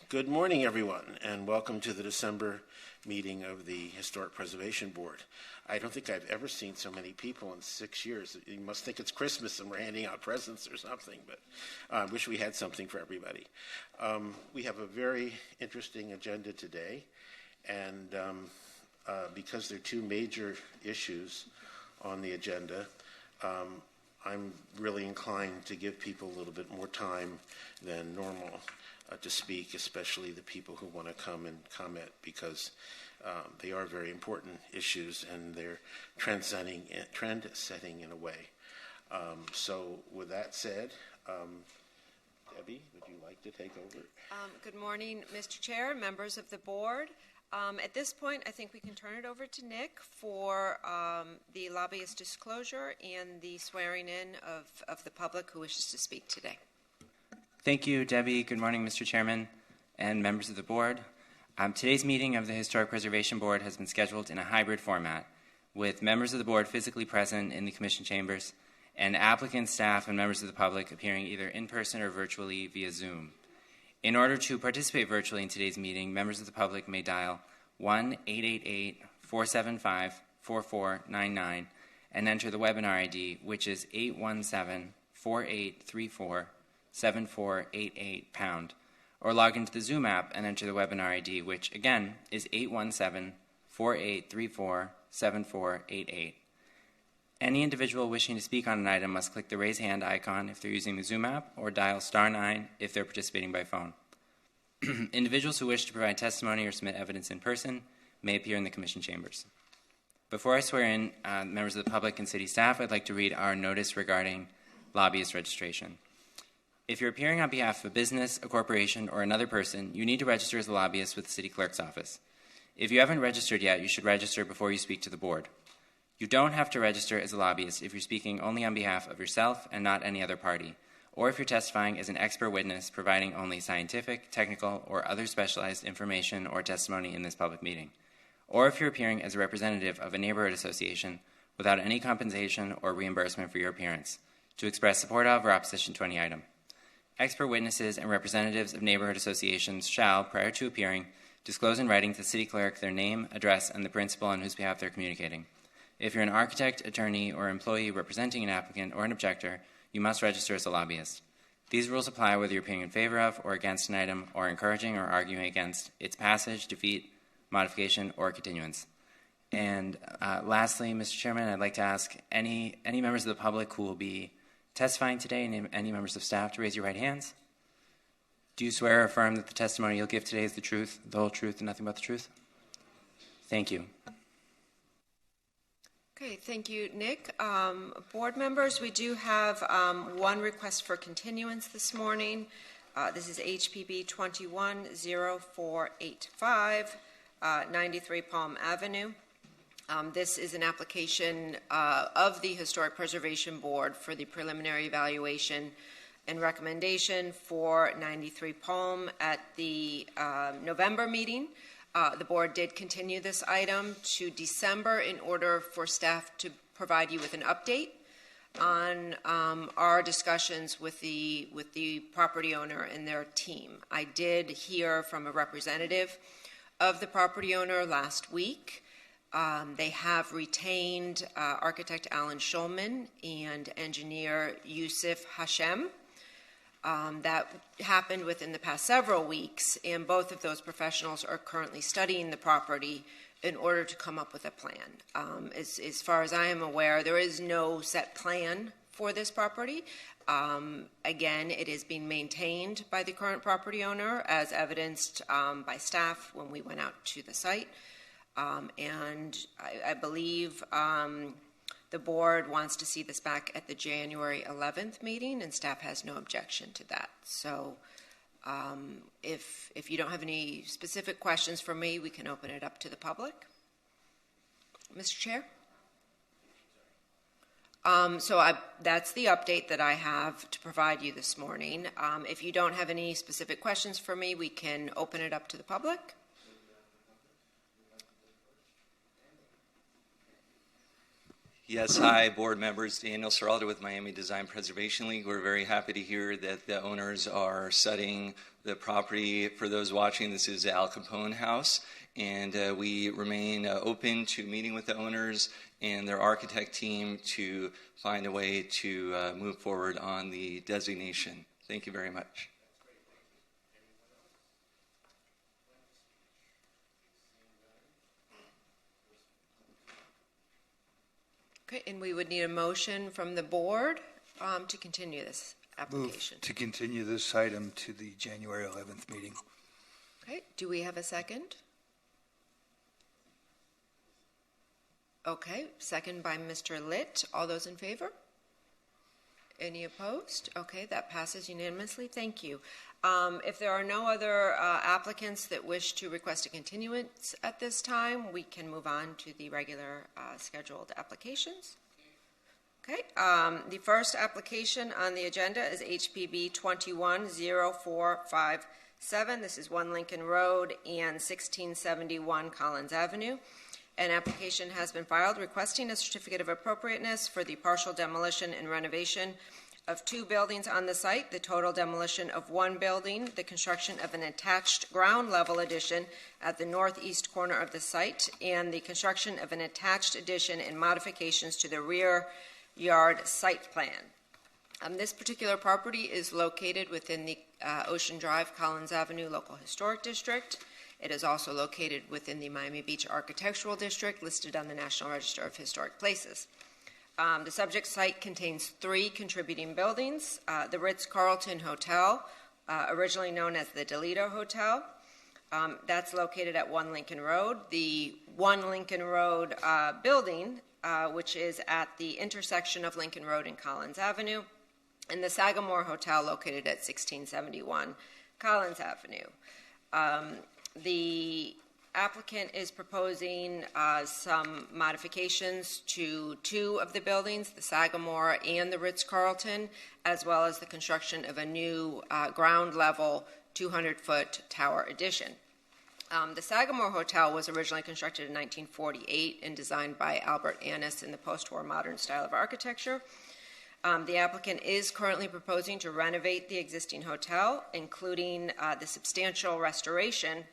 Good morning, everyone, and welcome to the December meeting of the Historic Preservation Board. I don't think I've ever seen so many people in 6 years. You must think it's Christmas and we're handing out presents or something, but I wish we had something for everybody. We have a very interesting agenda today, and because there are two major issues on the agenda, I'm really inclined to give people a little bit more time than normal to speak, especially the people who want to come and comment, because they are very important issues and they're trend-setting in a way. So with that said, Debbie, would you like to take over? Good morning, Mr. Chair, members of the board. At this point, I think we can turn it over to Nick for the lobbyist disclosure and the swearing in of the public who wishes to speak today. Thank you, Debbie. Good morning, Mr. Chairman and members of the board. Today's meeting of the Historic Preservation Board has been scheduled in a hybrid format, with members of the board physically present in the commission chambers and applicants, staff, and members of the public appearing either in person or virtually via Zoom. In order to participate virtually in today's meeting, members of the public may dial 1-888-475-4499 and enter the webinar ID, which is 817-4834-7488#, or log into the Zoom app and enter the webinar ID, which again is 817-4834-7488. Any individual wishing to speak on an item must click the raise hand icon if they're using the Zoom app, or dial *9 if they're participating by phone. Individuals who wish to provide testimony or submit evidence in person may appear in the commission chambers. Before I swear in members of the public and city staff, I'd like to read our notice regarding lobbyist registration. If you're appearing on behalf of a business, a corporation, or another person, you need to register as a lobbyist with the city clerk's office. If you haven't registered yet, you should register before you speak to the board. You don't have to register as a lobbyist if you're speaking only on behalf of yourself and not any other party, or if you're testifying as an expert witness providing only scientific, technical, or other specialized information or testimony in this public meeting, or if you're appearing as a representative of a neighborhood association without any compensation or reimbursement for your appearance, to express support of or opposition to any item. Expert witnesses and representatives of neighborhood associations shall, prior to appearing, disclose in writing to the city clerk their name, address, and the principal on whose behalf they're communicating. If you're an architect, attorney, or employee representing an applicant or an objector, you must register as a lobbyist. These rules apply whether you're appearing in favor of or against an item, or encouraging or arguing against its passage, defeat, modification, or continuance. And lastly, Mr. Chairman, I'd like to ask any members of the public who will be testifying today, and any members of staff, to raise your right hands. Do you swear or affirm that the testimony you'll give today is the truth, the whole truth, and nothing but the truth? Thank you. Okay, thank you, Nick. Board members, we do have one request for continuance this morning. This is HPB 210485, 93 Palm Avenue. This is an application of the Historic Preservation Board for the preliminary evaluation and recommendation for 93 Palm at the November meeting. The board did continue this item to December in order for staff to provide you with an update on our discussions with the property owner and their team. I did hear from a representative of the property owner last week. They have retained architect Alan Schulman and engineer Yusuf Hashem. That happened within the past several weeks, and both of those professionals are currently studying the property in order to come up with a plan. As far as I am aware, there is no set plan for this property. Again, it is being maintained by the current property owner, as evidenced by staff when we went out to the site. And I believe the board wants to see this back at the January 11th meeting, and staff has no objection to that. So if you don't have any specific questions for me, we can open it up to the public. Mr. Chair? That's the update that I have to provide you this morning. If you don't have any specific questions for me, we can open it up to the public. Yes, hi, board members. Daniel Serraldo with Miami Design Preservation League. We're very happy to hear that the owners are studying the property. For those watching, this is Al Capone House, and we remain open to meeting with the owners and their architect team to find a way to move forward on the designation. Thank you very much. Okay, and we would need a motion from the board to continue this application. Move to continue this item to the January 11th meeting. Okay, do we have a second? Okay, second by Mr. Litt. All those in favor? Any opposed? Okay, that passes unanimously. Thank you. If there are no other applicants that wish to request a continuance at this time, we can move on to the regular scheduled applications. Okay, the first application on the agenda is HPB 210457. This is 1 Lincoln Road and 1671 Collins Avenue. An application has been filed requesting a certificate of appropriateness for the partial demolition and renovation of 2 buildings on the site, the total demolition of 1 building, the construction of an attached ground level addition at the northeast corner of the site, and the construction of an attached addition and modifications to the rear yard site plan. This particular property is located within the Ocean Drive, Collins Avenue Local Historic District. It is also located within the Miami Beach Architectural District, listed on the National Register of Historic Places. The subject site contains 3 contributing buildings. The Ritz-Carlton Hotel, originally known as the Delito Hotel, that's located at 1 Lincoln Road. The 1 Lincoln Road building, which is at the intersection of Lincoln Road and Collins Avenue, and the Sagamore Hotel, located at 1671 Collins Avenue. The applicant is proposing some modifications to 2 of the buildings, the Sagamore and the Ritz-Carlton, as well as the construction of a new ground level 200-foot tower addition. The Sagamore Hotel was originally constructed in 1948 and designed by Albert Annis in the post-war modern style of architecture. The applicant is currently proposing to renovate the existing hotel, including the substantial restoration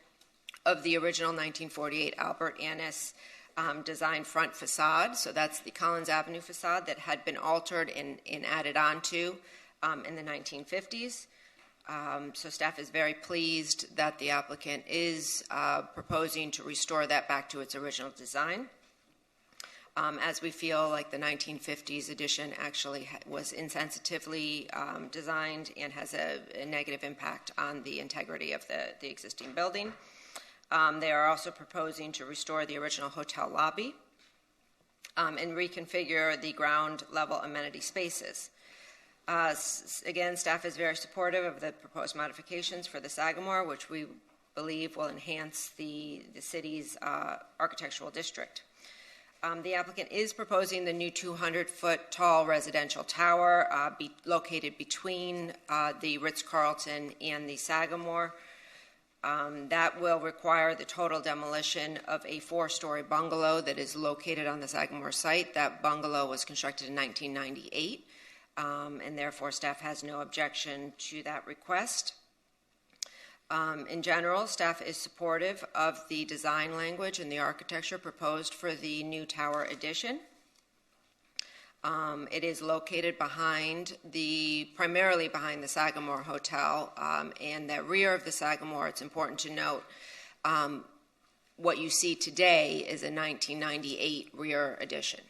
of the original 1948 Albert Annis design front facade. So that's the Collins Avenue facade that had been altered and added onto in the 1950s. So staff is very pleased that the applicant is proposing to restore that back to its original design. As we feel like the 1950s edition actually was insensitively designed and has a negative impact on the integrity of the existing building. They are also proposing to restore the original hotel lobby and reconfigure the ground level amenity spaces. Again, staff is very supportive of the proposed modifications for the Sagamore, which we believe will enhance the city's architectural district. The applicant is proposing the new 200-foot tall residential tower be located between the Ritz-Carlton and the Sagamore. That will require the total demolition of a 4-story bungalow that is located on the Sagamore site. That bungalow was constructed in 1998, and therefore staff has no objection to that request. In general, staff is supportive of the design language and the architecture proposed for the new tower addition. It is located primarily behind the Sagamore Hotel, and the rear of the Sagamore, it's important to note, what you see today is a 1998 rear addition.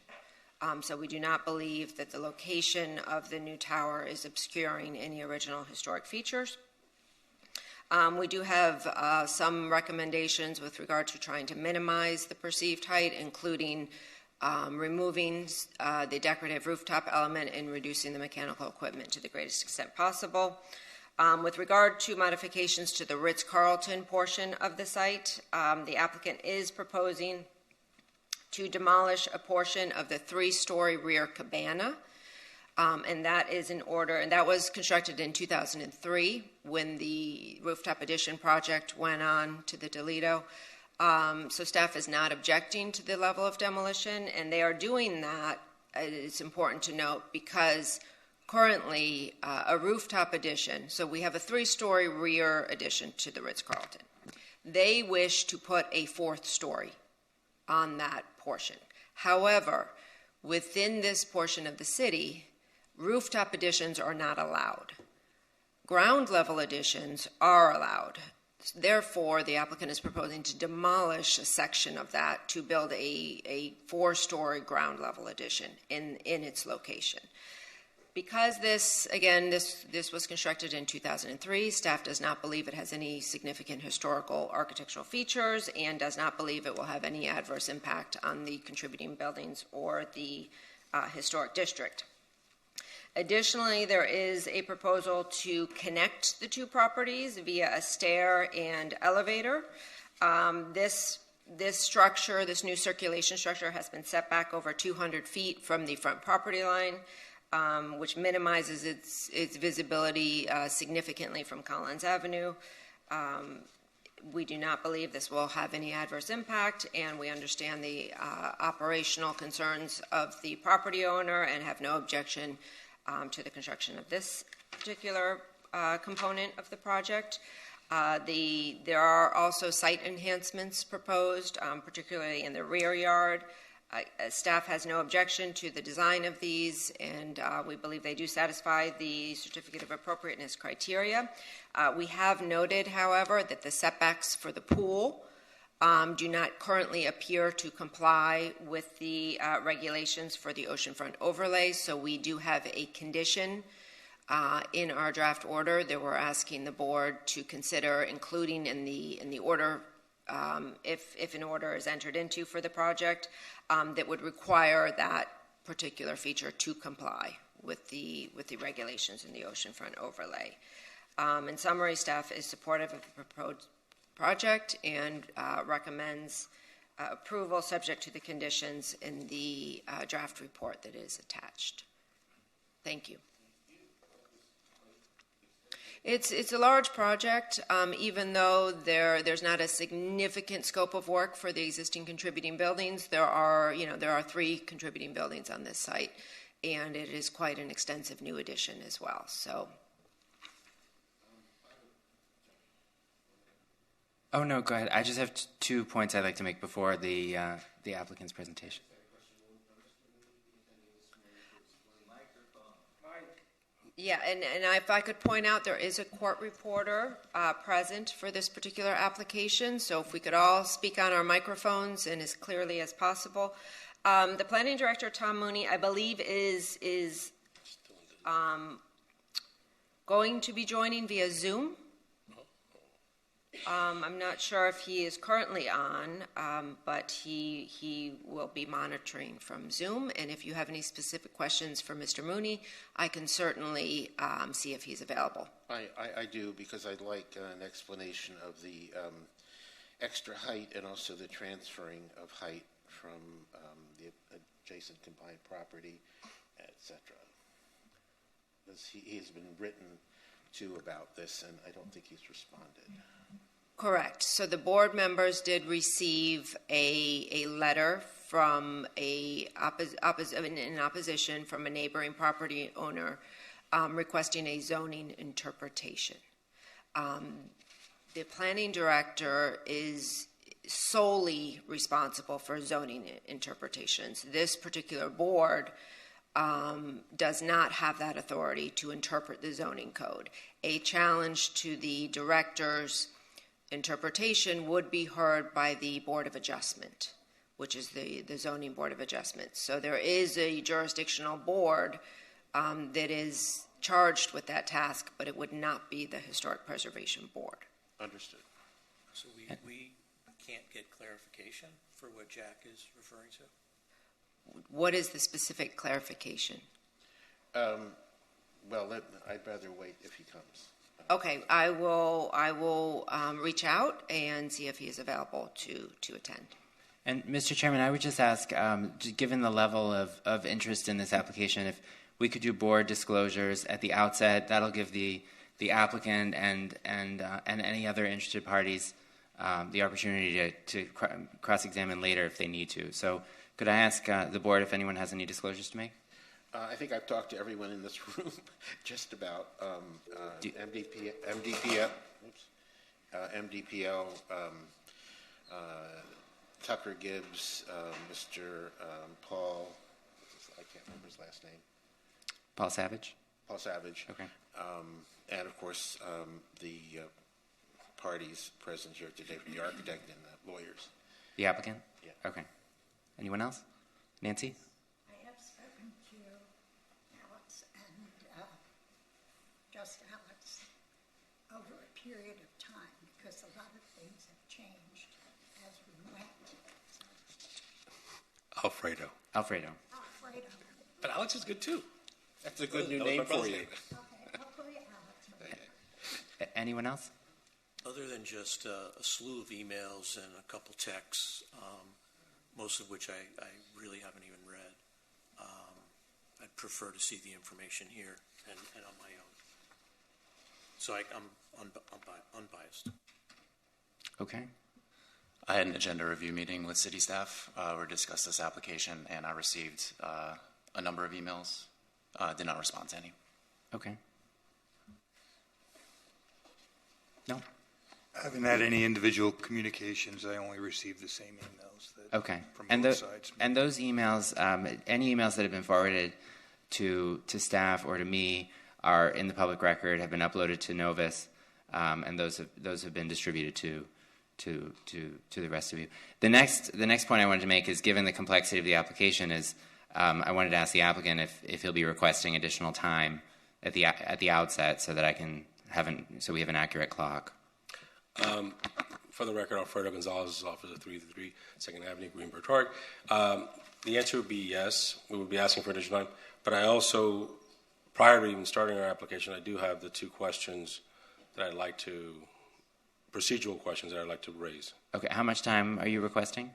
So we do not believe that the location of the new tower is obscuring any original historic features. We do have some recommendations with regard to trying to minimize the perceived height, including removing the decorative rooftop element and reducing the mechanical equipment to the greatest extent possible. With regard to modifications to the Ritz-Carlton portion of the site, the applicant is proposing to demolish a portion of the 3-story rear cabana. And that is in order, and that was constructed in 2003 when the rooftop addition project went on to the Delito. So staff is not objecting to the level of demolition, and they are doing that it's important to note because currently a rooftop addition, so we have a 3-story rear addition to the Ritz-Carlton. They wish to put a 4th story on that portion. However, within this portion of the city, rooftop additions are not allowed. Ground level additions are allowed. Therefore, the applicant is proposing to demolish a section of that to build a 4-story ground level addition in its location. Because this was constructed in 2003, staff does not believe it has any significant historical architectural features and does not believe it will have any adverse impact on the contributing buildings or the historic district. Additionally, there is a proposal to connect the 2 properties via a stair and elevator. This structure, this new circulation structure, has been set back over 200 feet from the front property line, which minimizes its visibility significantly from Collins Avenue. We do not believe this will have any adverse impact, and we understand the operational concerns of the property owner and have no objection to the construction of this particular component of the project. There are also site enhancements proposed, particularly in the rear yard. Staff has no objection to the design of these, and we believe they do satisfy the certificate of appropriateness criteria. We have noted, however, that the setbacks for the pool do not currently appear to comply with the regulations for the oceanfront overlay, so we do have a condition in our draft order that we're asking the board to consider including in the order, if an order is entered into for the project, that would require that particular feature to comply with the regulations in the oceanfront overlay. In summary, staff is supportive of the proposed project and recommends approval subject to the conditions in the draft report that is attached. Thank you. It's a large project, even though there's not a significant scope of work for the existing contributing buildings. There are 3 contributing buildings on this site, and it is quite an extensive new addition as well. So. Oh no, go ahead. I just have 2 points I'd like to make before the applicant's presentation. Yeah, and if I could point out, there is a court reporter present for this particular application, so if we could all speak on our microphones and as clearly as possible. The planning director, Tom Mooney, I believe is going to be joining via Zoom. I'm not sure if he is currently on, but he will be monitoring from Zoom. And if you have any specific questions for Mr. Mooney, I can certainly see if he's available. I do, because I'd like an explanation of the extra height and also the transferring of height from the adjacent combined property, etc. He has been written to about this, and I don't think he's responded. Correct. So the board members did receive a letter from in opposition from a neighboring property owner requesting a zoning interpretation. The planning director is solely responsible for zoning interpretations. This particular board does not have that authority to interpret the zoning code. A challenge to the director's interpretation would be heard by the Board of Adjustment, which is the Zoning Board of Adjustment. So there is a jurisdictional board that is charged with that task, but it would not be the Historic Preservation Board. Understood. So we can't get clarification for what Jack is referring to? What is the specific clarification? Well, I'd rather wait if he comes. Okay, I will reach out and see if he is available to attend. And Mr. Chairman, I would just ask, given the level of interest in this application, if we could do board disclosures at the outset, that'll give the applicant and any other interested parties the opportunity to cross-examine later if they need to. So Could I ask the board if anyone has any disclosures to make? I think I've talked to everyone in this room just about MDPL, Tucker Gibbs, Mr. Paul, I can't remember his last name. Paul Savage? Paul Savage. Okay. And of course, the parties present here today, the architect and the lawyers. The applicant? Yeah. Okay. Anyone else? Nancy? I have spoken to Alex and just Alex over a period of time because a lot of things have changed as we went. Alfredo. Alfredo. Alfredo. But Alex is good too. That's a good new name for you. Okay, hopefully Alex. Anyone else? Other than just a slew of emails and a couple texts, most of which I really haven't even read, I'd prefer to see the information here and on my own. So I'm unbiased. Okay. I had an agenda review meeting with city staff where we discussed this application, and I received a number of emails. Did not respond to any. Okay. No? I haven't had any individual communications. I only received the same emails that, Okay. from And, both sides. and those emails, any emails that have been forwarded to staff or to me are in the public record, have been uploaded to Novus, and those have been distributed to the rest of you. The next point I wanted to make is, given the complexity of the application, is I wanted to ask the applicant if he'll be requesting additional time at the outset so that so we have an accurate clock. For the record, Alfredo Gonzalez is officer 333 2nd Avenue, Greenberg Park. The answer would be yes. We would be asking for additional time. But I also, prior to even starting our application, I do have the two questions that I'd like to, procedural questions that I'd like to raise. Okay. How much time are you requesting?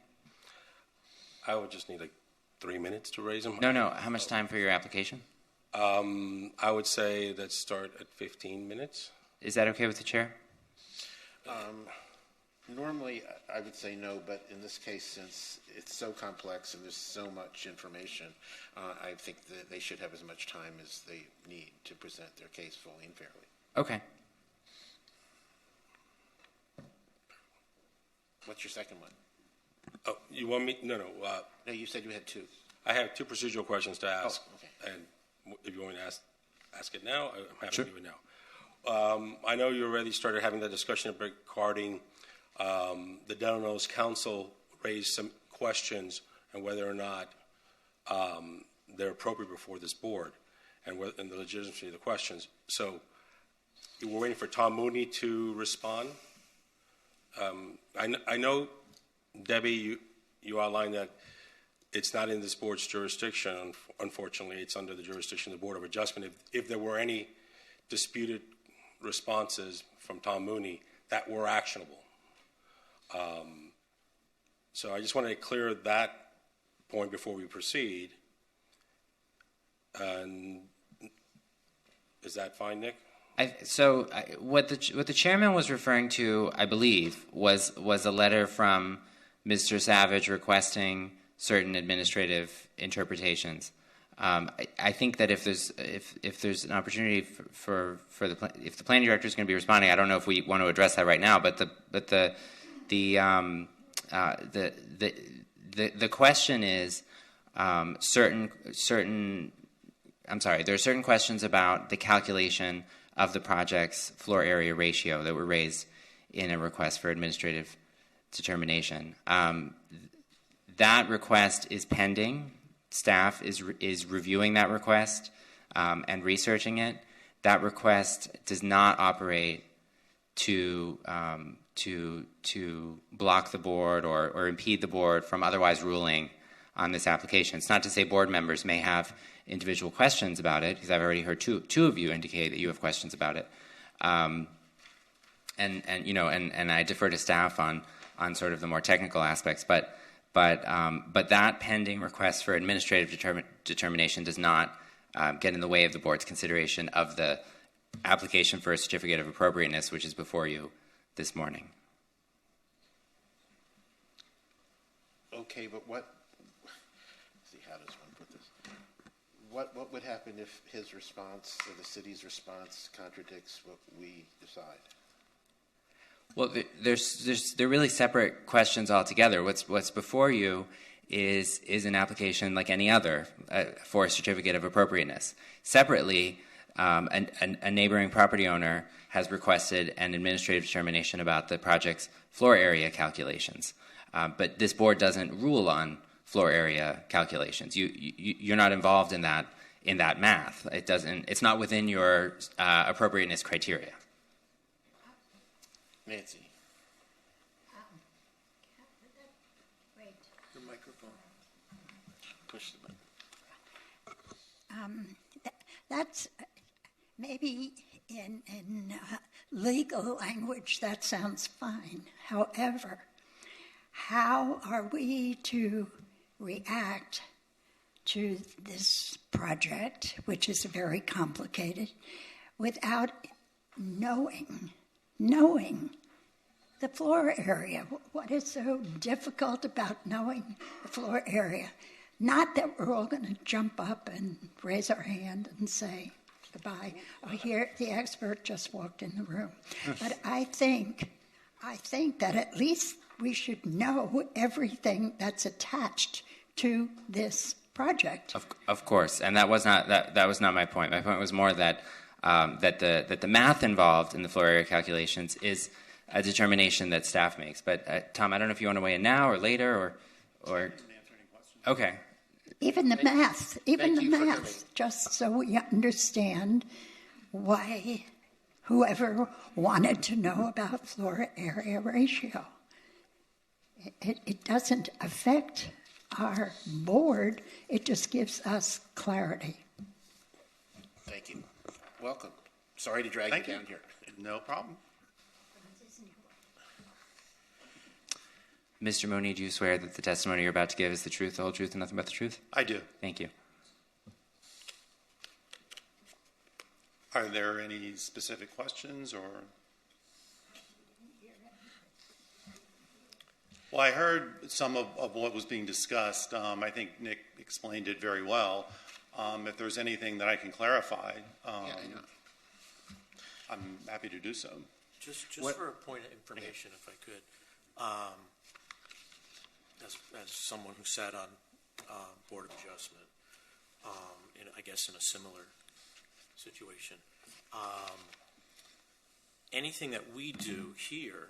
I would just need like 3 minutes to raise them. No. How much time for your application? I would say let's start at 15 minutes. Is that okay with the chair? Normally, I would say no, but in this case, since it's so complex and there's so much information, I think that they should have as much time as they need to present their case fully and fairly. Okay. What's your second one? Oh, you want me? No. No, you said you had two. I have two procedural questions to ask. Oh, okay. And if you want me to ask it now, I'm happy Sure. to do it now. I know you already started having that discussion regarding the Delano's Council raised some questions and whether or not they're appropriate before this board and the legitimacy of the questions. So we're waiting for Tom Mooney to respond. I know, Debbie, you outlined that it's not in this board's jurisdiction. Unfortunately, it's under the jurisdiction of the Board of Adjustment. If there were any disputed responses from Tom Mooney that were actionable. So I just wanted to clear that point before we proceed. And is that fine, Nick? What the chairman was referring to, I believe, was a letter from Mr. Savage requesting certain administrative interpretations. I think that if there's an opportunity if the planning director is going to be responding, I don't know if we want to address that right now. But the question is there are certain questions about the calculation of the project's floor area ratio that were raised in a request for administrative determination. That request is pending. Staff is reviewing that request and researching it. That request does not operate to block the board or impede the board from otherwise ruling on this application. It's not to say board members may have individual questions about it, because I've already heard two of you indicate that you have questions about it. And I defer to staff on sort of the more technical aspects, but that pending request for administrative determination does not get in the way of the board's consideration of the application for a certificate of appropriateness, which is before you this morning. Okay, but what how does one put this? What would happen if his response or the city's response contradicts what we decide? Well, they're really separate questions altogether. What's before you is an application like any other for a certificate of appropriateness. Separately, a neighboring property owner has requested an administrative determination about the project's floor area calculations, but this board doesn't rule on floor area calculations. You're not involved in that math. It's not within your appropriateness criteria. Nancy. Wait. Your microphone. Push the button. That's maybe in legal language that sounds fine. However, how are we to react to this project, which is very complicated, without knowing the floor area? What is so difficult about knowing the floor area? Not that we're all going to jump up and raise our hand and say goodbye. Oh, here, the expert just walked in the room. But I think that at least we should know everything that's attached to this project. Of course, and that was not my point. My point was more that the math involved in the floor area calculations is a determination that staff makes. But Tom, I don't know if you want to weigh in now or later or okay. Even the math, just so we understand why whoever wanted to know about floor area ratio. It doesn't affect our board, it just gives us clarity. Thank you. Welcome. Sorry to drag you down here. No problem. Mr. Mooney, do you swear that the testimony you're about to give is the truth, the whole truth, and nothing but the truth? I do. Thank you. Are there any specific questions or? Well, I heard some of what was being discussed. I think Nick explained it very well. If there's anything that I can clarify, I'm happy to do so. Just for a point of information, if I could, as someone who sat on Board of Adjustment, I guess in a similar situation, anything that we do here,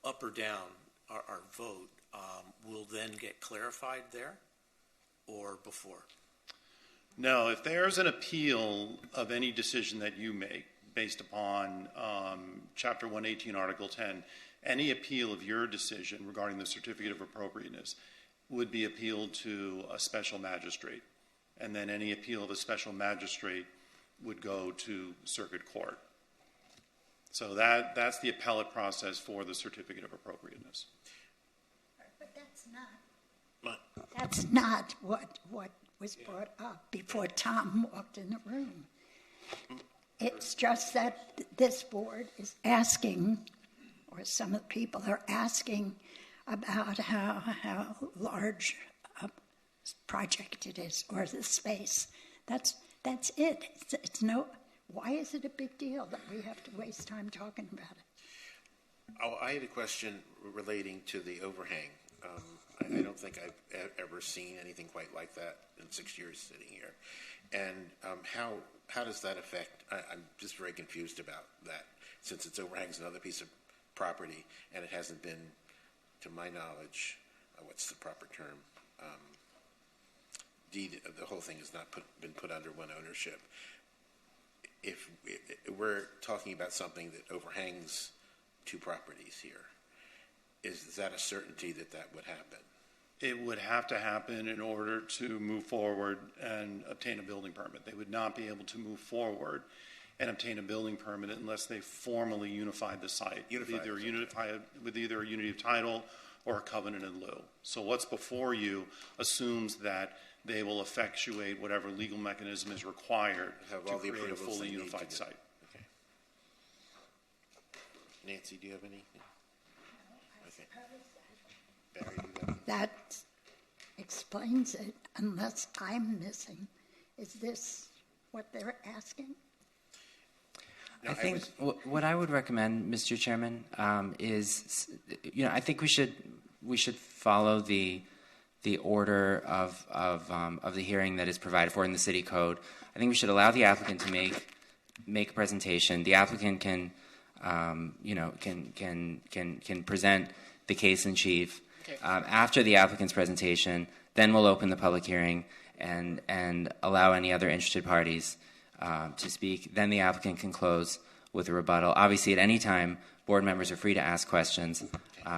up or down our vote, will then get clarified there or before? No, if there's an appeal of any decision that you make based upon Chapter 118, Article 10, any appeal of your decision regarding the certificate of appropriateness would be appealed to a special magistrate. And then any appeal of a special magistrate would go to circuit court. So that's the appellate process for the certificate of appropriateness. But that's not what was brought up before Tom walked in the room. It's just that this board is asking, or some of the people are asking, about how large a project it is, or the space. That's it. It's no. Why is it a big deal that we have to waste time talking about it? Oh, I had a question relating to the overhang. I don't think I've ever seen anything quite like that in 6 years sitting here. And how does that affect? I'm just very confused about that, since it's overhangs another piece of property, and it hasn't been, to my knowledge, what's the proper term? Deed. The whole thing has not been put under one ownership. If we're talking about something that overhangs two properties here, is that a certainty that would happen? It would have to happen in order to move forward and obtain a building permit. They would not be able to move forward and obtain a building permit unless they formally unified the site with either a unity of title or a covenant in lieu. So what's before you assumes that they will effectuate whatever legal mechanism is required to create a fully unified site. Okay. Nancy, do you have anything? Okay. Barry, do you have anything? explains it unless I'm missing. Is this what they're asking? No, I think what I would recommend, Mr. Chairman, is, I think we should follow the order of the hearing that is provided for in the city code. I think we should allow the applicant to make a presentation. The applicant can present the case in chief. Okay. After the applicant's presentation, then we'll open the public hearing and allow any other interested parties to speak. Then the applicant can close with a rebuttal. Obviously, at any time, board members are free to ask questions,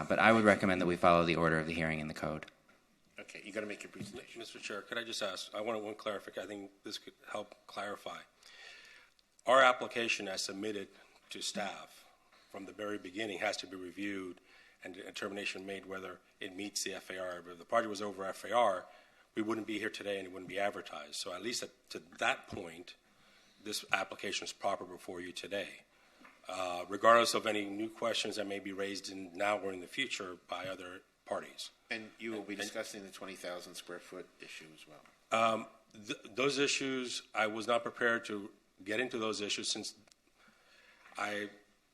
but I would recommend that we follow the order of the hearing in the code. Okay, you got to make your presentation. Mr. Chair, could I just ask, I want one clarification. I think this could help clarify. Our application as submitted to staff from the very beginning has to be reviewed and a determination made whether it meets the FAR. If the project was over FAR, we wouldn't be here today and it wouldn't be advertised. So at least to that point, this application is proper before you today. Regardless of any new questions that may be raised now or in the future by other parties. And you will be discussing the 20,000 square foot issue as well. Those issues, I was not prepared to get into those issues since it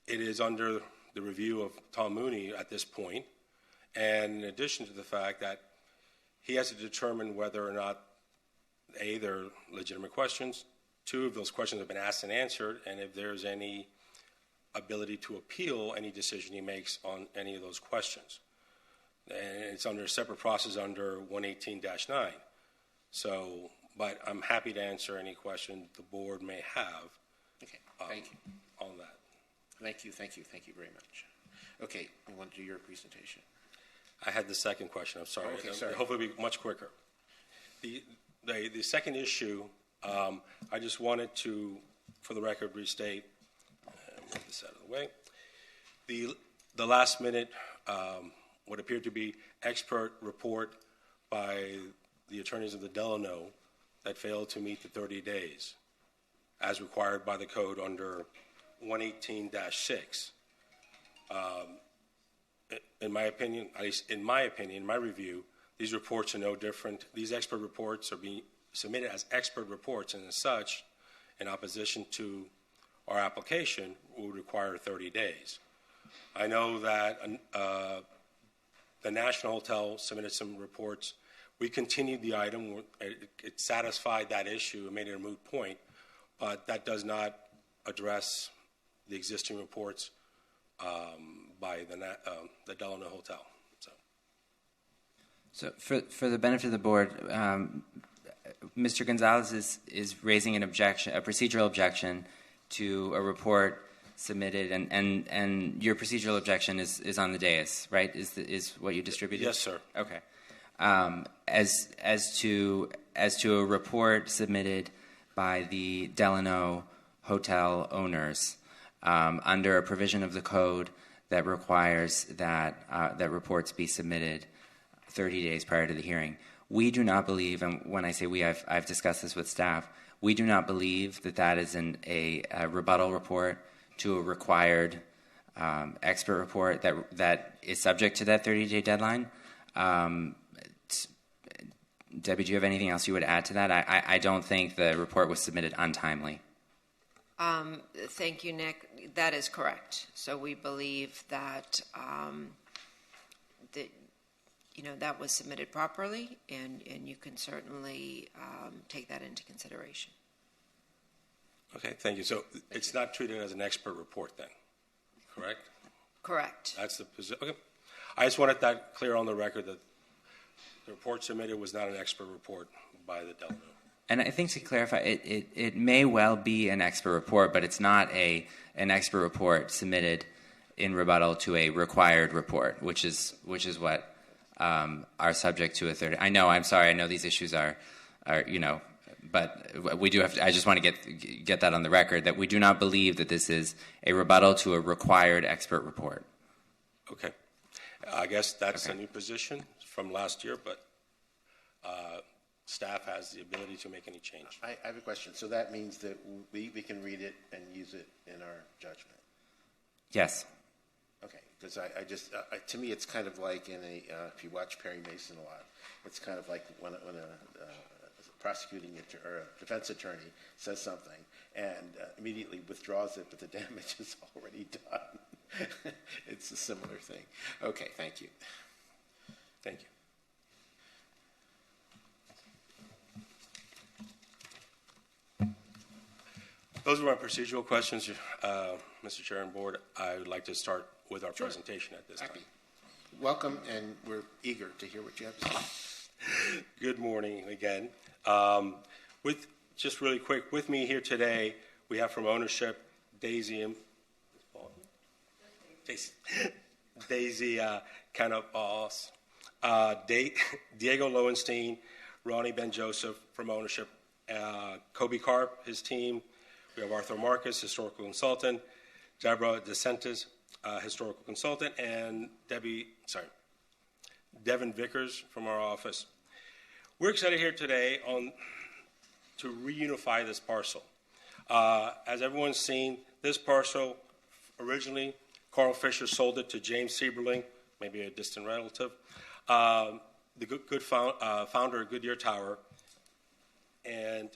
is under the review of Tom Mooney at this point, and in addition to the fact that he has to determine whether or not, A, they're legitimate questions, 2, if those questions have been asked and answered, and if there's any ability to appeal any decision he makes on any of those questions. And it's under a separate process under 118-9. So, but I'm happy to answer any question the board may have. Okay, thank you. On that. Thank you very much. Okay, you want to do your presentation? I had the second question. I'm sorry. Okay, sorry. Hopefully it'll be much quicker. The second issue, I just wanted to, for the record, restate, move this out of the way, the last minute, what appeared to be expert report by the attorneys of the Delano that failed to meet the 30 days as required by the code under 118-6. In my opinion, at least in my review, these reports are no different. These expert reports are being submitted as expert reports, and as such, in opposition to our application, will require 30 days. I know that the National Hotel submitted some reports. We continued the item. It satisfied that issue and made it a moot point, but that does not address the existing reports by the Delano Hotel. So for the benefit of the board, Mr. Gonzalez is raising an objection, a procedural objection to a report submitted, and your procedural objection is on the dais, right? Is what you distributed? Yes, sir. Okay. As to a report submitted by the Delano Hotel owners under a provision of the code that requires that reports be submitted 30 days prior to the hearing. We do not believe, and when I say we, I've discussed this with staff, we do not believe that is a rebuttal report to a required expert report that is subject to that 30-day deadline. Debbie, do you have anything else you would add to that? I don't think the report was submitted untimely. Thank you, Nick. That is correct. So we believe that that was submitted properly, and you can certainly take that into consideration. Okay, thank you. So it's not treated as an expert report then, correct? Correct. That's the position. Okay. I just wanted that clear on the record that the report submitted was not an expert report by the Delano. And I think to clarify, it may well be an expert report, but it's not an expert report submitted in rebuttal to a required report, which is what are subject to a 30. I'm sorry. I know these issues are but we do have to, I just want to get that on the record that we do not believe that this is a rebuttal to a required expert report. Okay. I guess that's a new position from last year, but staff has the ability to make any change. I have a question. So that means that we can read it and use it in our judgment? Yes. Okay. because I just, to me, it's kind of like if you watch Perry Mason a lot, it's kind of like when a prosecuting or a defense attorney says something and immediately withdraws it, but the damage is already done. It's a similar thing. Okay, thank you. Thank you. Those are my procedural questions, Mr. Chair and Board. I would like to start with our presentation at this time. Welcome, and we're eager to hear what you have to say. Good morning again. Just really quick, with me here today, we have from ownership Daisy Canapos, Diego Lowenstein, Ronnie Ben Joseph from ownership, Kobe Karp, his team. We have Arthur Marcus, historical consultant, Deborah DeSantis, historical consultant, and Devin Vickers from our office. We're excited here today to reunify this parcel. As everyone's seen, this parcel, originally, Carl Fisher sold it to James Sieberling, maybe a distant relative, the good founder of Goodyear Tower, and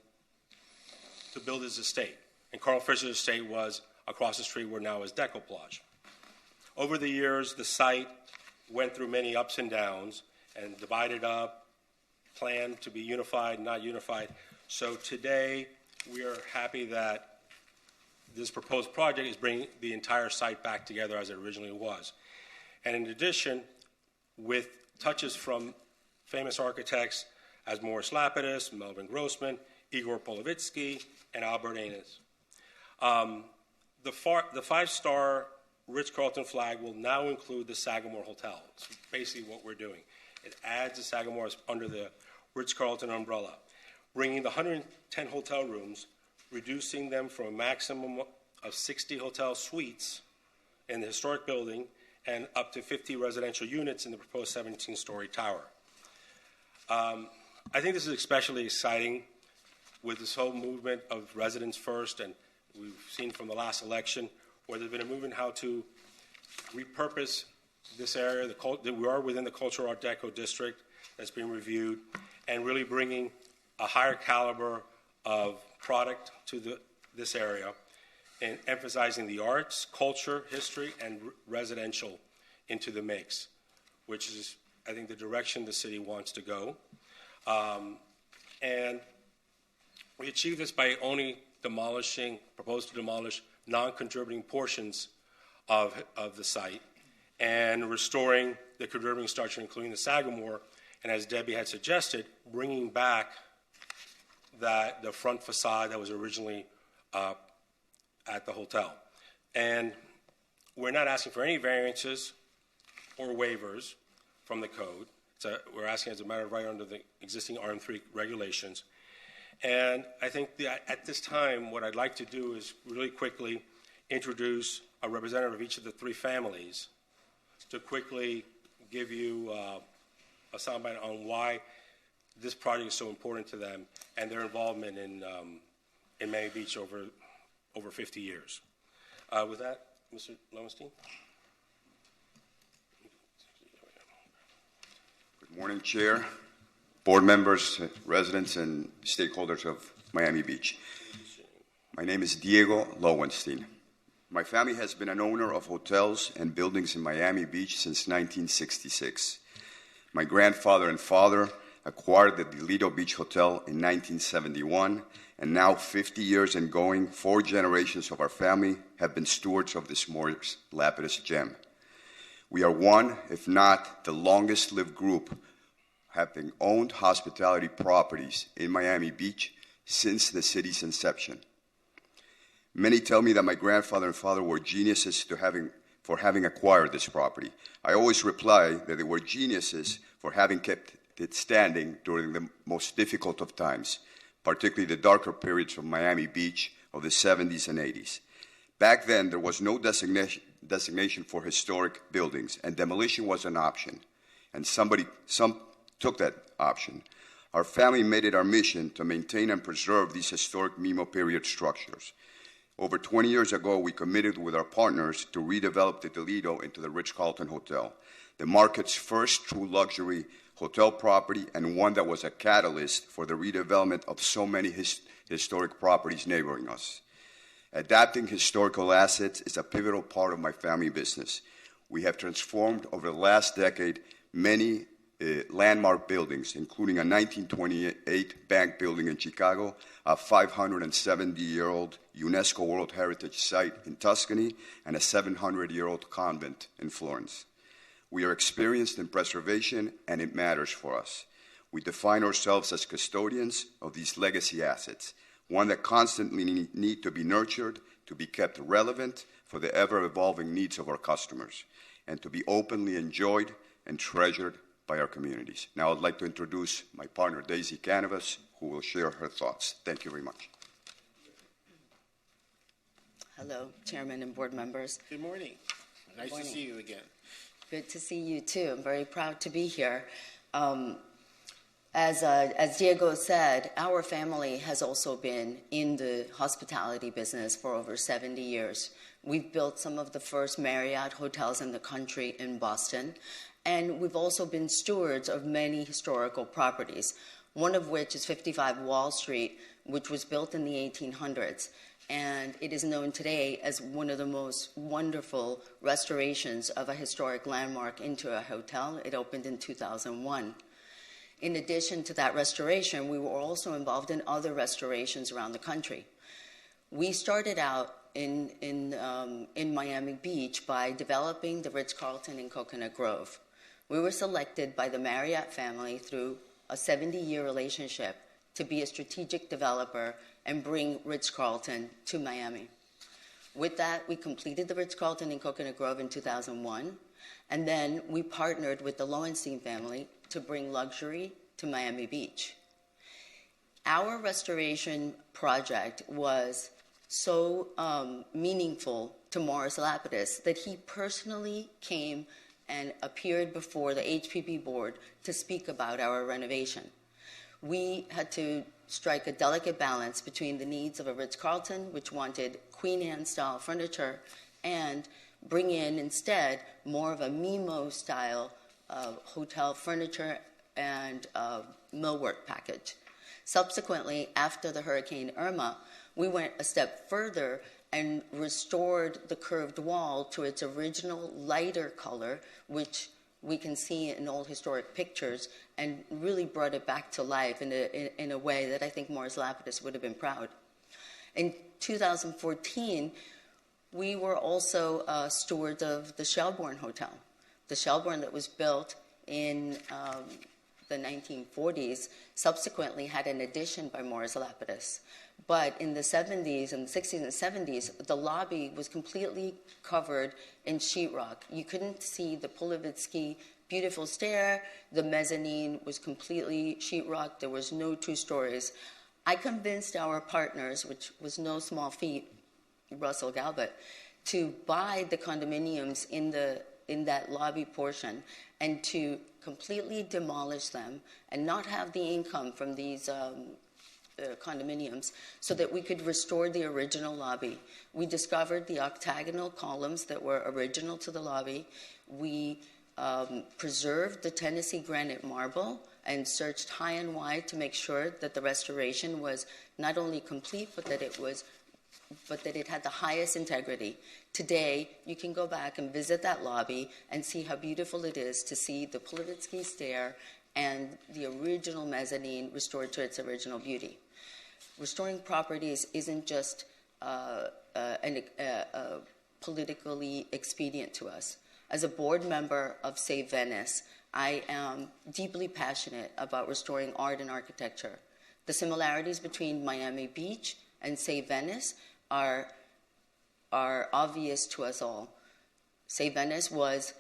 to build his estate. And Carl Fisher's estate was across the street where now is Decoplage. Over the years, the site went through many ups and downs and divided up, planned to be unified, not unified. So today, we are happy that this proposed project is bringing the entire site back together as it originally was. And in addition, with touches from famous architects as Morris Lapidus, Melvin Grossman, Igor Polovitsky, and Albert Aines. The five-star Ritz-Carlton flag will now include the Sagamore Hotel. It's basically what we're doing. It adds the Sagamore under the Ritz-Carlton umbrella, bringing the 110 hotel rooms, reducing them from a maximum of 60 hotel suites in the historic building and up to 50 residential units in the proposed 17-story tower. I think this is especially exciting with this whole movement of residents first, and we've seen from the last election where there's been a movement how to repurpose this area. We are within the Cultural Art Deco district that's being reviewed, and really bringing a higher caliber of product to this area and emphasizing the arts, culture, history, and residential into the mix, which is, I think, the direction the city wants to go. And we achieve this by only propose to demolish non-contributing portions of the site and restoring the contributing structure, including the Sagamore, and as Debbie had suggested, bringing back the front facade that was originally at the hotel. And we're not asking for any variances or waivers from the code. We're asking as a matter of right under the existing RM3 regulations. And I think that at this time, what I'd like to do is really quickly introduce a representative of each of the three families to quickly give you a soundbite on why this project is so important to them and their involvement in Miami Beach over 50 years. With that, Mr. Lowenstein. Good morning, Chair, board members, residents, and stakeholders of Miami Beach. My name is Diego Lowenstein. My family has been an owner of hotels and buildings in Miami Beach since 1966. My grandfather and father acquired the Delito Beach Hotel in 1971, and now 50 years and going, 4 generations of our family have been stewards of this Morris Lapidus gem. We are one, if not the longest-lived group, having owned hospitality properties in Miami Beach since the city's inception. Many tell me that my grandfather and father were geniuses for having acquired this property. I always reply that they were geniuses for having kept it standing during the most difficult of times, particularly the darker periods of Miami Beach of the 70s and 80s. Back then, there was no designation for historic buildings, and demolition was an option, and some took that option. Our family made it our mission to maintain and preserve these historic Mimo period structures. Over 20 years ago, we committed with our partners to redevelop the Toledo into the Ritz-Carlton Hotel, the market's first true luxury hotel property and one that was a catalyst for the redevelopment of so many historic properties neighboring us. Adapting historical assets is a pivotal part of my family business. We have transformed over the last decade many landmark buildings, including a 1928 bank building in Chicago, a 570-year-old UNESCO World Heritage Site in Tuscany, and a 700-year-old convent in Florence. We are experienced in preservation, and it matters for us. We define ourselves as custodians of these legacy assets, one that constantly need to be nurtured, to be kept relevant for the ever-evolving needs of our customers, and to be openly enjoyed and treasured by our communities. Now I'd like to introduce my partner, Daisy Canavas, who will share her thoughts. Thank you very much. Hello, Chairman and board members. Good morning. Nice to see you again. Good to see you too. I'm very proud to be here. As Diego said, our family has also been in the hospitality business for over 70 years. We've built some of the first Marriott hotels in the country in Boston, and we've also been stewards of many historical properties, one of which is 55 Wall Street, which was built in the 1800s. And it is known today as one of the most wonderful restorations of a historic landmark into a hotel. It opened in 2001. In addition to that restoration, we were also involved in other restorations around the country. We started out in Miami Beach by developing the Ritz-Carlton in Coconut Grove. We were selected by the Marriott family through a 70-year relationship to be a strategic developer and bring Ritz-Carlton to Miami. With that, we completed the Ritz-Carlton in Coconut Grove in 2001, and then we partnered with the Lowenstein family to bring luxury to Miami Beach. Our restoration project was so meaningful to Morris Lapidus that he personally came and appeared before the HPB board to speak about our renovation. We had to strike a delicate balance between the needs of a Ritz-Carlton, which wanted Queen Anne-style furniture, and bring in instead more of a MIMO-style hotel furniture and millwork package. Subsequently, after the Hurricane Irma, we went a step further and restored the curved wall to its original lighter color, which we can see in old historic pictures, and really brought it back to life in a way that I think Morris Lapidus would have been proud. In 2014, we were also stewards of the Shelbourne Hotel. The Shelbourne that was built in the 1940s subsequently had an addition by Morris Lapidus. But in the 70s and the 60s and 70s, the lobby was completely covered in sheetrock. You couldn't see the Polowitsky beautiful stair. The mezzanine was completely sheetrock. There was no 2 stories. I convinced our partners, which was no small feat, Russell Galbert, to buy the condominiums in that lobby portion and to completely demolish them and not have the income from these condominiums so that we could restore the original lobby. We discovered the octagonal columns that were original to the lobby. We preserved the Tennessee granite marble and searched high and wide to make sure that the restoration was not only complete, but that it had the highest integrity. Today, you can go back and visit that lobby and see how beautiful it is to see the Polowitsky stair and the original mezzanine restored to its original beauty. Restoring properties isn't just politically expedient to us. As a board member of Save Venice, I am deeply passionate about restoring art and architecture. The similarities between Miami Beach and Save Venice are obvious to us all. Save Venice was,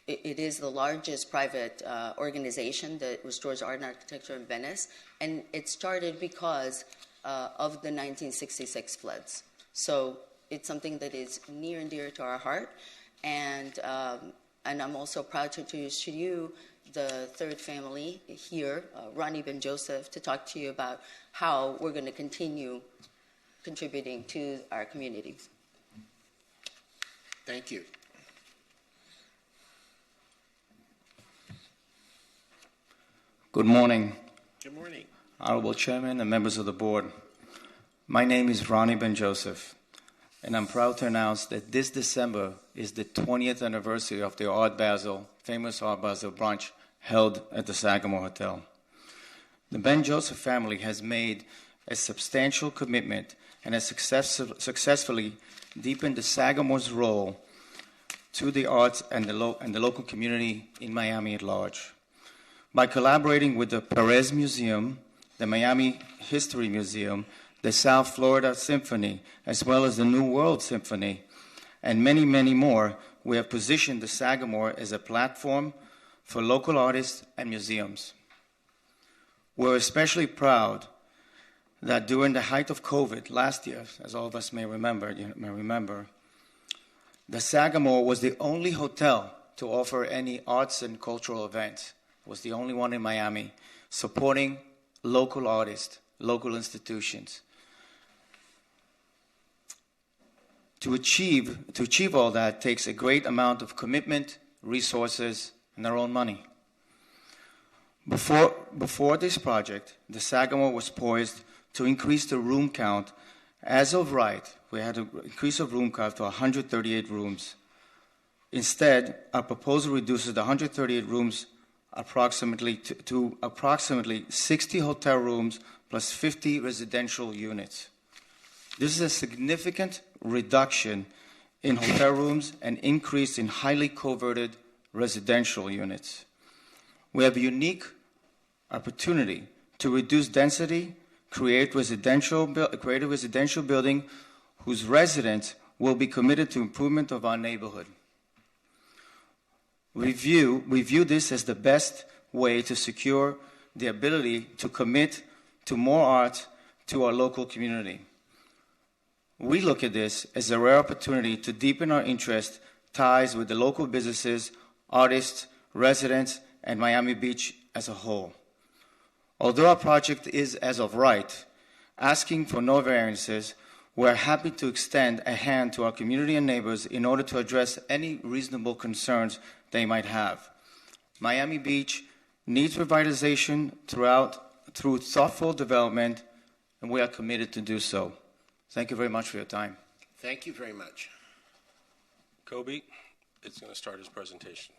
it is the largest private organization that restores art and architecture in Venice, and it started because of the 1966 floods. So it's something that is near and dear to our heart, and I'm also proud to introduce to you the third family here, Ronnie Ben Joseph, to talk to you about how we're going to continue contributing to our community. Thank you. Good morning, Good morning. Honorable Chairman and members of the board. My name is Ronnie Ben Joseph, and I'm proud to announce that this December is the 20th anniversary of the Art Basel, famous Art Basel brunch held at the Sagamore Hotel. The Ben Joseph family has made a substantial commitment and has successfully deepened the Sagamore's role to the arts and the local community in Miami at large. By collaborating with the Perez Museum, the Miami History Museum, the South Florida Symphony, as well as the New World Symphony, and many, many more, we have positioned the Sagamore as a platform for local artists and museums. We're especially proud that during the height of COVID last year, as all of us may remember, the Sagamore was the only hotel to offer any arts and cultural events. It was the only one in Miami supporting local artists, local institutions. To achieve all that takes a great amount of commitment, resources, and our own money. Before this project, the Sagamore was poised to increase the room count. As of right, we had to increase the room count to 138 rooms. Instead, our proposal reduces the 138 rooms to approximately 60 hotel rooms plus 50 residential units. This is a significant reduction in hotel rooms and increase in highly coveted residential units. We have a unique opportunity to reduce density, create a residential building whose residents will be committed to improvement of our neighborhood. We view this as the best way to secure the ability to commit to more art to our local community. We look at this as a rare opportunity to deepen our interest, ties with the local businesses, artists, residents, and Miami Beach as a whole. Although our project is, as of right, asking for no variances, we're happy to extend a hand to our community and neighbors in order to address any reasonable concerns they might have. Miami Beach needs revitalization through thoughtful development, and we are committed to do so. Thank you very much for your time. Thank you very much. Kobe is going to start his presentation.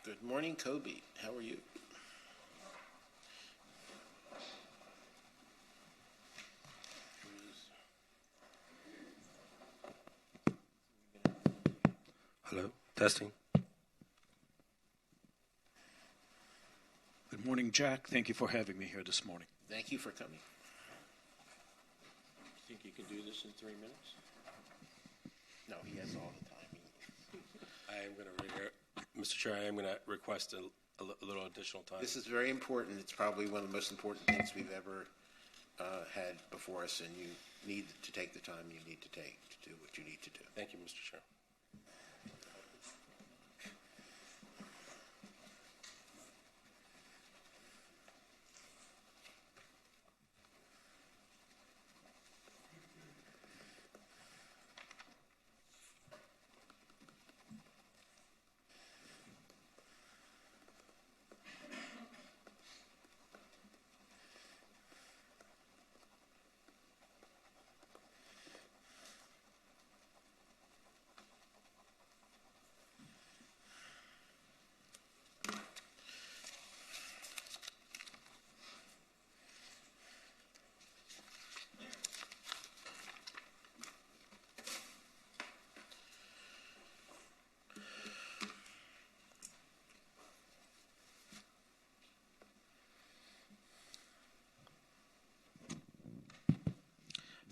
Good morning, Kobe. How are you? Hello, testing. Good morning, Jack. Thank you for having me here this morning. Thank you for coming. Think you can do this in 3 minutes? No, he has all the time. Mr. Chair, I am going to request a little additional time. This is very important. It's probably one of the most important things we've ever had before us, and you need to take the time you need to take to do what you need to do. Thank you, Mr. Chair.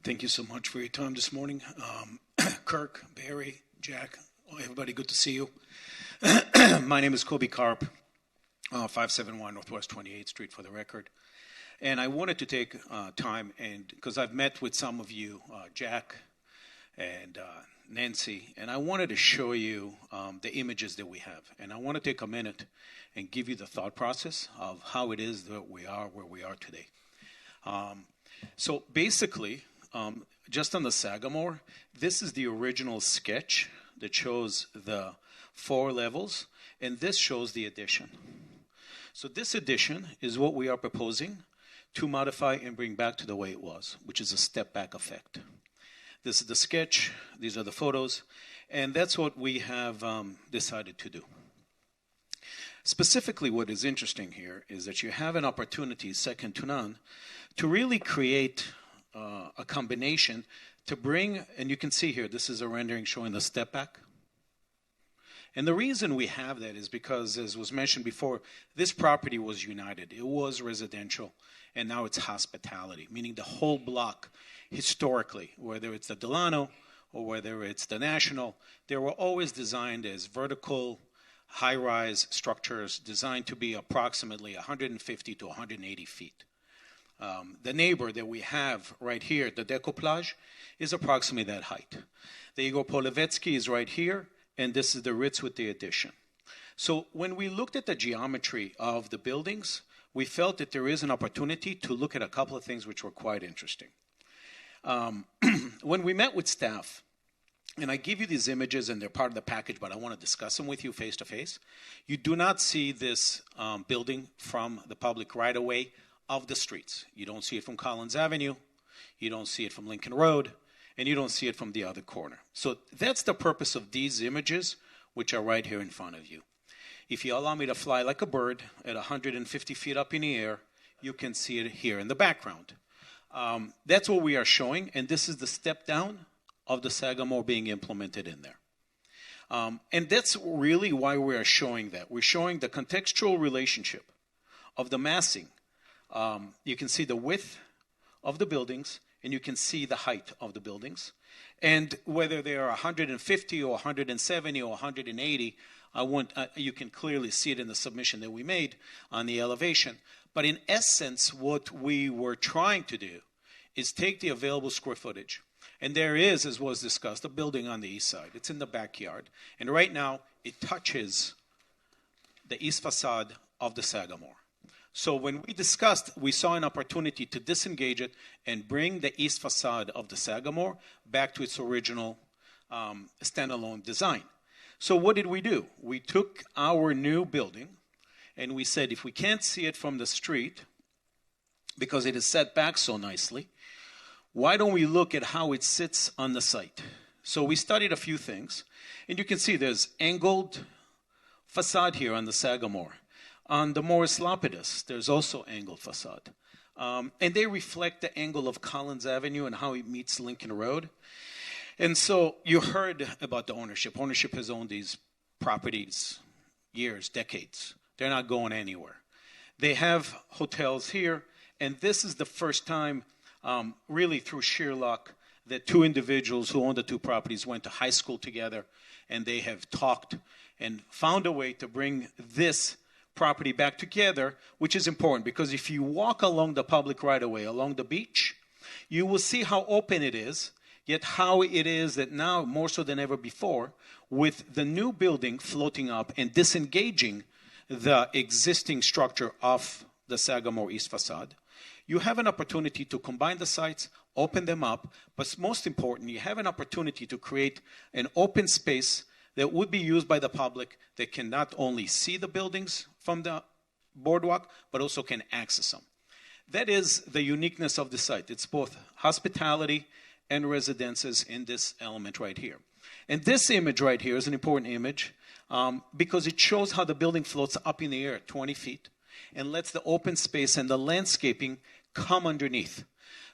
Thank you so much for your time this morning. Kirk, Barry, Jack, everybody, good to see you. My name is Kobe Karp, 571 Northwest 28th Street for the record. And I wanted to take time, and because I've met with some of you, Jack and Nancy, and I wanted to show you the images that we have. And I want to take a minute and give you the thought process of how it is that we are where we are today. So basically, just on the Sagamore, this is the original sketch that shows the 4 levels, and this shows the addition. So this addition is what we are proposing to modify and bring back to the way it was, which is a step-back effect. This is the sketch, these are the photos, and that's what we have decided to do. Specifically, what is interesting here is that you have an opportunity, second to none, to really create a combination to bring, and you can see here, this is a rendering showing the step back. And the reason we have that is because, as was mentioned before, this property was united. It was residential, and now it's hospitality, meaning the whole block, historically, whether it's the Delano or whether it's the National, they were always designed as vertical, high-rise structures designed to be approximately 150 to 180 feet. The neighbor that we have right here, the Decoplage, is approximately that height. The Igor Polevetsky is right here, and this is the Ritz with the addition. So when we looked at the geometry of the buildings, we felt that there is an opportunity to look at a couple of things which were quite interesting. When we met with staff, and I give you these images and they're part of the package, but I want to discuss them with you face to face, you do not see this building from the public right away of the streets. You don't see it from Collins Avenue, you don't see it from Lincoln Road, and you don't see it from the other corner. So that's the purpose of these images, which are right here in front of you. If you allow me to fly like a bird at 150 feet up in the air, you can see it here in the background. That's what we are showing, and this is the step down of the Sagamore being implemented in there. And that's really why we are showing that. We're showing the contextual relationship of the massing. You can see the width of the buildings, and you can see the height of the buildings. And whether they are 150 or 170 or 180, you can clearly see it in the submission that we made on the elevation. But in essence, what we were trying to do is take the available square footage. And there is, as was discussed, a building on the east side. It's in the backyard. And right now, it touches the east facade of the Sagamore. So when we discussed, we saw an opportunity to disengage it and bring the east facade of the Sagamore back to its original standalone design. So what did we do? We took our new building and we said, if we can't see it from the street, because it is set back so nicely, why don't we look at how it sits on the site? So we studied a few things, and you can see there's angled facade here on the Sagamore. On the Morris Lapidus, there's also angled facade. And they reflect the angle of Collins Avenue and how it meets Lincoln Road. And so you heard about the ownership. Ownership has owned these properties years, decades. They're not going anywhere. They have hotels here, and this is the first time, really through sheer luck, that two individuals who own the two properties went to high school together, and they have talked and found a way to bring this property back together, which is important because if you walk along the public right-of-way, along the beach, you will see how open it is, yet how it is that now, more so than ever before, with the new building floating up and disengaging the existing structure of the Sagamore East facade, you have an opportunity to combine the sites, open them up, but most important, you have an opportunity to create an open space that would be used by the public that can not only see the buildings from the boardwalk, but also can access them. That is the uniqueness of the site. It's both hospitality and residences in this element right here. And this image right here is an important image because it shows how the building floats up in the air 20 feet and lets the open space and the landscaping come underneath.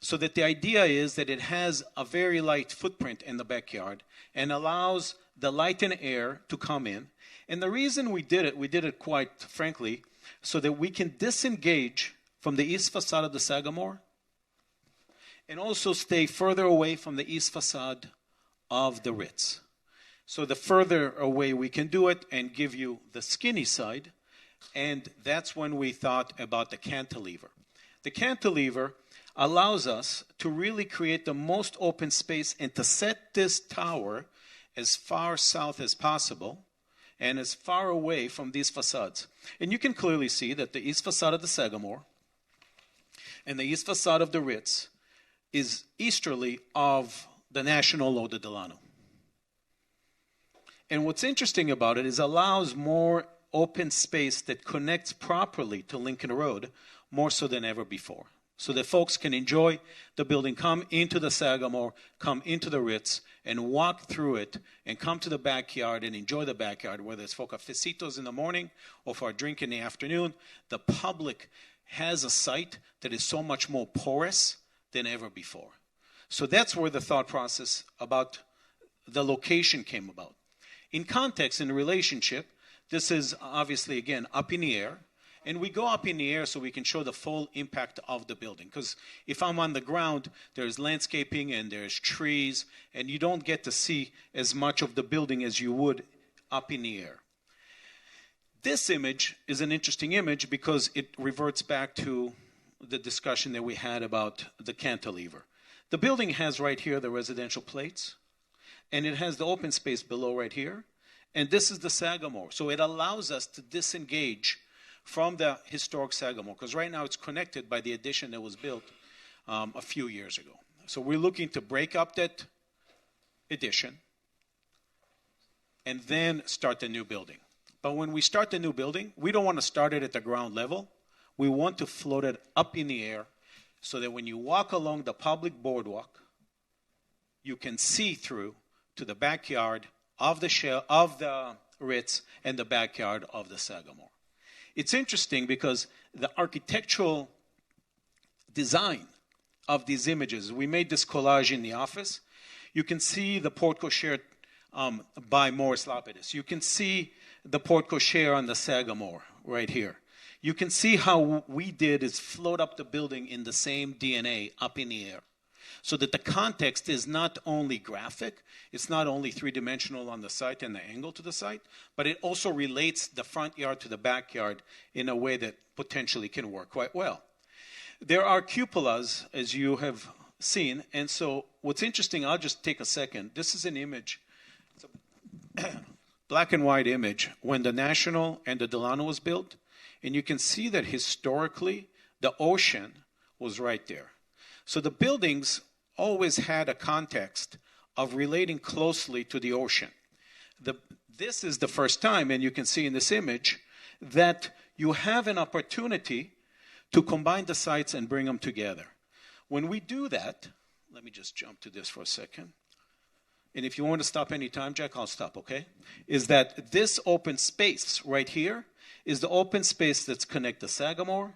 So that the idea is that it has a very light footprint in the backyard and allows the light and air to come in. And the reason we did it quite frankly, so that we can disengage from the east facade of the Sagamore and also stay further away from the east facade of the Ritz. So the further away we can do it and give you the skinny side, and that's when we thought about the cantilever. The cantilever allows us to really create the most open space and to set this tower as far south as possible and as far away from these facades. And you can clearly see that the east facade of the Sagamore and the east facade of the Ritz is easterly of the National or the Delano. And what's interesting about it is allows more open space that connects properly to Lincoln Road, more so than ever before. So that folks can enjoy the building, come into the Sagamore, come into the Ritz, and walk through it, and come to the backyard and enjoy the backyard, whether it's for cafecitos in the morning or for a drink in the afternoon. The public has a site that is so much more porous than ever before. So that's where the thought process about the location came about. In context, in the relationship, this is obviously, again, up in the air. And we go up in the air so we can show the full impact of the building. Because if I'm on the ground, there's landscaping and there's trees, and you don't get to see as much of the building as you would up in the air. This image is an interesting image because it reverts back to the discussion that we had about the cantilever. The building has right here the residential plates, and it has the open space below right here. And this is the Sagamore. So it allows us to disengage from the historic Sagamore, because right now it's connected by the addition that was built a few years ago. So we're looking to break up that addition and then start the new building. But when we start the new building, we don't want to start it at the ground level. We want to float it up in the air so that when you walk along the public boardwalk, you can see through to the backyard of the Ritz and the backyard of the Sagamore. It's interesting because the architectural design of these images, we made this collage in the office. You can see the porte cochere by Morris Lapidus. You can see the porte cochere on the Sagamore right here. You can see how we did is float up the building in the same DNA up in the air. So that the context is not only graphic, it's not only three-dimensional on the site and the angle to the site, but it also relates the front yard to the backyard in a way that potentially can work quite well. There are cupolas, as you have seen, and so what's interesting, I'll just take a second. This is an image, it's a black and white image, when the National and the Delano was built, and you can see that historically the ocean was right there. So the buildings always had a context of relating closely to the ocean. This is the first time, and you can see in this image, that you have an opportunity to combine the sites and bring them together. When we do that, let me just jump to this for a second. And if you want to stop any time, Jack, I'll stop, okay? Is that this open space right here is the open space that's connect the Sagamore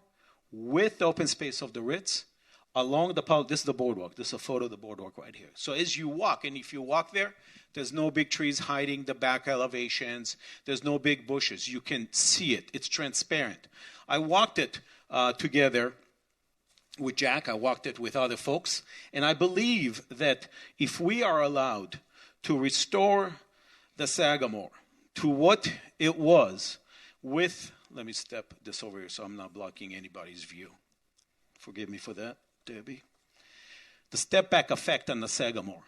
with the open space of the Ritz. Along the this is the boardwalk. This is a photo of the boardwalk right here. So as you walk, and if you walk there, there's no big trees hiding the back elevations. There's no big bushes. You can see it. It's transparent. I walked it together with Jack. I walked it with other folks. And I believe that if we are allowed to restore the Sagamore to what it was with, let me step this over here so I'm not blocking anybody's view. Forgive me for that, Debbie. The step back effect on the Sagamore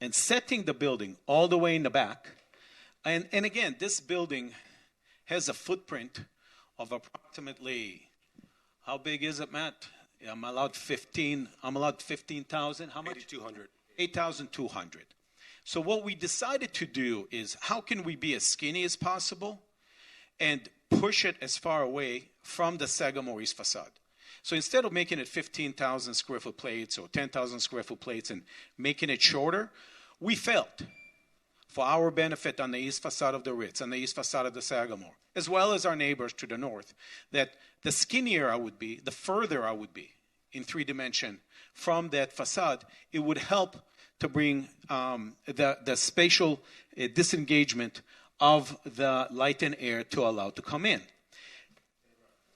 and setting the building all the way in the back. And again, this building has a footprint of approximately, how big is it, Matt? I'm allowed 15,000. How much? 8,200. 8,200. So what we decided to do is, how can we be as skinny as possible and push it as far away from the Sagamore East facade? So instead of making it 15,000 square foot plates or 10,000 square foot plates and making it shorter, we felt, for our benefit on the east facade of the Ritz, on the east facade of the Sagamore, as well as our neighbors to the north, that the skinnier I would be, the further I would be in 3D from that facade, it would help to bring the spatial disengagement of the light and air to allow to come in.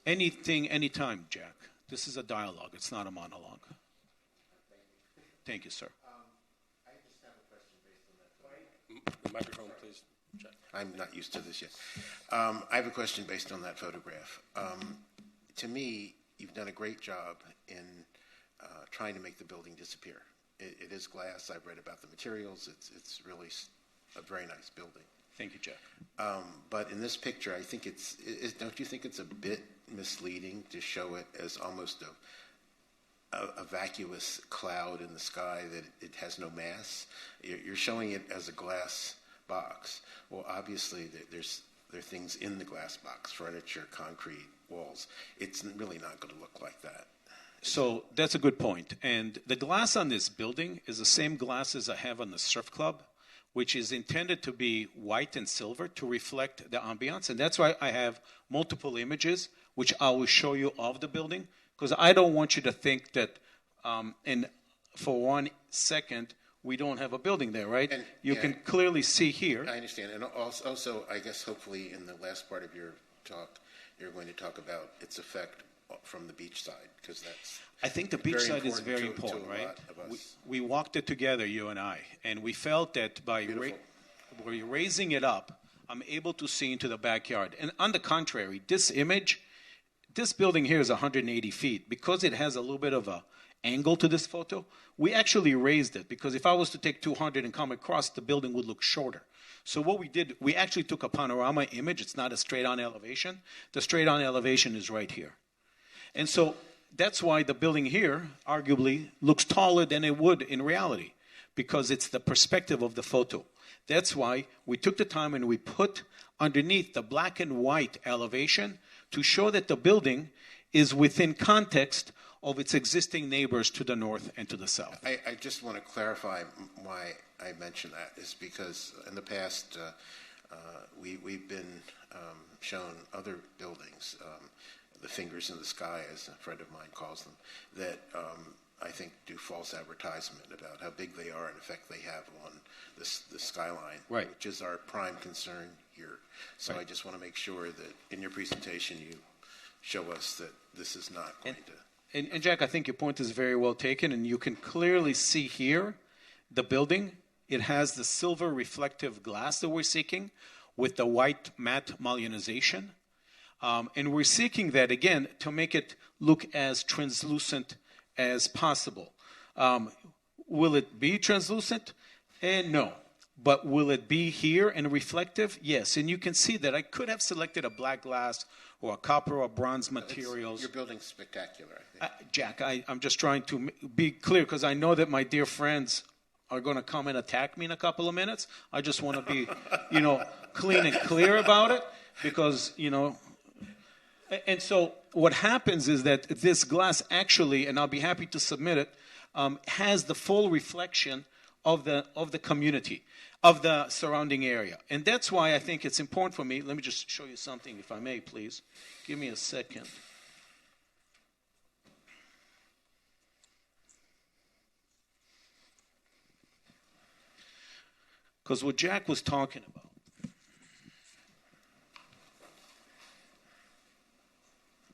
Anything, anytime, Jack. This is a dialogue. It's not a monologue. Thank you, sir. I just have a question based on that. The microphone, please. Jack. I'm not used to this yet. I have a question based on that photograph. To me, you've done a great job in trying to make the building disappear. It is glass. I've read about the materials. It's really a very nice building. Thank you, Jack. But in this picture, I think don't you think it's a bit misleading to show it as almost a vacuous cloud in the sky that it has no mass. You're showing it as a glass box. Well, obviously, there are things in the glass box, furniture, concrete, walls. It's really not going to look like that. So that's a good point. And the glass on this building is the same glass as I have on the Surf Club, which is intended to be white and silver to reflect the ambiance. And that's why I have multiple images, which I will show you of the building, because I don't want you to think that for 1 second we don't have a building there, right? And, you can clearly see here. I understand. And also, I guess hopefully in the last part of your talk, you're going to talk about its effect from the beach side, because that's I think the beach side is very important, to right? A lot of us. We walked it together, you and I, and we felt that by raising it up, I'm able to see into the backyard. And on the contrary, this building here is 180 feet. Because it has a little bit of a angle to this photo, we actually raised it, because if I was to take 200 and come across, the building would look shorter. So what we did, we actually took a panorama image. It's not a straight-on elevation. The straight-on elevation is right here. And so that's why the building here arguably looks taller than it would in reality, because it's the perspective of the photo. That's why we took the time and we put underneath the black and white elevation to show that the building is within context of its existing neighbors to the north and to the south. I just want to clarify why I mention that is because in the past we've been shown other buildings, the fingers in the sky, as a friend of mine calls them, that I think do false advertisement about how big they are and effect they have on the skyline, right, which is our prime concern here. So right. I just want to make sure that in your presentation you show us that this is not going to... And Jack, I think your point is very well taken, and you can clearly see here the building. It has the silver reflective glass that we're seeking with the white matte mullinerization. And we're seeking that, again, to make it look as translucent as possible. Will it be translucent? No. But will it be here and reflective? Yes. And you can see that I could have selected a black glass or a copper or bronze materials. Your building's spectacular, I think. Jack, I'm just trying to be clear, because I know that my dear friends are going to come and attack me in a couple of minutes. I just want to be, clean and clear about it, because, And so what happens is that this glass actually, and I'll be happy to submit it, has the full reflection of the community, of the surrounding area. And that's why I think it's important for me. Let me just show you something, if I may, please. Give me a second. Because what Jack was talking about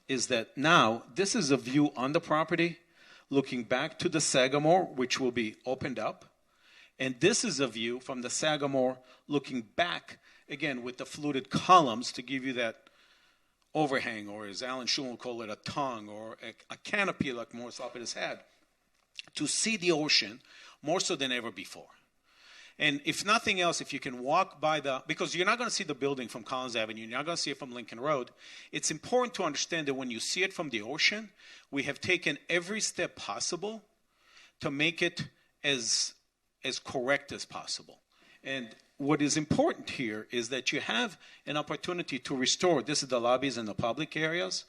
is that now this is a view on the property looking back to the Sagamore, which will be opened up. And this is a view from the Sagamore looking back, again, with the fluted columns to give you that overhang, or as Alan Shulman would call it, a tongue, or a canopy like Morris Lapidus had, to see the ocean more so than ever before. And if nothing else, if you can walk by because you're not going to see the building from Collins Avenue, you're not going to see it from Lincoln Road, it's important to understand that when you see it from the ocean, we have taken every step possible to make it as correct as possible. And what is important here is that you have an opportunity to restore, this is the lobbies and the public areas,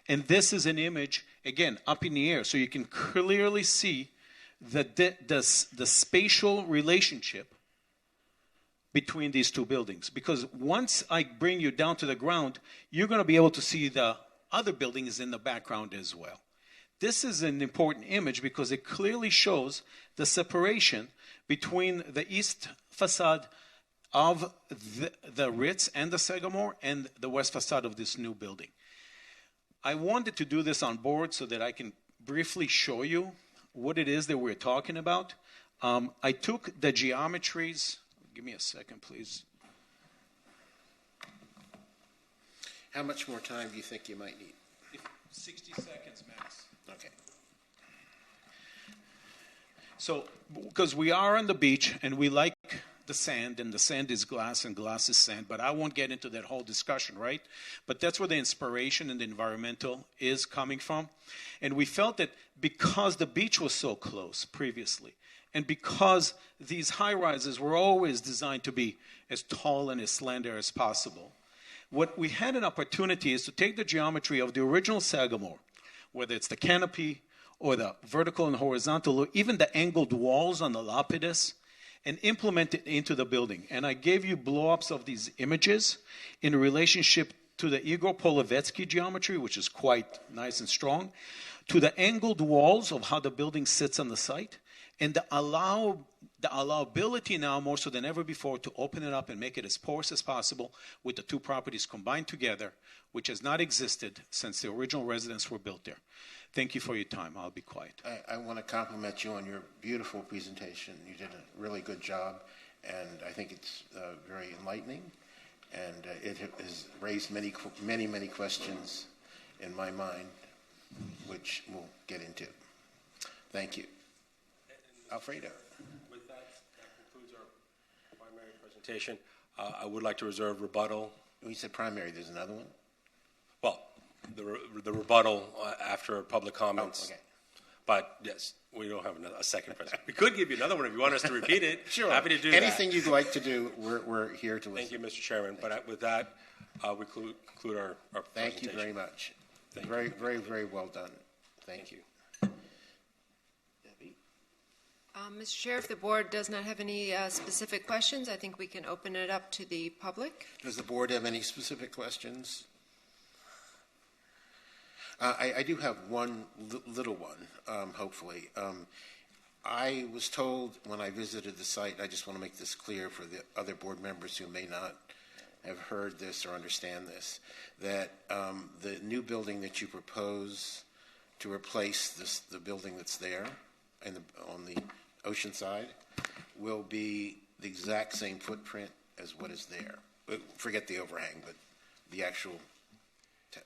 and this is an image, again, up in the air, so you can clearly see the spatial relationship between these two buildings. Because once I bring you down to the ground, you're going to be able to see the other buildings in the background as well. This is an important image because it clearly shows the separation between the east facade of the Ritz and the Sagamore and the west facade of this new building. I wanted to do this on board so that I can briefly show you what it is that we're talking about. I took the geometries. Give me a second, please. How much more time do you think you might need? 60 seconds max. Okay. So, because we are on the beach and we like the sand, and the sand is glass and glass is sand, but I won't get into that whole discussion, right? But that's where the inspiration and the environmental is coming from. And we felt that because the beach was so close previously, and because these high-rises were always designed to be as tall and as slender as possible, what we had an opportunity is to take the geometry of the original Sagamore, whether it's the canopy or the vertical and horizontal, or even the angled walls on the Lapidus, and implement it into the building. And I gave you blow-ups of these images in relationship to the Igor Polovetsky geometry, which is quite nice and strong, to the angled walls of how the building sits on the site, and the allowability now more so than ever before to open it up and make it as porous as possible with the two properties combined together, which has not existed since the original residents were built there. Thank you for your time. I'll be quiet. I want to compliment you on your beautiful presentation. You did a really good job, and I think it's very enlightening, and it has raised many questions in my mind, which we'll get into. Thank you. Alfredo. With that concludes our primary presentation. I would like to reserve rebuttal. We said primary. There's another one? Well, the rebuttal after public comments. Oh, okay. But yes, we don't have a second presentation. We could give you another one if you want us to repeat it. Sure. Happy to do Anything that. you'd like to do, we're here to listen. Thank you, Mr. Chairman. But with that, we conclude our Thank presentation. you very much. Thank very, you. very, very well done. Thank you. Debbie? Mr. Chair, if the board does not have any specific questions, I think we can open it up to the public. Does the board have any specific questions? I do have one little one, hopefully. I was told when I visited the site, and I just want to make this clear for the other board members who may not have heard this or understand this, that the new building that you propose to replace the building that's there on the ocean side will be the exact same footprint as what is there. Forget the overhang, but the actual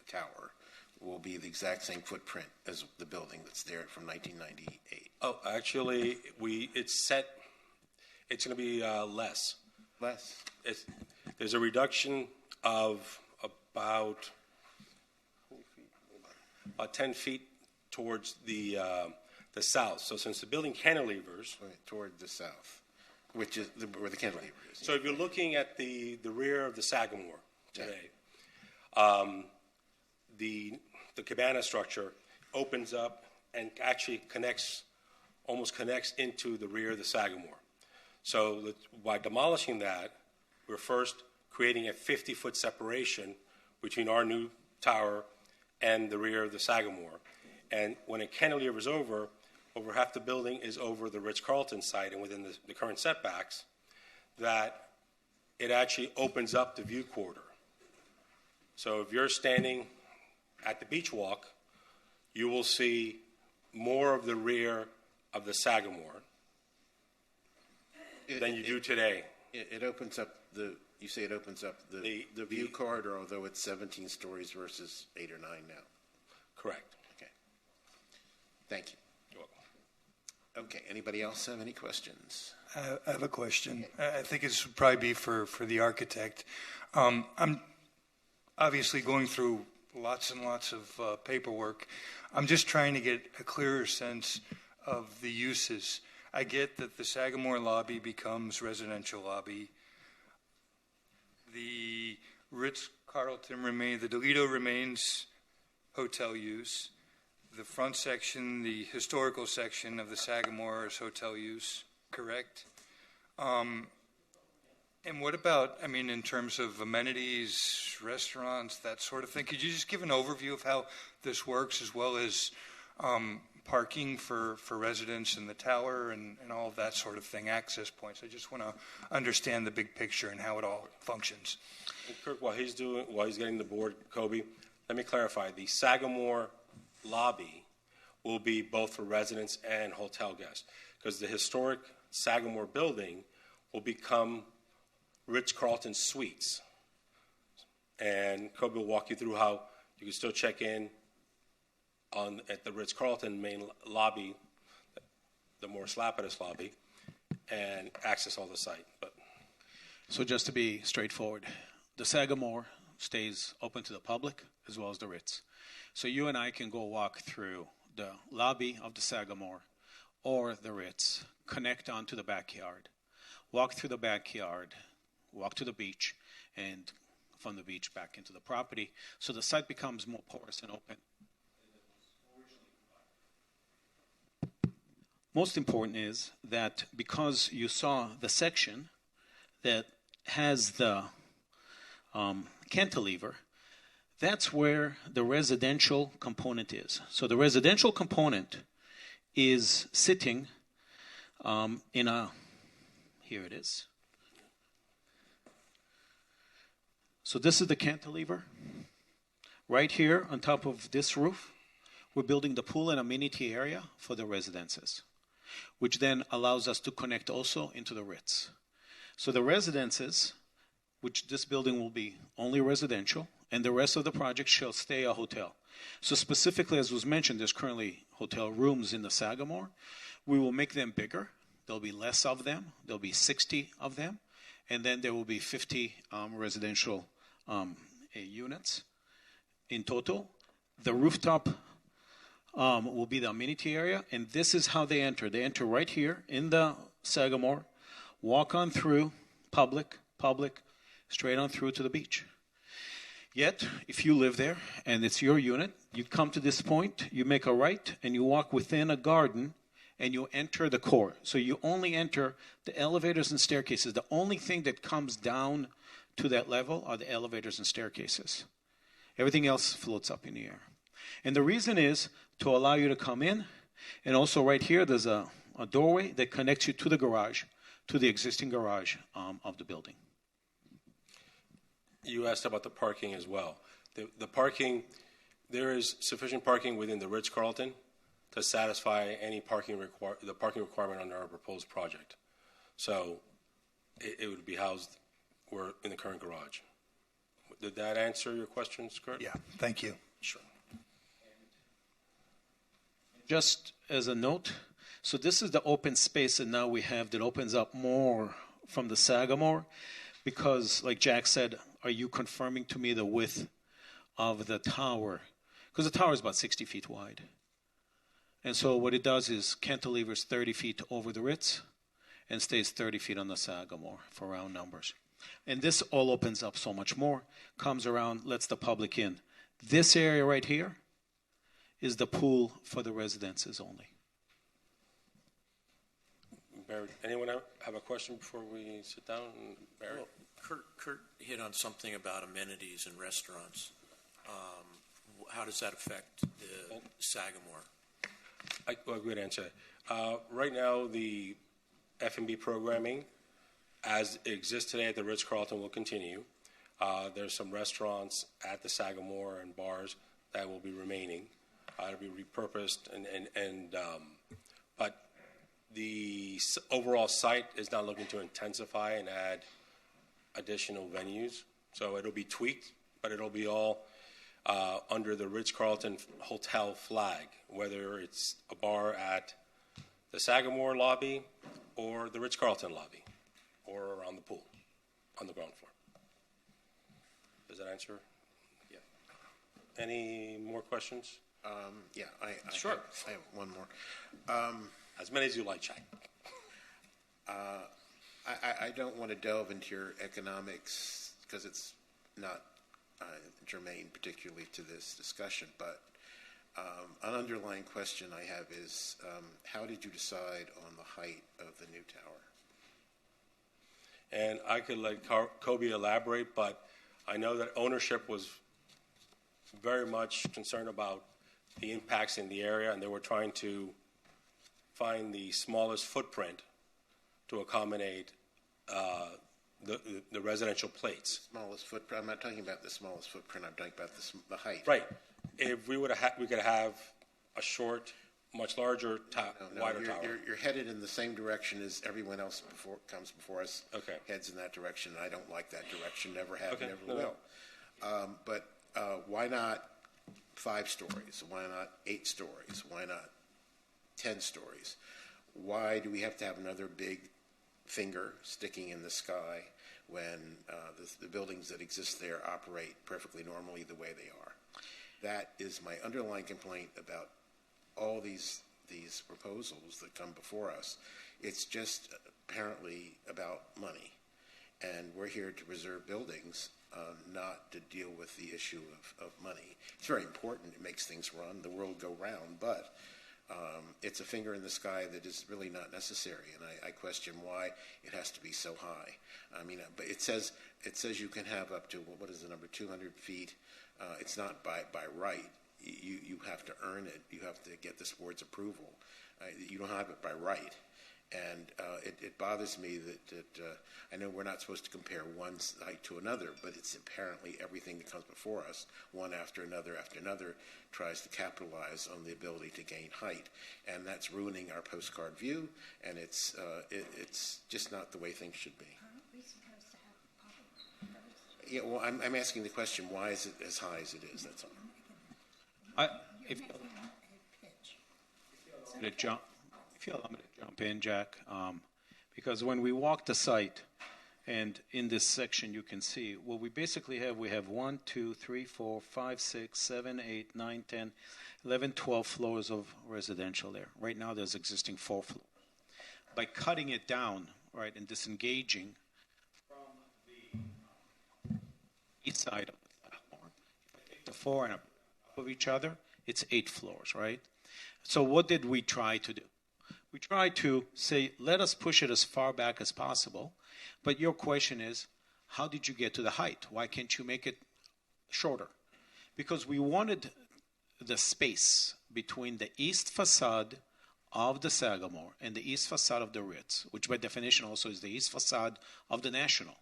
tower will be the exact same footprint as the building that's there from 1998. Oh, actually, it's going to be less. Less? There's a reduction of about 10 feet towards the south. So since the building cantilevers toward the south, which is where the cantilever is. So if you're looking at the rear of the Sagamore today, the cabana structure opens up and actually almost connects into the rear of the Sagamore. So by demolishing that, we're first creating a 50-foot separation between our new tower and the rear of the Sagamore. And when it cantilevers over half the building is over the Ritz-Carlton site and within the current setbacks, that it actually opens up the view corridor. So if you're standing at the beach walk, you will see more of the rear of the Sagamore than you do today. It opens up you say it opens up the view corridor, although it's 17 stories versus 8 or 9 now. Correct. Okay. Thank you. You're welcome. Okay. Anybody else have any questions? I have a question. I think this would probably be for the architect. I'm obviously going through lots and lots of paperwork. I'm just trying to get a clearer sense of the uses. I get that the Sagamore lobby becomes residential lobby. The Ritz-Carlton the Delito remains hotel use. The front section, the historical section of the Sagamore is hotel use, correct? And what about, in terms of amenities, restaurants, that sort of thing? Could you just give an overview of how this works, as well as parking for residents in the tower and all of that sort of thing, access points? I just want to understand the big picture and how it all functions. And Kirk, while he's getting the board, Kobe, let me clarify. The Sagamore lobby will be both for residents and hotel guests, because the historic Sagamore building will become Ritz-Carlton Suites. And Kobe will walk you through how you can still check in at the Ritz-Carlton main lobby, the Morris Lapidus lobby, and access all the site. But So just to be straightforward, the Sagamore stays open to the public as well as the Ritz. So you and I can go walk through the lobby of the Sagamore or the Ritz, connect onto the backyard, walk through the backyard, walk to the beach, and from the beach back into the property. So the site becomes more porous and open. Most important is that because you saw the section that has the cantilever, that's where the residential component is. So the residential component is sitting in a, here it is. So this is the cantilever. Right here on top of this roof, we're building the pool and amenity area for the residences, which then allows us to connect also into the Ritz. So the residences, which this building will be only residential, and the rest of the project shall stay a hotel. So specifically, as was mentioned, there's currently hotel rooms in the Sagamore. We will make them bigger. There'll be less of them. There'll be 60 of them. And then there will be 50 residential units in total. The rooftop will be the amenity area, and this is how they enter. They enter right here in the Sagamore, walk on through, public, straight on through to the beach. Yet, if you live there and it's your unit, you come to this point, you make a right, and you walk within a garden, and you enter the core. So you only enter the elevators and staircases. The only thing that comes down to that level are the elevators and staircases. Everything else floats up in the air. And the reason is to allow you to come in, and also right here there's a doorway that connects you to the garage, to the existing garage of the building. You asked about the parking as well. The parking, there is sufficient parking within the Ritz-Carlton to satisfy any parking requirement under our proposed project. So it would be housed in the current garage. Did that answer your questions, Kurt? Yeah, thank you. Sure. Just as a note, so this is the open space that now we have that opens up more from the Sagamore, because like Jack said, are you confirming to me the width of the tower? Because the tower is about 60 feet wide. And so what it does is cantilevers 30 feet over the Ritz and stays 30 feet on the Sagamore for round numbers. And this all opens up so much more, comes around, lets the public in. This area right here is the pool for the residences only. Barry, anyone have a question before we sit down? Barry? Well, Kurt hit on something about amenities and restaurants. How does that affect the Sagamore? Good answer. Right now, the F&B programming, as it exists today at the Ritz-Carlton, will continue. There's some restaurants at the Sagamore and bars that will be remaining. It'll be repurposed, but the overall site is not looking to intensify and add additional venues. So it'll be tweaked, but it'll be all under the Ritz-Carlton hotel flag, whether it's a bar at the Sagamore lobby or the Ritz-Carlton lobby or around the pool on the ground floor. Does that answer? Yeah. Any more questions? Sure. I have one more. As many as you like, Jack. I don't want to delve into your economics because it's not germane particularly to this discussion, but an underlying question I have is how did you decide on the height of the new tower? And I could let Kobe elaborate, but I know that ownership was very much concerned about the impacts in the area, and they were trying to find the smallest footprint to accommodate the residential plates. Smallest footprint? I'm not talking about the smallest footprint. I'm talking about the height. Right. If we could have a short, much larger, wider tower. You're headed in the same direction as everyone else comes before us. Okay. Heads in that direction. I don't like that direction. Never have. Okay. Never will. But why not 5 stories? Why not 8 stories? Why not 10 stories? Why do we have to have another big finger sticking in the sky? when the buildings that exist there operate perfectly normally the way they are. That is my underlying complaint about all these proposals that come before us. It's just apparently about money. And we're here to preserve buildings, not to deal with the issue of money. It's very important. It makes things run, the world go round, but it's a finger in the sky that is really not necessary, and I question why it has to be so high. I mean, but it says you can have up to, what is the number, 200 feet. It's not by right. You have to earn it. You have to get this board's approval. You don't have it by right. And it bothers me that I know we're not supposed to compare one site to another, but it's apparently everything that comes before us, one after another, tries to capitalize on the ability to gain height. And that's ruining our postcard view, and it's just not the way things should be. Aren't we supposed to have public? Yeah, well, I'm asking the question, why is it as high as it is? That's all. If you allow me to jump in, Jack, because when we walk the site, and in this section you can see, what we basically have, we have 1, 2, 3, 4, 5, 6, 7, 8, 9, 10, 11, 12 floors of residential there. Right now there's existing 4 floors. By cutting it down, right, and disengaging from the east side of the platform, if I take the 4 and up of each other, it's 8 floors, right? So what did we try to do? We try to say, let us push it as far back as possible. But your question is, how did you get to the height? Why can't you make it shorter? Because we wanted the space between the east facade of the Sagamore and the east facade of the Ritz, which by definition also is the east facade of the National,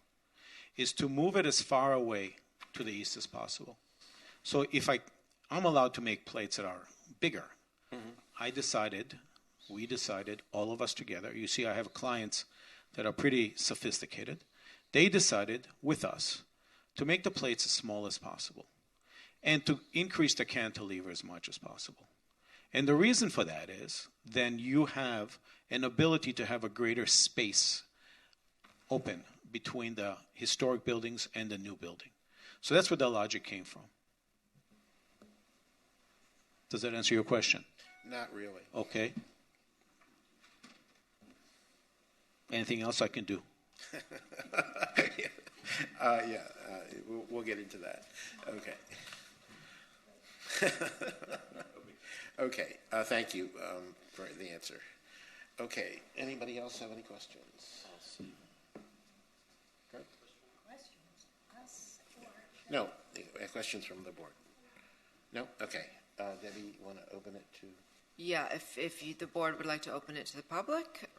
is to move it as far away to the east as possible. So if I'm allowed to make plates that are bigger, we decided, all of us together, you see I have clients that are pretty sophisticated, they decided with us to make the plates as small as possible and to increase the cantilever as much as possible. And the reason for that is then you have an ability to have a greater space open between the historic buildings and the new building. So that's where the logic came from. Does that answer your question? Not really. Okay. Anything else I can do? We'll get into that. Okay. Okay. Thank you for the answer. Okay. Anybody else have any questions? Questions, us or? No. Questions from the board? No? Okay. Debbie, you want to open it to? Yeah, if the board would like to open it to the public.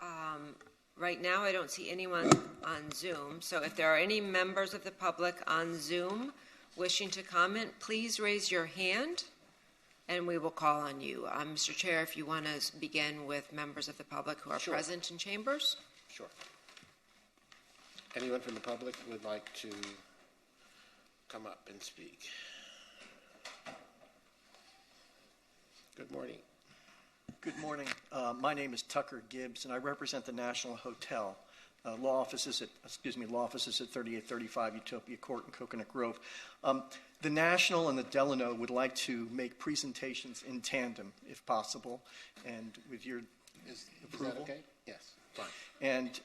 Right now, I don't see anyone on Zoom. So if there are any members of the public on Zoom wishing to comment, please raise your hand, and we will call on you. Mr. Chair, if you want to begin with members of the public who are present in chambers. Sure. Anyone from the public would like to come up and speak? Good morning. Good morning. My name is Tucker Gibbs, and I represent the National Hotel. Law offices at 3835 Utopia Court in Coconut Grove. The National and the Delano would like to make presentations in tandem, if possible, and with your approval. Is that okay? Yes, fine. And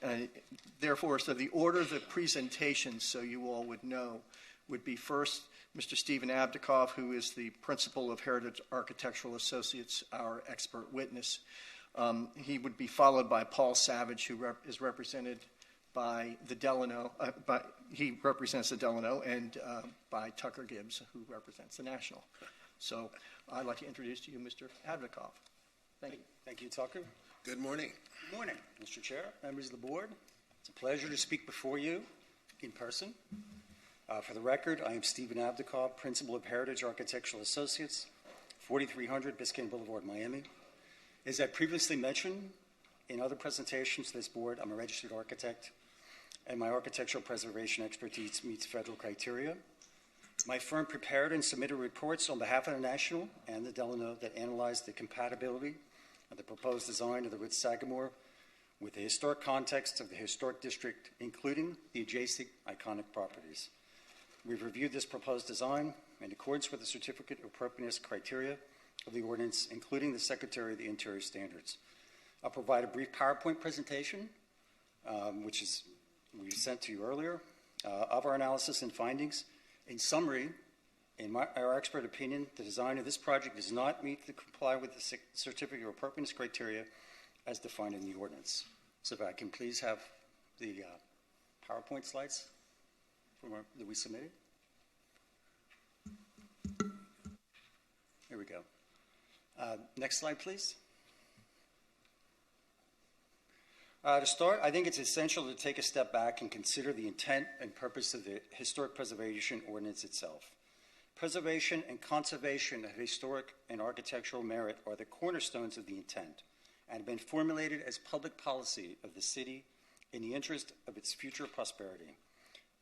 therefore, so the order of the presentations, so you all would know, would be first Mr. Stephen Abdikoff, who is the principal of Heritage Architectural Associates, our expert witness. He would be followed by Paul Savage, who is represented by the Delano. He represents the Delano, and by Tucker Gibbs, who represents the National. So I'd like to introduce to you Mr. Abdikoff. Thank you. Thank you, Tucker. Good morning. Good morning, Mr. Chair, members of the board. It's a pleasure to speak before you in person. For the record, I am Stephen Abdikoff, principal of Heritage Architectural Associates, 4300 Biscayne Boulevard, Miami. As I previously mentioned in other presentations to this board, I'm a registered architect, and my architectural preservation expertise meets federal criteria. My firm prepared and submitted reports on behalf of the National and the Delano that analyzed the compatibility of the proposed design of the Ritz Sagamore with the historic context of the historic district, including the adjacent iconic properties. We've reviewed this proposed design in accordance with the certificate of appropriateness criteria of the ordinance, including the Secretary of the Interior standards. I'll provide a brief PowerPoint presentation, which we sent to you earlier, of our analysis and findings. In summary, in our expert opinion, the design of this project does not comply with the certificate of appropriateness criteria as defined in the ordinance. So if I can please have the PowerPoint slides that we submitted. Here we go. Next slide, please. To start, I think it's essential to take a step back and consider the intent and purpose of the Historic Preservation Ordinance itself. Preservation and conservation of historic and architectural merit are the cornerstones of the intent and have been formulated as public policy of the city in the interest of its future prosperity.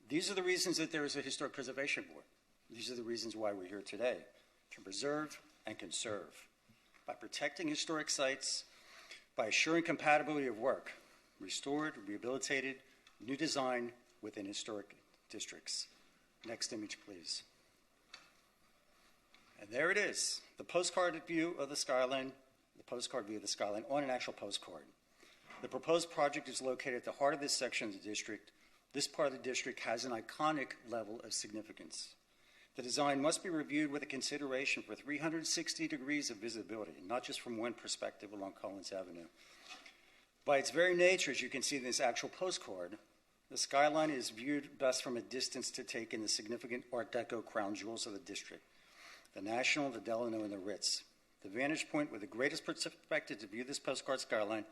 These are the reasons that there is a Historic Preservation Board. These are the reasons why we're here today, to preserve and conserve. By protecting historic sites, by assuring compatibility of work, restored, rehabilitated, new design within historic districts. Next image, please. And there it is, the postcard view of the skyline, on an actual postcard. The proposed project is located at the heart of this section of the district. This part of the district has an iconic level of significance. The design must be reviewed with a consideration for 360 degrees of visibility, not just from one perspective along Collins Avenue. By its very nature, as you can see in this actual postcard, the skyline is viewed best from a distance to take in the significant Art Deco crown jewels of the district, the National, the Delano, and the Ritz. The vantage point with the greatest perspective to view this postcard skyline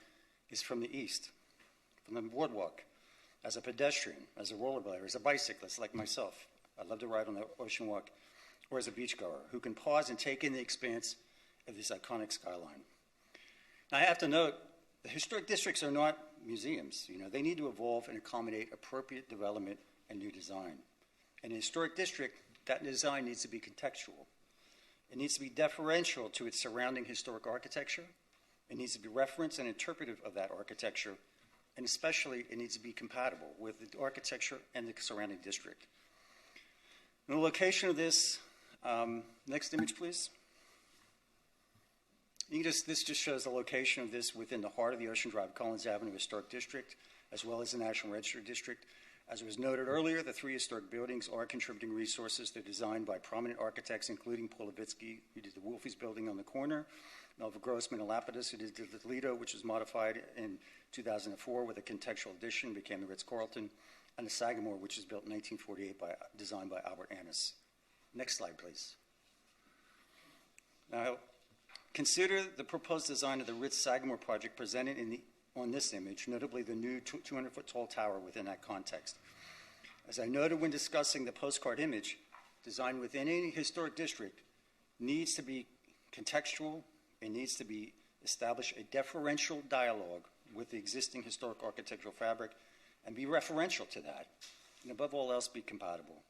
is from the east, from the boardwalk, as a pedestrian, as a rollerblader, as a bicyclist like myself. I love to ride on the Ocean Walk, or as a beachgoer who can pause and take in the expanse of this iconic skyline. Now, I have to note, the historic districts are not museums. They need to evolve and accommodate appropriate development and new design. In a historic district, that design needs to be contextual. It needs to be deferential to its surrounding historic architecture. It needs to be referenced and interpretive of that architecture, and especially it needs to be compatible with the architecture and the surrounding district. And the location of this, next image, please. This just shows the location of this within the heart of the Ocean Drive Collins Avenue Historic District, as well as the National Register District. As was noted earlier, the three historic buildings are contributing resources. They're designed by prominent architects, including Paul Levitsky, who did the Wolfie's building on the corner, Melva Grossman and Lapidus, who did the Toledo, which was modified in 2004 with a contextual addition, became the Ritz-Carlton, and the Sagamore, which was built in 1948, designed by Albert Annis. Next slide, please. Now, consider the proposed design of the Ritz-Sagamore project presented on this image, notably the new 200-foot tall tower within that context. As I noted when discussing the postcard image, design within any historic district needs to be contextual. It needs to establish a deferential dialogue with the existing historic architectural fabric and be referential to that, and above all else, be compatible.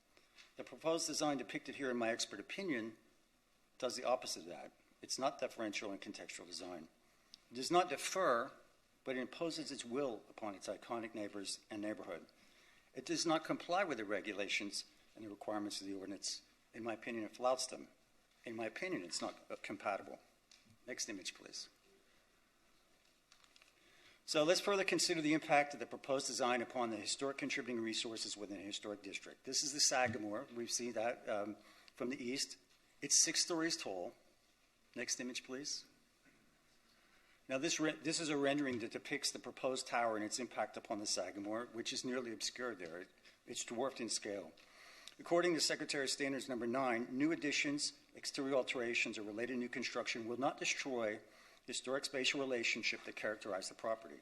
The proposed design depicted here in my expert opinion does the opposite of that. It's not deferential and contextual design. It does not defer, but it imposes its will upon its iconic neighbors and neighborhood. It does not comply with the regulations and the requirements of the ordinance. In my opinion, it flouts them. In my opinion, it's not compatible. Next image, please. So let's further consider the impact of the proposed design upon the historic contributing resources within a historic district. This is the Sagamore. We've seen that from the east. It's 6 stories tall. Next image, please. Now, this is a rendering that depicts the proposed tower and its impact upon the Sagamore, which is nearly obscured there. It's dwarfed in scale. According to Secretary of Standards number 9, new additions, exterior alterations, or related new construction will not destroy the historic spatial relationship that characterized the property.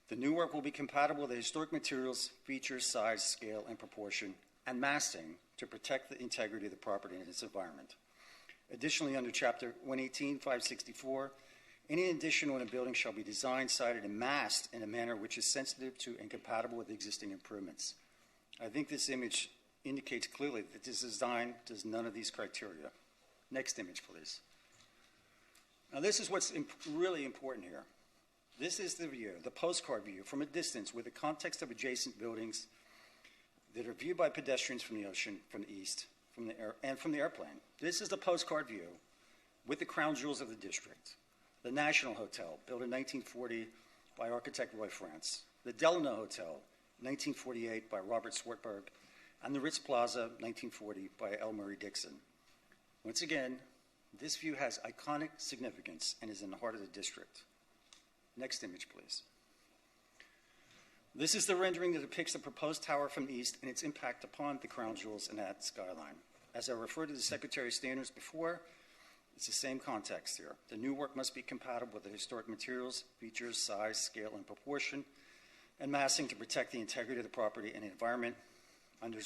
The new work will be compatible with the historic materials, features, size, scale, and proportion, and massing to protect the integrity of the property and its environment. Additionally, under Chapter 118-564, any addition on a building shall be designed, sited, and massed in a manner which is sensitive to and compatible with existing improvements. I think this image indicates clearly that this design does none of these criteria. Next image, please. Now, this is what's really important here. This is the view, the postcard view from a distance with the context of adjacent buildings that are viewed by pedestrians from the ocean, from the east, and from the airplane. This is the postcard view with the crown jewels of the district. The National Hotel, built in 1940 by architect Roy France. The Delano Hotel, 1948 by Robert Swartberg. And the Ritz Plaza, 1940 by L. Murray Dixon. Once again, this view has iconic significance and is in the heart of the district. Next image, please. This is the rendering that depicts the proposed tower from the east and its impact upon the crown jewels and that skyline. As I referred to the Secretary of Standards before, it's the same context here. The new work must be compatible with the historic materials, features, size, scale, and proportion, and massing to protect the integrity of the property and the environment. Under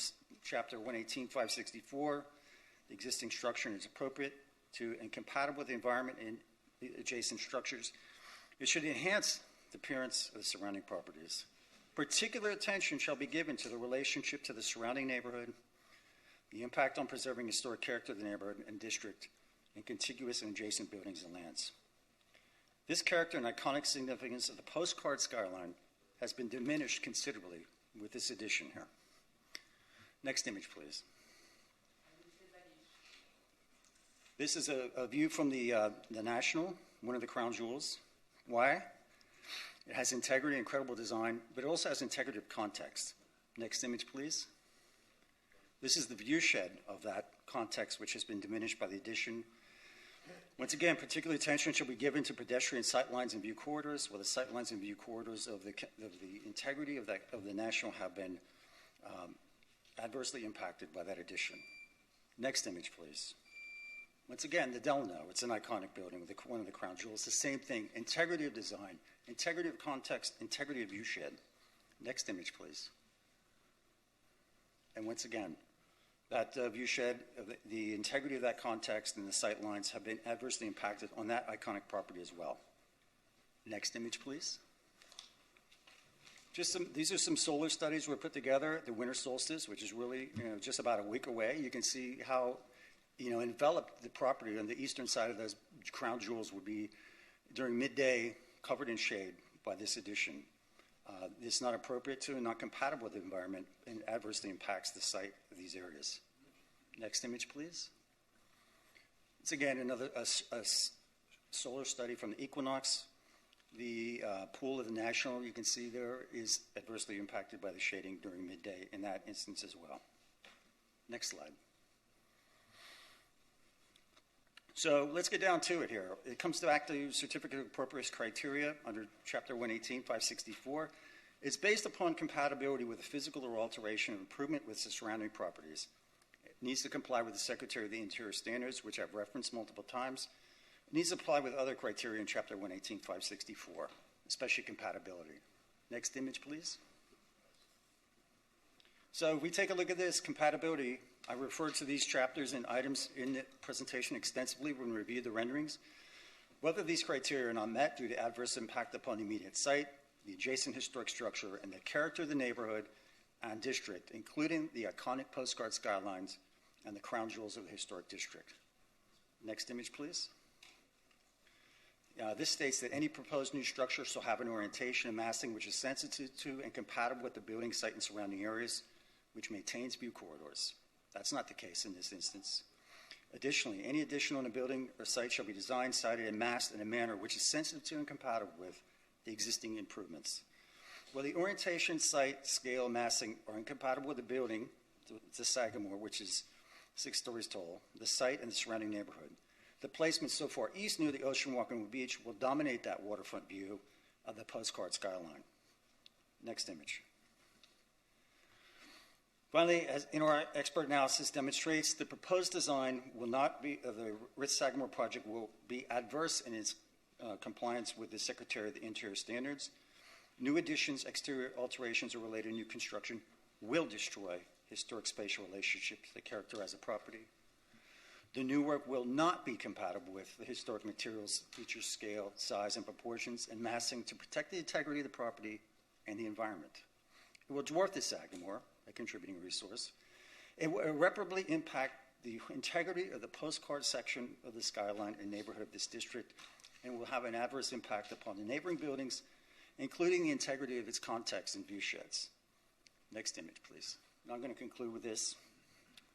Chapter 118-564, the existing structure is appropriate to and compatible with the environment and the adjacent structures. It should enhance the appearance of the surrounding properties. Particular attention shall be given to the relationship to the surrounding neighborhood, the impact on preserving historic character of the neighborhood and district, and contiguous and adjacent buildings and lands. This character and iconic significance of the postcard skyline has been diminished considerably with this addition here. Next image, please. This is a view from the National, one of the crown jewels. Why? It has integrity, incredible design, but it also has integrity of context. Next image, please. This is the view shed of that context, which has been diminished by the addition. Once again, particular attention should be given to pedestrian sightlines and view corridors, where the sightlines and view corridors of the integrity of the National have been adversely impacted by that addition. Next image, please. Once again, the Delano, it's an iconic building with one of the crown jewels. The same thing, integrity of design, integrity of context, integrity of view shed. Next image, please. And once again, that view shed, the integrity of that context and the sight lines have been adversely impacted on that iconic property as well. Next image, please. These are some solar studies we put together at the winter solstice, which is really just about a week away. You can see how enveloped the property on the eastern side of those crown jewels would be during midday, covered in shade by this addition. It's not appropriate to and not compatible with the environment and adversely impacts the site of these areas. Next image, please. It's again another solar study from the Equinox. The pool of the National, you can see there, is adversely impacted by the shading during midday in that instance as well. Next slide. So let's get down to it here. It comes back to Certificate of Appropriate Criteria under Chapter 118-564. It's based upon compatibility with the physical or alteration of improvement with the surrounding properties. It needs to comply with the Secretary of the Interior standards, which I've referenced multiple times. It needs to apply with other criteria in Chapter 118-564, especially compatibility. Next image, please. So if we take a look at this compatibility, I referred to these chapters and items in the presentation extensively when we reviewed the renderings. Whether these criteria are not met due to adverse impact upon the immediate site, the adjacent historic structure, and the character of the neighborhood and district, including the iconic postcard skylines and the crown jewels of the historic district. Next image, please. This states that any proposed new structure shall have an orientation and massing which is sensitive to and compatible with the building site and surrounding areas, which maintains view corridors. That's not the case in this instance. Additionally, any addition on a building or site shall be designed, sited, and massed in a manner which is sensitive to and compatible with the existing improvements. Where the orientation, site, scale, massing are incompatible with the building, the Sagamore, which is 6 stories tall, the site, and the surrounding neighborhood, the placement so far east near the ocean walking beach will dominate that waterfront view of the postcard skyline. Next image. Finally, as in our expert analysis demonstrates, the proposed design will not be, the Ritz-Sagamore project will be adverse in its compliance with the Secretary of the Interior standards. New additions, exterior alterations, or related new construction will destroy historic spatial relationships that characterize the property. The new work will not be compatible with the historic materials, features, scale, size, and proportions, and massing to protect the integrity of the property and the environment. It will dwarf the Sagamore, a contributing resource. It will irreparably impact the integrity of the postcard section of the skyline and neighborhood of this district and will have an adverse impact upon the neighboring buildings, including the integrity of its context and view sheds. Next image, please. Now I'm going to conclude with this.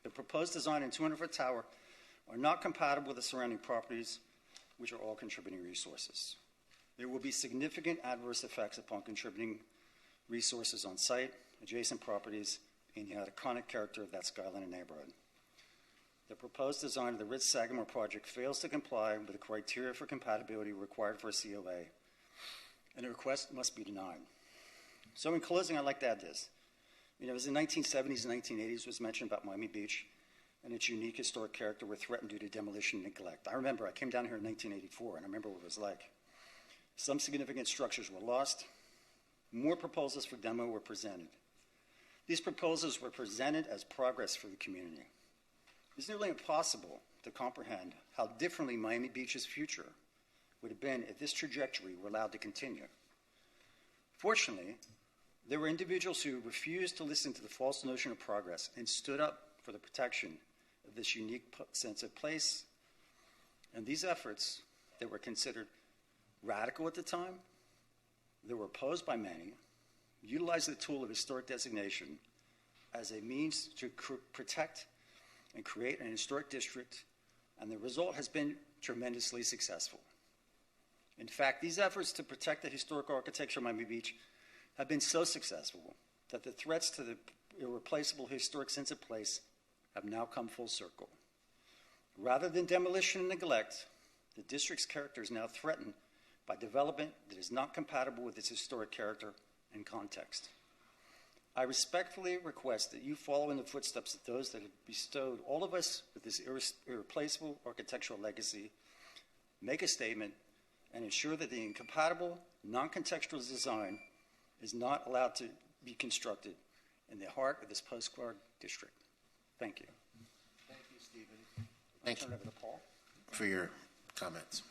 The proposed design and 200-foot tower are not compatible with the surrounding properties, which are all contributing resources. There will be significant adverse effects upon contributing resources on site, adjacent properties, and the iconic character of that skyline neighborhood. The proposed design of the Ritz-Sagamore project fails to comply with the criteria for compatibility required for a COA, and the request must be denied. So in closing, I'd like to add this. You know, it was the 1970s and 1980s was mentioned about Miami Beach and its unique historic character were threatened due to demolition and neglect. I remember I came down here in 1984, and I remember what it was like. Some significant structures were lost. More proposals for demo were presented. These proposals were presented as progress for the community. It's nearly impossible to comprehend how differently Miami Beach's future would have been if this trajectory were allowed to continue. Fortunately, there were individuals who refused to listen to the false notion of progress and stood up for the protection of this unique sense of place. And these efforts that were considered radical at the time, that were opposed by many, utilized the tool of historic designation as a means to protect and create an historic district, and the result has been tremendously successful. In fact, these efforts to protect the historic architecture of Miami Beach have been so successful that the threats to the irreplaceable historic sense of place have now come full circle. Rather than demolition and neglect, the district's character is now threatened by development that is not compatible with its historic character and context. I respectfully request that you follow in the footsteps of those that have bestowed all of us with this irreplaceable architectural legacy, make a statement, and ensure that the incompatible, non-contextual design is not allowed to be constructed in the heart of this postcard district. Thank you. Thank you, Stephen. I'll turn it over to Paul for your comments.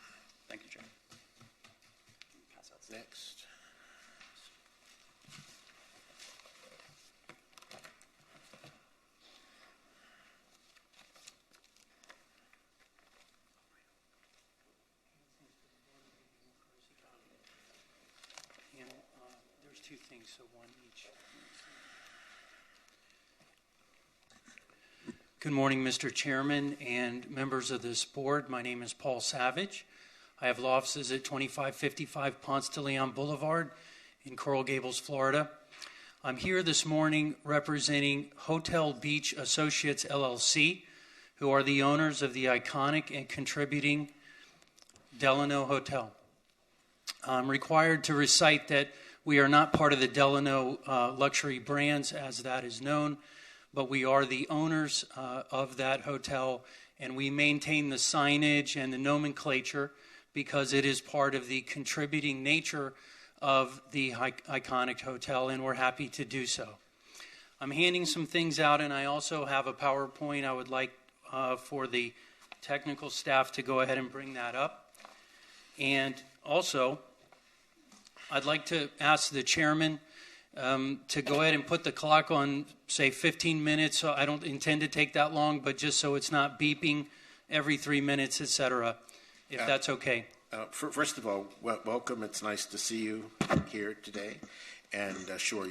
Thank you, Jim. Next. And there's two things, so one each. Good morning, Mr. Chairman and members of this board. My name is Paul Savage. I have law offices at 2555 Ponce de Leon Boulevard in Coral Gables, Florida. I'm here this morning representing Hotel Beach Associates, LLC, who are the owners of the iconic and contributing Delano Hotel. I'm required to recite that we are not part of the Delano luxury brands, as that is known, but we are the owners of that hotel, and we maintain the signage and the nomenclature because it is part of the contributing nature of the iconic hotel, and we're happy to do so. I'm handing some things out, and I also have a PowerPoint. I would like for the technical staff to go ahead and bring that up. And also, I'd like to ask the chairman to go ahead and put the clock on, say, 15 minutes. So I don't intend to take that long, but just so it's not beeping every 3 minutes, etc., if that's okay. First of all, welcome. It's nice to see you here today. And sure,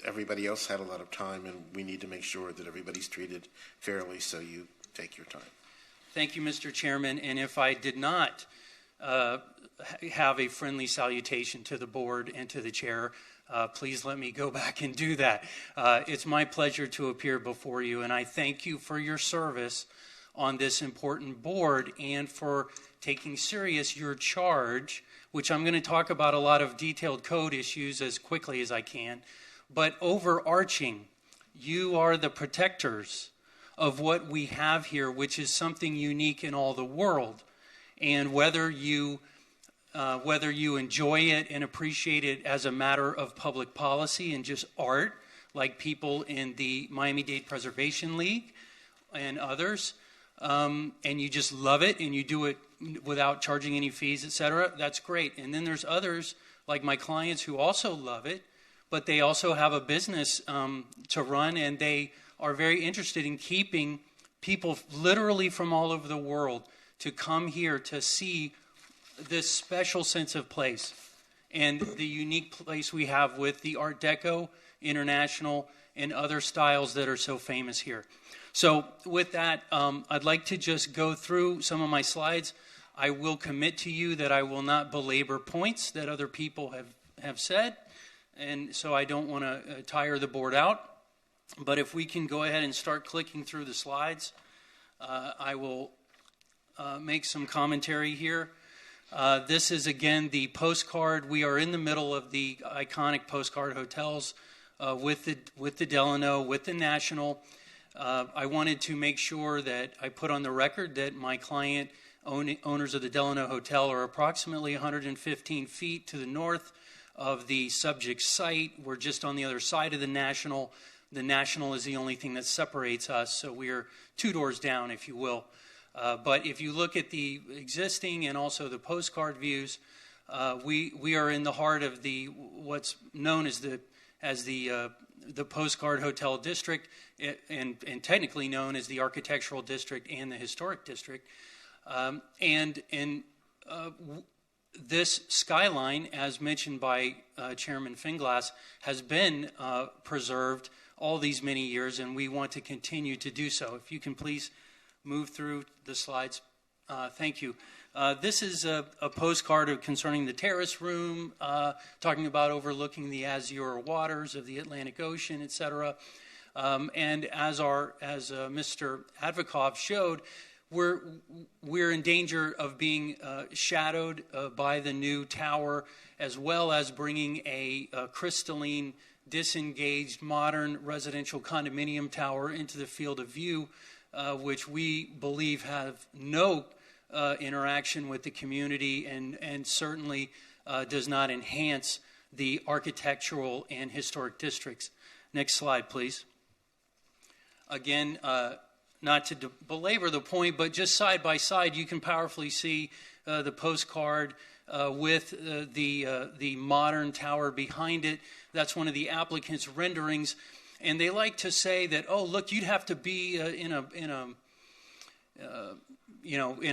everybody else had a lot of time, and we need to make sure that everybody's treated fairly, so you take your time. Thank you, Mr. Chairman. And if I did not have a friendly salutation to the board and to the chair, please let me go back and do that. It's my pleasure to appear before you, and I thank you for your service on this important board and for taking serious your charge, which I'm going to talk about a lot of detailed code issues as quickly as I can, but overarching, you are the protectors of what we have here, which is something unique in all the world. And whether you enjoy it and appreciate it as a matter of public policy and just art, like people in the Miami-Dade Preservation League and others, and you just love it and you do it without charging any fees, etc., that's great. And then there's others, like my clients, who also love it, but they also have a business to run, and they are very interested in keeping people literally from all over the world to come here to see this special sense of place and the unique place we have with the Art Deco, International, and other styles that are so famous here. So with that, I'd like to just go through some of my slides. I will commit to you that I will not belabor points that other people have said, and so I don't want to tire the board out. But if we can go ahead and start clicking through the slides, I will make some commentary here. This is, again, the postcard. We are in the middle of the iconic postcard hotels with the Delano, with the National. I wanted to make sure that I put on the record that my client, owners of the Delano Hotel, are approximately 115 feet to the north of the subject site. We're just on the other side of the National. The National is the only thing that separates us, so we're 2 doors down, if you will. But if you look at the existing and also the postcard views, we are in the heart of the what's known as the postcard hotel district, and technically known as the architectural district and the historic district. This skyline, as mentioned by Chairman Finglass, has been preserved all these many years, and we want to continue to do so. If you can please move through the slides. Thank you. This is a postcard concerning the terrace room, talking about overlooking the azure waters of the Atlantic Ocean, etc. And as Mr. Advokoff showed, we're in danger of being shadowed by the new tower, as well as bringing a crystalline, disengaged, modern residential condominium tower into the field of view, which we believe have no interaction with the community and certainly does not enhance the architectural and historic districts. Next slide, please. Again, not to belabor the point, but just side by side, you can powerfully see the postcard with the modern tower behind it. That's one of the applicant's renderings. And they like to say that, oh, look, you'd have to be in a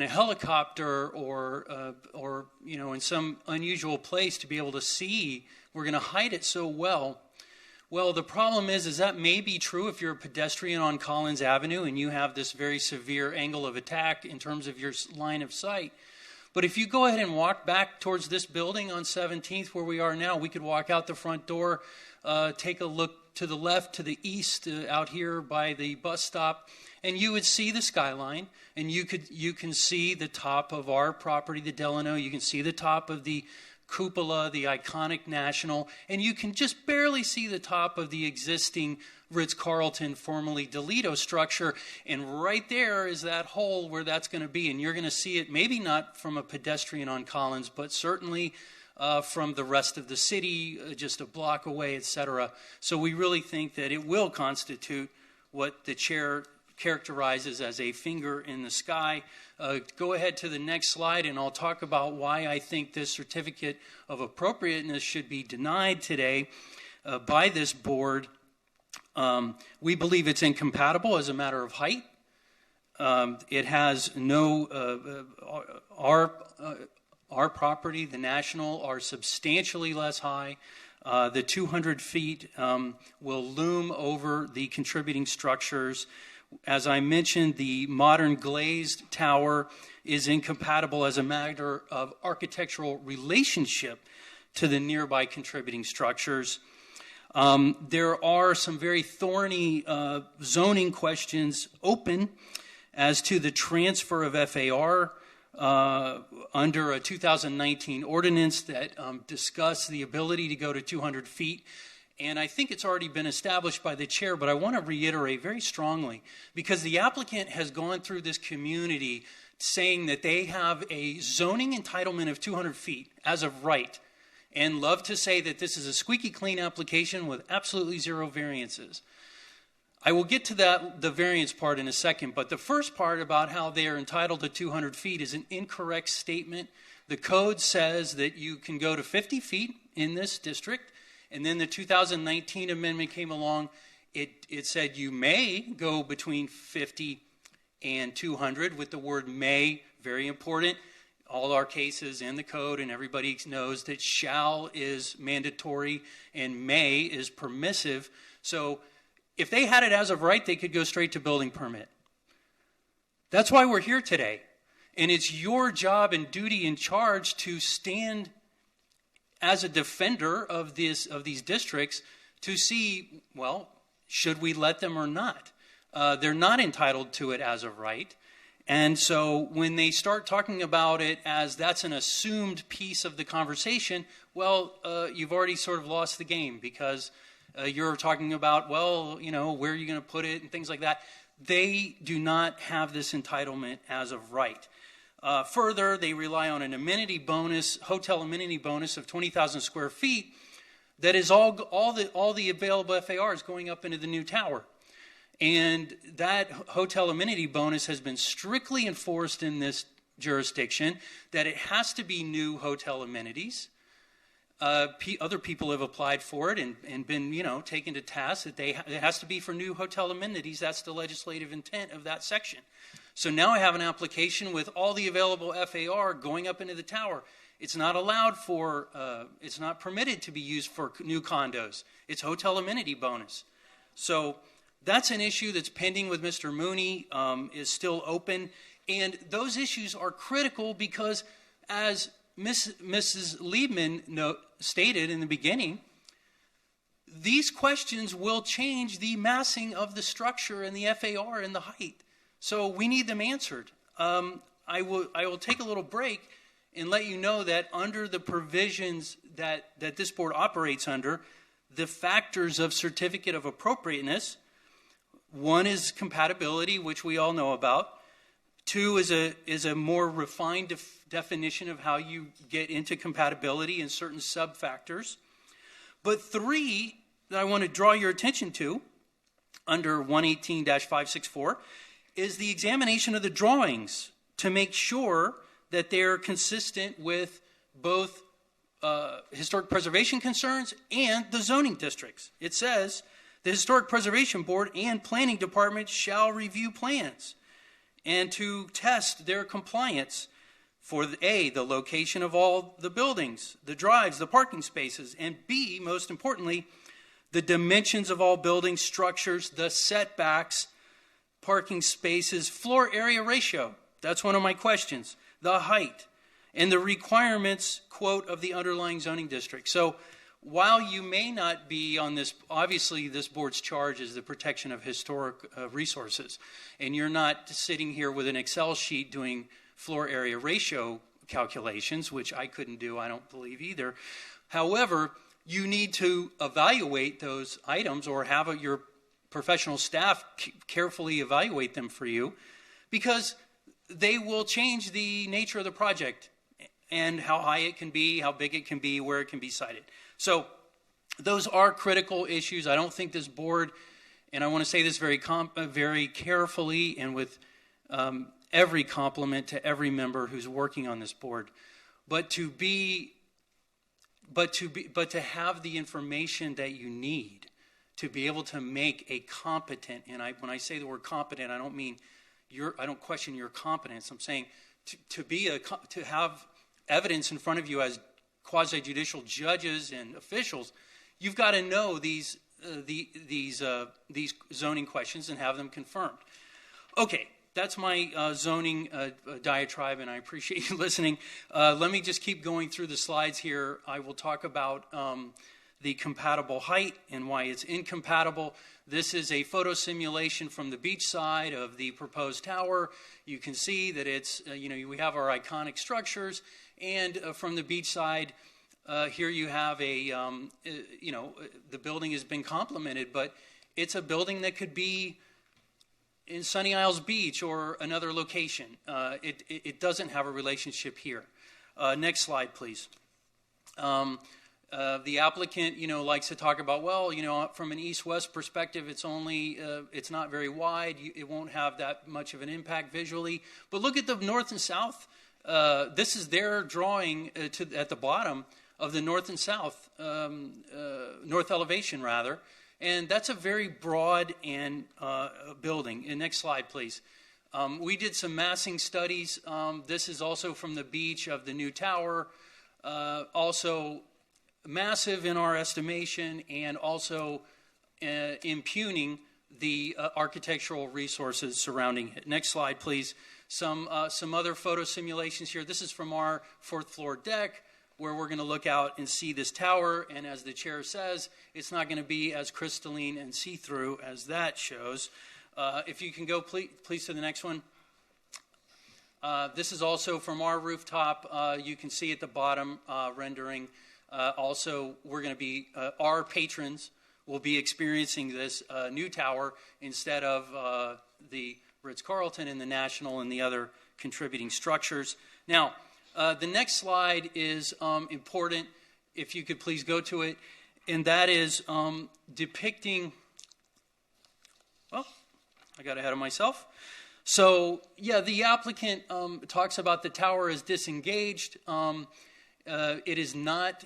helicopter or in some unusual place to be able to see. We're going to hide it so well. Well, the problem is that may be true if you're a pedestrian on Collins Avenue and you have this very severe angle of attack in terms of your line of sight. But if you go ahead and walk back towards this building on 17th where we are now, we could walk out the front door, take a look to the left, to the east, out here by the bus stop, and you would see the skyline, and you can see the top of our property, the Delano. You can see the top of the cupola, the iconic National, and you can just barely see the top of the existing Ritz-Carlton, formerly Delito structure, and right there is that hole where that's going to be, and you're going to see it maybe not from a pedestrian on Collins, but certainly from the rest of the city, just a block away, etc. So we really think that it will constitute what the chair characterizes as a finger in the sky. Go ahead to the next slide, and I'll talk about why I think this certificate of appropriateness should be denied today by this board. We believe it's incompatible as a matter of height. It has no, our property, the National, are substantially less high. The 200 feet will loom over the contributing structures. As I mentioned, the modern glazed tower is incompatible as a matter of architectural relationship to the nearby contributing structures. There are some very thorny zoning questions open as to the transfer of FAR under a 2019 ordinance that discussed the ability to go to 200 feet. And I think it's already been established by the chair, but I want to reiterate very strongly, because the applicant has gone through this community saying that they have a zoning entitlement of 200 feet as of right, and love to say that this is a squeaky clean application with absolutely zero variances. I will get to the variance part in a second, but the first part about how they are entitled to 200 feet is an incorrect statement. The code says that you can go to 50 feet in this district, and then the 2019 amendment came along. It said you may go between 50 and 200 with the word may, very important. all our cases and the code, and everybody knows that shall is mandatory and may is permissive. So if they had it as of right, they could go straight to building permit. That's why we're here today. And it's your job and duty and charge to stand as a defender of these districts to see, well, should we let them or not? They're not entitled to it as of right. And so when they start talking about it as that's an assumed piece of the conversation, well, you've already sort of lost the game, because you're talking about, well, you know, where are you going to put it and things like that. They do not have this entitlement as of right. Further, they rely on an amenity bonus, hotel amenity bonus of 20,000 square feet that is all the available FARs going up into the new tower. And that hotel amenity bonus has been strictly enforced in this jurisdiction, that it has to be new hotel amenities. Other people have applied for it and been, you know, taken to task that it has to be for new hotel amenities. That's the legislative intent of that section. So now I have an application with all the available FAR going up into the tower. It's not allowed for, it's not permitted to be used for new condos. It's hotel amenity bonus. So that's an issue that's pending with Mr. Mooney, is still open. And those issues are critical because, as Mrs. Liebman stated in the beginning, these questions will change the massing of the structure and the FAR and the height. So we need them answered. I will take a little break and let you know that under the provisions that this board operates under, the factors of certificate of appropriateness, one is compatibility, which we all know about. Two is a more refined definition of how you get into compatibility and certain sub-factors. But three that I want to draw your attention to under 118-564 is the examination of the drawings to make sure that they're consistent with both historic preservation concerns and the zoning districts. It says the Historic Preservation Board and Planning Department shall review plans and to test their compliance for A, the location of all the buildings, the drives, the parking spaces, and B, most importantly, the dimensions of all building structures, the setbacks, parking spaces, floor area ratio. That's one of my questions. The height and the requirements, quote, of the underlying zoning district. So while you may not be on this, obviously this board's charge is the protection of historic resources, and you're not sitting here with an Excel sheet doing floor area ratio calculations, which I couldn't do, I don't believe either. However, you need to evaluate those items or have your professional staff carefully evaluate them for you, because they will change the nature of the project and how high it can be, how big it can be, where it can be sited. So those are critical issues. I don't think this board, and I want to say this very carefully and with every compliment to every member who's working on this board, but to have the information that you need to be able to make a competent, and when I say the word competent, I don't mean I don't question your competence. I'm saying to have evidence in front of you as quasi-judicial judges and officials, you've got to know these zoning questions and have them confirmed. Okay, that's my zoning diatribe, and I appreciate you listening. Let me just keep going through the slides here. I will talk about the compatible height and why it's incompatible. This is a photo simulation from the beach side of the proposed tower. You can see that it's, we have our iconic structures, and from the beach side, here you have the building has been complemented, but it's a building that could be in Sunny Isles Beach or another location. It doesn't have a relationship here. Next slide, please. The applicant, likes to talk about, well, from an east-west perspective, it's not very wide. It won't have that much of an impact visually. But look at the north and south. This is their drawing at the bottom of the north and south, north elevation rather. And that's a very broad and building. And next slide, please. We did some massing studies. This is also from the beach of the new tower. Also massive in our estimation, and also impugning the architectural resources surrounding it. Next slide, please. Some other photo simulations here. This is from our 4th floor deck, where we're going to look out and see this tower. And as the chair says, it's not going to be as crystalline and see-through as that shows. If you can go, please, to the next one. This is also from our rooftop. You can see at the bottom rendering. Also, we're going to be, our patrons will be experiencing this new tower instead of the Ritz-Carlton and the National and the other contributing structures. Now, the next slide is important, if you could please go to it, and that is depicting, well, I got ahead of myself. So, yeah, the applicant talks about the tower as disengaged. It is not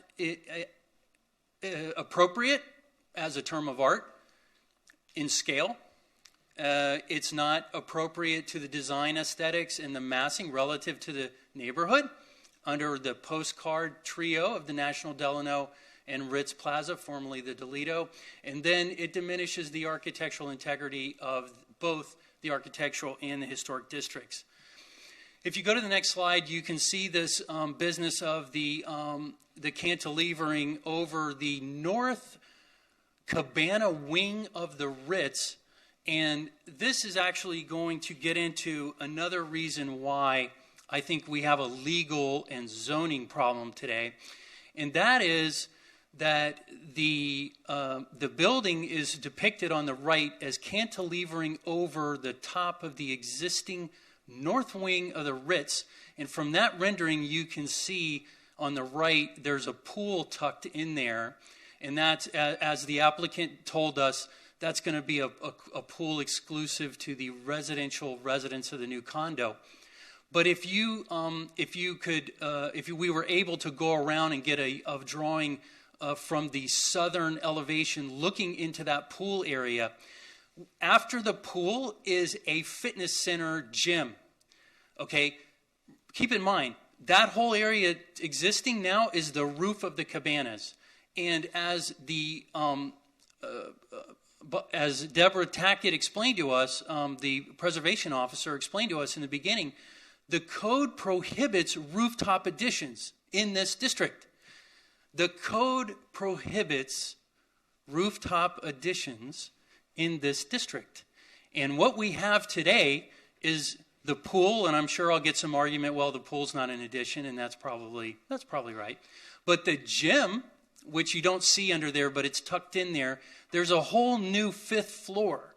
appropriate as a term of art in scale. It's not appropriate to the design aesthetics and the massing relative to the neighborhood under the postcard trio of the National Delano and Ritz Plaza, formerly the Delito. And then it diminishes the architectural integrity of both the architectural and the historic districts. If you go to the next slide, you can see this business of the cantilevering over the north cabana wing of the Ritz. And this is actually going to get into another reason why I think we have a legal and zoning problem today. And that is that the building is depicted on the right as cantilevering over the top of the existing north wing of the Ritz. And from that rendering, you can see on the right, there's a pool tucked in there. And that's, as the applicant told us, that's going to be a pool exclusive to the residential residents of the new condo. But if we were able to go around and get a drawing from the southern elevation looking into that pool area, after the pool is a fitness center gym. Okay, keep in mind, that whole area existing now is the roof of the cabanas. And as as Deborah Tackett explained to us, the preservation officer explained to us in the beginning, the code prohibits rooftop additions in this district. The code prohibits rooftop additions in this district. And what we have today is the pool, and I'm sure I'll get some argument, well, the pool's not an addition, and that's probably right. But the gym, which you don't see under there, but it's tucked in there, there's a whole new 5th floor.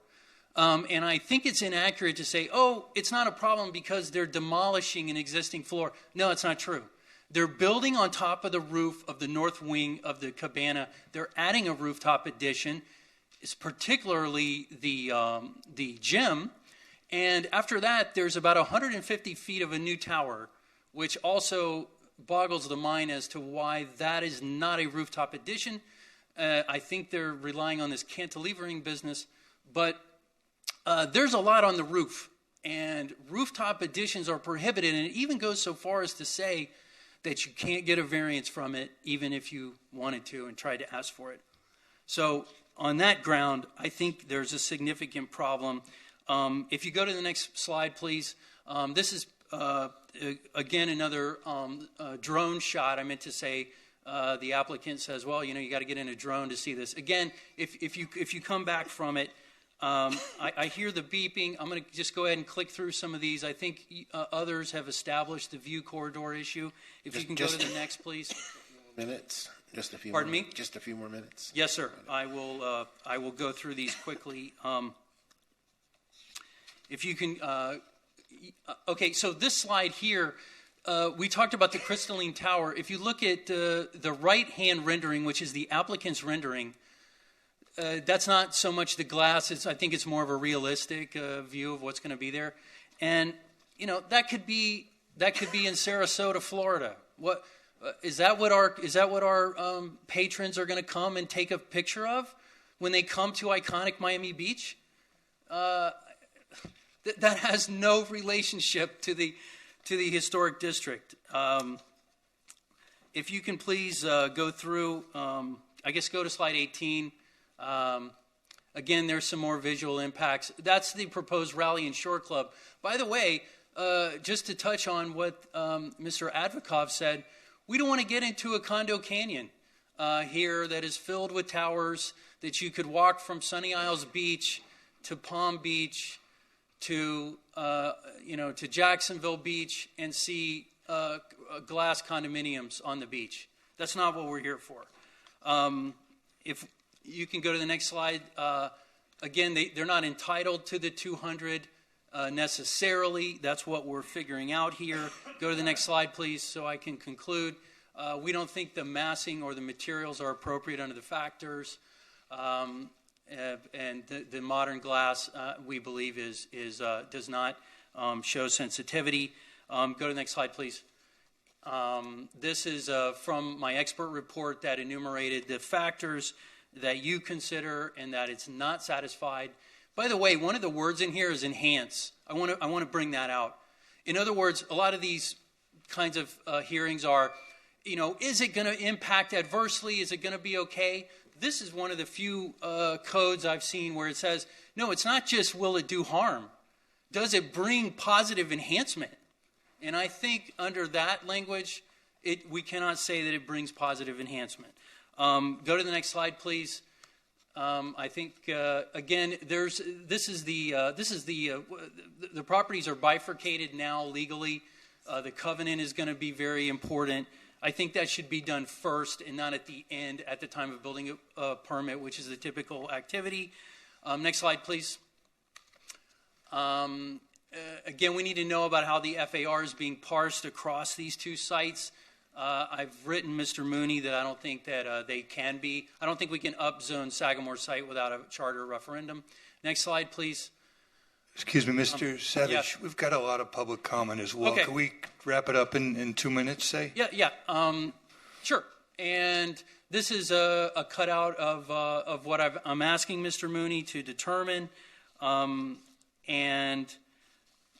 And I think it's inaccurate to say, oh, it's not a problem because they're demolishing an existing floor. No, it's not true. They're building on top of the roof of the north wing of the cabana. They're adding a rooftop addition. It's particularly the gym. And after that, there's about 150 feet of a new tower, which also boggles the mind as to why that is not a rooftop addition. I think they're relying on this cantilevering business. But there's a lot on the roof. And rooftop additions are prohibited. And it even goes so far as to say that you can't get a variance from it, even if you wanted to and tried to ask for it. So on that ground, I think there's a significant problem. If you go to the next slide, please. This is, again, another drone shot. I meant to say the applicant says, well, you got to get in a drone to see this. Again, if you come back from it, I hear the beeping. I'm going to just go ahead and click through some of these. I think others have established the view corridor issue. If you can go to the next, please. Minutes. Just a few. Pardon me? Just a few more minutes. Yes, sir. I will go through these quickly. If you can. Okay. So this slide here, we talked about the crystalline tower. If you look at the right-hand rendering, which is the applicant's rendering. That's not so much the glass. I think it's more of a realistic view of what's going to be there, and that could be in Sarasota, Florida. What is that? What our patrons are going to come and take a picture of when they come to iconic Miami Beach? That has no relationship to the historic district. If you can please go through, I guess go to slide 18. Again, there's some more visual impacts. That's the proposed Rally and Shore Club. By the way, just to touch on what Mr. Advikov said, we don't want to get into a condo canyon here that is filled with towers that you could walk from Sunny Isles Beach to Palm Beach to to Jacksonville Beach and see glass condominiums on the beach. That's not what we're here for. If you can go to the next slide. Again, they're not entitled to the 200 necessarily. That's what we're figuring out here. Go to the next slide, please, so I can conclude. We don't think the massing or the materials are appropriate under the factors. And the modern glass, we believe, does not show sensitivity. Go to the next slide, please. This is from my expert report that enumerated the factors that you consider and that it's not satisfied. By the way, one of the words in here is enhance. I want to bring that out. In other words, a lot of these kinds of hearings are, is it going to impact adversely? Is it going to be okay? This is one of the few codes I've seen where it says, no, it's not just will it do harm. Does it bring positive enhancement? And I think under that language, we cannot say that it brings positive enhancement. Go to the next slide, please. I think again, the properties are bifurcated now legally. The covenant is going to be very important. I think that should be done first and not at the end at the time of building a permit, which is the typical activity. Next slide, please. Again, we need to know about how the FAR is being parsed across these two sites. I've written Mr. Mooney that I don't think that they can be. I don't think we can upzone Sagamore site without a charter referendum. Next slide, please. Excuse me, Mr. Savage, yes. We've got a lot of public comment as well. Okay. Can we wrap it up in 2 minutes, say? Yeah. Sure. And this is a cutout of what I'm asking Mr. Mooney to determine. And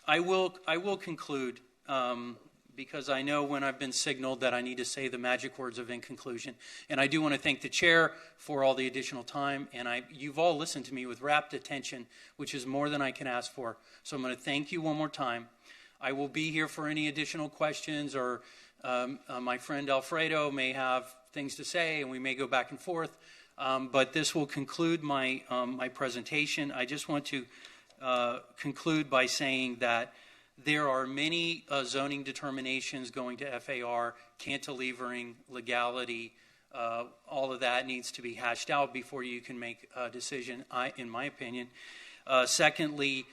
I will conclude because I know when I've been signaled that I need to say the magic words of in conclusion. And I do want to thank the chair for all the additional time. And you've all listened to me with rapt attention, which is more than I can ask for. So I'm going to thank you one more time. I will be here for any additional questions, or my friend Alfredo may have things to say, and we may go back and forth. But this will conclude my presentation. I just want to conclude by saying that there are many zoning determinations going to FAR, cantilevering, legality. All of that needs to be hashed out before you can make a decision, in my opinion. Secondly,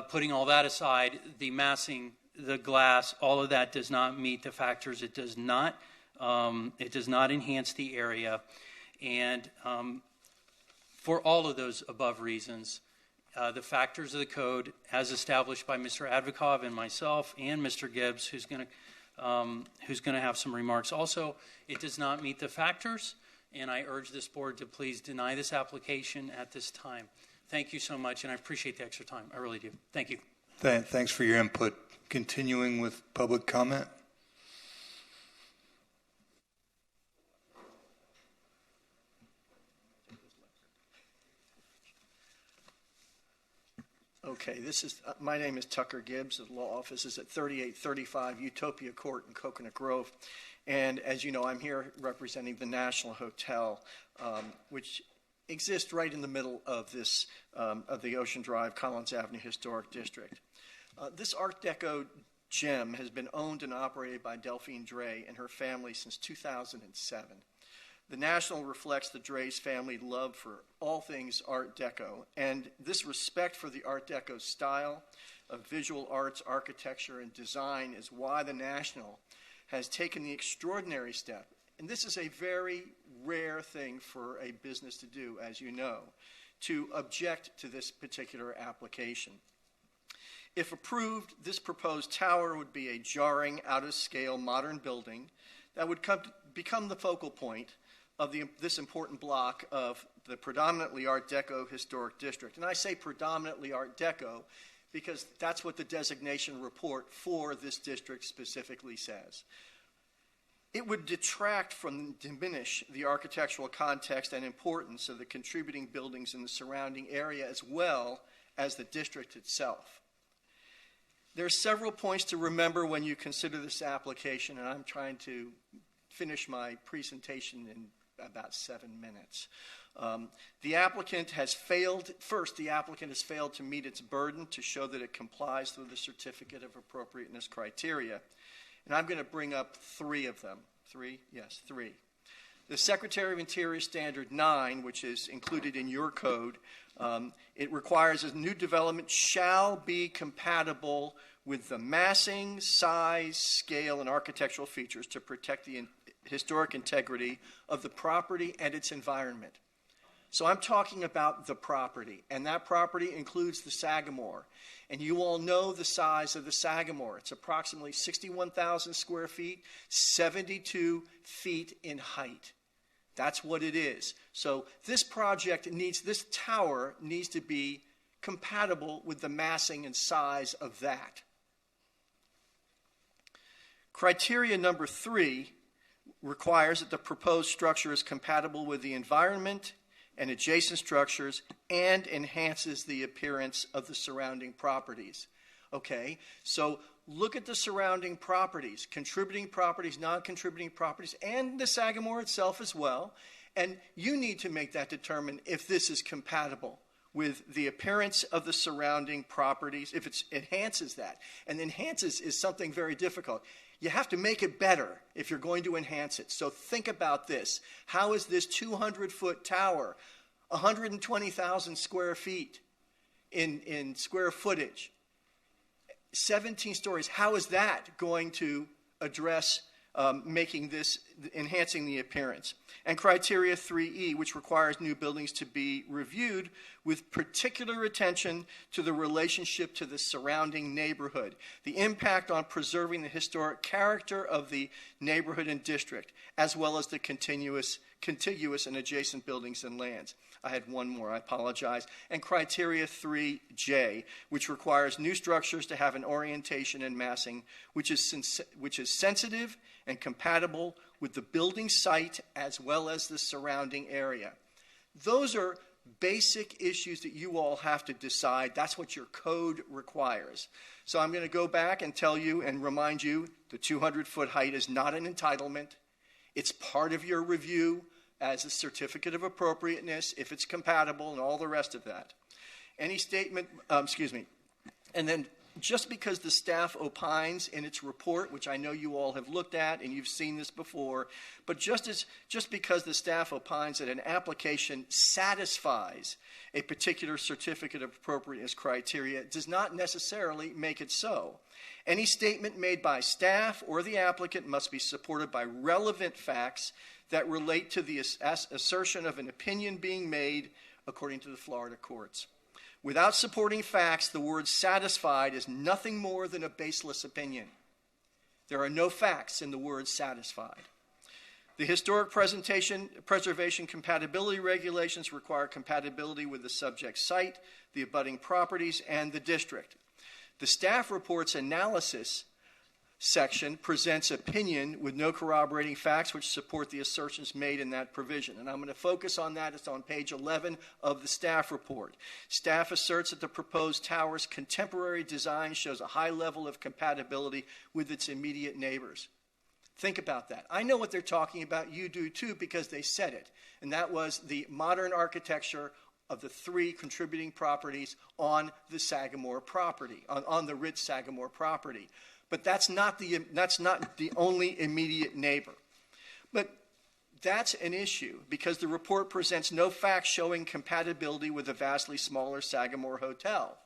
putting all that aside, the massing, the glass, all of that does not meet the factors. It does not enhance the area. And for all of those above reasons, the factors of the code, as established by Mr. Advikov and myself and Mr. Gibbs, who's going to have some remarks. Also, it does not meet the factors, and I urge this board to please deny this application at this time. Thank you so much, and I appreciate the extra time. I really do. Thank you. Thanks for your input. Continuing with public comment. Okay, my name is Tucker Gibbs. The law office is at 3835 Utopia Court in Coconut Grove. And as you know, I'm here representing the National Hotel, which exists right in the middle of this, of the Ocean Drive, Collins Avenue Historic District. This Art Deco gem has been owned and operated by Delphine Dre and her family since 2007. The National reflects the Dre's family love for all things Art Deco, and this respect for the Art Deco style of visual arts, architecture, and design is why the National has taken the extraordinary step, and this is a very rare thing for a business to do, as you know, to object to this particular application. If approved, this proposed tower would be a jarring, out-of-scale modern building that would become the focal point of this important block of the predominantly Art Deco historic district. And I say predominantly Art Deco because that's what the designation report for this district specifically says. It would detract from, diminish the architectural context and importance of the contributing buildings in the surrounding area as well as the district itself. There are several points to remember when you consider this application, and I'm trying to finish my presentation in about 7 minutes. The applicant has failed to meet its burden to show that it complies with the Certificate of Appropriateness criteria. And I'm going to bring up 3 of them. 3? Yes, 3. The Secretary of Interior Standard 9, which is included in your code, it requires a new development shall be compatible with the massing, size, scale, and architectural features to protect the historic integrity of the property and its environment. So I'm talking about the property, and that property includes the Sagamore. And you all know the size of the Sagamore. It's approximately 61,000 square feet, 72 feet in height. That's what it is. So this this tower needs to be compatible with the massing and size of that. Criteria number 3 requires that the proposed structure is compatible with the environment and adjacent structures and enhances the appearance of the surrounding properties. Okay, so look at the surrounding properties, contributing properties, non-contributing properties, and the Sagamore itself as well, and you need to make that determine if this is compatible with the appearance of the surrounding properties, if it enhances that. And enhances is something very difficult. You have to make it better if you're going to enhance it. So think about this. How is this 200-foot tower, 120,000 square feet in square footage, 17 stories, how is that going to address enhancing the appearance? And criteria 3E, which requires new buildings to be reviewed with particular attention to the relationship to the surrounding neighborhood, the impact on preserving the historic character of the neighborhood and district, as well as the contiguous and adjacent buildings and lands. I had one more, I apologize. And criteria 3J, which requires new structures to have an orientation and massing which is sensitive and compatible with the building site as well as the surrounding area. Those are basic issues that you all have to decide. That's what your code requires. So I'm going to go back and tell you and remind you the 200-foot height is not an entitlement. It's part of your review as a certificate of appropriateness, if it's compatible and all the rest of that. Any statement, and then just because the staff opines in its report, which I know you all have looked at and you've seen this before, but just because the staff opines that an application satisfies a particular certificate of appropriateness criteria does not necessarily make it so. Any statement made by staff or the applicant must be supported by relevant facts that relate to the assertion of an opinion being made according to the Florida courts. Without supporting facts, the word satisfied is nothing more than a baseless opinion. There are no facts in the word satisfied. The historic preservation compatibility regulations require compatibility with the subject site, the abutting properties, and the district. The staff report's analysis section presents opinion with no corroborating facts which support the assertions made in that provision. And I'm going to focus on that. It's on page 11 of the staff report. Staff asserts that the proposed tower's contemporary design shows a high level of compatibility with its immediate neighbors. Think about that. I know what they're talking about. You do too, because they said it. And that was the modern architecture of the 3 contributing properties on the Sagamore property, on the Ritz Sagamore property. But that's not the only immediate neighbor. But that's an issue because the report presents no facts showing compatibility with the vastly smaller Sagamore Hotel,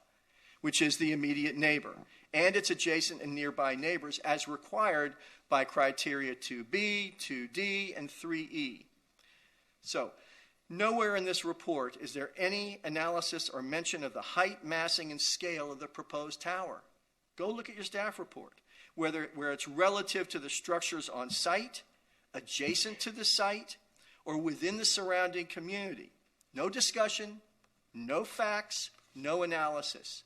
which is the immediate neighbor, and its adjacent and nearby neighbors as required by criteria 2B, 2D, and 3E. So, nowhere in this report is there any analysis or mention of the height, massing, and scale of the proposed tower. Go look at your staff report, where it's relative to the structures on site, adjacent to the site, or within the surrounding community. No discussion, no facts, no analysis.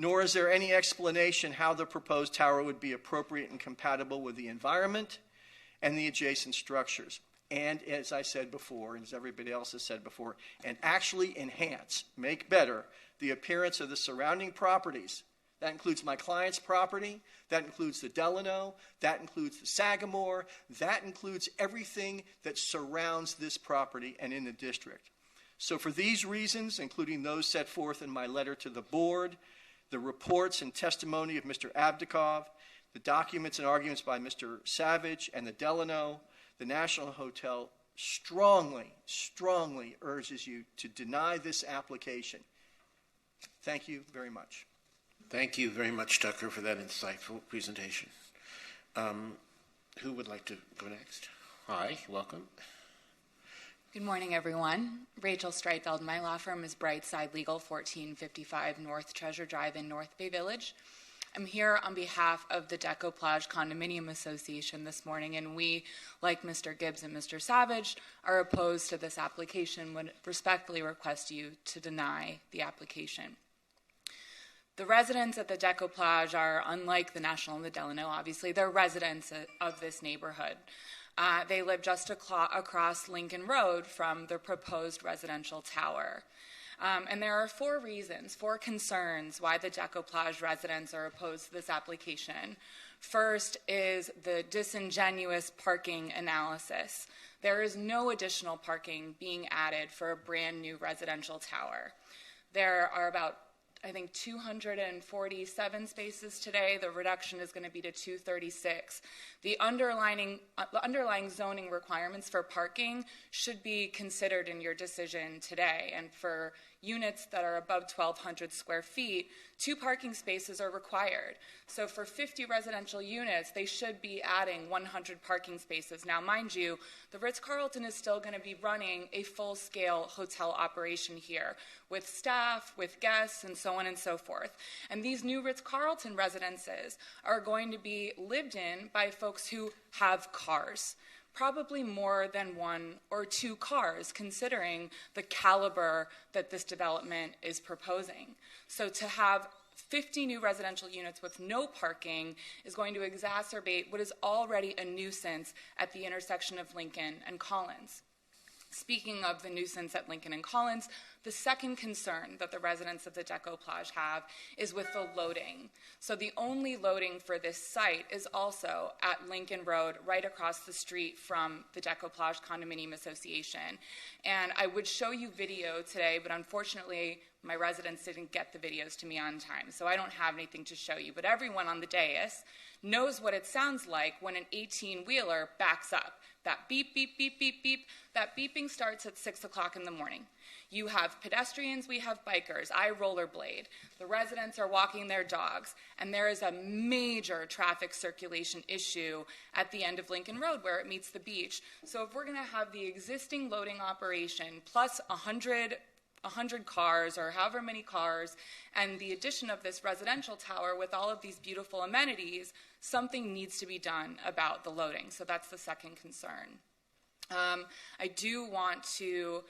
nor is there any explanation how the proposed tower would be appropriate and compatible with the environment and the adjacent structures. And as I said before, and as everybody else has said before, and actually enhance, make better, the appearance of the surrounding properties. That includes my client's property, that includes the Delano, that includes the Sagamore, that includes everything that surrounds this property and in the district. So for these reasons, including those set forth in my letter to the board, the reports and testimony of Mr. Abdikov, the documents and arguments by Mr. Savage and the Delano, the National Hotel strongly, strongly urges you to deny this application. Thank you very much. Thank you very much, Tucker, for that insightful presentation. Who would like to go next? Hi, welcome. Good morning, everyone. Rachel Streitfeld. My law firm is Brightside Legal, 1455 North Treasure Drive in North Bay Village. I'm here on behalf of the Decoplage Condominium Association this morning, and we, like Mr. Gibbs and Mr. Savage, are opposed to this application. Would respectfully request you to deny the application. The residents at the Decoplage are unlike the National and the Delano. Obviously, they're residents of this neighborhood. They live just across Lincoln Road from the proposed residential tower. And there are four concerns why the Decoplage residents are opposed to this application. First is the disingenuous parking analysis. There is no additional parking being added for a brand new residential tower. There are about 247 spaces today. The reduction is going to be to 236. The underlying zoning requirements for parking should be considered in your decision today. And for units that are above 1,200 square feet, 2 parking spaces are required. So for 50 residential units, they should be adding 100 parking spaces. Now, mind you, the Ritz-Carlton is still going to be running a full-scale hotel operation here with staff, with guests, and so on and so forth. And these new Ritz-Carlton residences are going to be lived in by folks who have cars. Probably more than 1 or 2 cars, considering the caliber that this development is proposing. So to have 50 new residential units with no parking is going to exacerbate what is already a nuisance at the intersection of Lincoln and Collins. Speaking of the nuisance at Lincoln and Collins, the second concern that the residents of the Decoplage have is with the loading. So the only loading for this site is also at Lincoln Road, right across the street from the Decoplage Condominium Association. And I would show you video today, but unfortunately, my residents didn't get the videos to me on time, so I don't have anything to show you. But everyone on the dais knows what it sounds like when an 18-wheeler backs up. That beep, beep, beep, beep, beep, that beeping starts at 6 o'clock in the morning. You have pedestrians, we have bikers, I rollerblade. The residents are walking their dogs, and there is a major traffic circulation issue at the end of Lincoln Road where it meets the beach. So if we're going to have the existing loading operation plus 100 cars or however many cars, and the addition of this residential tower with all of these beautiful amenities, something needs to be done about the loading. So that's the second concern. I do want to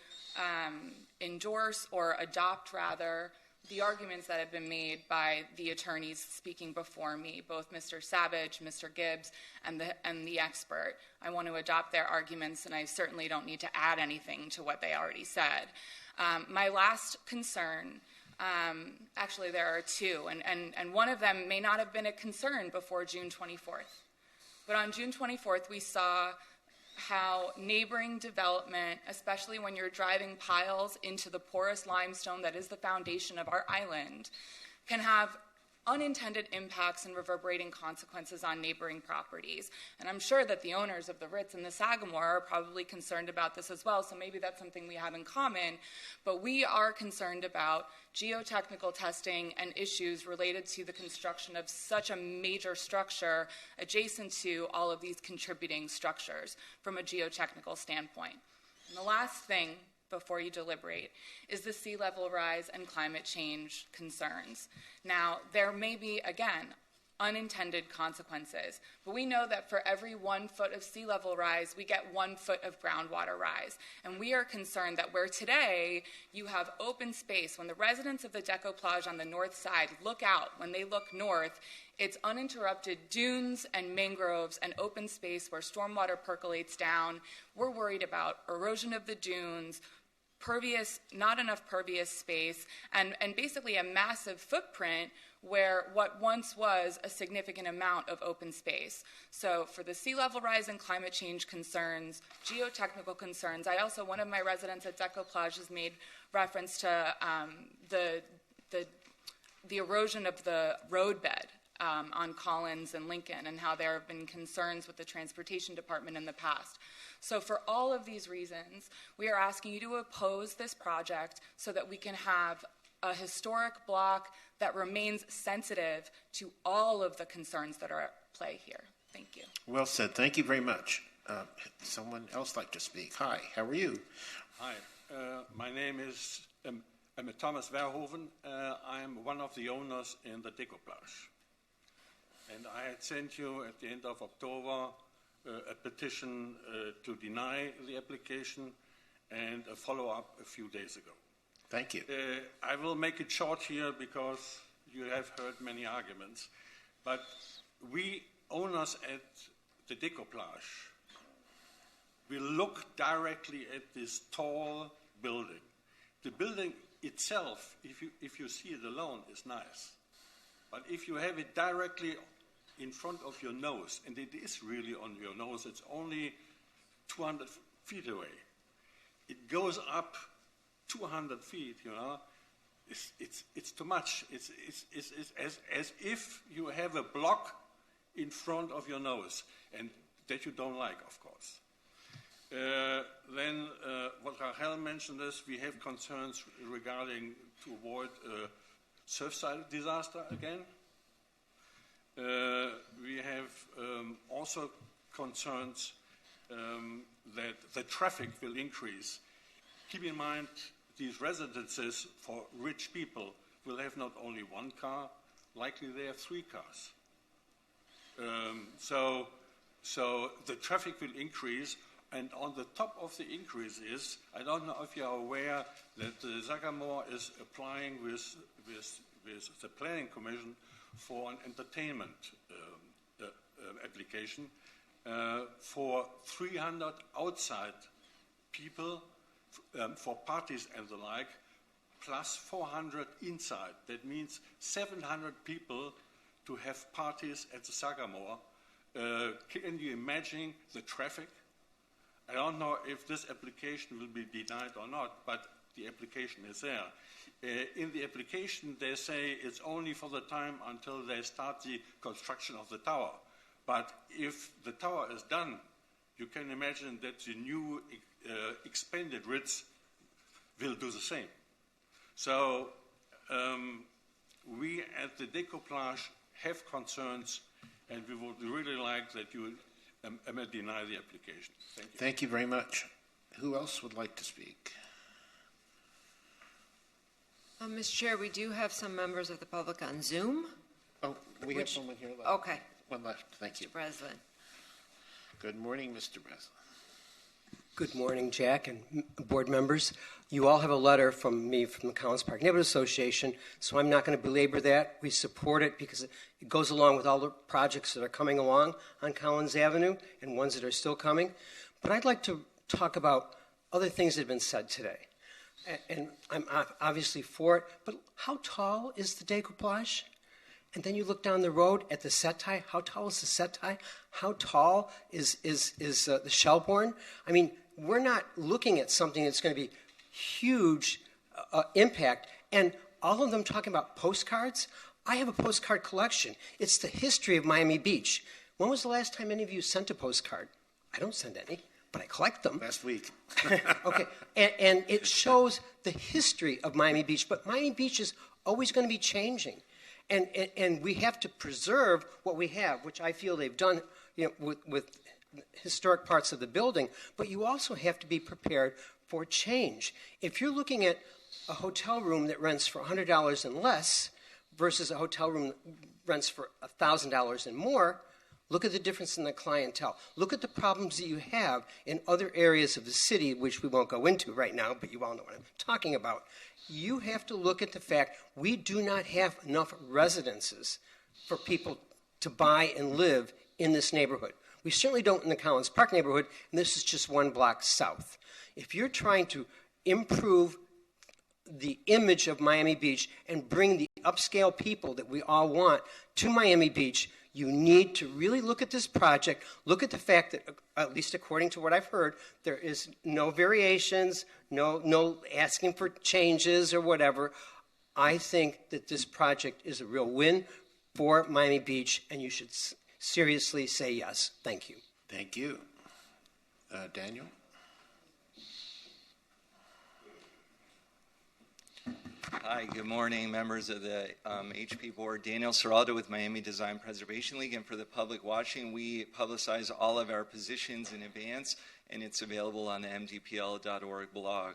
endorse or adopt, rather, the arguments that have been made by the attorneys speaking before me, both Mr. Savage, Mr. Gibbs, and the expert. I want to adopt their arguments, and I certainly don't need to add anything to what they already said. My last concern, actually there are 2, and one of them may not have been a concern before June 24th. But on June 24th, we saw how neighboring development, especially when you're driving piles into the porous limestone that is the foundation of our island, can have unintended impacts and reverberating consequences on neighboring properties. And I'm sure that the owners of the Ritz and the Sagamore are probably concerned about this as well, so maybe that's something we have in common. But we are concerned about geotechnical testing and issues related to the construction of such a major structure adjacent to all of these contributing structures from a geotechnical standpoint. And the last thing before you deliberate is the sea level rise and climate change concerns. Now, there may be, again, unintended consequences. But we know that for every 1 foot of sea level rise, we get 1 foot of groundwater rise. And we are concerned that where today you have open space, when the residents of the Decoplage on the north side look out, when they look north, it's uninterrupted dunes and mangroves and open space where stormwater percolates down. We're worried about erosion of the dunes, not enough pervious space, and basically a massive footprint where what once was a significant amount of open space. So for the sea level rise and climate change concerns, geotechnical concerns, one of my residents at Decoplage has made reference to the erosion of the roadbed on Collins and Lincoln, and how there have been concerns with the transportation department in the past. So for all of these reasons, we are asking you to oppose this project so that we can have a historic block that remains sensitive to all of the concerns that are at play here. Thank you. Well said. Thank you very much. Someone else like to speak? Hi, how are you? Hi, my name is Thomas Verhoeven. I am one of the owners in the Decoplage. And I had sent you at the end of October a petition to deny the application and a follow-up a few days ago. Thank you. I will make it short here because you have heard many arguments. But we owners at the Decoplage, we look directly at this tall building. The building itself, if you see it alone, is nice. But if you have it directly in front of your nose, and it is really on your nose, it's only 200 feet away. It goes up 200 feet, you know. It's too much. It's as if you have a block in front of your nose, and that you don't like, of course. Then what Rachel mentioned is we have concerns regarding to avoid surfside disaster again. We have also concerns that the traffic will increase. Keep in mind, these residences for rich people will have not only one car, likely they have 3 cars. So the traffic will increase, and on the top of the increase is, I don't know if you are aware that the Sagamore is applying with the Planning Commission for an entertainment application for 300 outside people for parties and the like, plus 400 inside. That means 700 people to have parties at the Sagamore. Can you imagine the traffic? I don't know if this application will be denied or not, but the application is there. In the application, they say it's only for the time until they start the construction of the tower. But if the tower is done, you can imagine that the new expanded Ritz will do the same. So we at the Decoplage have concerns, and we would really like that you deny the application. Thank you. Thank you very much. Who else would like to speak? Mr. Chair, we do have some members of the public on Zoom. Oh, we have someone here left. Okay. One left. Thank you. Mr. Breslin. Good morning, Mr. Breslin. Good morning, Jack and board members. You all have a letter from me from the Collins Park Neighborhood Association, so I'm not going to belabor that. We support it because it goes along with all the projects that are coming along on Collins Avenue and ones that are still coming. But I'd like to talk about other things that have been said today. And I'm obviously for it, but how tall is the Decoplage? And then you look down the road at the Setai. How tall is the Setai? How tall is the Shelbourne? I mean, we're not looking at something that's going to be huge impact. And all of them talking about postcards. I have a postcard collection. It's the history of Miami Beach. When was the last time any of you sent a postcard? I don't send any, but I collect them. Last week. Okay, and it shows the history of Miami Beach. But Miami Beach is always going to be changing. And we have to preserve what we have, which I feel they've done, you know, with historic parts of the building. But you also have to be prepared for change. If you're looking at a hotel room that rents for $100 and less versus a hotel room that rents for $1,000 and more, look at the difference in the clientele. Look at the problems that you have in other areas of the city, which we won't go into right now, but you all know what I'm talking about. You have to look at the fact we do not have enough residences for people to buy and live in this neighborhood. We certainly don't in the Collins Park neighborhood, and this is just one block south. If you're trying to improve the image of Miami Beach and bring the upscale people that we all want to Miami Beach, you need to really look at this project, look at the fact that, at least according to what I've heard, there is no variations, no asking for changes or whatever. I think that this project is a real win for Miami Beach, and you should seriously say yes. Thank you. Thank you. Daniel? Hi, good morning, members of the HP board. Daniel Serraldo with Miami Design Preservation League. And for the public watching, we publicize all of our positions in advance, and it's available on the mdpl.org blog.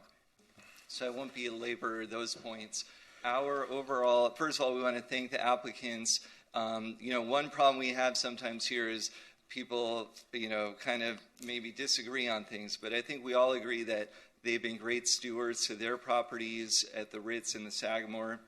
So I won't belabor those points. Our overall, first of all, we want to thank the applicants. One problem we have sometimes here is people, kind of maybe disagree on things, but I think we all agree that they've been great stewards to their properties at the Ritz and the Sagamore.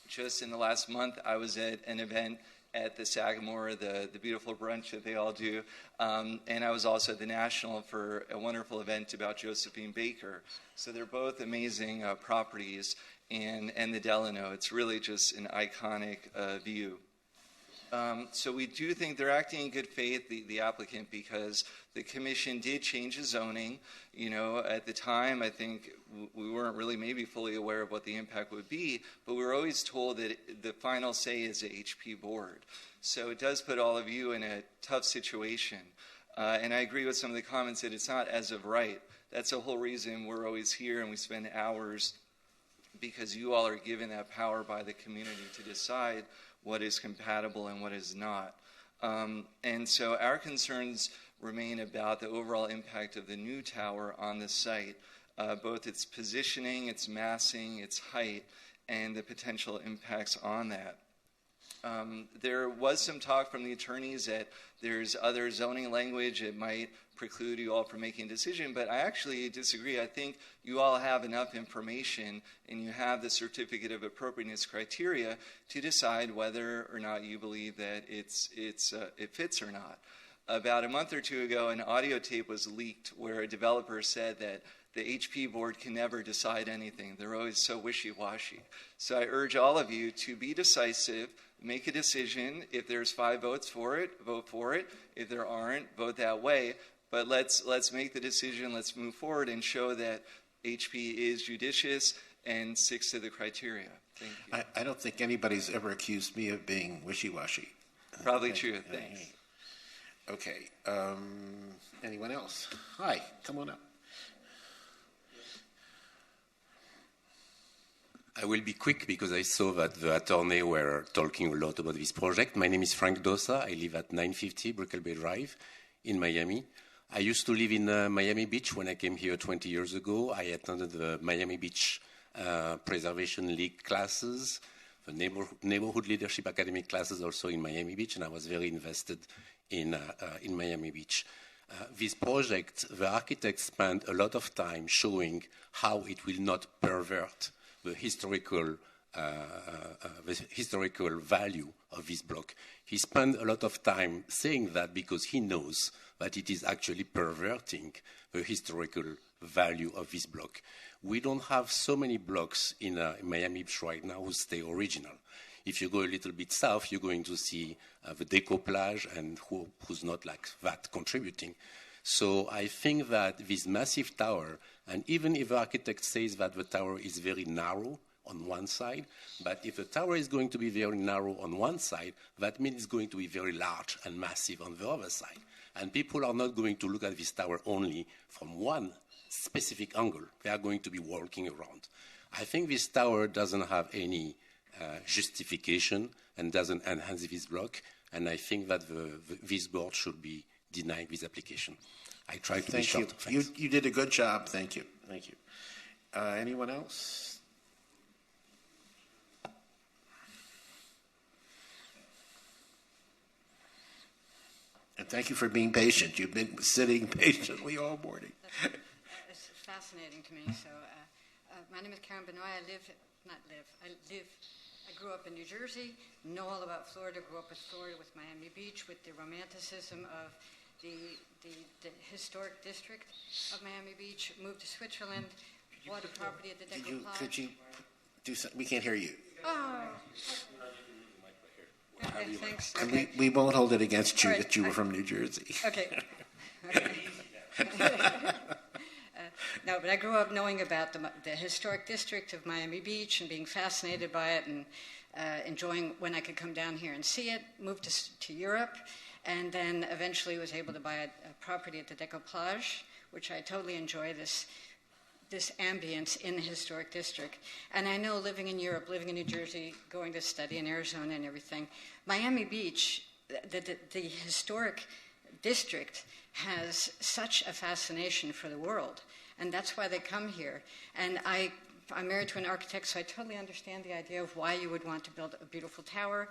Just in the last month, I was at an event at the Sagamore, the beautiful brunch that they all do, and I was also at the National for a wonderful event about Josephine Baker. So they're both amazing properties, and the Delano, it's really just an iconic view. So we do think they're acting in good faith, the applicant, because the commission did change the zoning. At the time, I think we weren't really maybe fully aware of what the impact would be, but we were always told that the final say is the HP board. So it does put all of you in a tough situation. And I agree with some of the comments that it's not as of right. That's the whole reason we're always here and we spend hours, because you all are given that power by the community to decide what is compatible and what is not. And so our concerns remain about the overall impact of the new tower on the site, both its positioning, its massing, its height, and the potential impacts on that. There was some talk from the attorneys that there's other zoning language that might preclude you all from making a decision, but I actually disagree. I think you all have enough information and you have the certificate of appropriateness criteria to decide whether or not you believe that it fits or not. About a month or two ago, an audio tape was leaked where a developer said that the HP board can never decide anything. They're always so wishy-washy. So I urge all of you to be decisive, make a decision. If there's 5 votes for it, vote for it. If there aren't, vote that way. But let's make the decision, let's move forward and show that HP is judicious and sticks to the criteria. Thank you. I don't think anybody's ever accused me of being wishy-washy. Probably true, thanks. Okay, anyone else? Hi, come on up. I will be quick because I saw that the attorney were talking a lot about this project. My name is Frank Dosa. I live at 950 Brickell Bay Drive in Miami. I used to live in Miami Beach when I came here 20 years ago. I attended the Miami Beach Preservation League classes, the Neighborhood Leadership Academy classes also in Miami Beach, and I was very invested in Miami Beach. This project, the architects spent a lot of time showing how it will not pervert the historical value of this block. He spent a lot of time saying that because he knows that it is actually perverting the historical value of this block. We don't have so many blocks in Miami Beach right now who stay original. If you go a little bit south, you're going to see the Deco Plage and who's not like that contributing. So I think that this massive tower, and even if the architect says that the tower is very narrow on one side, but if the tower is going to be very narrow on one side, that means it's going to be very large and massive on the other side. And people are not going to look at this tower only from one specific angle. They are going to be walking around. I think this tower doesn't have any justification and doesn't enhance this block, and I think that this board should be denying this application. I tried to be short. Thank you. You did a good job. Thank you. Thank you. Anyone else? And thank you for being patient. You've been sitting patiently all morning. It's fascinating to me. So, my name is Karen Benoit. I grew up in New Jersey, know all about Florida, grew up with Florida, with Miami Beach, with the romanticism of the historic district of Miami Beach, moved to Switzerland, bought a property at the Decoplage. Could you do something? We can't hear you. Oh. Okay, thanks. And okay. we won't hold it against you Right, that you were from New Jersey. Okay. No, but I grew up knowing about the historic district of Miami Beach and being fascinated by it and enjoying when I could come down here and see it. Moved to Europe, and then eventually was able to buy a property at the Decoplage, which I totally enjoy, this ambience in the historic district. And I know living in Europe, living in New Jersey, going to study in Arizona and everything, Miami Beach, the historic district has such a fascination for the world. And that's why they come here. And I'm married to an architect, so I totally understand the idea of why you would want to build a beautiful tower.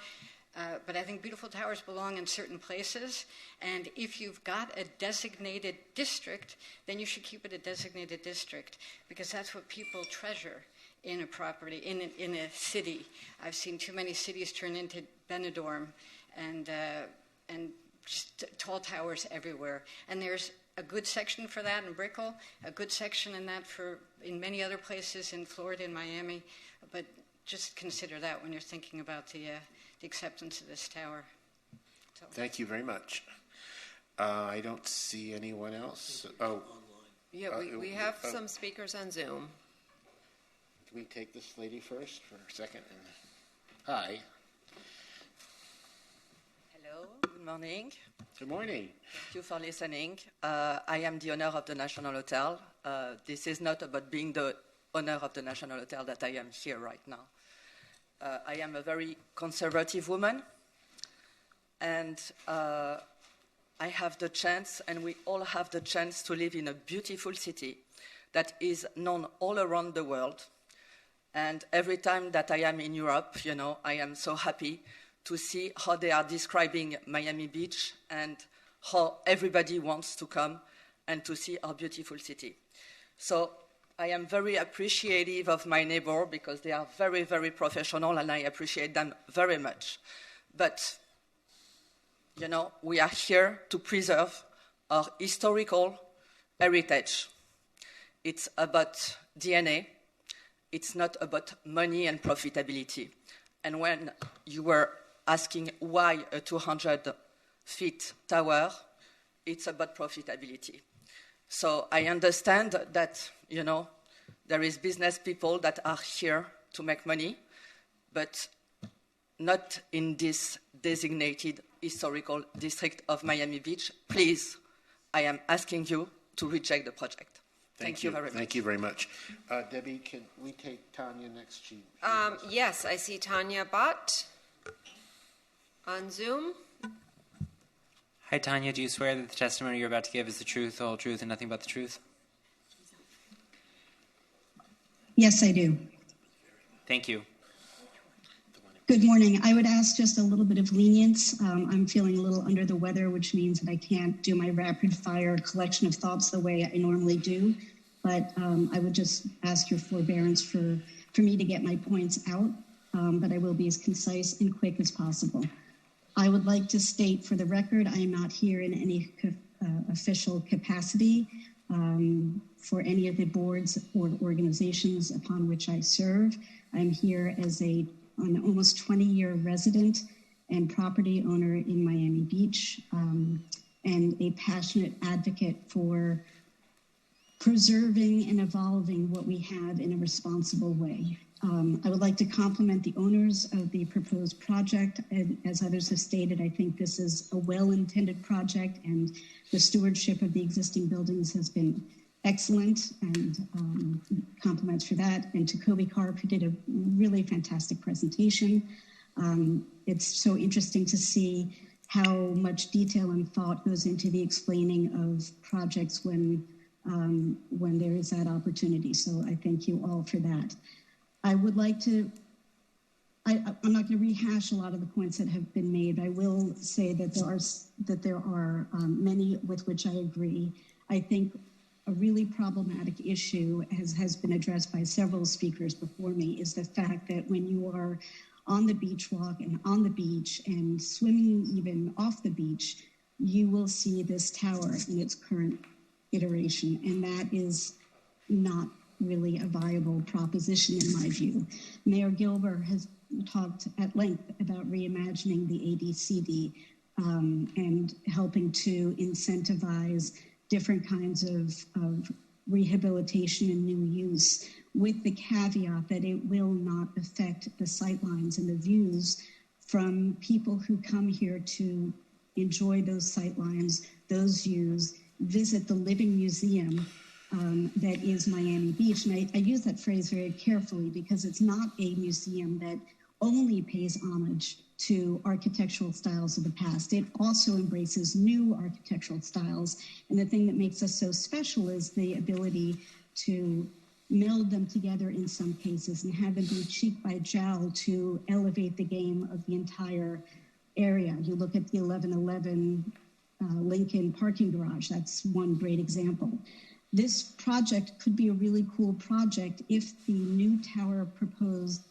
But I think beautiful towers belong in certain places. And if you've got a designated district, then you should keep it a designated district, because that's what people treasure in a property, in a city. I've seen too many cities turn into Benidorm and just tall towers everywhere. And there's a good section for that in Brickell, a good section in that in many other places in Florida and Miami. But just consider that when you're thinking about the acceptance of this tower. So. Thank you very much. I don't see anyone else. Oh. Yeah, we have some speakers on Zoom. Can we take this lady first for a second? Hi. Hello, good morning. Good morning. Thank you for listening. I am the owner of the National Hotel. This is not about being the owner of the National Hotel that I am here right now. I am a very conservative woman, and I have the chance, and we all have the chance to live in a beautiful city that is known all around the world. And every time that I am in Europe, I am so happy to see how they are describing Miami Beach and how everybody wants to come and to see our beautiful city. So I am very appreciative of my neighbor because they are very, very professional, and I appreciate them very much. But, we are here to preserve our historical heritage. It's about DNA. It's not about money and profitability. And when you were asking why a 200-feet tower, it's about profitability. So I understand that, there is business people that are here to make money, but not in this designated historical district of Miami Beach. Please, I am asking you to reject the project. Thank you very much. Thank you very much. Debbie, can we take Tanya next? Yes, I see Tanya Butt on Zoom. Hi, Tanya. Do you swear that the testimony you're about to give is the truth, the whole truth, and nothing but the truth? Yes, I do. Thank you. Good morning. I would ask just a little bit of lenience. I'm feeling a little under the weather, which means that I can't do my rapid fire collection of thoughts the way I normally do. But I would just ask your forbearance for me to get my points out, but I will be as concise and quick as possible. I would like to state for the record, I am not here in any official capacity for any of the boards or organizations upon which I serve. I'm here as an almost 20-year resident and property owner in Miami Beach, and a passionate advocate for preserving and evolving what we have in a responsible way. I would like to compliment the owners of the proposed project. And as others have stated, I think this is a well-intended project, and the stewardship of the existing buildings has been excellent, and compliments for that. And to Kobe Karp, who did a really fantastic presentation. It's so interesting to see how much detail and thought goes into the explaining of projects when there is that opportunity. So I thank you all for that. I would like to I'm not going to rehash a lot of the points that have been made. I will say that there are many with which I agree. I think a really problematic issue, as has been addressed by several speakers before me, is the fact that when you are on the beach walk and on the beach and swimming even off the beach, you will see this tower in its current iteration, and that is not really a viable proposition in my view. Mayor Gilbert has talked at length about reimagining the ABCD and helping to incentivize different kinds of rehabilitation and new use, with the caveat that it will not affect the sightlines and the views from people who come here to enjoy those sightlines, those views, visit the living museum that is Miami Beach. And I use that phrase very carefully because it's not a museum that only pays homage to architectural styles of the past. It also embraces new architectural styles. And the thing that makes us so special is the ability to meld them together in some cases and have them be cheek by jowl to elevate the game of the entire area. You look at the 1111 Lincoln parking garage. That's one great example. This project could be a really cool project if the new tower proposed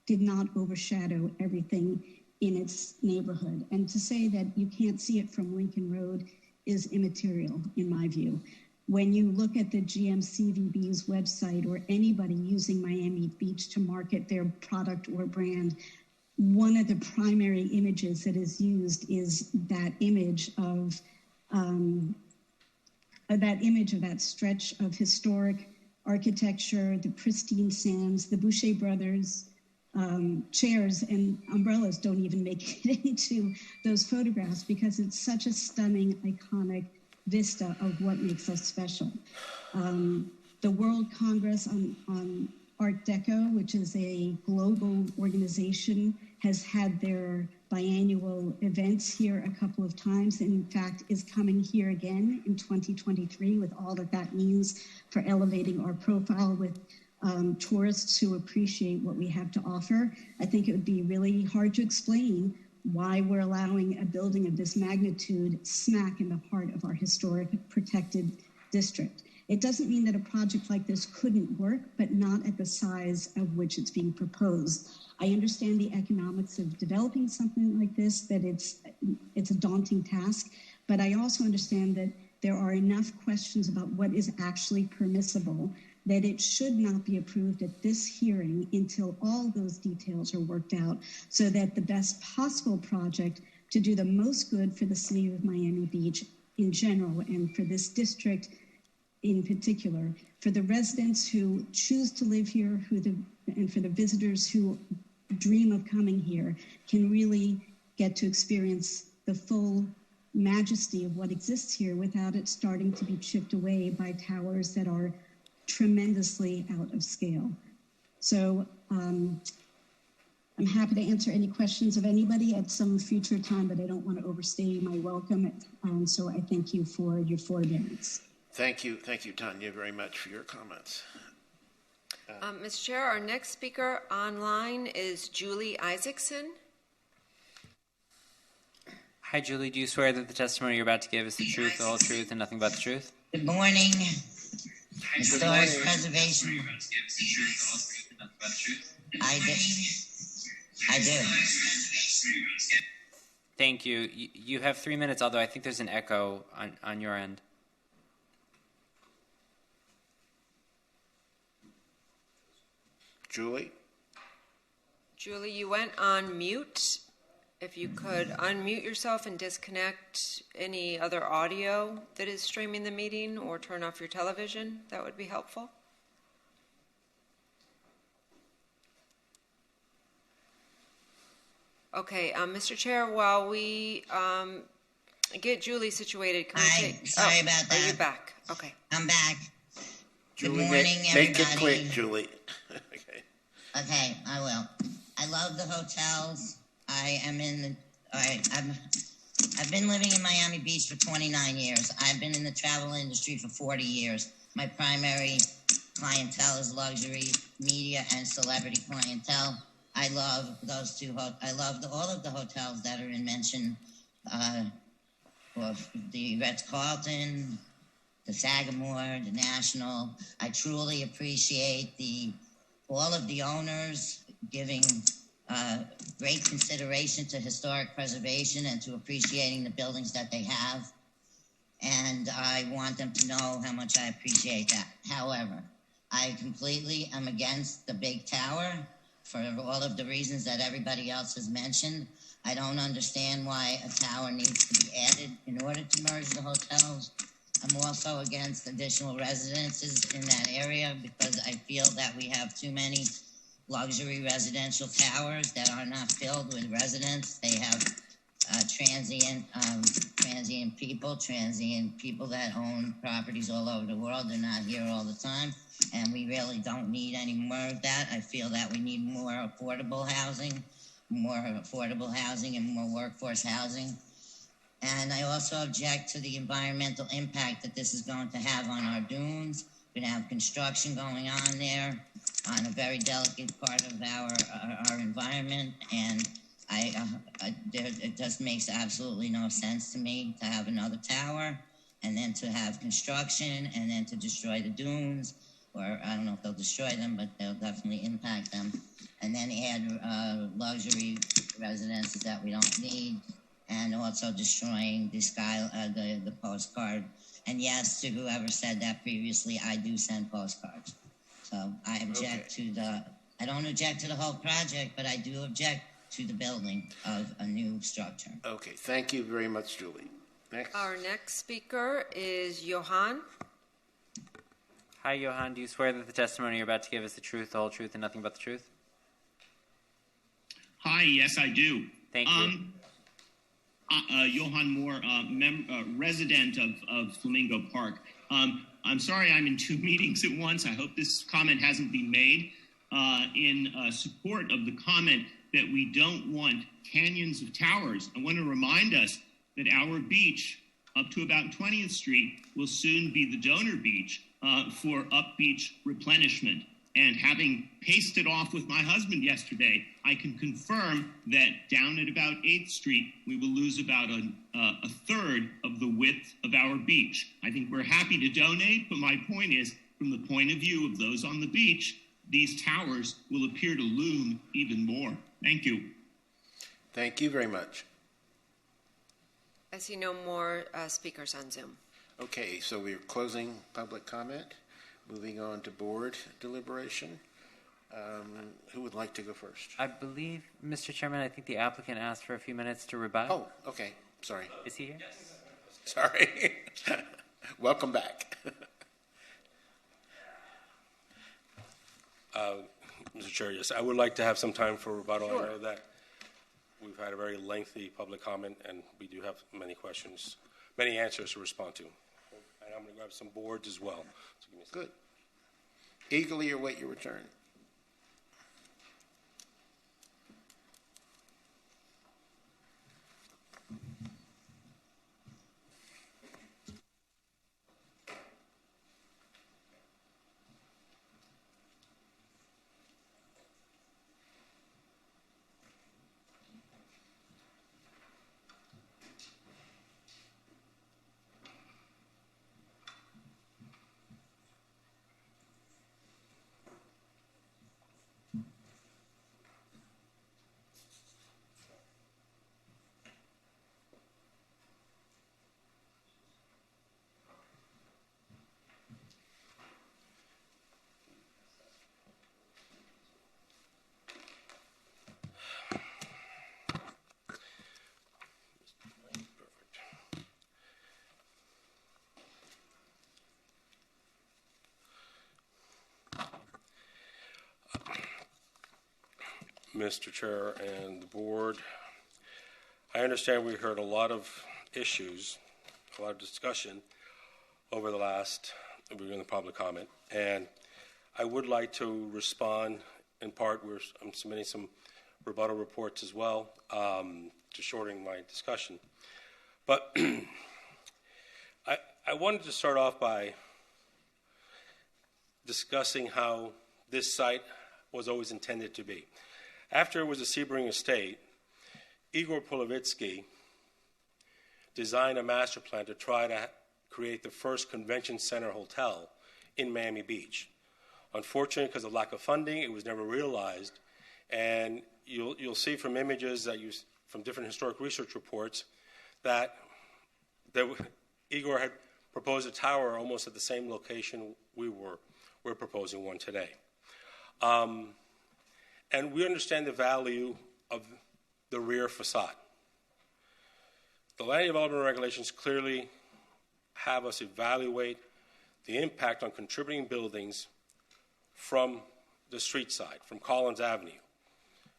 did not overshadow everything in its neighborhood. And to say that you can't see it from Lincoln Road is immaterial in my view. When you look at the GMCVB's website or anybody using Miami Beach to market their product or brand, one of the primary images that is used is that image of that stretch of historic architecture, the pristine sands, the Boucher brothers, chairs and umbrellas don't even make it into those photographs because it's such a stunning, iconic vista of what makes us special. The World Congress on Art Deco, which is a global organization, has had their biannual events here a couple of times, and in fact is coming here again in 2023 with all that that means for elevating our profile with tourists who appreciate what we have to offer. I think it would be really hard to explain why we're allowing a building of this magnitude smack in the heart of our historic protected district. It doesn't mean that a project like this couldn't work, but not at the size of which it's being proposed. I understand the economics of developing something like this, that it's a daunting task, but I also understand that there are enough questions about what is actually permissible that it should not be approved at this hearing until all those details are worked out, so that the best possible project to do the most good for the city of Miami Beach in general and for this district in particular, for the residents who choose to live here, and for the visitors who dream of coming here, can really get to experience the full majesty of what exists here without it starting to be chipped away by towers that are tremendously out of scale. So I'm happy to answer any questions of anybody at some future time, but I don't want to overstay my welcome. So I thank you for your forbearance. Thank you, Tanya, very much for your comments. Mr. Chair, our next speaker online is Julie Isaacson. Hi, Julie. Do you swear that the testimony you're about to give is the truth, the whole truth, and nothing but the truth? Good morning. Historic preservation. I do. Thank you. You have 3 minutes, although I think there's an echo on your end. Julie? Julie, you went on mute. If you could unmute yourself and disconnect any other audio that is streaming the meeting or turn off your television, that would be helpful. Okay, Mr. Chair, while we get Julie situated, can we take... Sorry about that. Are you back? Okay. I'm back. Julie, Good morning, make everybody. it quick, Julie. Okay, I will. I love the hotels. I've been living in Miami Beach for 29 years. I've been in the travel industry for 40 years. My primary clientele is luxury, media, and celebrity clientele. I love those two. I love all of the hotels that are in mention, of the Ritz-Carlton, the Sagamore, the National. I truly appreciate all of the owners giving great consideration to historic preservation and to appreciating the buildings that they have. And I want them to know how much I appreciate that. However, I completely am against the big tower for all of the reasons that everybody else has mentioned. I don't understand why a tower needs to be added in order to merge the hotels. I'm also against additional residences in that area because I feel that we have too many luxury residential towers that are not filled with residents. They have transient people that own properties all over the world. They're not here all the time, and we really don't need any more of that. I feel that we need more affordable housing and more workforce housing. And I also object to the environmental impact that this is going to have on our dunes. We're going to have construction going on there on a very delicate part of our environment, and it just makes absolutely no sense to me to have another tower and then to have construction and then to destroy the dunes, or I don't know if they'll destroy them, but they'll definitely impact them, and then add luxury residences that we don't need, and also destroying the postcard. And yes, to whoever said that previously, I do send postcards. So I object I don't object to the whole project, but I do object to the building of a new structure. Okay, thank you very much, Julie. Next. Our next speaker is Johan. Hi, Johan. Do you swear that the testimony you're about to give is the truth, the whole truth, and nothing but the truth? Hi, yes, I do. Thank you. Johan Moore, resident of Flamingo Park. I'm sorry I'm in two meetings at once. I hope this comment hasn't been made in support of the comment that we don't want canyons of towers. I want to remind us that our beach up to about 20th Street will soon be the donor beach for up beach replenishment. And having paced it off with my husband yesterday, I can confirm that down at about 8th Street, we will lose about a third of the width of our beach. I think we're happy to donate, but my point is, from the point of view of those on the beach, these towers will appear to loom even more. Thank you. Thank you very much. I see no more speakers on Zoom. Okay, so we're closing public comment. Moving on to board deliberation. Who would like to go first? I believe, Mr. Chairman, I think the applicant asked for a few minutes to rebut. Oh, okay. Sorry. Is he here? Yes. Sorry. Welcome back. Mr. Chair, yes, I would like to have some time for rebuttal. Sure. I know that we've had a very lengthy public comment, and we do have many questions, many answers to respond to. And I'm going to grab some boards as well. So give me a second. Good. Eagerly await your return. Mr. Chair and the board, I understand we heard a lot of issues, a lot of discussion over the last, in the public comment, and I would like to respond in part. I'm submitting some rebuttal reports as well to shorten my discussion. But I wanted to start off by discussing how this site was always intended to be. After it was a Sebring estate, Igor Polovitsky designed a master plan to try to create the first convention center hotel in Miami Beach. Unfortunately, because of lack of funding, it was never realized. And you'll see from images from different historic research reports that Igor had proposed a tower almost at the same location we're proposing one today. And we understand the value of the rear facade. The land development regulations clearly have us evaluate the impact on contributing buildings from the street side, from Collins Avenue,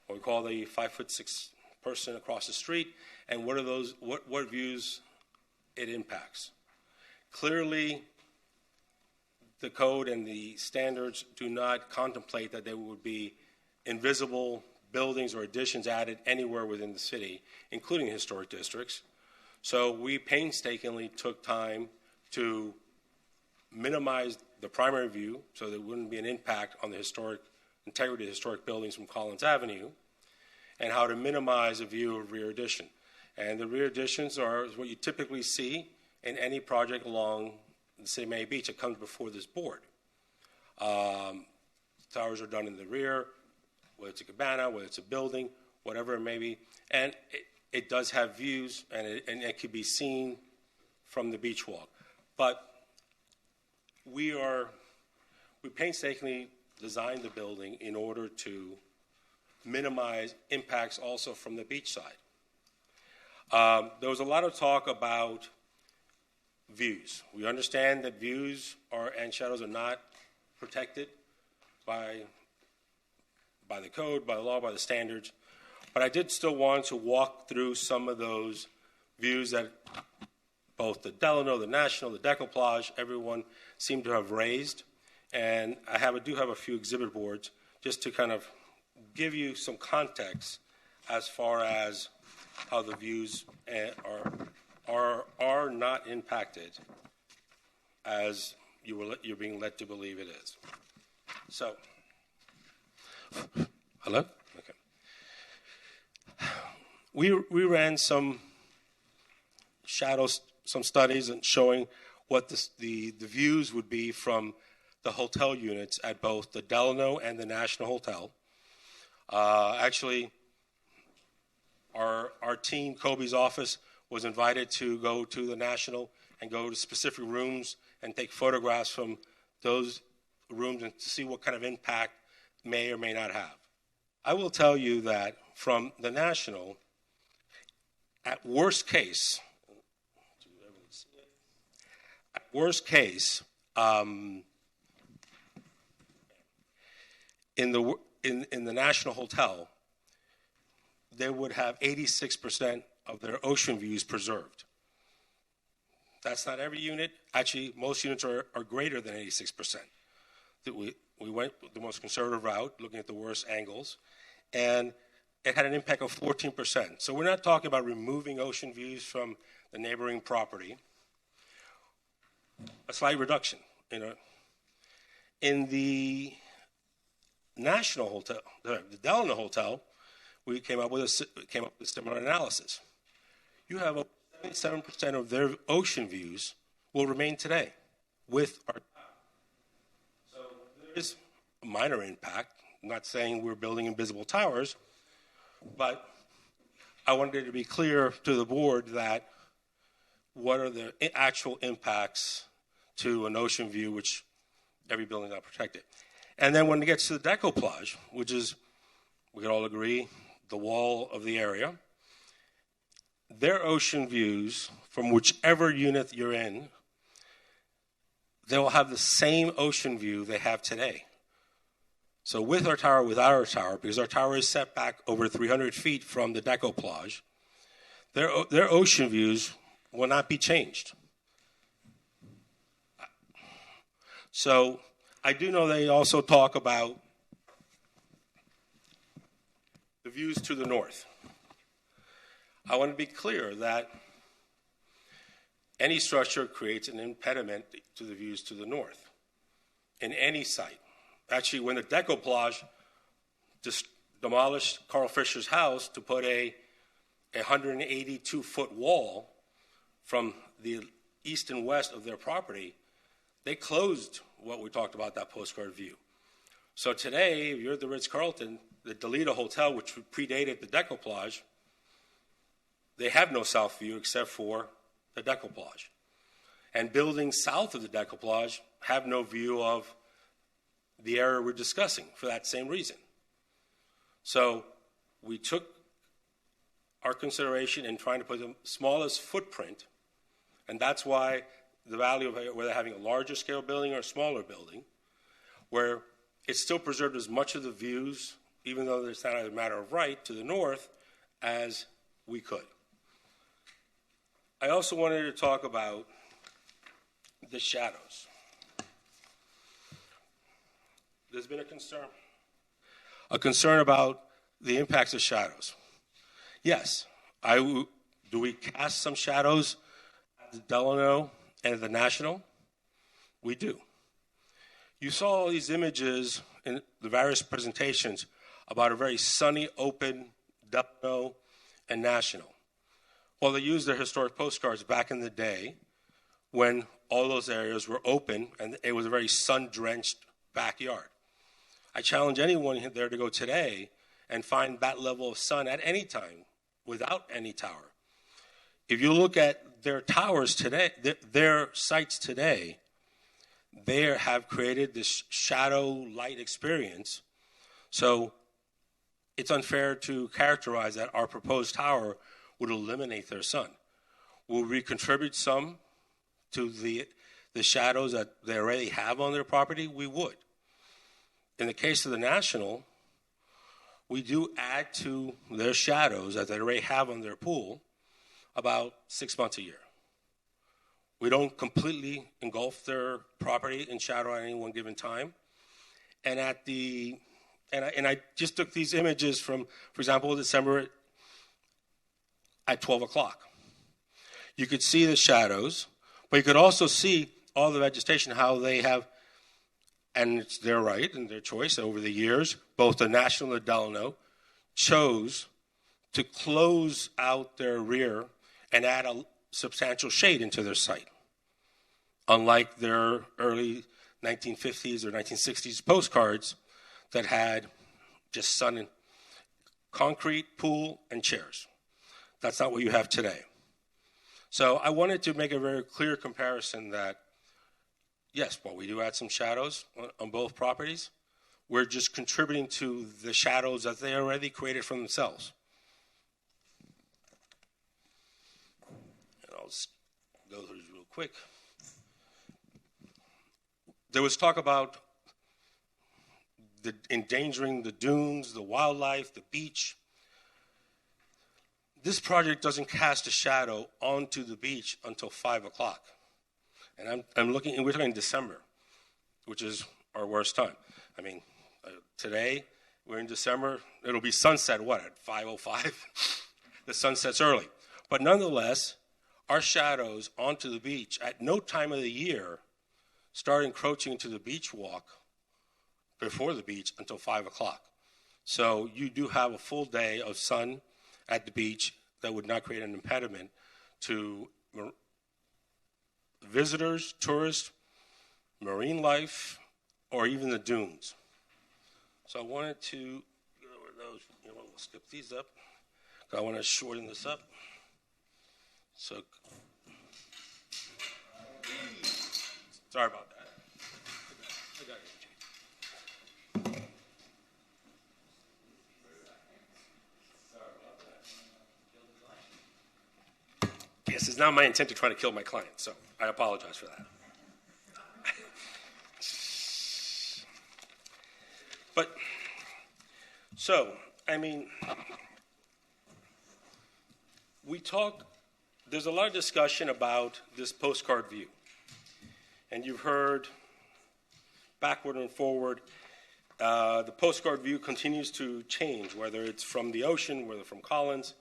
what we call the 5'6" person across the street, and what views it impacts. Clearly, the code and the standards do not contemplate that there would be invisible buildings or additions added anywhere within the city, including historic districts. So we painstakingly took time to minimize the primary view so there wouldn't be an impact on the integrity of historic buildings from Collins Avenue, and how to minimize a view of rear addition. And the rear additions are what you typically see in any project along the city of Miami Beach that comes before this board. Towers are done in the rear, whether it's a cabana, whether it's a building, whatever it may be. And it does have views, and it can be seen from the beach walk. But we painstakingly designed the building in order to minimize impacts also from the beach side. There was a lot of talk about views. We understand that views and shadows are not protected by the code, by the law, by the standards. But I did still want to walk through some of those views that both the Delano, the National, the Decoupage, everyone seemed to have raised. And I do have a few exhibit boards just to kind of give you some context as far as how the views are not impacted as you're being led to believe it is. So, hello? Okay. We ran some studies and showing what the views would be from the hotel units at both the Delano and the National Hotel. Actually, our team, Kobe's office, was invited to go to the National and go to specific rooms and take photographs from those rooms and to see what kind of impact may or may not have. I will tell you that from the National, at worst case, in the National Hotel, they would have 86% of their ocean views preserved. That's not every unit. Actually, most units are greater than 86%. We went the most conservative route, looking at the worst angles, and it had an impact of 14%. So we're not talking about removing ocean views from the neighboring property. A slight reduction. In the National Hotel, the Delano Hotel, we came up with a similar analysis. You have 77% of their ocean views will remain today with our. So there is a minor impact. I'm not saying we're building invisible towers, but I wanted it to be clear to the board that what are the actual impacts to an ocean view, which every building is not protected. And then when it gets to the Decoupage, which is, we can all agree, the wall of the area, their ocean views from whichever unit you're in, they will have the same ocean view they have today. So with our tower, without our tower, because our tower is set back over 300 feet from the Decoupage, their ocean views will not be changed. So I do know they also talk about the views to the north. I want to be clear that any structure creates an impediment to the views to the north in any site. Actually, when the Decoupage demolished Carl Fisher's house to put a 182-foot wall from the east and west of their property, they closed what we talked about, that postcard view. So today, if you're at the Ritz-Carlton, the Delita Hotel, which predated the Decoplage, they have no south view except for the Decoplage. And buildings south of the Decoplage have no view of the area we're discussing for that same reason. So we took our consideration in trying to put the smallest footprint, and that's why the value of whether having a larger scale building or a smaller building, where it still preserved as much of the views, even though it's not a matter of right, to the north, as we could. I also wanted to talk about the shadows. There's been a concern about the impacts of shadows. Yes, do we cast some shadows at the Delano and at the National? We do. You saw all these images in the various presentations about a very sunny, open Delano and National. Well, they used their historic postcards back in the day when all those areas were open and it was a very sun-drenched backyard. I challenge anyone there to go today and find that level of sun at any time without any tower. If you look at their towers today, their sites today, they have created this shadow light experience. So it's unfair to characterize that our proposed tower would eliminate their sun. Will we contribute some to the shadows that they already have on their property? We would. In the case of the National, we do add to their shadows that they already have on their pool about 6 months a year. We don't completely engulf their property in shadow at any one given time. And I just took these images from, for example, December at 12 o'clock. You could see the shadows, but you could also see all the vegetation, how they have, and it's their right and their choice over the years, both the National and the Delano chose to close out their rear and add a substantial shade into their site. Unlike their early 1950s or 1960s postcards that had just sun and concrete, pool, and chairs. That's not what you have today. So I wanted to make a very clear comparison that, yes, while we do add some shadows on both properties, we're just contributing to the shadows that they already created for themselves. And I'll just go through these real quick. There was talk about endangering the dunes, the wildlife, the beach. This project doesn't cast a shadow onto the beach until 5 o'clock. And I'm looking, and we're talking December, which is our worst time. I mean, today, we're in December, it'll be sunset, at 5:05? The sun sets early. But nonetheless, our shadows onto the beach at no time of the year start encroaching into the beach walk before the beach until 5 o'clock. So you do have a full day of sun at the beach that would not create an impediment to visitors, tourists, marine life, or even the dunes. So I wanted to go over those. We'll skip these up. I want to shorten this up. So, sorry about that. I got it. Yes, it's not my intent to try to kill my client, so I apologize for that. But, so, I mean, there's a lot of discussion about this postcard view. And you've heard backward and forward, the postcard view continues to change, whether it's from the ocean, whether from Collins.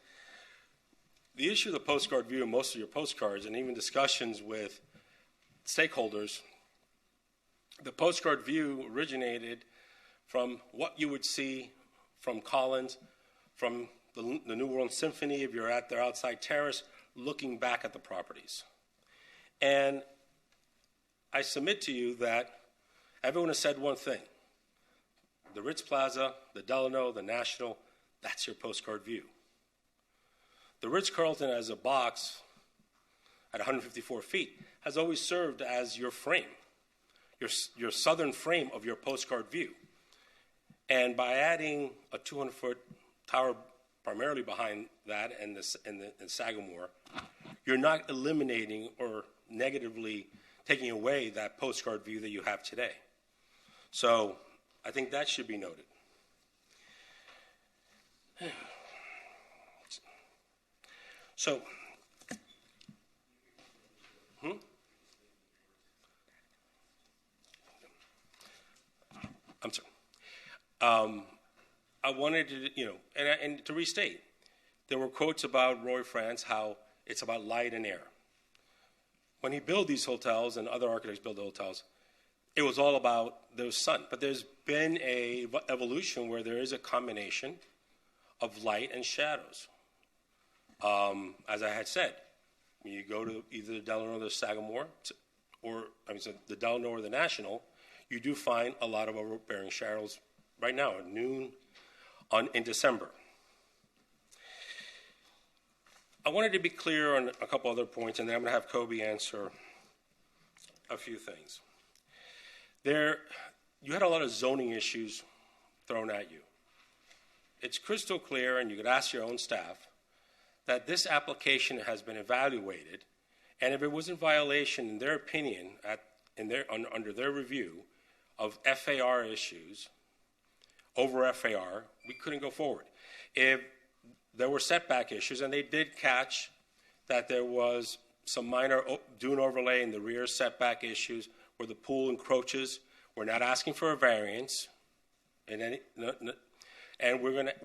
The issue of the postcard view in most of your postcards, and even discussions with stakeholders, the postcard view originated from what you would see from Collins, from the New Orleans Symphony, if you're at their outside terrace, looking back at the properties. And I submit to you that everyone has said one thing. The Ritz Plaza, the Delano, the National, that's your postcard view. The Ritz-Carlton as a box at 154 feet has always served as your frame, your southern frame of your postcard view. And by adding a 200-foot tower primarily behind that and Sagamore, you're not eliminating or negatively taking away that postcard view that you have today. So I think that should be noted. So, I'm sorry. I wanted to, and to restate, there were quotes about Roy France, how it's about light and air. When he built these hotels and other architects built the hotels, it was all about the sun. But there's been a evolution where there is a combination of light and shadows. As I had said, when you go to either the Delano or the Sagamore, the Delano or the National, you do find a lot of overbearing shadows right now at noon in December. I wanted to be clear on a couple other points, and then I'm going to have Kobe answer a few things. You had a lot of zoning issues thrown at you. It's crystal clear, and you could ask your own staff, that this application has been evaluated, and if it was in violation, in their opinion, under their review of FAR issues, over FAR, we couldn't go forward. If there were setback issues, and they did catch that there was some minor dune overlay in the rear setback issues where the pool encroaches. We're not asking for a variance, and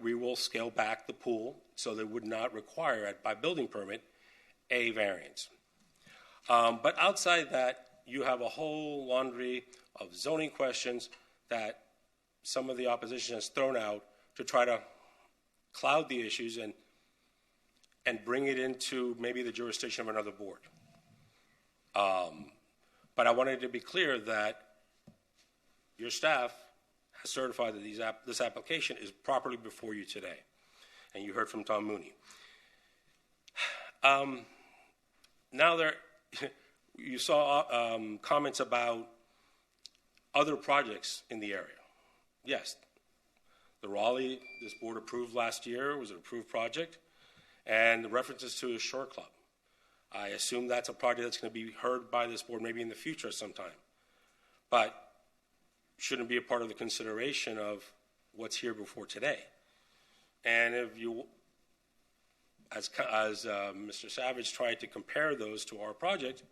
we will scale back the pool so they would not require, by building permit, a variance. But outside that, you have a whole laundry of zoning questions that some of the opposition has thrown out to try to cloud the issues and bring it into maybe the jurisdiction of another board. But I wanted to be clear that your staff has certified that this application is properly before you today. And you heard from Tom Mooney. Now you saw comments about other projects in the area. Yes, the Raleigh, this board approved last year, was an approved project, and the references to a shore club. I assume that's a project that's going to be heard by this board maybe in the future sometime, but shouldn't be a part of the consideration of what's here before today. And if you, as Mr. Savage tried to compare those to our project,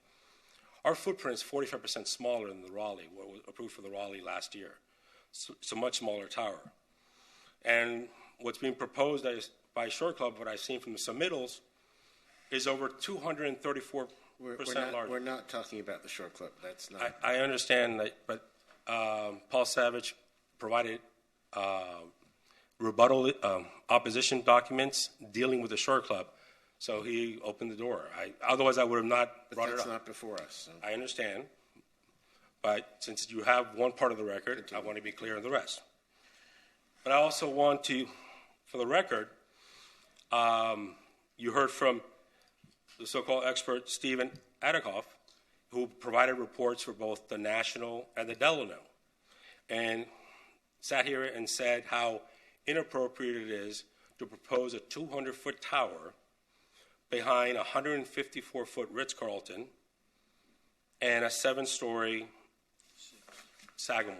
our footprint is 45% smaller than the Raleigh, what was approved for the Raleigh last year. So it's a much smaller tower. And what's being proposed by Shore Club, what I've seen from the submittals, is over 234% larger. We're not talking about the Shore Club. That's not. I understand that, but Paul Savage provided rebuttal opposition documents dealing with the Shore Club, so he opened the door. Otherwise, I would have not brought it up. That's not before us. So. I understand, but since you have one part of the record, I want to be clear on the rest. But I also want to, for the record, you heard from the so-called expert Stephen Adikoff, who provided reports for both the National and the Delano, and sat here and said how inappropriate it is to propose a 200-foot tower behind a 154-foot Ritz-Carlton and a 7-story Sagamore.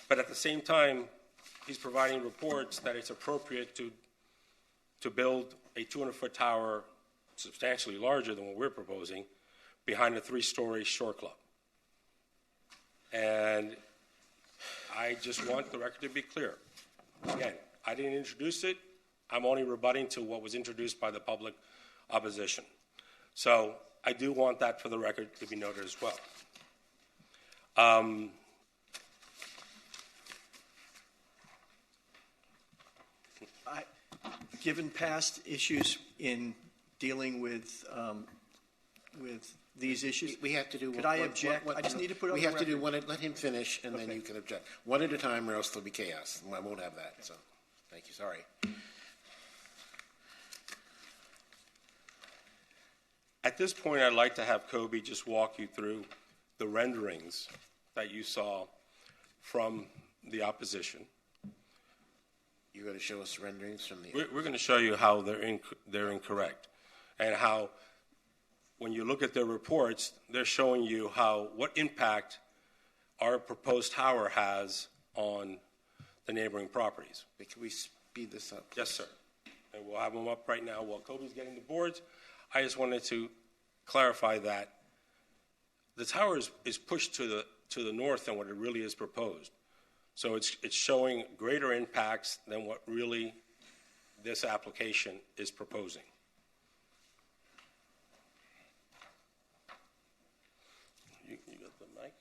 But at the same time, he's providing reports that it's appropriate to build a 200-foot tower substantially larger than what we're proposing behind a 3-story Shore Club. And I just want the record to be clear. Again, I didn't introduce it. I'm only rebutting to what was introduced by the public opposition. So I do want that for the record to be noted as well. given past issues in dealing with these issues, We have to do. Could I object? I just need to put it on We the have to do record. one. Let him finish, and then Okay. you can object. One at a time, or else there'll be chaos. I won't have that. So, thank you. Sorry. At this point, I'd like to have Kobe just walk you through the renderings that you saw from the opposition. You're going to show us renderings from the. We're going to show you how they're incorrect, and how, when you look at their reports, they're showing you what impact our proposed tower has on the neighboring properties. Can we speed this up, please? Yes, sir. And we'll have them up right now while Kobe's getting the boards. I just wanted to clarify that the tower is pushed to the north than what it really is proposed. So it's showing greater impacts than what really this application is proposing. You got the mic?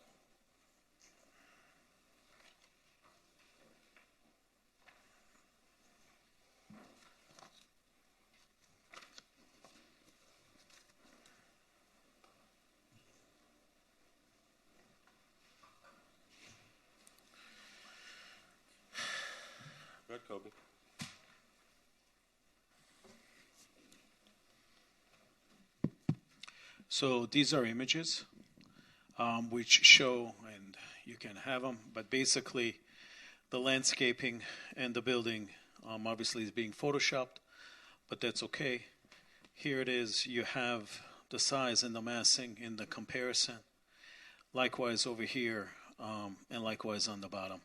Good, Kobe. So these are images which show, and you can have them, but basically the landscaping and the building obviously is being photoshopped, but that's okay. Here it is, you have the size and the massing in the comparison. Likewise over here, and likewise on the bottom.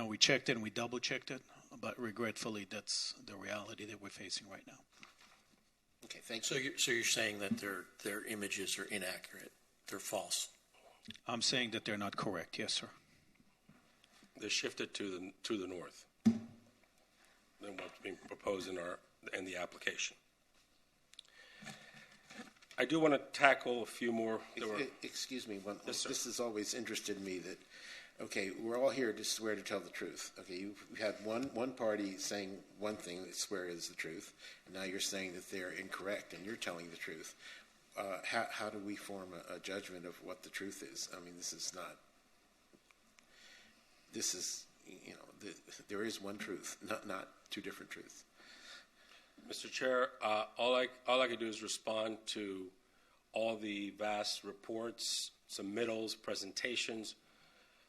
We checked it and we double checked it, but regretfully that's the reality that we're facing right now. Okay, thank you. So you're saying that their images are inaccurate, they're false? I'm saying that they're not correct, yes, sir. They're shifted to the north than what's being proposed in the application. I do want to tackle a few more. Excuse me. Yes, sir. This has always interested me that, okay, we're all here to swear to tell the truth. Okay, you've had one party saying one thing that swear is the truth, and now you're saying that they're incorrect, and you're telling the truth. How do we form a judgment of what the truth is? I mean, this is, there is one truth, not two different truths. Mr. Chair, all I can do is respond to all the vast reports, submittals, presentations,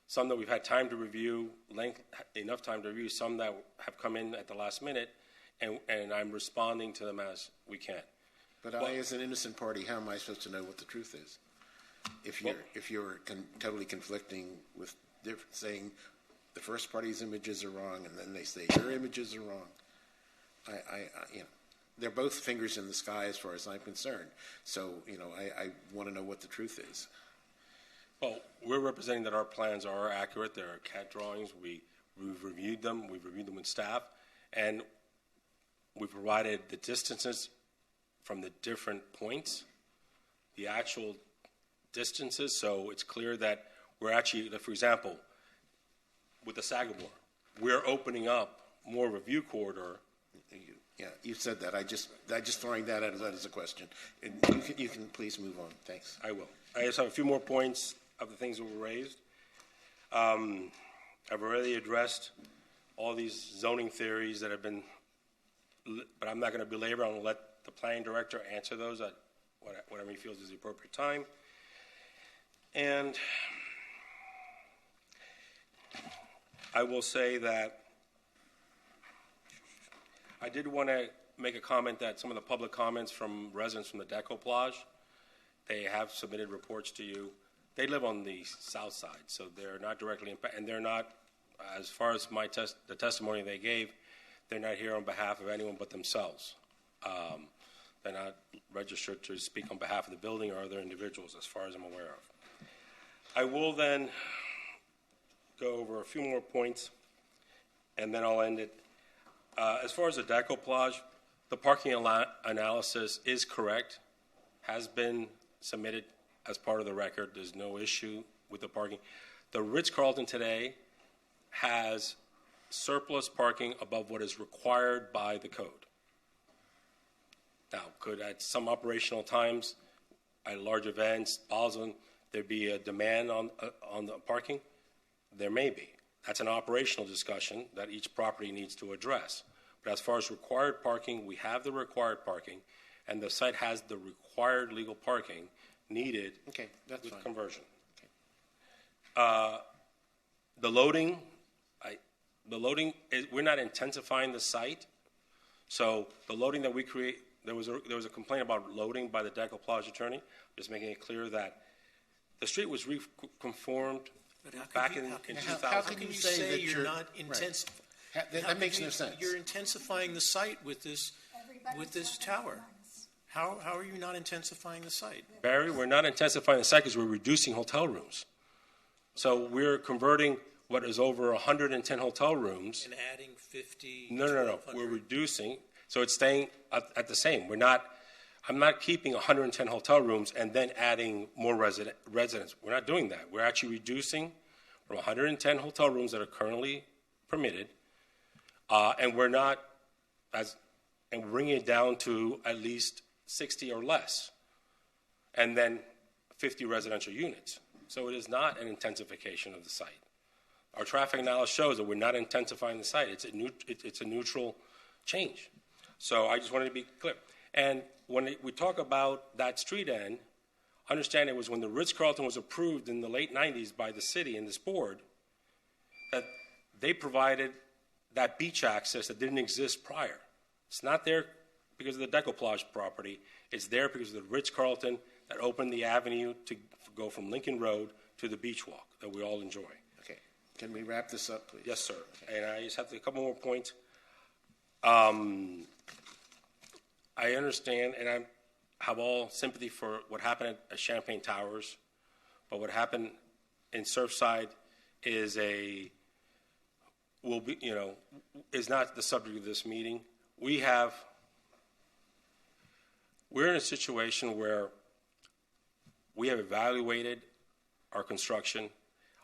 some that we've had time to review, enough time to review, some that have come in at the last minute, and I'm responding to them as we can. But I, as an innocent party, how am I supposed to know what the truth is? If you're totally conflicting with saying the first party's images are wrong, and then they say your images are wrong. They're both fingers in the sky as far as I'm concerned. So, I want to know what the truth is. Well, we're representing that our plans are accurate. There are CAD drawings. We've reviewed them. We've reviewed them with staff, and we provided the distances from the different points, the actual distances. So it's clear that we're actually, for example, with the Sagamore, we're opening up more of a view corridor. Yeah, you said that. I just throwing that out as a question. And you can please move on. Thanks. I will. I just have a few more points of the things that were raised. I've already addressed all these zoning theories that have been, but I'm not going to belabor. I'm going to let the planning director answer those at whatever he feels is the appropriate time. And I will say that I did want to make a comment that some of the public comments from residents from the Decoplage, they have submitted reports to you. They live on the south side, so they're not directly impacted, and they're not, as far as the testimony they gave, they're not here on behalf of anyone but themselves. They're not registered to speak on behalf of the building or other individuals, as far as I'm aware of. I will then go over a few more points, and then I'll end it. As far as the Decoplage, the parking analysis is correct, has been submitted as part of the record. There's no issue with the parking. The Ritz-Carlton today has surplus parking above what is required by the code. Now, could at some operational times, at large events, Basel, there be a demand on the parking? There may be. That's an operational discussion that each property needs to address. But as far as required parking, we have the required parking, and the site has the required legal parking needed with fine. conversion. The loading, we're not intensifying the site. So the loading that we create, there was a complaint about loading by the decoupage attorney, just making it clear that the street was reconformed back in 2000. How can you say you're not intensifying? That makes no sense. You're intensifying the site with this tower. How are you not intensifying the site? Barry, we're not intensifying the site because we're reducing hotel rooms. So we're converting what is over 110 hotel rooms. And adding 50. No. We're reducing. So it's staying at the same. I'm not keeping 110 hotel rooms and then adding more residents. We're not doing that. We're actually reducing from 110 hotel rooms that are currently permitted, and we're bringing it down to at least 60 or less, and then 50 residential units. So it is not an intensification of the site. Our traffic analysis shows that we're not intensifying the site. It's a neutral change. So I just wanted to be clear. And when we talk about that street end, understand it was when the Ritz-Carlton was approved in the late 90s by the city and this board that they provided that beach access that didn't exist prior. It's not there because of the decoupage property. It's there because of the Ritz-Carlton that opened the avenue to go from Lincoln Road to the beach walk that we all enjoy. Okay. Can we wrap this up, please? Yes, sir. Okay. And I just have a couple more points. I understand, and I have all sympathy for what happened at Champagne Towers, but what happened in Surfside is not the subject of this meeting. We're in a situation where we have evaluated our construction.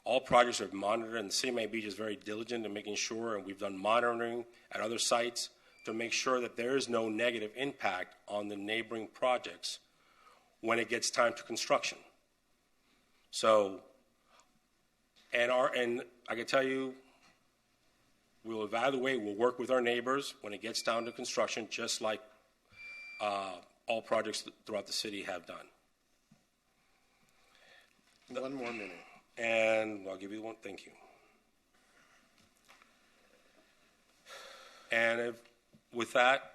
All projects are monitored, and the City of Miami Beach is very diligent in making sure, and we've done monitoring at other sites to make sure that there is no negative impact on the neighboring projects when it gets time to construction. So, and I can tell you, we'll evaluate, we'll work with our neighbors when it gets down to construction, just like all projects throughout the city have done. One more minute. And I'll give you one. Thank you. And with that,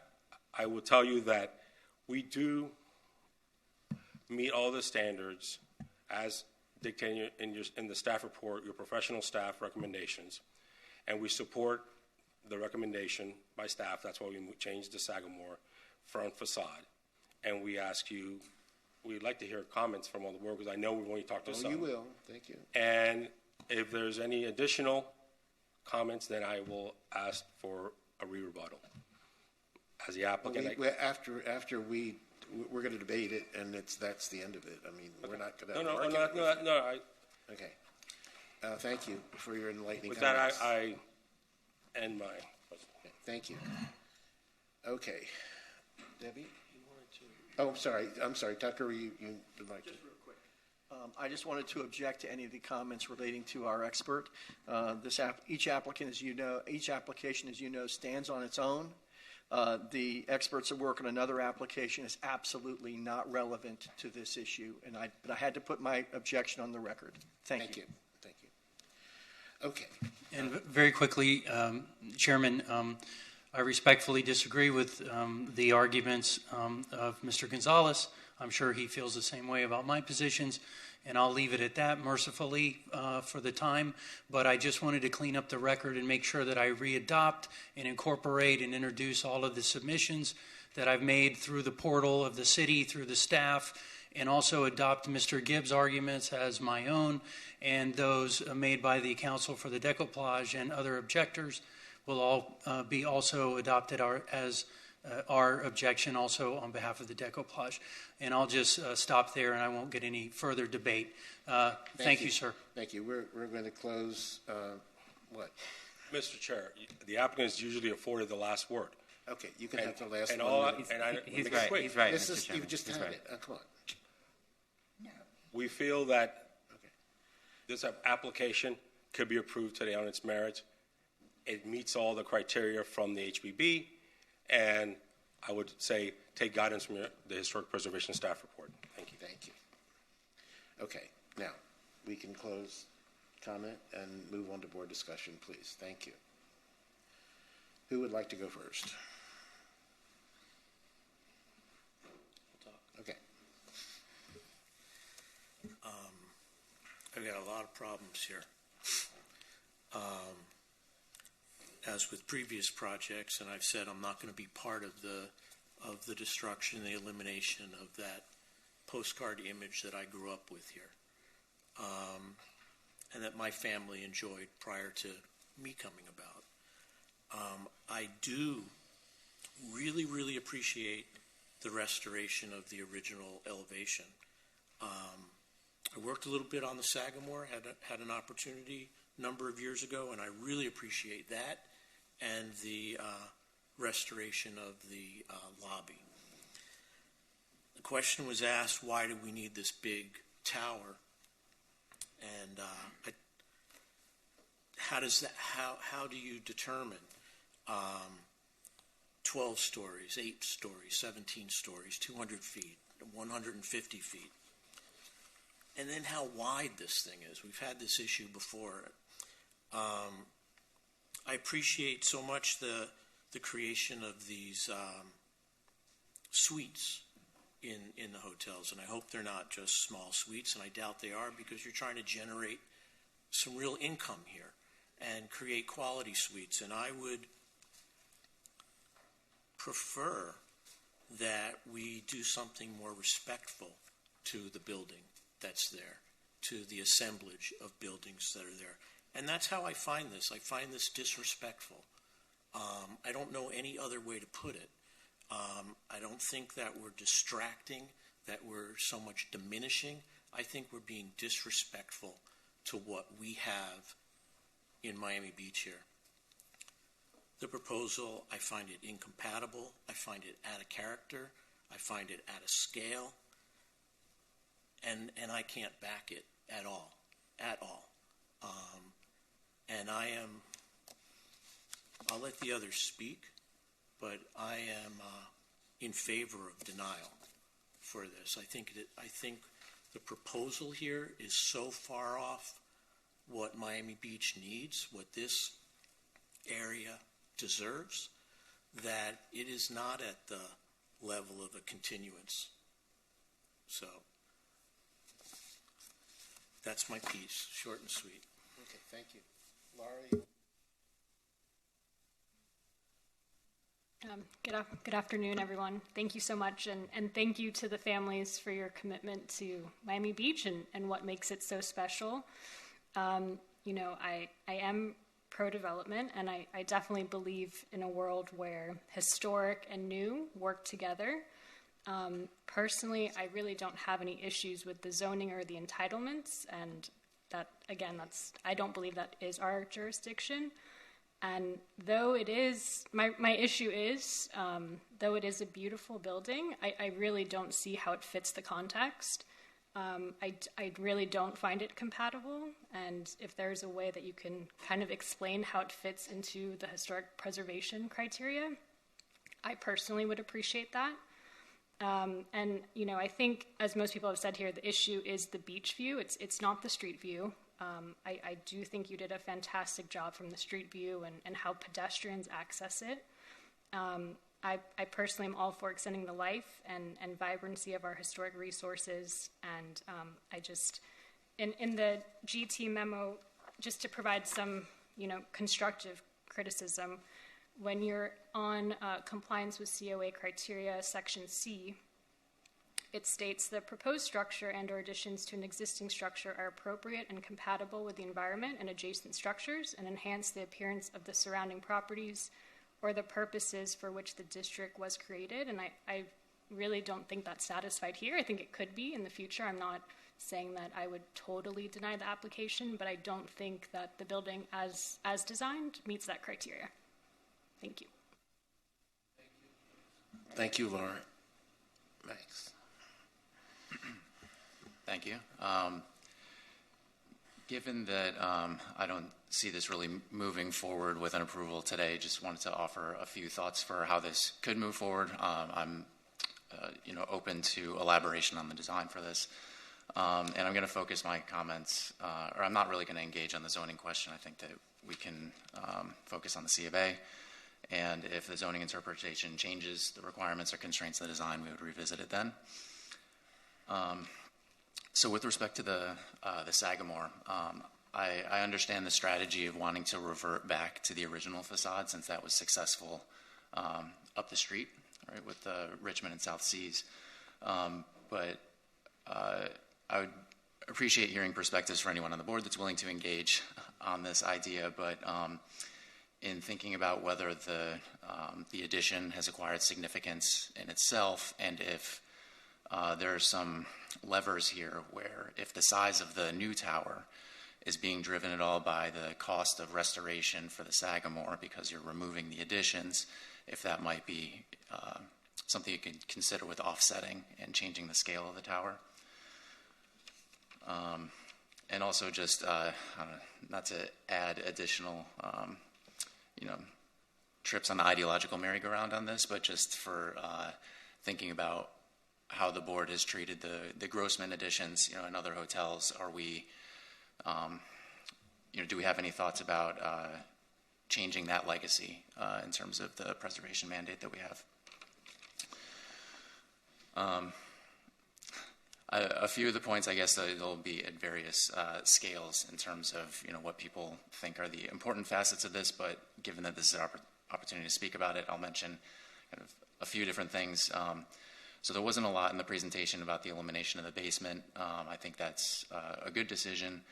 I will tell you that we do meet all the standards as dictated in the staff report, your professional staff recommendations, and we support the recommendation by staff. That's why we changed the Sagamore front facade. And we ask you, we'd like to hear comments from all the board because I know we've only talked to some. You will. Thank you. And if there's any additional comments, then I will ask for a re-rebuttal. As the applicant, we're going to debate it, and that's the end of it. I mean, okay. We're not going to. No. Okay. Thank you for your enlightening with comments. That, I end my. Okay, thank you. Okay, Debbie. Oh, I'm sorry, Tucker. You would like to. Just real quick. I just wanted to object to any of the comments relating to our expert. Each application, as you know, stands on its own. The experts that work on another application is absolutely not relevant to this issue, but I had to put my objection on the record. Thank you. Thank you. Okay. And very quickly, Chairman, I respectfully disagree with the arguments of Mr. Gonzalez. I'm sure he feels the same way about my positions, and I'll leave it at that mercifully for the time. But I just wanted to clean up the record and make sure that I readopt and incorporate and introduce all of the submissions that I've made through the portal of the city, through the staff, and also adopt Mr. Gibbs' arguments as my own, and those made by the Council for the Decoupage and other objectors will all be also adopted as our objection also on behalf of the Decoupage. And I'll just stop there, and I won't get any further debate. Thank you, sir. Thank you. We're going to close, Mr. Chair, the applicant is usually afforded the last word. Okay, you can have the last and one. all, minute. He's right. He's right. This Mr. is, Chairman. you just He's had right. it. Come on. We feel that this application could be approved today on its merits. It meets all the criteria from the HPB, and I would say take guidance from the Historic Preservation Staff report. Thank you. Thank you. Okay, now we can close comment and move on to board discussion, please. Thank you. Who would like to go first? Okay. I've got a lot of problems here. As with previous projects, and I've said I'm not going to be part of the destruction, the elimination of that postcard image that I grew up with here, and that my family enjoyed prior to me coming about. I do really, really appreciate the restoration of the original elevation. I worked a little bit on the Sagamore, had an opportunity a number of years ago, and I really appreciate that and the restoration of the lobby. The question was asked, why do we need this big tower? And how do you determine 12 stories, 8 stories, 17 stories, 200 feet, 150 feet? And then how wide this thing is. We've had this issue before. I appreciate so much the creation of these suites in the hotels, and I hope they're not just small suites, and I doubt they are, because you're trying to generate some real income here and create quality suites. And I would prefer that we do something more respectful to the building that's there, to the assemblage of buildings that are there. And that's how I find this. I find this disrespectful. I don't know any other way to put it. I don't think that we're distracting, that we're so much diminishing. I think we're being disrespectful to what we have in Miami Beach here. The proposal, I find it incompatible. I find it out of character. I find it out of scale. And I can't back it at all. And I'll let the others speak, but I am in favor of denial for this. I think the proposal here is so far off what Miami Beach needs, what this area deserves, that it is not at the level of a continuance. So that's my piece, short and sweet. Okay, thank you. Laurie? Good afternoon, everyone. Thank you so much, and thank you to the families for your commitment to Miami Beach and what makes it so special. I am pro-development, and I definitely believe in a world where historic and new work together. Personally, I really don't have any issues with the zoning or the entitlements, and that, again, I don't believe that is our jurisdiction. And though it is, my issue is, though it is a beautiful building, I really don't see how it fits the context. I really don't find it compatible, and if there's a way that you can kind of explain how it fits into the historic preservation criteria, I personally would appreciate that. And I think, as most people have said here, the issue is the beach view. It's not the street view. I do think you did a fantastic job from the street view and how pedestrians access it. I personally am all for extending the life and vibrancy of our historic resources. And I just, in the GT memo, just to provide some, constructive criticism, when you're on compliance with COA criteria, section C, it states the proposed structure and or additions to an existing structure are appropriate and compatible with the environment and adjacent structures and enhance the appearance of the surrounding properties or the purposes for which the district was created. And I really don't think that's satisfied here. I think it could be in the future. I'm not saying that I would totally deny the application, but I don't think that the building as designed meets that criteria. Thank you. Thank you, Laura. Max. Thank you. Given that I don't see this really moving forward with an approval today, just wanted to offer a few thoughts for how this could move forward. I'm open to elaboration on the design for this. And I'm going to focus my comments, or I'm not really going to engage on the zoning question. I think that we can focus on the C of A. And if the zoning interpretation changes the requirements or constraints of the design, we would revisit it then. So with respect to the Sagamore, I understand the strategy of wanting to revert back to the original facade since that was successful up the street, right, with the Richmond and South Seas. But I would appreciate hearing perspectives for anyone on the board that's willing to engage on this idea. But in thinking about whether the addition has acquired significance in itself, and if there are some levers here where if the size of the new tower is being driven at all by the cost of restoration for the Sagamore because you're removing the additions, if that might be something you can consider with offsetting and changing the scale of the tower. And also just, not to add additional, trips on the ideological merry-go-round on this, but just for thinking about how the board has treated the Grossman additions, in other hotels. Are we, do we have any thoughts about changing that legacy in terms of the preservation mandate that we have? A few of the points, I guess, they'll be at various scales in terms of what people think are the important facets of this. But given that this is an opportunity to speak about it, I'll mention kind of a few different things. So there wasn't a lot in the presentation about the elimination of the basement. I think that's a good decision.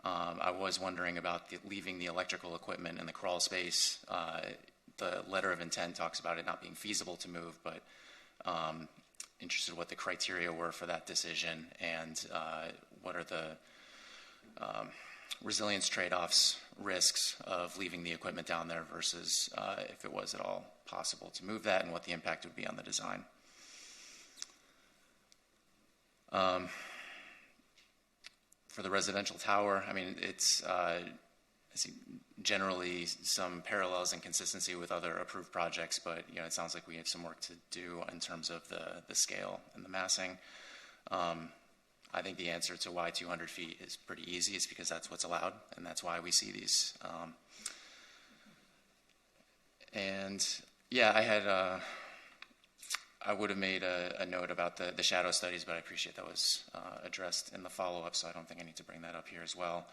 I was wondering about leaving the electrical equipment in the crawl space. The letter of intent talks about it not being feasible to move, but interested what the criteria were for that decision, and what are the resilience trade-offs, risks of leaving the equipment down there versus if it was at all possible to move that, and what the impact would be on the design. For the residential tower, I mean, it's I see generally some parallels and consistency with other approved projects, but it sounds like we have some work to do in terms of the scale and the massing. I think the answer to why 200 feet is pretty easy. It's because that's what's allowed, and that's why we see these. And yeah, I would have made a note about the shadow studies, but I appreciate that was addressed in the follow-up, so I don't think I need to bring that up here as well.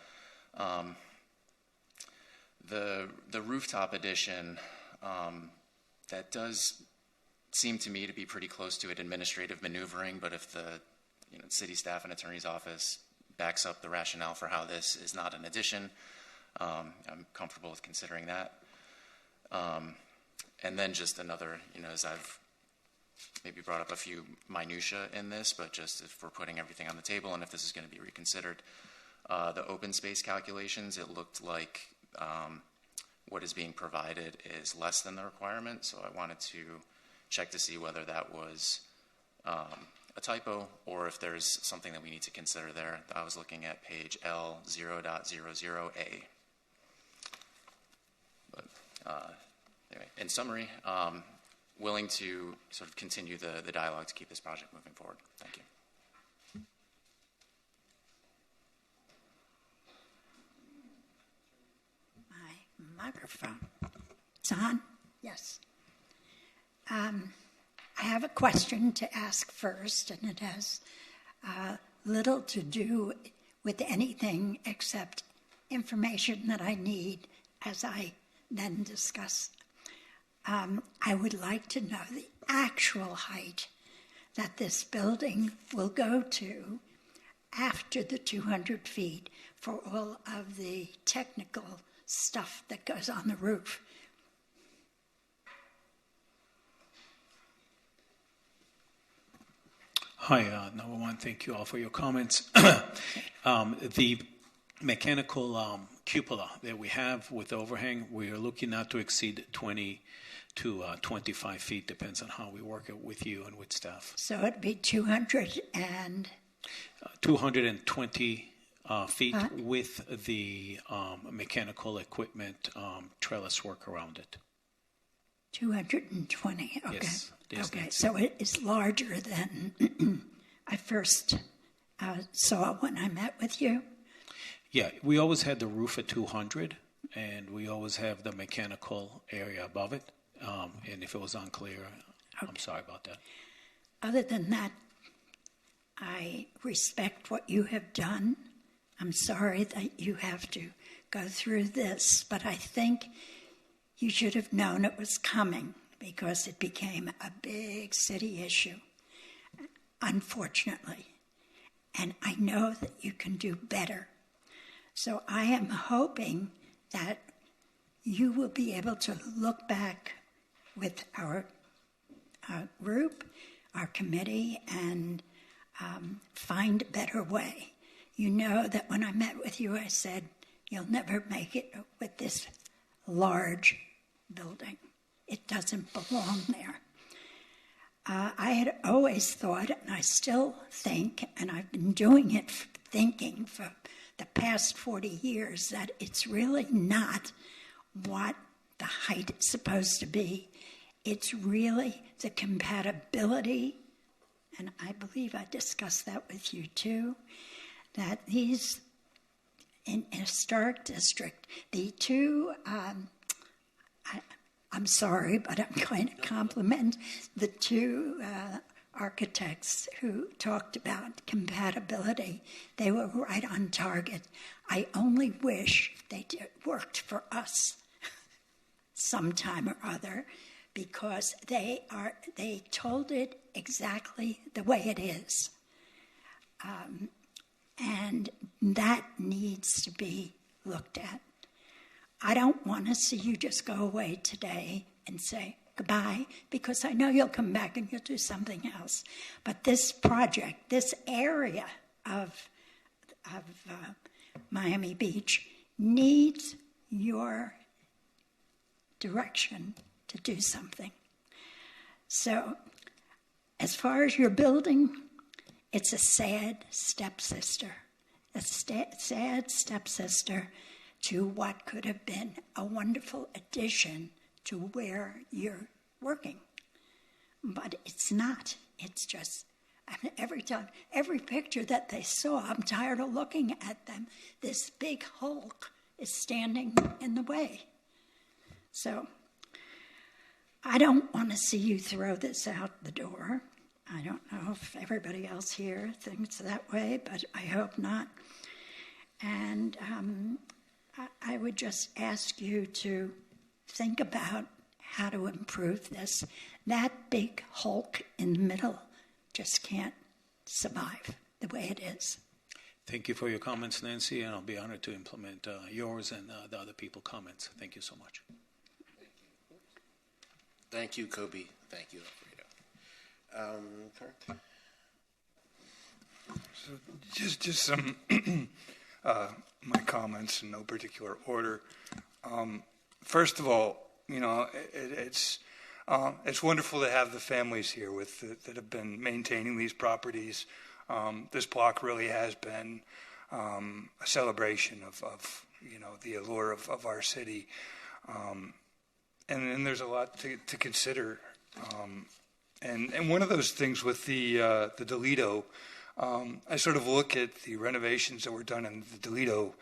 The rooftop addition, that does seem to me to be pretty close to an administrative maneuvering, but if the city staff and attorney's office backs up the rationale for how this is not an addition, I'm comfortable with considering that. And then just another, as I've maybe brought up a few minutia in this, but just if we're putting everything on the table and if this is going to be reconsidered, the open space calculations, it looked like what is being provided is less than the requirement, so I wanted to check to see whether that was a typo or if there's something that we need to consider there. I was looking at page L0.00A. But anyway, in summary, willing to sort of continue the dialogue to keep this project moving forward. Thank you. My microphone. It's on? Yes. I have a question to ask first, and it has little to do with anything except information that I need as I then discuss. I would like to know the actual height that this building will go to after the 200 feet for all of the technical stuff that goes on the roof. Hi, number one, thank you all for your comments. The mechanical cupola that we have with overhang, we are looking not to exceed 20 to 25 feet, depends on how we work it with you and with staff. So it'd be 200 and... 220 feet with the mechanical equipment trellis work around it. 220, okay. Yes, okay, so it is larger than I first saw when I met with you? Yeah, we always had the roof at 200, and we always have the mechanical area above it. And if it was unclear, I'm sorry about that. Other than that, I respect what you have done. I'm sorry that you have to go through this, but I think you should have known it was coming because it became a big city issue, unfortunately. And I know that you can do better. So I am hoping that you will be able to look back with our group, our committee, and find a better way. You know that when I met with you, I said, you'll never make it with this large building. It doesn't belong there. I had always thought, and I still think, and I've been doing it, thinking for the past 40 years, that it's really not what the height is supposed to be. It's really the compatibility, and I believe I discussed that with you too, that these, in a historic district, the two, I'm sorry, but I'm going to compliment the two architects who talked about compatibility. They were right on target. I only wish they worked for us sometime or other, because they told it exactly the way it is. And that needs to be looked at. I don't want to see you just go away today and say goodbye, because I know you'll come back and you'll do something else. But this project, this area of Miami Beach needs your direction to do something. So as far as your building, it's a sad stepsister to what could have been a wonderful addition to where you're working. But it's not. It's just, I mean, every picture that they saw, I'm tired of looking at them. This big hulk is standing in the way. So I don't want to see you throw this out the door. I don't know if everybody else here thinks that way, but I hope not. And I would just ask you to think about how to improve this. That big hulk in the middle just can't survive the way it is. Thank you for your comments, Nancy, and I'll be honored to implement yours and the other people's comments. Thank you so much. Thank you, Kobe. Thank you, Alfredo. Kirk? So just some my comments in no particular order. First of all, you know, it's wonderful to have the families here that have been maintaining these properties. This block really has been a celebration of you know, the allure of our city, and there's a lot to consider. And one of those things with the Delito, I sort of look at the renovations that were done in the Delito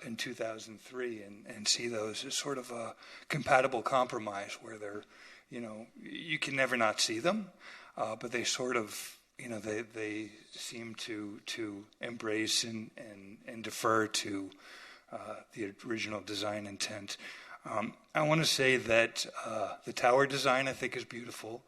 in 2003 and see those as sort of a compatible compromise where they're, you know, you can never not see them, but they sort of, you know, they seem to embrace and defer to the original design intent. I want to say that the tower design I think is beautiful.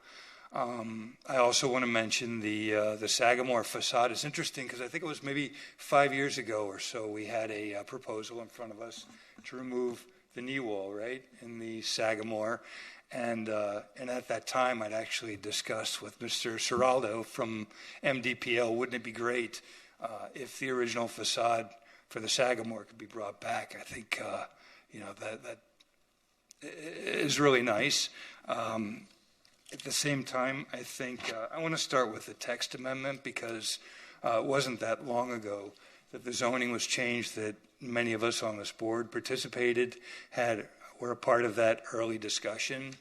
I also want to mention the Sagamore facade. It's interesting because I think it was maybe 5 years ago or so we had a proposal in front of us to remove the knee wall, right, in the Sagamore. And at that time, I'd actually discussed with Mr. Ciraldo from MDPL, wouldn't it be great if the original facade for the Sagamore could be brought back? I think, that is really nice. At the same time, I think I want to start with the text amendment because it wasn't that long ago that the zoning was changed, that many of us on this board participated, were a part of that early discussion.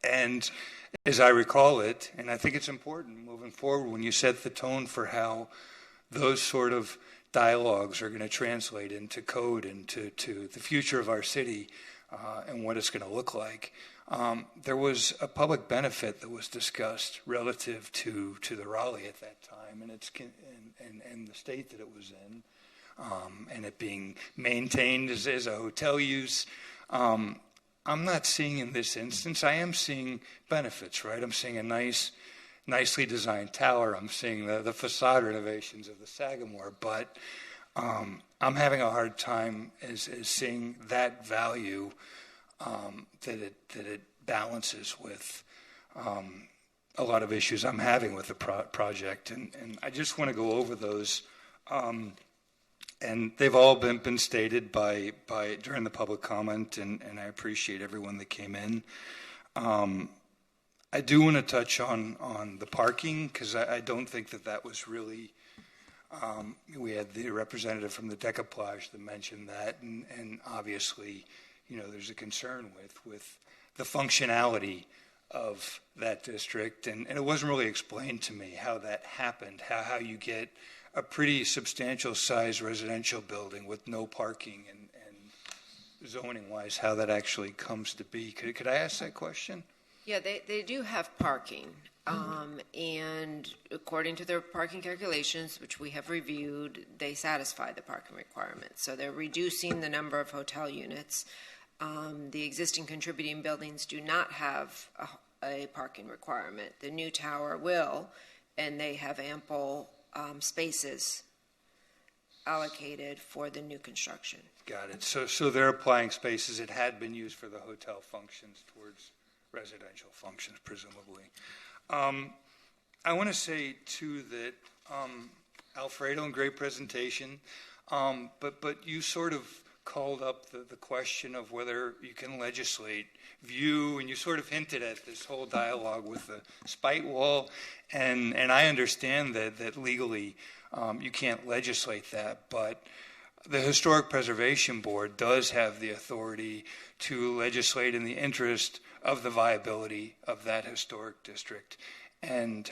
And as I recall it, and I think it's important moving forward when you set the tone for how those sort of dialogues are going to translate into code and to the future of our city and what it's going to look like. There was a public benefit that was discussed relative to the Raleigh at that time, and the state that it was in, and it being maintained as a hotel use. I'm not seeing in this instance. I am seeing benefits, right? I'm seeing a nicely designed tower. I'm seeing the facade renovations of the Sagamore, but I'm having a hard time as seeing that value that it balances with a lot of issues I'm having with the project, and I just want to go over those. And they've all been stated by during the public comment, and I appreciate everyone that came in. I do want to touch on the parking because I don't think that was really. We had the representative from the Decaplage that mentioned that, and obviously, there's a concern with the functionality of that district, and it wasn't really explained to me how that happened, how you get a pretty substantial size residential building with no parking and zoning wise, how that actually comes to be. Could I ask that question? Yeah, they do have parking. And according to their parking calculations, which we have reviewed, they satisfy the parking requirements. So they're reducing the number of hotel units. The existing contributing buildings do not have a parking requirement. The new tower will, and they have ample spaces allocated for the new construction. Got it. So they're applying spaces that had been used for the hotel functions towards residential functions, presumably. I want to say, too, that Alfredo, in great presentation, but you sort of called up the question of whether you can legislate view, and you sort of hinted at this whole dialogue with the spite wall, and I understand that legally you can't legislate that, but the Historic Preservation Board does have the authority to legislate in the interest of the viability of that historic district. And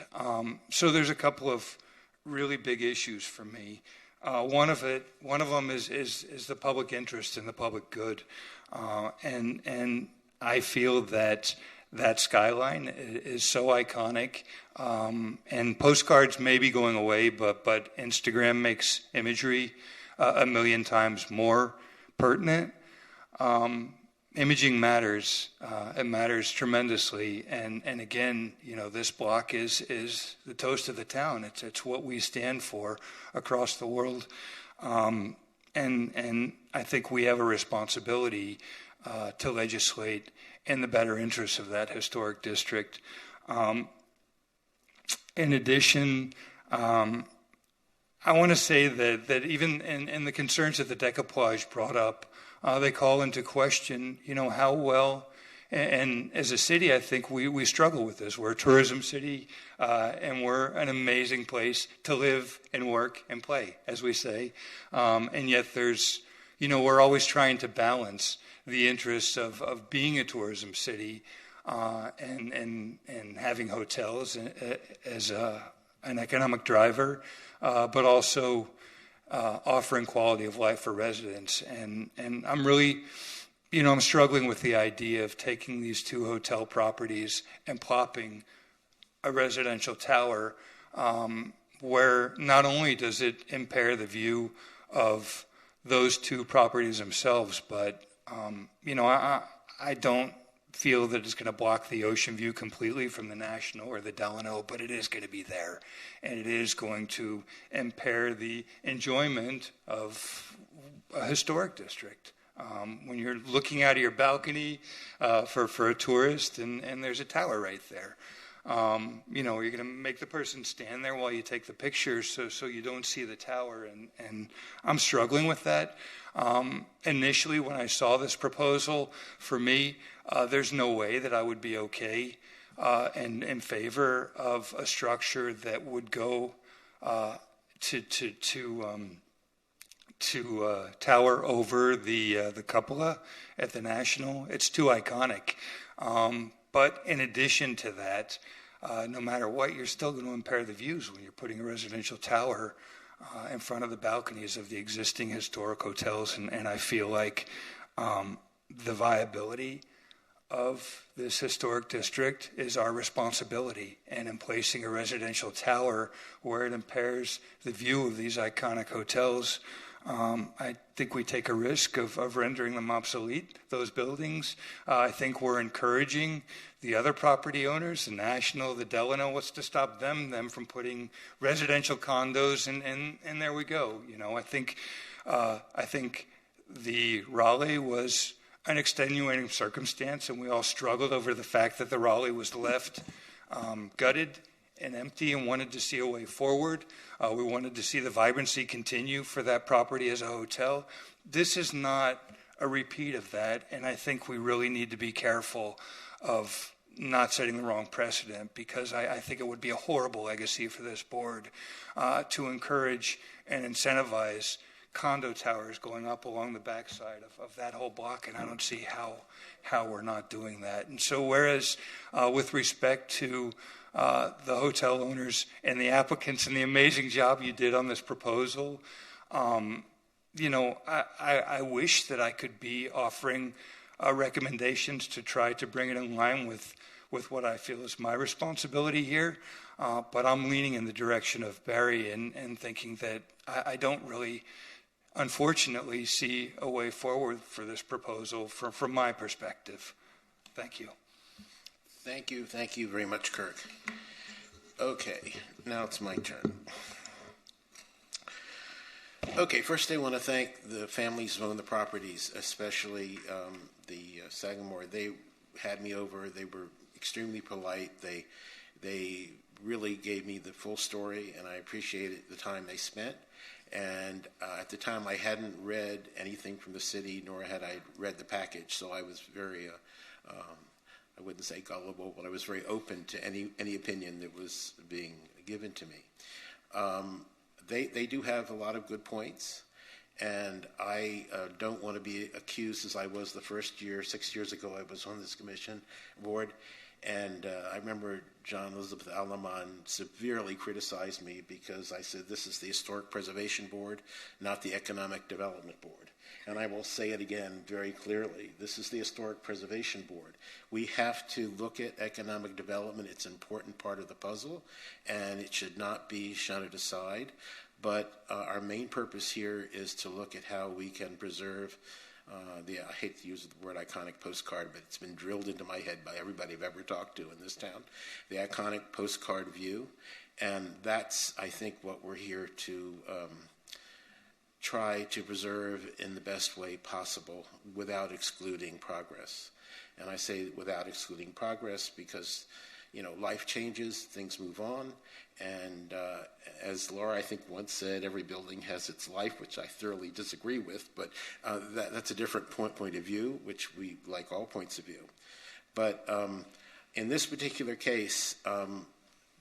so there's a couple of really big issues for me. One of them is the public interest and the public good. And I feel that skyline is so iconic. And postcards may be going away, but Instagram makes imagery a million times more pertinent. Imaging matters. It matters tremendously. And again, this block is the toast of the town. It's what we stand for across the world. And I think we have a responsibility to legislate in the better interests of that historic district. In addition, I want to say that even in the concerns that the Decaplage brought up, they call into question, how well, and as a city, I think we struggle with this. We're a tourism city, and we're an amazing place to live and work and play, as we say. And yet there's, we're always trying to balance the interests of being a tourism city and having hotels as an economic driver, but also offering quality of life for residents. And I'm really, I'm struggling with the idea of taking these two hotel properties and plopping a residential tower where not only does it impair the view of those two properties themselves, but, I don't feel that it's going to block the ocean view completely from the National or the Delano, but it is going to be there, and it is going to impair the enjoyment of a historic district. When you're looking out of your balcony for a tourist and there's a tower right there. You're going to make the person stand there while you take the picture so you don't see the tower. And I'm struggling with that. Initially, when I saw this proposal, for me, there's no way that I would be okay and in favor of a structure that would go to tower over the cupola at the National. It's too iconic. But in addition to that, no matter what, you're still going to impair the views when you're putting a residential tower in front of the balconies of the existing historic hotels. And I feel like the viability of this historic district is our responsibility. And in placing a residential tower where it impairs the view of these iconic hotels, I think we take a risk of rendering them obsolete, those buildings. I think we're encouraging the other property owners, the National, the Delano, what's to stop them from putting residential condos, and there we go. I think the Raleigh was an extenuating circumstance, and we all struggled over the fact that the Raleigh was left gutted and empty and wanted to see a way forward. We wanted to see the vibrancy continue for that property as a hotel. This is not a repeat of that, and I think we really need to be careful of not setting the wrong precedent, because I think it would be a horrible legacy for this board to encourage and incentivize condo towers going up along the backside of that whole block, and I don't see how we're not doing that. And so whereas with respect to the hotel owners and the applicants and the amazing job you did on this proposal, I wish that I could be offering recommendations to try to bring it in line with what I feel is my responsibility here. But I'm leaning in the direction of Barry and thinking that I don't really, unfortunately, see a way forward for this proposal from my perspective. Thank you. Thank you. Thank you very much, Kirk. Okay, now it's my turn. Okay, first I want to thank the families who own the properties, especially the Sagamore. They had me over. They were extremely polite. They really gave me the full story, and I appreciated the time they spent. And at the time, I hadn't read anything from the city, nor had I read the package, so I was very, I wouldn't say gullible, but I was very open to any opinion that was being given to me. They do have a lot of good points, and I don't want to be accused, as I was the first year, 6 years ago, I was on this commission board, and I remember John Elizabeth Alamon severely criticized me because I said, this is the Historic Preservation Board, not the Economic Development Board. And I will say it again very clearly. This is the Historic Preservation Board. We have to look at economic development. It's an important part of the puzzle, and it should not be shunted aside. But our main purpose here is to look at how we can preserve I hate to use the word iconic postcard, but it's been drilled into my head by everybody I've ever talked to in this town, the iconic postcard view. And that's, I think, what we're here to try to preserve in the best way possible without excluding progress. And I say without excluding progress because, life changes, things move on. And as Laura, I think, once said, every building has its life, which I thoroughly disagree with, but that's a different point of view, which we like all points of view. But in this particular case,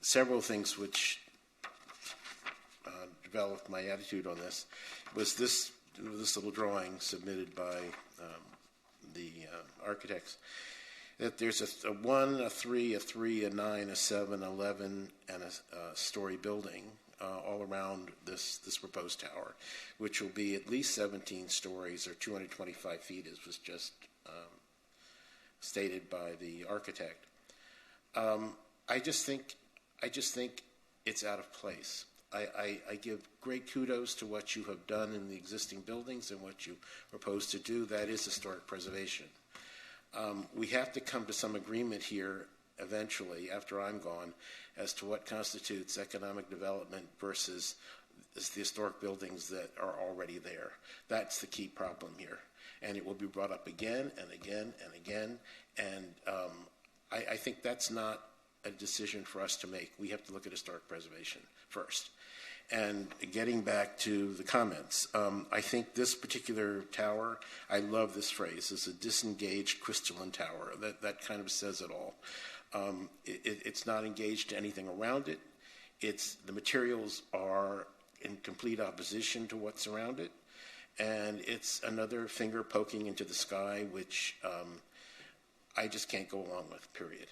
several things which developed my attitude on this was this little drawing submitted by the architects, that there's a 1, a 3, a 3, a 9, a 7, 11, and a story building all around this proposed tower, which will be at least 17 stories or 225 feet, as was just stated by the architect. I just think it's out of place. I give great kudos to what you have done in the existing buildings and what you propose to do. That is historic preservation. We have to come to some agreement here eventually, after I'm gone, as to what constitutes economic development versus the historic buildings that are already there. That's the key problem here. and it will be brought up again and again and again. And I think that's not a decision for us to make. We have to look at historic preservation first. And getting back to the comments, I think this particular tower, I love this phrase, is a disengaged crystalline tower. That kind of says it all. It's not engaged to anything around it. The materials are in complete opposition to what's around it. And it's another finger poking into the sky, which I just can't go along with, period.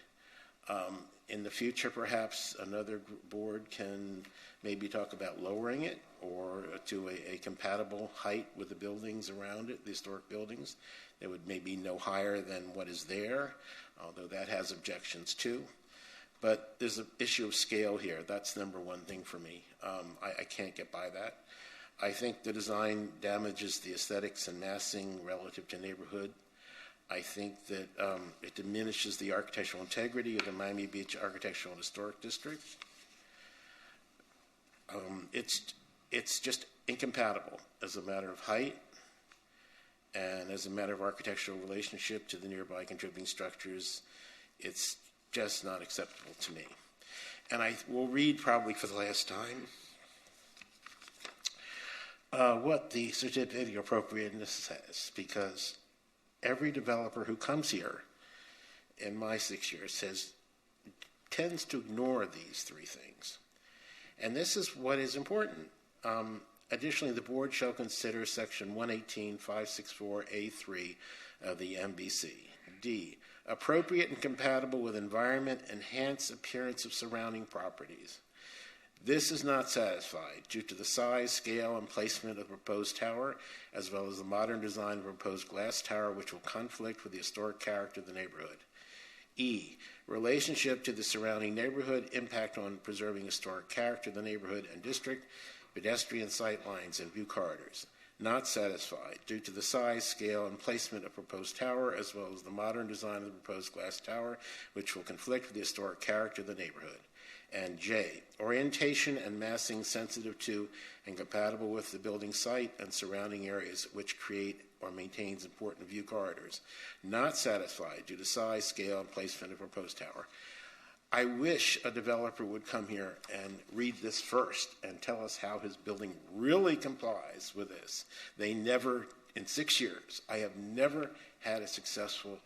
In the future, perhaps another board can maybe talk about lowering it or to a compatible height with the buildings around it, the historic buildings. They would maybe no higher than what is there, although that has objections too. But there's an issue of scale here. That's number one thing for me. I can't get by that. I think the design damages the aesthetics and massing relative to neighborhood. I think that it diminishes the architectural integrity of the Miami Beach Architectural and Historic District. It's just incompatible as a matter of height and as a matter of architectural relationship to the nearby contributing structures. It's just not acceptable to me. And I will read probably for the last time what the certificate of appropriateness says, because every developer who comes here in my 6 years tends to ignore these three things. And this is what is important. Additionally, the board shall consider section 118.564A3 of the MBC. D, appropriate and compatible with environment, enhance appearance of surrounding properties. This is not satisfied due to the size, scale, and placement of the proposed tower, as well as the modern design of the proposed glass tower, which will conflict with the historic character of the neighborhood. E, relationship to the surrounding neighborhood, impact on preserving historic character of the neighborhood and district, pedestrian sight lines, and view corridors. Not satisfied due to the size, scale, and placement of proposed tower, as well as the modern design of the proposed glass tower, which will conflict with the historic character of the neighborhood. And J, orientation and massing sensitive to and compatible with the building site and surrounding areas which create or maintains important view corridors. Not satisfied due to size, scale, and placement of proposed tower. I wish a developer would come here and read this first and tell us how his building really complies with this. They never, in 6 years, I have never had a successful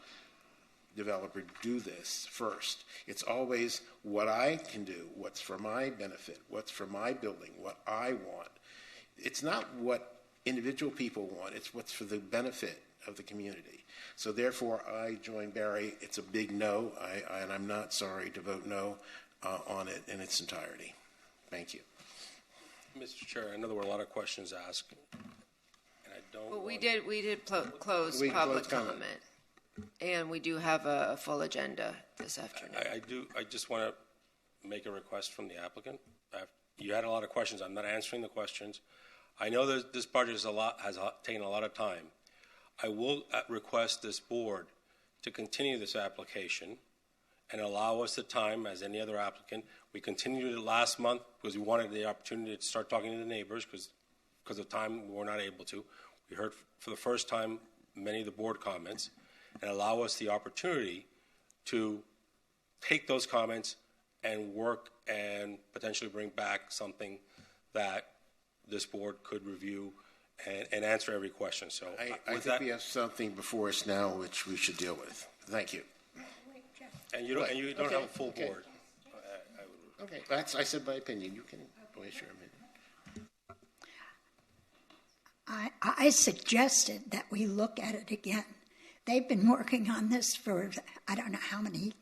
developer do this first. It's always what I can do, what's for my benefit, what's for my building, what I want. It's not what individual people want, it's what's for the benefit of the community. So therefore, I join Barry. It's a big no, and I'm not sorry to vote no on it in its entirety. Thank you. Mr. Chair, I know there were a lot of questions asked, and I don't. Well, we did close public comment, and we do have a full agenda this afternoon. I just want to make a request from the applicant. You had a lot of questions. I'm not answering the questions. I know that this project has taken a lot of time. I will request this board to continue this application and allow us the time, as any other applicant. We continued it last month because we wanted the opportunity to start talking to the neighbors because of time we were not able to. We heard for the first time many of the board comments and allow us the opportunity to take those comments and work and potentially bring back something that this board could review and answer every question. So I think we have something before us now which we should deal with. Thank you. And you don't have a full board. Okay, I said my opinion. You can voice your opinion. I suggested that we look at it again. They've been working on this for I don't know how many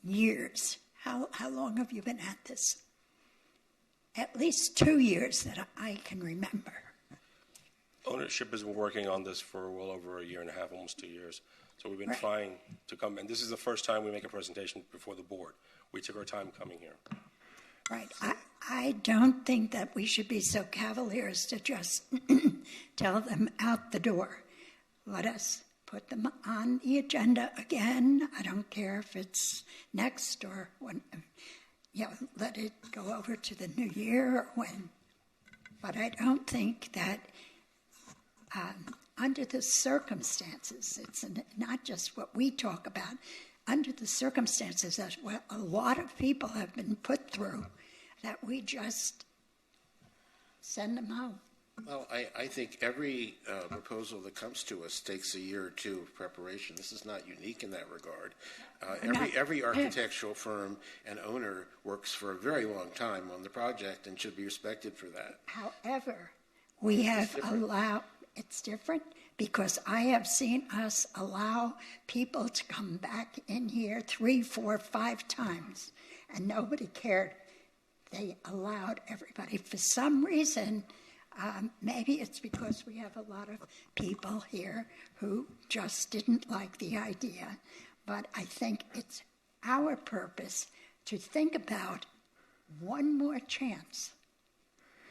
years. How long have you been at this? At least 2 years that I can remember. Ownership has been working on this for well over a year and a half, almost 2 years. So we've been trying to come, and this is the first time we make a presentation before the board. We took our time coming here. Right. I don't think that we should be so cavalier as to just tell them out the door. Let us put them on the agenda again. I don't care if it's next or when, let it go over to the new year or when. But I don't think that under the circumstances, it's not just what we talk about, under the circumstances that a lot of people have been put through, that we just send them home. Well, I think every proposal that comes to us takes a year or two of preparation. This is not unique in that regard. Every architectural firm and owner works for a very long time on the project and should be respected for that. However, we have allowed, it's different because I have seen us allow people to come back in here 3, 4, 5 times, and nobody cared. They allowed everybody. For some reason, maybe it's because we have a lot of people here who just didn't like the idea, but I think it's our purpose to think about one more chance.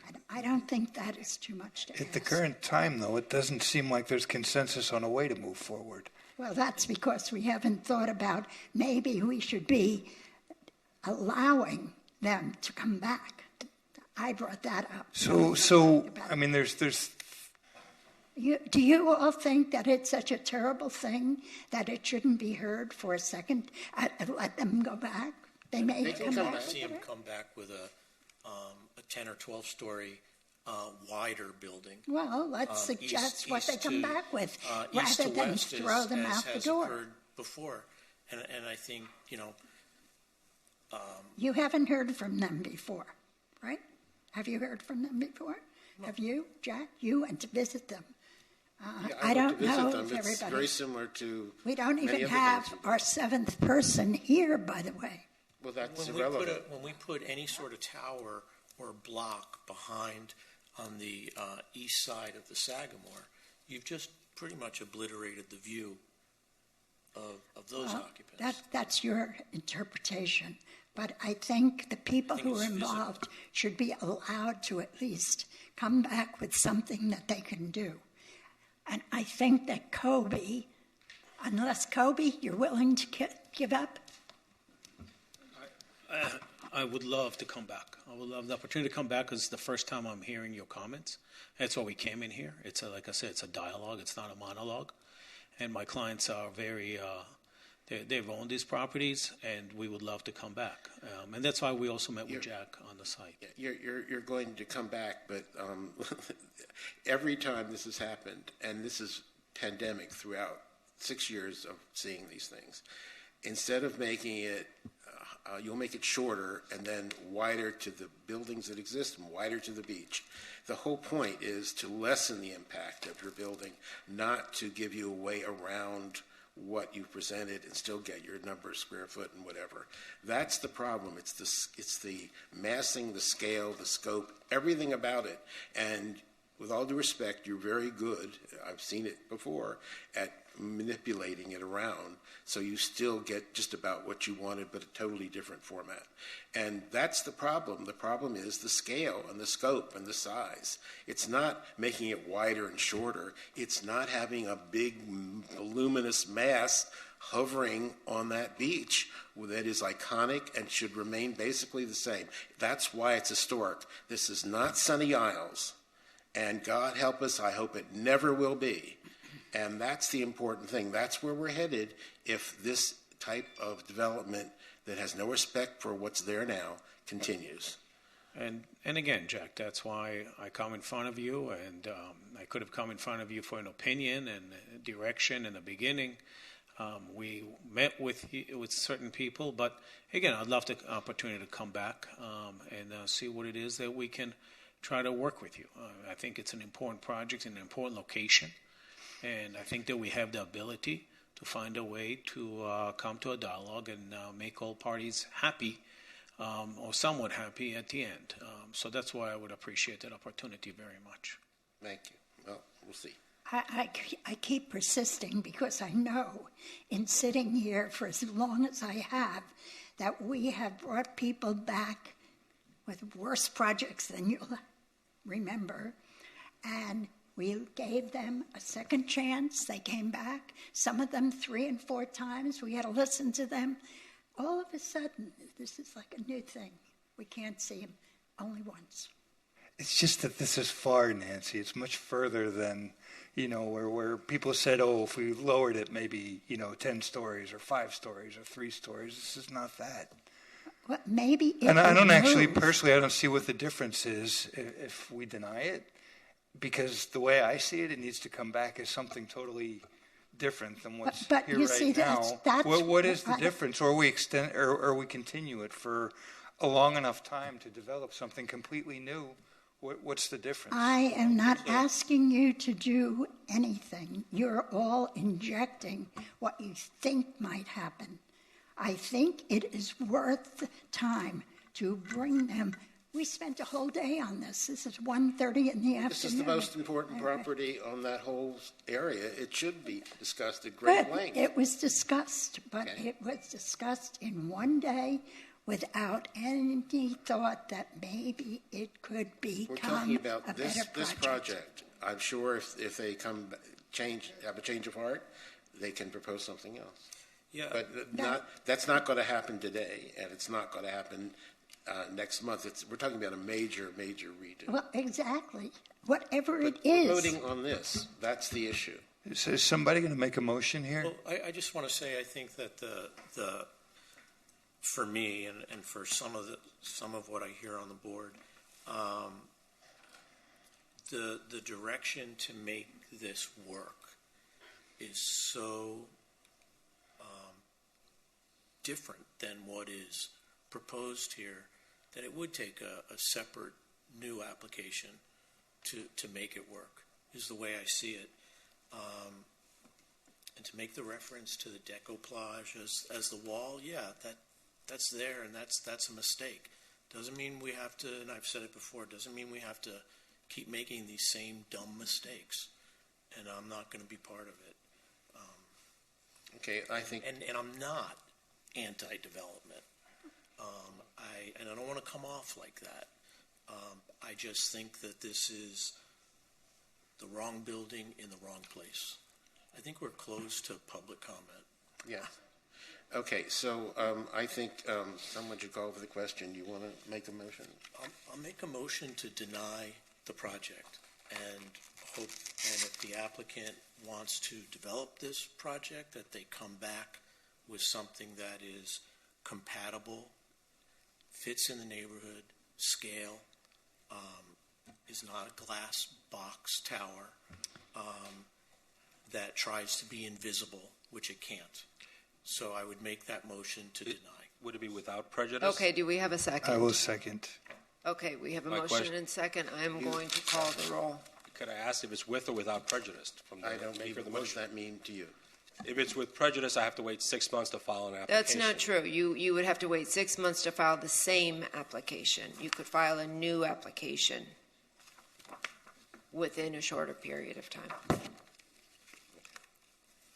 And I don't think that is too much to ask. At the current time, though, it doesn't seem like there's consensus on a way to move forward. Well, that's because we haven't thought about maybe we should be allowing them to come back. I brought that up. So I mean, there's. Do you all think that it's such a terrible thing that it shouldn't be heard for a second? Let them go back. They may come back. I see them come back with a 10 or 12 story wider building. Well, let's suggest what they come back with, rather than throw them out the door. Occurred before, and I think you haven't heard from them before, right? Have you heard from them before? No. Have you, Jack? You went to visit them. I don't know if everybody. It's very similar to. We don't even have our 7th person here, by the way. Well, that's irrelevant. When we put any sort of tower or block behind on the east side of the Sagamore, you've just pretty much obliterated the view of those occupants. That's your interpretation. But I think the people who are involved should be allowed to at least come back with something that they can do. And I think that Kobe, unless Kobe, you're willing to give up? I would love to come back. I would love the opportunity to come back because it's the first time I'm hearing your comments. That's why we came in here. It's like I said, it's a dialogue. It's not a monologue. And my clients are very, they've owned these properties, and we would love to come back. And that's why we also met with Jack on the site. You're going to come back, but every time this has happened, and this is pandemic throughout 6 years of seeing these things, instead of making it, you'll make it shorter and then wider to the buildings that exist and wider to the beach. The whole point is to lessen the impact of your building, not to give you a way around what you've presented and still get your number, square foot, and whatever. That's the problem. It's the massing, the scale, the scope, everything about it. And with all due respect, you're very good, I've seen it before, at manipulating it around so you still get just about what you wanted, but a totally different format. And that's the problem. The problem is the scale and the scope and the size. It's not making it wider and shorter. It's not having a big, voluminous mass hovering on that beach that is iconic and should remain basically the same. That's why it's historic. This is not Sunny Isles. And God help us, I hope it never will be. And that's the important thing. That's where we're headed if this type of development that has no respect for what's there now continues. And again, Jack, that's why I come in front of you, and I could have come in front of you for an opinion and direction in the beginning. We met with certain people, but again, I'd love the opportunity to come back and see what it is that we can try to work with you. I think it's an important project in an important location. And I think that we have the ability to find a way to come to a dialogue and make all parties happy or somewhat happy at the end. So that's why I would appreciate that opportunity very much. Thank you. Well, we'll see. I keep persisting because I know in sitting here for as long as I have that we have brought people back with worse projects than you'll remember. And we gave them a second chance. They came back, some of them 3 and 4 times. We had to listen to them. All of a sudden, this is like a new thing. We can't see them only once. It's just that this is far, Nancy. It's much further than, where people said, oh, if we lowered it maybe, 10 stories or 5 stories or 3 stories. This is not that. Well, maybe it And I don't actually, move. personally, I don't see what the difference is if we deny it. Because the way I see it, it needs to come back as something totally different than what's But here you right see, now. that's What is the what I- difference? Or we extend, or we continue it for a long enough time to develop something completely new? What's the difference? I am not asking you to do anything. You're all injecting what you think might happen. I think it is worth the time to bring them. We spent a whole day on this. This is 1:30 in the afternoon. This is the most important property on that whole area. It should be discussed at great But length. it was discussed, but it was discussed in one day without any thought that maybe it could We're become talking about a this better project. I'm sure if they have a change of heart, they can propose something else. Yeah. But that's not going to happen today, and it's not going to happen next month. We're talking about a major redo. Well, exactly. Whatever But it is. we're voting on this. That's the issue. Is somebody going to make a motion here? Well, I just want to say I think that the for me and for some of what I hear on the board, the direction to make this work is so different than what is proposed here that it would take a separate new application to make it work, is the way I see it. And to make the reference to the decoupage as the wall, that's there, and that's a mistake. Doesn't mean we have to, and I've said it before, doesn't mean we have to keep making these same dumb mistakes. And I'm not going to be part of it. Okay, I think. And I'm not anti-development. And I don't want to come off like that. I just think that this is the wrong building in the wrong place. I think we're close to public comment. Yeah. Okay, so I think someone should go over the question. You want to make a motion? I'll make a motion to deny the project and hope, and if the applicant wants to develop this project, that they come back with something that is compatible, fits in the neighborhood, scale, is not a glass box tower that tries to be invisible, which it can't. So I would make that motion to deny. Would it be without prejudice? Okay, do we have a second? I will second. Okay, we have a My motion question- and second. I am going to call the roll. Could I ask if it's with or without prejudice from the I don't maker even, of the what does motion? that mean to you? If it's with prejudice, I have to wait 6 months to file an application. That's not true. You would have to wait 6 months to file the same application. You could file a new application within a shorter period of time.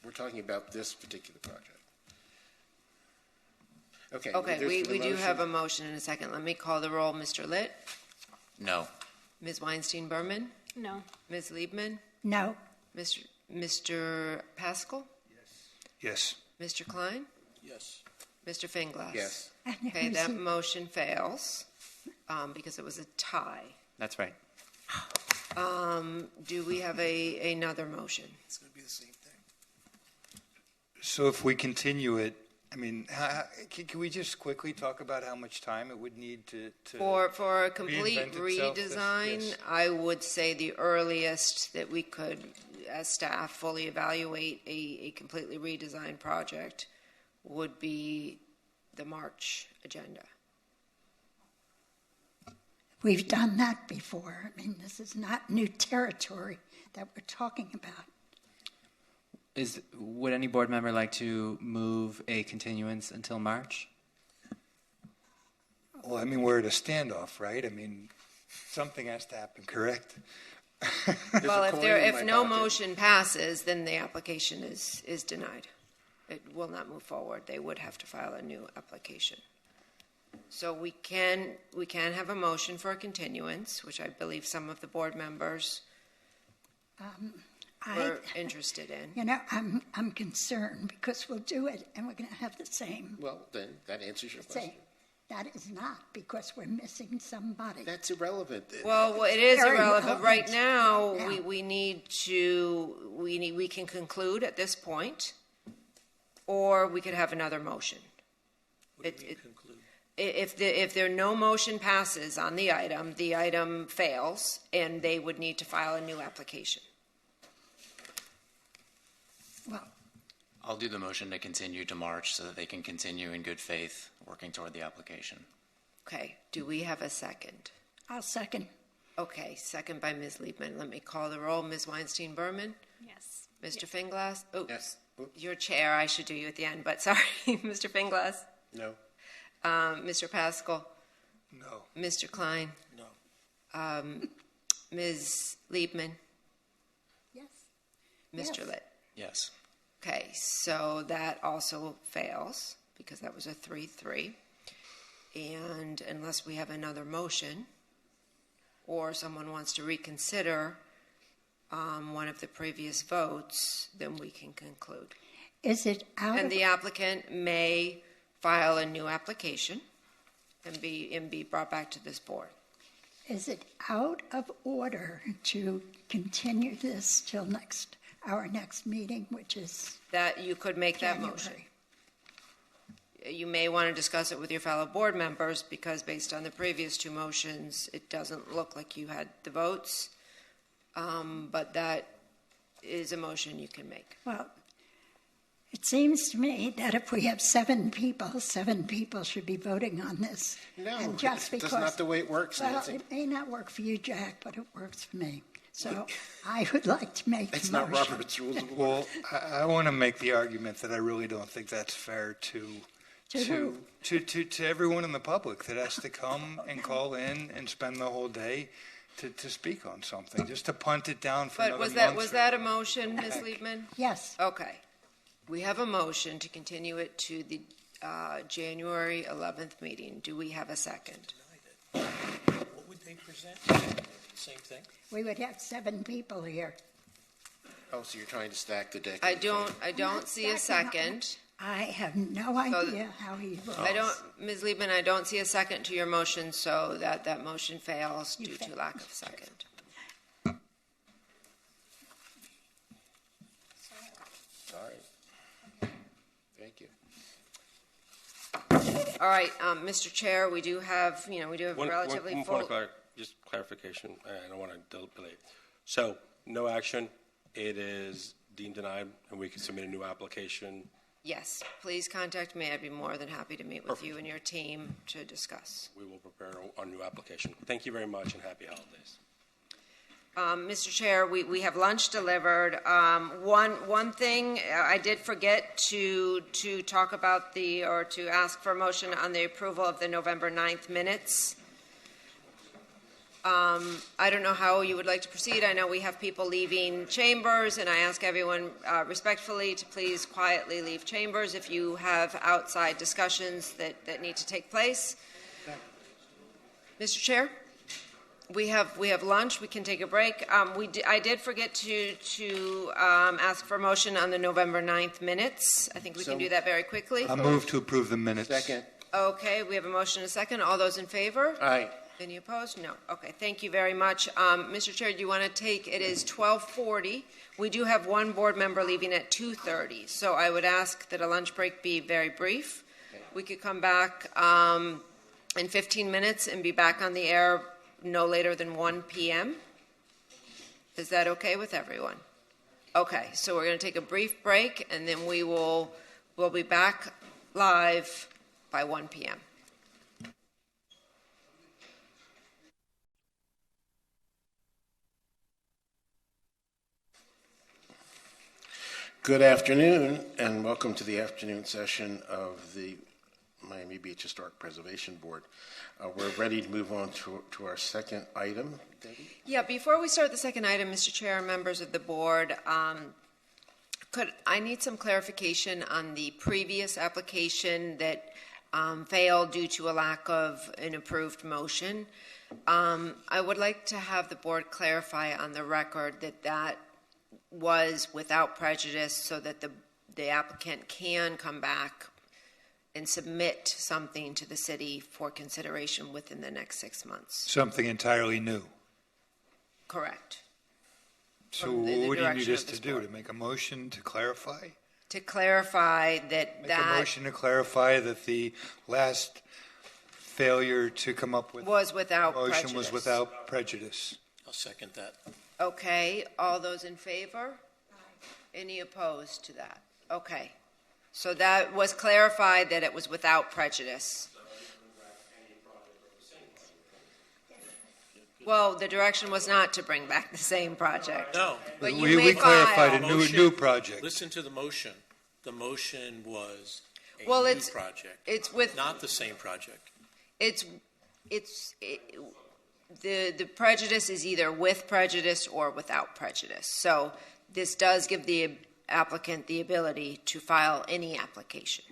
We're talking about this particular project. Okay. Okay, there's we the do motion. have a motion and a second. Let me call the roll. Mr. Litt? No. Ms. Weinstein-Berman? No. Ms. Liebman? No. Mr. Pascal? Yes. Mr. Klein? Yes. Mr. Finglass? Yes. Okay, that motion fails because it was a tie. That's right. Do we have another motion? It's going to be the same thing. So if we continue it, I mean, can we just quickly talk about how much time it would need to For a complete reinvent itself? redesign, Yes. I would say the earliest that we could, as staff, fully evaluate a completely redesigned project would be the March agenda. We've done that before. I mean, this is not new territory that we're talking about. Would any board member like to move a continuance until March? Well, I mean, we're at a standoff, right? I mean, something has to happen, correct? Well, if no motion passes, then the application is denied. It will not move forward. They would have to file a new application. So we can have a motion for a continuance, which I believe some of the board members were interested in. You know, I'm concerned because we'll do it and we're going to have the same. Well, then that answers your question. That is not, because we're missing somebody. That's irrelevant. Well, it is Very irrelevant. Right now, Yeah. we can conclude at this point, or we could have another motion. If no motion passes on the item fails, and they would need to file a new application. Well, I'll do the motion to continue to March so that they can continue in good faith working toward the application. Okay, do we have a second? I'll second. Okay, second by Ms. Liebman. Let me call the roll. Ms. Weinstein-Berman? Yes. Mr. Finglass? Oh, Yes. your chair. I should do you at the end, but sorry. Mr. Finglass? No. Mr. Pascal? No. Mr. Klein? No. Ms. Liebman? Yes. Mr. Yes. Litt? Yes. Okay, so that also fails because that was a 3-3. And unless we have another motion or someone wants to reconsider one of the previous votes, then we can conclude. Is it out And of... the applicant may file a new application and be brought back to this board. Is it out of order to continue this till our next meeting, which is That you could make that January? motion. You may want to discuss it with your fellow board members because based on the previous two motions, it doesn't look like you had the votes. But that is a motion you can make. Well, it seems to me that if we have 7 people should be voting on this. No, and just that's because, not the way it works, Well, Nancy. it may not work for you, Jack, but it works for me. So I would like to make It's the not motion. Robert's Rules of Order. Well, I want to make the argument that I really don't think that's fair to everyone in the public that has to come and call in and spend the whole day to speak on something, just to punt it down for But another month. was that a motion, Ms. Liebman? Yes. Okay. We have a motion to continue it to the January 11th meeting. Do we have a second? What would they present? Same thing? We would have 7 people here. Oh, so you're trying to stack the deck. I don't see a second. I have no idea how he votes. Ms. Liebman, I don't see a second to your motion, so that motion fails due to lack of second. Sorry. Thank you. All right, Mr. Chair, we do have relatively one full. point of just clarification. I don't want to delay. So, no action. It is deemed denied, and we can submit a new application. Yes, please contact me. I'd be more than happy to meet with you and your team to discuss. We will prepare our new application. Thank you very much, and happy holidays. Mr. Chair, we have lunch delivered. One thing I did forget to talk about to ask for a motion on the approval of the November 9th minutes. I don't know how you would like to proceed. I know we have people leaving chambers, and I ask everyone respectfully to please quietly leave chambers if you have outside discussions that need to take place. Mr. Chair? We have lunch. We can take a break. I did forget to ask for a motion on the November 9th minutes. I think we can do that very quickly. I move to approve the minutes. Second. Okay, we have a motion and a second. All those in favor? Aye. Any opposed? No. Okay, thank you very much. Mr. Chair, do you want to take, it is 12:40. We do have one board member leaving at 2:30, so I would ask that a lunch break be very brief. We could come back in 15 minutes and be back on the air no later than 1 p.m. Is that okay with everyone? Okay, so we're going to take a brief break, and then we'll be back live by 1 p.m. Good afternoon, and welcome to the afternoon session of the Miami Beach Historic Preservation Board. We're ready to move on to our second item. Debbie? Yeah, before we start the second item, Mr. Chair and members of the board, I need some clarification on the previous application that failed due to a lack of an approved motion. I would like to have the board clarify on the record that was without prejudice so that the applicant can come back and submit something to the city for consideration within the next 6 months. Something entirely new. Correct. So From the what do you need direction us of to this do? board. To make a motion to clarify? To clarify that Make a motion to clarify that the last failure to come up with was without motion prejudice. was without prejudice. I'll second that. Okay, all those in favor? Any opposed to that? Okay. So that was clarified that it was without prejudice. Well, the direction was not to bring back the same project. No. But you we may clarified file. a new project. Listen to the motion. The motion was a Well, new it's- project. it's with- Not the same project. The prejudice is either with prejudice or without prejudice. So this does give the applicant the ability to file any application.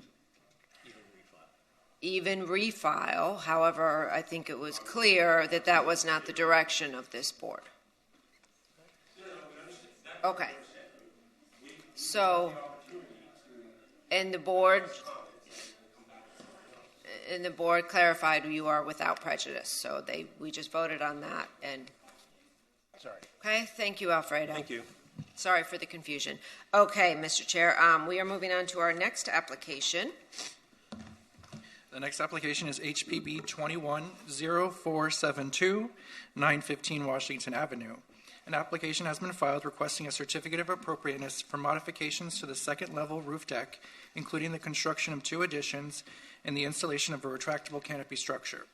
Even refile. However, I think it was clear that that was not the direction of this board. Okay. So, and the board clarified you are without prejudice. So we just voted on that. And Sorry. okay, thank you, Alfredo. Thank you. Sorry for the confusion. Okay, Mr. Chair, we are moving on to our next application. The next application is HPB 210472, 915 Washington Avenue. An application has been filed requesting a certificate of appropriateness for modifications to the second-level roof deck, including the construction of 2 additions and the installation of a retractable canopy structure.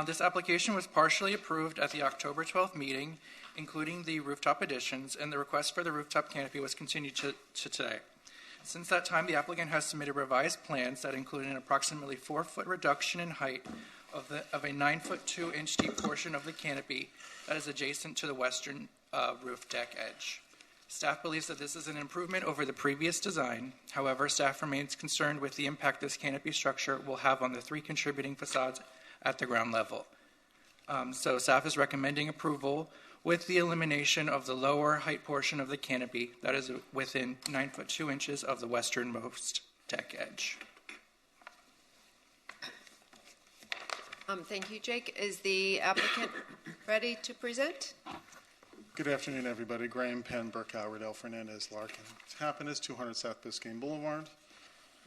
This application was partially approved at the October 12th meeting, including the rooftop additions, and the request for the rooftop canopy was continued to today. Since that time, the applicant has submitted revised plans that include an approximately 4-foot reduction in height of a 9-foot 2-inch deep portion of the canopy that is adjacent to the western roof deck edge. Staff believes that this is an improvement over the previous design. However, staff remains concerned with the impact this canopy structure will have on the 3 contributing facades at the ground level. So staff is recommending approval with the elimination of the lower height portion of the canopy that is within 9 foot 2 inches of the westernmost deck edge. Thank you, Jake. Is the applicant ready to present? Good afternoon, everybody. Graham Penn, Burkow, Riddell, Fernandez, Larkin. Happiness, 200 South Biscayne Boulevard.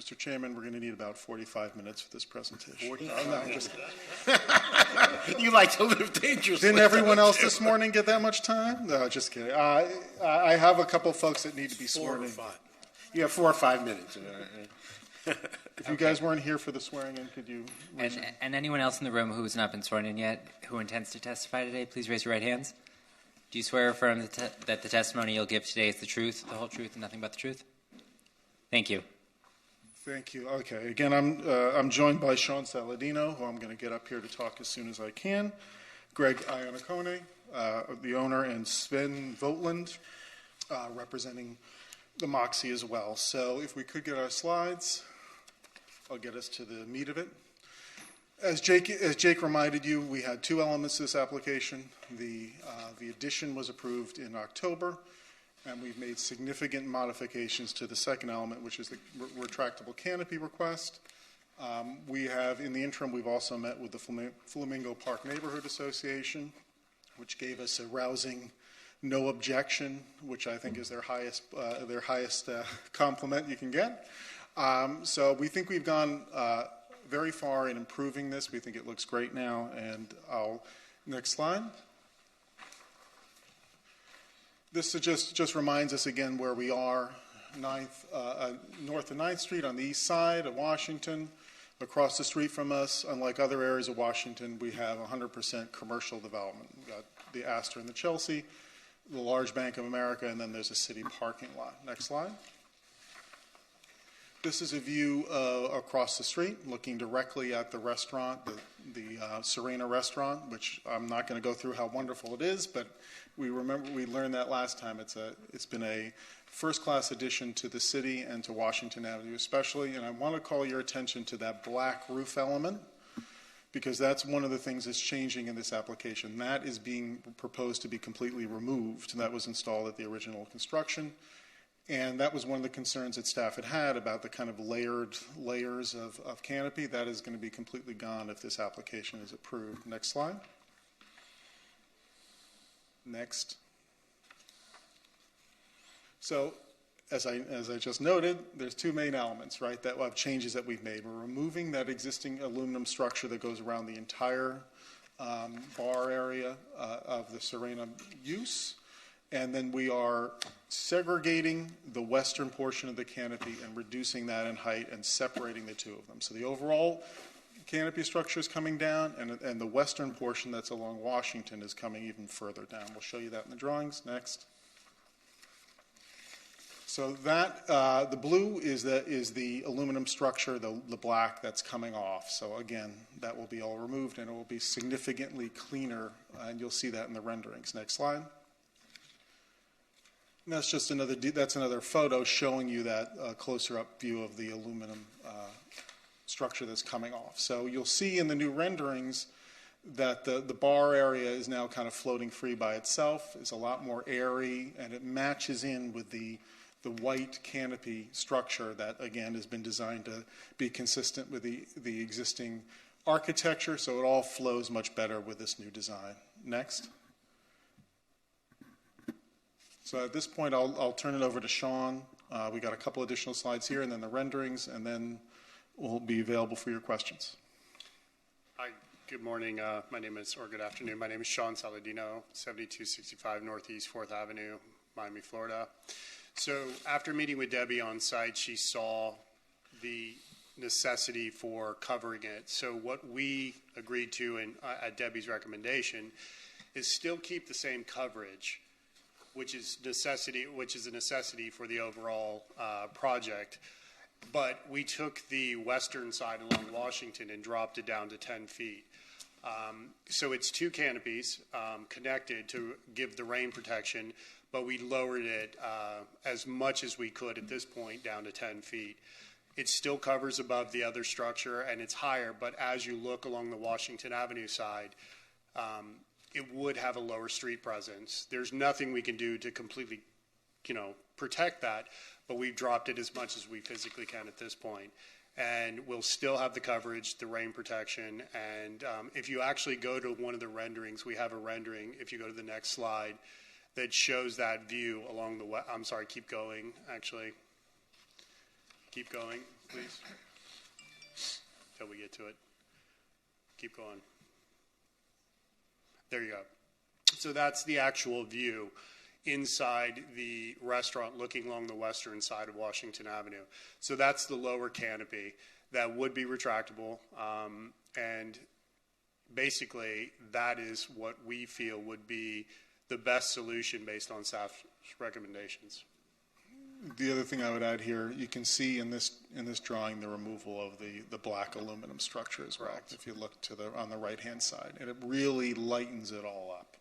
Mr. Chairman, we're going to need about 45 minutes for this presentation. 45 no, I'm just kidding. You like to live dangerously. Didn't everyone else this morning get that much time? No, just kidding. I have a couple folks that need to be sworn in. 4 or 5. You have 4 or 5 minutes. If you guys weren't here for the swearing in, could you? And anyone else in the room who has not been sworn in yet, who intends to testify today, please raise your right hands. Do you swear or affirm that the testimony you'll give today is the truth, the whole truth, and nothing but the truth? Thank you. Thank you. Okay. Again, I'm joined by Sean Saladino, who I'm going to get up here to talk as soon as I can. Greg Iannacone, the owner, and Sven Votland, representing the Moxie as well. So if we could get our slides, I'll get us to the meat of it. As Jake reminded you, we had 2 elements to this application. The addition was approved in October, and we've made significant modifications to the second element, which is the retractable canopy request. We have, in the interim, we've also met with the Flamingo Park Neighborhood Association, which gave us a rousing no objection, which I think is their highest compliment you can get. So we think we've gone very far in improving this. We think it looks great now, and next slide. This just reminds us again where we are, north of 9th Street on the east side of Washington. Across the street from us, unlike other areas of Washington, we have 100% commercial development. We've got the Astor and the Chelsea, the large Bank of America, and then there's a city parking lot. Next slide. This is a view across the street, looking directly at the restaurant, the Serena restaurant, which I'm not going to go through how wonderful it is, but we learned that last time. It's been a first-class addition to the city and to Washington Avenue especially, and I want to call your attention to that black roof element, because that's one of the things that's changing in this application. That is being proposed to be completely removed. That was installed at the original construction. And that was one of the concerns that staff had about the kind of layered layers of canopy. That is going to be completely gone if this application is approved. Next slide. Next. So, as I just noted, there's two main elements, right, that have changes that we've made. We're removing that existing aluminum structure that goes around the entire bar area of the Serena use. And then we are segregating the western portion of the canopy and reducing that in height and separating the two of them. So the overall canopy structure is coming down, and the western portion that's along Washington is coming even further down. We'll show you that in the drawings. Next. So that the blue is the aluminum structure, the black that's coming off. So again, that will be all removed, and it will be significantly cleaner, and you'll see that in the renderings. Next slide. And that's just another photo showing you that closer up view of the aluminum structure that's coming off. So you'll see in the new renderings that the bar area is now kind of floating free by itself. It's a lot more airy, and it matches in with the white canopy structure that, again, has been designed to be consistent with the existing architecture, so it all flows much better with this new design. Next. So at this point, I'll turn it over to Sean. We got a couple additional slides here, and then the renderings, and then we'll be available for your questions. Hi, good morning. My name is, or good afternoon. My name is Sean Saladino, 7265 Northeast 4th Avenue, Miami, Florida. So after meeting with Debbie on site, she saw the necessity for covering it. So what we agreed to at Debbie's recommendation is still keep the same coverage, which is a necessity for the overall project. But we took the western side along Washington and dropped it down to 10 feet. So it's two canopies connected to give the rain protection, but we lowered it as much as we could at this point down to 10 feet. It still covers above the other structure, and it's higher, but as you look along the Washington Avenue side, it would have a lower street presence. There's nothing we can do to completely, protect that, but we've dropped it as much as we physically can at this point. And we'll still have the coverage, the rain protection, and if you actually go to one of the renderings, we have a rendering, if you go to the next slide, that shows that view along the I'm sorry, keep going, actually. Keep going, please, till we get to it. Keep going. There you go. So that's the actual view inside the restaurant looking along the western side of Washington Avenue. So that's the lower canopy that would be retractable. And basically, that is what we feel would be the best solution based on staff's recommendations. The other thing I would add here, you can see in this drawing the removal of the black aluminum structure as well. Right. If you look on the right-hand side, and it really lightens it all up.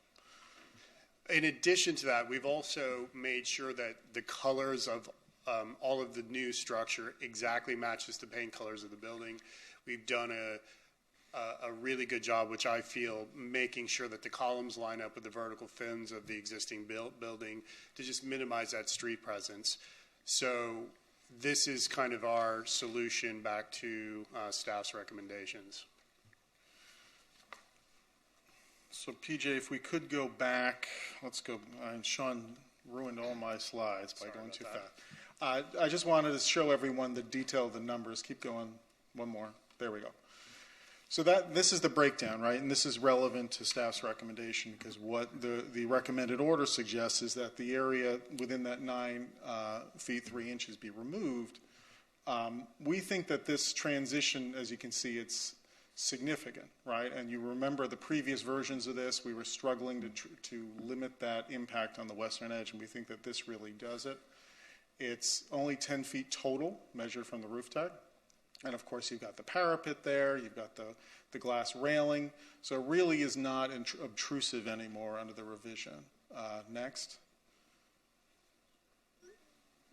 In addition to that, we've also made sure that the colors of all of the new structure exactly matches the paint colors of the building. We've done a really good job, which I feel, making sure that the columns line up with the vertical fins of the existing building to just minimize that street presence. So this is kind of our solution back to staff's recommendations. So PJ, if we could go back, let's go. Sean ruined all my slides by going too fast. I just wanted to show everyone the detail of the numbers. Keep going. One more. There we go. So this is the breakdown, right? And this is relevant to staff's recommendation because what the recommended order suggests is that the area within that 9 feet 3 inches be removed. We think that this transition, as you can see, it's significant, right? And you remember the previous versions of this, we were struggling to limit that impact on the western edge, and we think that this really does it. It's only 10 feet total, measured from the roof tag. And of course, you've got the parapet there, you've got the glass railing. So it really is not obtrusive anymore under the revision. Next.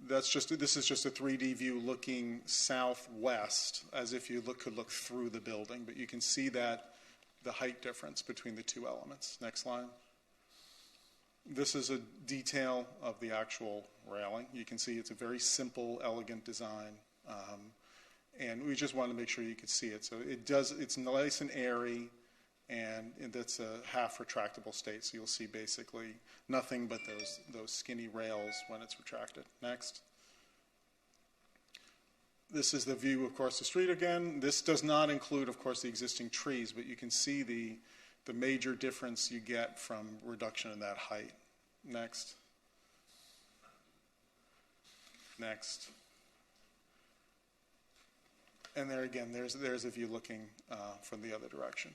This is just a 3D view looking southwest, as if you could look through the building. But you can see that the height difference between the two elements. Next slide. This is a detail of the actual railing. You can see it's a very simple, elegant design. And we just wanted to make sure you could see it. So it's nice and airy, and it's a half retractable state. So you'll see basically nothing but those skinny rails when it's retracted. Next. This is the view across the street again. This does not include, of course, the existing trees, but you can see the major difference you get from reduction in that height. Next. Next. And there again, there's a view looking from the other direction.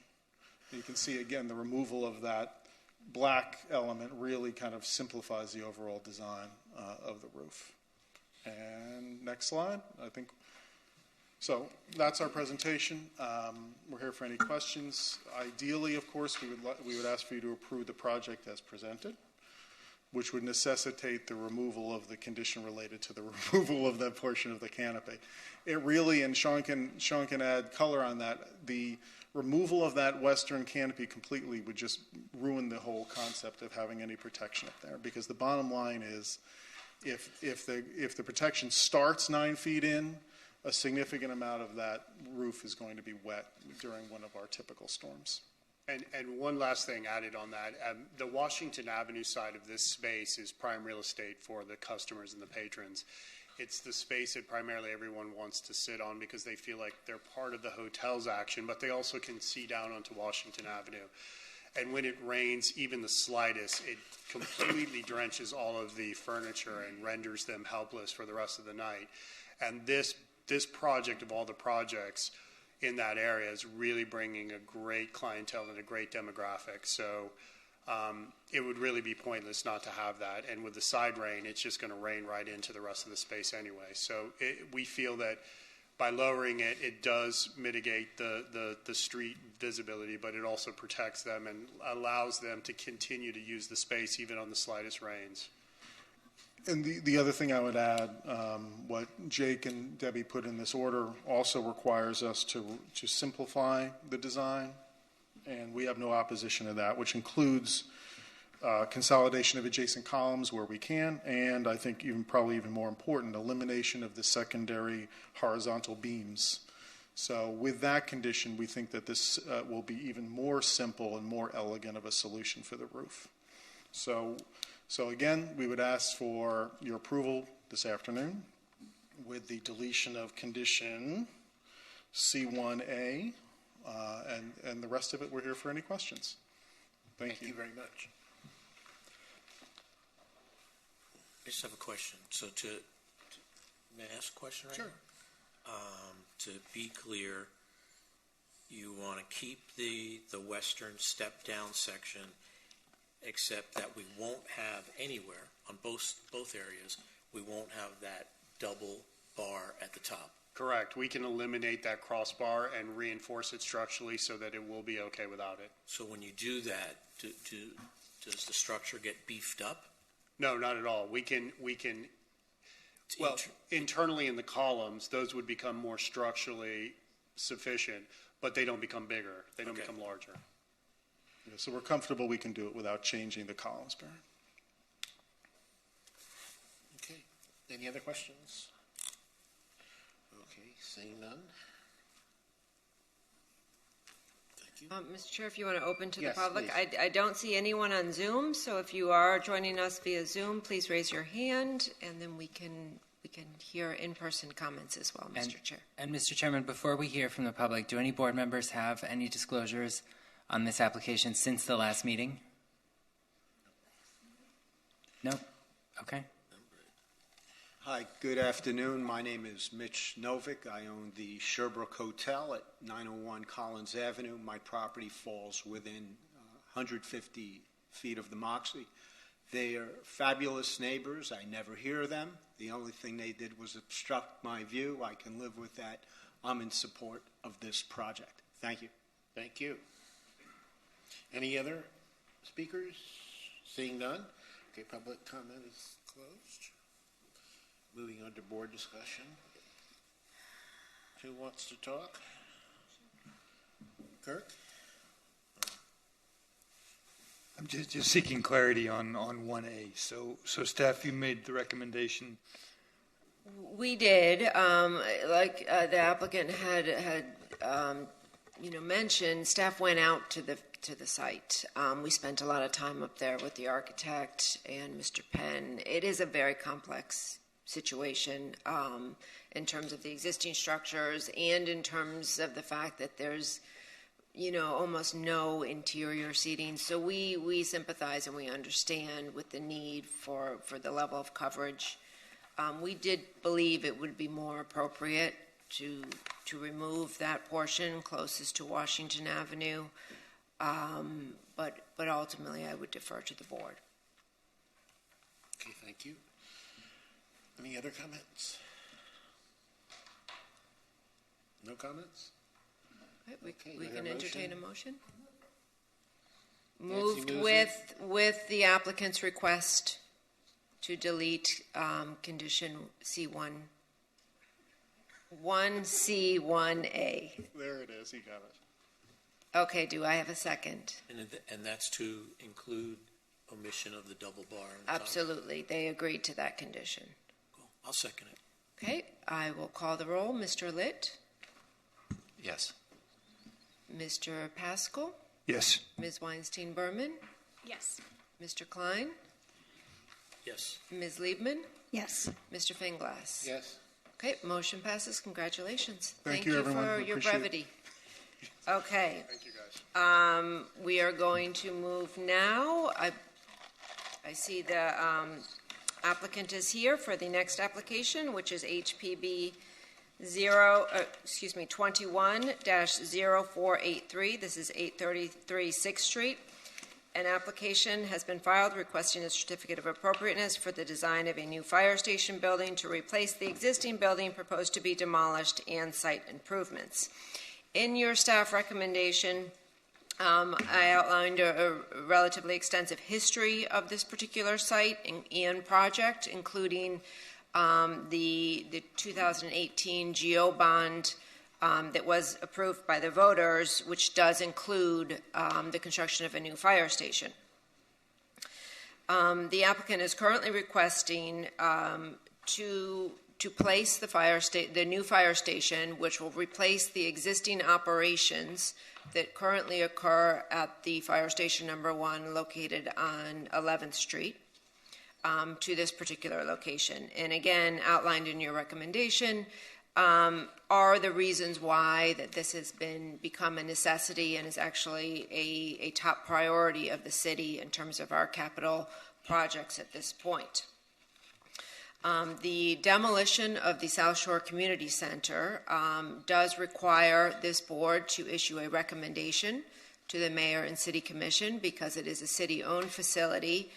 You can see again the removal of that black element really kind of simplifies the overall design of the roof. And next slide, I think. So that's our presentation. We're here for any questions. Ideally, of course, we would ask for you to approve the project as presented, which would necessitate the removal of the condition related to the removal of that portion of the canopy. It really, and Sean can add color on that, the removal of that western canopy completely would just ruin the whole concept of having any protection up there, because the bottom line is if the protection starts 9 feet in, a significant amount of that roof is going to be wet during one of our typical storms. And one last thing added on that, the Washington Avenue side of this space is prime real estate for the customers and the patrons. It's the space that primarily everyone wants to sit on because they feel like they're part of the hotel's action, but they also can see down onto Washington Avenue. And when it rains, even the slightest, it completely drenches all of the furniture and renders them helpless for the rest of the night. And this project of all the projects in that area is really bringing a great clientele and a great demographic. So it would really be pointless not to have that. And with the side rain, it's just going to rain right into the rest of the space anyway. So we feel that by lowering it, it does mitigate the street visibility, but it also protects them and allows them to continue to use the space even on the slightest rains. And the other thing I would add, what Jake and Debbie put in this order also requires us to simplify the design, and we have no opposition to that, which includes consolidation of adjacent columns where we can, and I think probably even more important, elimination of the secondary horizontal beams. So with that condition, we think that this will be even more simple and more elegant of a solution for the roof. So again, we would ask for your approval this afternoon with the deletion of condition C1A, and the rest of it, we're here for any questions. Thank you. Thank you very much. I just have a question. So may I ask a question right Sure. now? To be clear, you want to keep the western step-down section, except that we won't have anywhere on both areas, we won't have that double bar at the top. Correct. We can eliminate that crossbar and reinforce it structurally so that it will be okay without it. So when you do that, does the structure get beefed up? No, not at all. We can well, internally in the columns, those would become more structurally sufficient, but they don't become bigger. They don't become larger. Yeah, so we're comfortable we can do it without changing the columns, Barry. Okay. Any other questions? Okay, seeing none. Thank you. Mr. Chair, if you want to open to Yes, the public, please. I don't see anyone on Zoom, so if you are joining us via Zoom, please raise your hand, and then we can hear in-person comments as well, Mr. Chair. And Mr. Chairman, before we hear from the public, do any board members have any disclosures on this application since the last meeting? No? Okay. Hi, good afternoon. My name is Mitch Novick. I own the Sherbrooke Hotel at 901 Collins Avenue. My property falls within 150 feet of the Moxie. They are fabulous neighbors. I never hear them. The only thing they did was obstruct my view. I can live with that. I'm in support of this project. Thank you. Thank you. Any other speakers? Seeing none. Okay, public comment is closed. Moving on to board discussion. Who wants to talk? Kirk? I'm just seeking clarity on 1A. So staff, you made the recommendation. We did, the applicant had mentioned. Staff went out to the site. We spent a lot of time up there with the architect and Mr. Penn. It is a very complex situation in terms of the existing structures and in terms of the fact that there's almost no interior seating. So we sympathize and we understand with the need for the level of coverage. We did believe it would be more appropriate to remove that portion closest to Washington Avenue, but ultimately I would defer to the board. Okay, thank you. Any other comments? No comments? We can entertain a motion. Nancy Moved moves with the applicant's request to delete condition C1, 1C1A. There it is. He got it. Okay, do I have a second? And that's to include omission of the double bar. on the top. Absolutely, they agreed to that condition. Cool. I'll second it. Okay, I will call the roll. Mr. Litt? Yes. Mr. Pascal? Yes. Ms. Weinstein-Berman? Yes. Mr. Klein? Yes. Ms. Liebman? Yes. Mr. Finglass? Yes. Okay, motion passes. Congratulations. Thank you, everyone. for We your appreciate it. brevity. Okay. Thank you, guys. We are going to move now. I see the applicant is here for the next application, which is HPB 21-0483. This is 833 6th Street. An application has been filed requesting a certificate of appropriateness for the design of a new fire station building to replace the existing building proposed to be demolished and site improvements. In your staff recommendation, I outlined a relatively extensive history of this particular site and project, including the 2018 GO bond that was approved by the voters, which does include the construction of a new fire station. The applicant is currently requesting to place the new fire station, which will replace the existing operations that currently occur at the fire station number 1 located on 11th Street, to this particular location. And again, outlined in your recommendation are the reasons why that this has become a necessity and is actually a top priority of the city in terms of our capital projects at this point. The demolition of the South Shore Community Center does require this board to issue a recommendation to the mayor and city commission because it is a city-owned facility.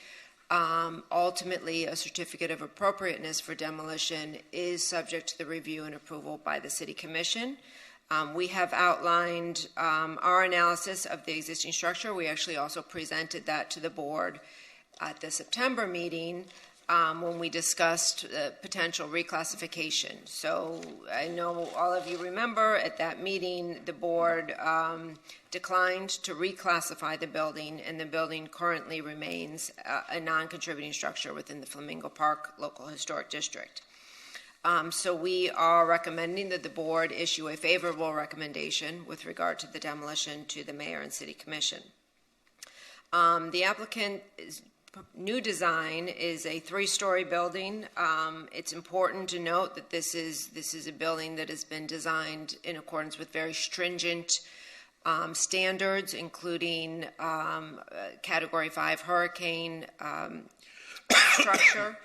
Ultimately, a certificate of appropriateness for demolition is subject to the review and approval by the city commission. We have outlined our analysis of the existing structure. We actually also presented that to the board at the September meeting when we discussed potential reclassification. So I know all of you remember at that meeting the board declined to reclassify the building, and the building currently remains a non-contributing structure within the Flamingo Park Local Historic District. So we are recommending that the board issue a favorable recommendation with regard to the demolition to the mayor and city commission. The applicant's new design is a 3-story building. It's important to note that this is a building that has been designed in accordance with very stringent standards, including Category 5 hurricane structure.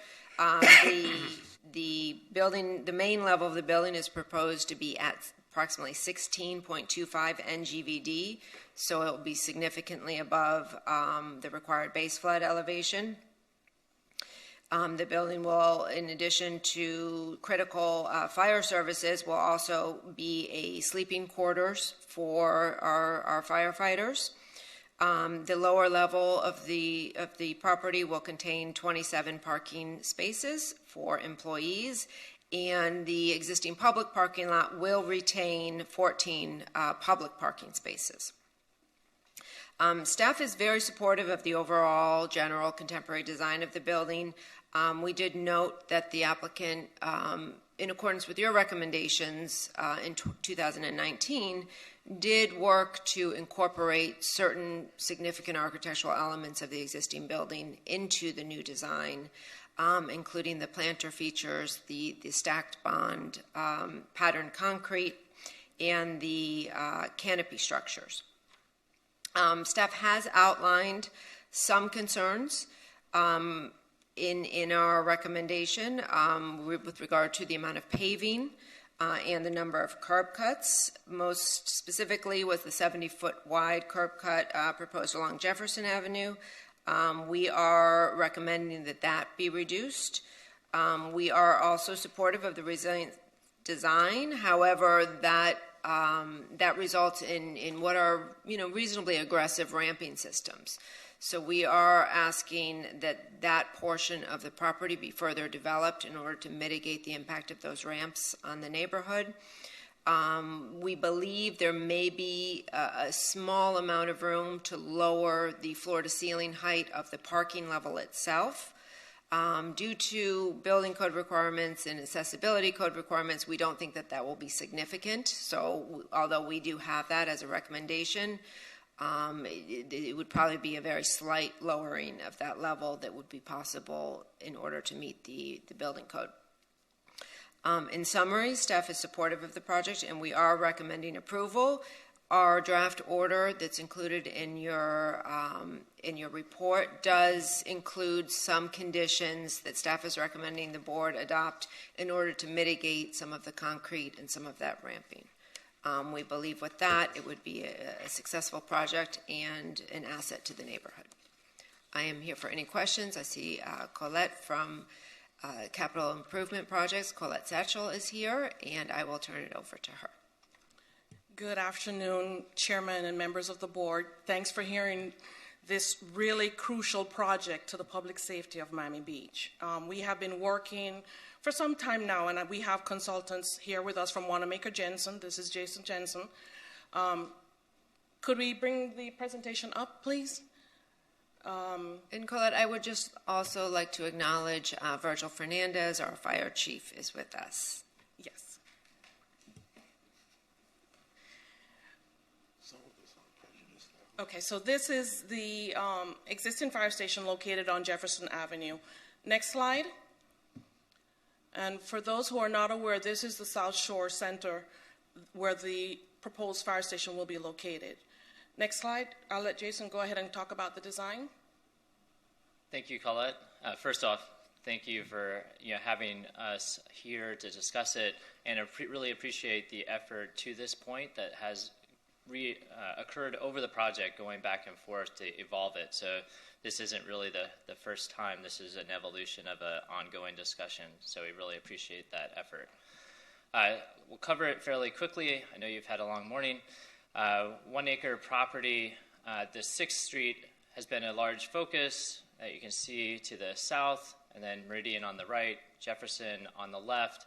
The main level of the building is proposed to be at approximately 16.25 NGVD, so it will be significantly above the required base flood elevation. The building will, in addition to critical fire services, will also be a sleeping quarters for our firefighters. The lower level of the property will contain 27 parking spaces for employees, and the existing public parking lot will retain 14 public parking spaces. Staff is very supportive of the overall general contemporary design of the building. We did note that the applicant, in accordance with your recommendations in 2019, did work to incorporate certain significant architectural elements of the existing building into the new design, including the planter features, the stacked bond, patterned concrete, and the canopy structures. Staff has outlined some concerns in our recommendation with regard to the amount of paving and the number of curb cuts. Most specifically was the 70-foot wide curb cut proposed along Jefferson Avenue. We are recommending that that be reduced. We are also supportive of the resilient design. However, that results in what are reasonably aggressive ramping systems. So we are asking that portion of the property be further developed in order to mitigate the impact of those ramps on the neighborhood. We believe there may be a small amount of room to lower the floor-to-ceiling height of the parking level itself. Due to building code requirements and accessibility code requirements, we don't think that will be significant. So although we do have that as a recommendation, it would probably be a very slight lowering of that level that would be possible in order to meet the building code. In summary, staff is supportive of the project, and we are recommending approval. Our draft order that's included in your report does include some conditions that staff is recommending the board adopt in order to mitigate some of the concrete and some of that ramping. We believe with that it would be a successful project and an asset to the neighborhood. I am here for any questions. I see Colette from Capital Improvement Projects. Colette Satchel is here, and I will turn it over to her. Good afternoon, Chairman and members of the board. Thanks for hearing this really crucial project to the public safety of Miami Beach. We have been working for some time now, and we have consultants here with us from Wanamaker Jensen. This is Jason Jensen. Could we bring the presentation up, please? And Colette, I would just also like to acknowledge Virgil Fernandez, our fire chief, is with us. Yes. Okay, so this is the existing fire station located on Jefferson Avenue. Next slide. And for those who are not aware, this is the South Shore Center where the proposed fire station will be located. Next slide. I'll let Jason go ahead and talk about the design. Thank you, Colette. First off, thank you for having us here to discuss it, and I really appreciate the effort to this point that has occurred over the project, going back and forth to evolve it. So this isn't really the first time. This is an evolution of an ongoing discussion. So we really appreciate that effort. We'll cover it fairly quickly. I know you've had a long morning. 1 acre property. The 6th Street has been a large focus that you can see to the south, and then Meridian on the right, Jefferson on the left.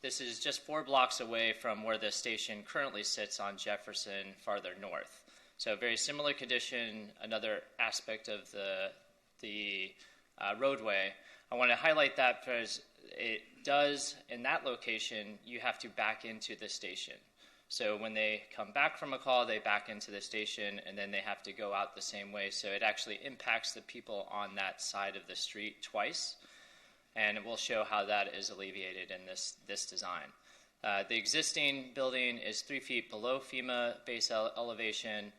This is just 4 blocks away from where the station currently sits on Jefferson, farther north. So very similar condition, another aspect of the roadway. I want to highlight that because it does, in that location, you have to back into the station. So when they come back from a call, they back into the station, and then they have to go out the same way. So it actually impacts the people on that side of the street twice. And it will show how that is alleviated in this design. The existing building is 3 feet below FEMA base elevation,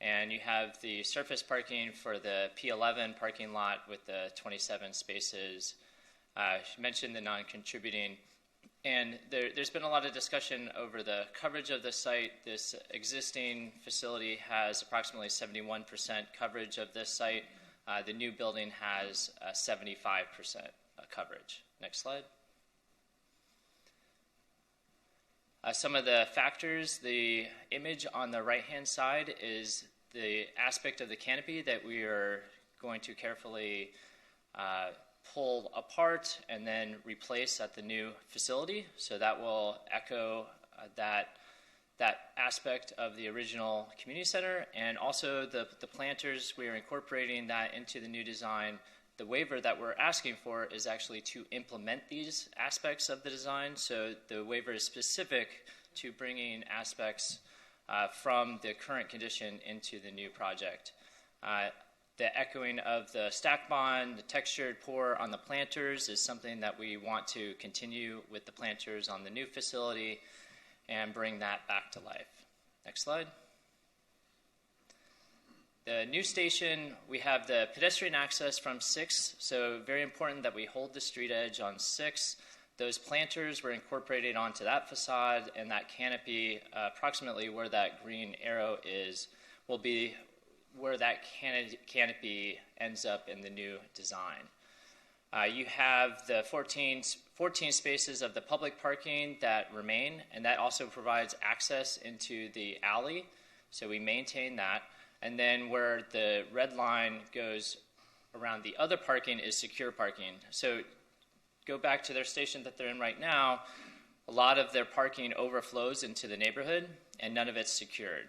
and you have the surface parking for the P11 parking lot with the 27 spaces. I mentioned the non-contributing, and there's been a lot of discussion over the coverage of the site. This existing facility has approximately 71% coverage of this site. The new building has 75% coverage. Next slide. Some of the factors, the image on the right-hand side is the aspect of the canopy that we are going to carefully pull apart and then replace at the new facility. So that will echo that aspect of the original community center, and also the planters. We are incorporating that into the new design. The waiver that we're asking for is actually to implement these aspects of the design. So the waiver is specific to bringing aspects from the current condition into the new project. The echoing of the stack bond, the textured pour on the planters is something that we want to continue with the planters on the new facility and bring that back to life. Next slide. The new station, we have the pedestrian access from 6, so very important that we hold the street edge on 6. Those planters were incorporated onto that facade, and that canopy, approximately where that green arrow is, will be where that canopy ends up in the new design. You have the 14 spaces of the public parking that remain, and that also provides access into the alley, so we maintain that. And then where the red line goes around the other parking is secure parking. So go back to their station that they're in right now, a lot of their parking overflows into the neighborhood, and none of it's secured.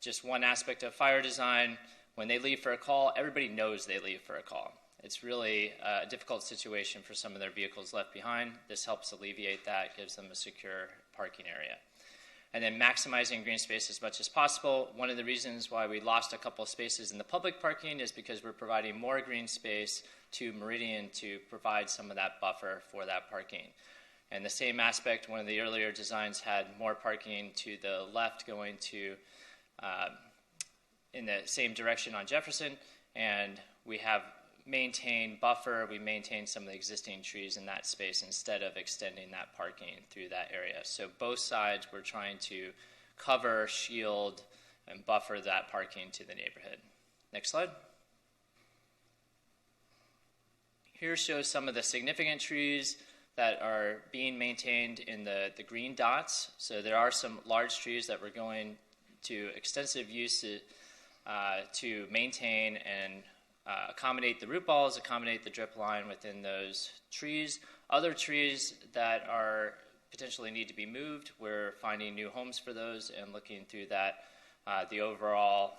Just one aspect of fire design, when they leave for a call, everybody knows they leave for a call. It's really a difficult situation for some of their vehicles left behind. This helps alleviate that, gives them a secure parking area. And then maximizing green space as much as possible. One of the reasons why we lost a couple of spaces in the public parking is because we're providing more green space to Meridian to provide some of that buffer for that parking. And the same aspect, one of the earlier designs had more parking to the left going to in the same direction on Jefferson, and we have maintained buffer, we maintained some of the existing trees in that space instead of extending that parking through that area. So both sides we're trying to cover, shield, and buffer that parking to the neighborhood. Next slide. Here shows some of the significant trees that are being maintained in the green dots. So there are some large trees that we're going to extensive use to maintain and accommodate the root balls, accommodate the drip line within those trees. Other trees that are potentially need to be moved, we're finding new homes for those and looking through that, the overall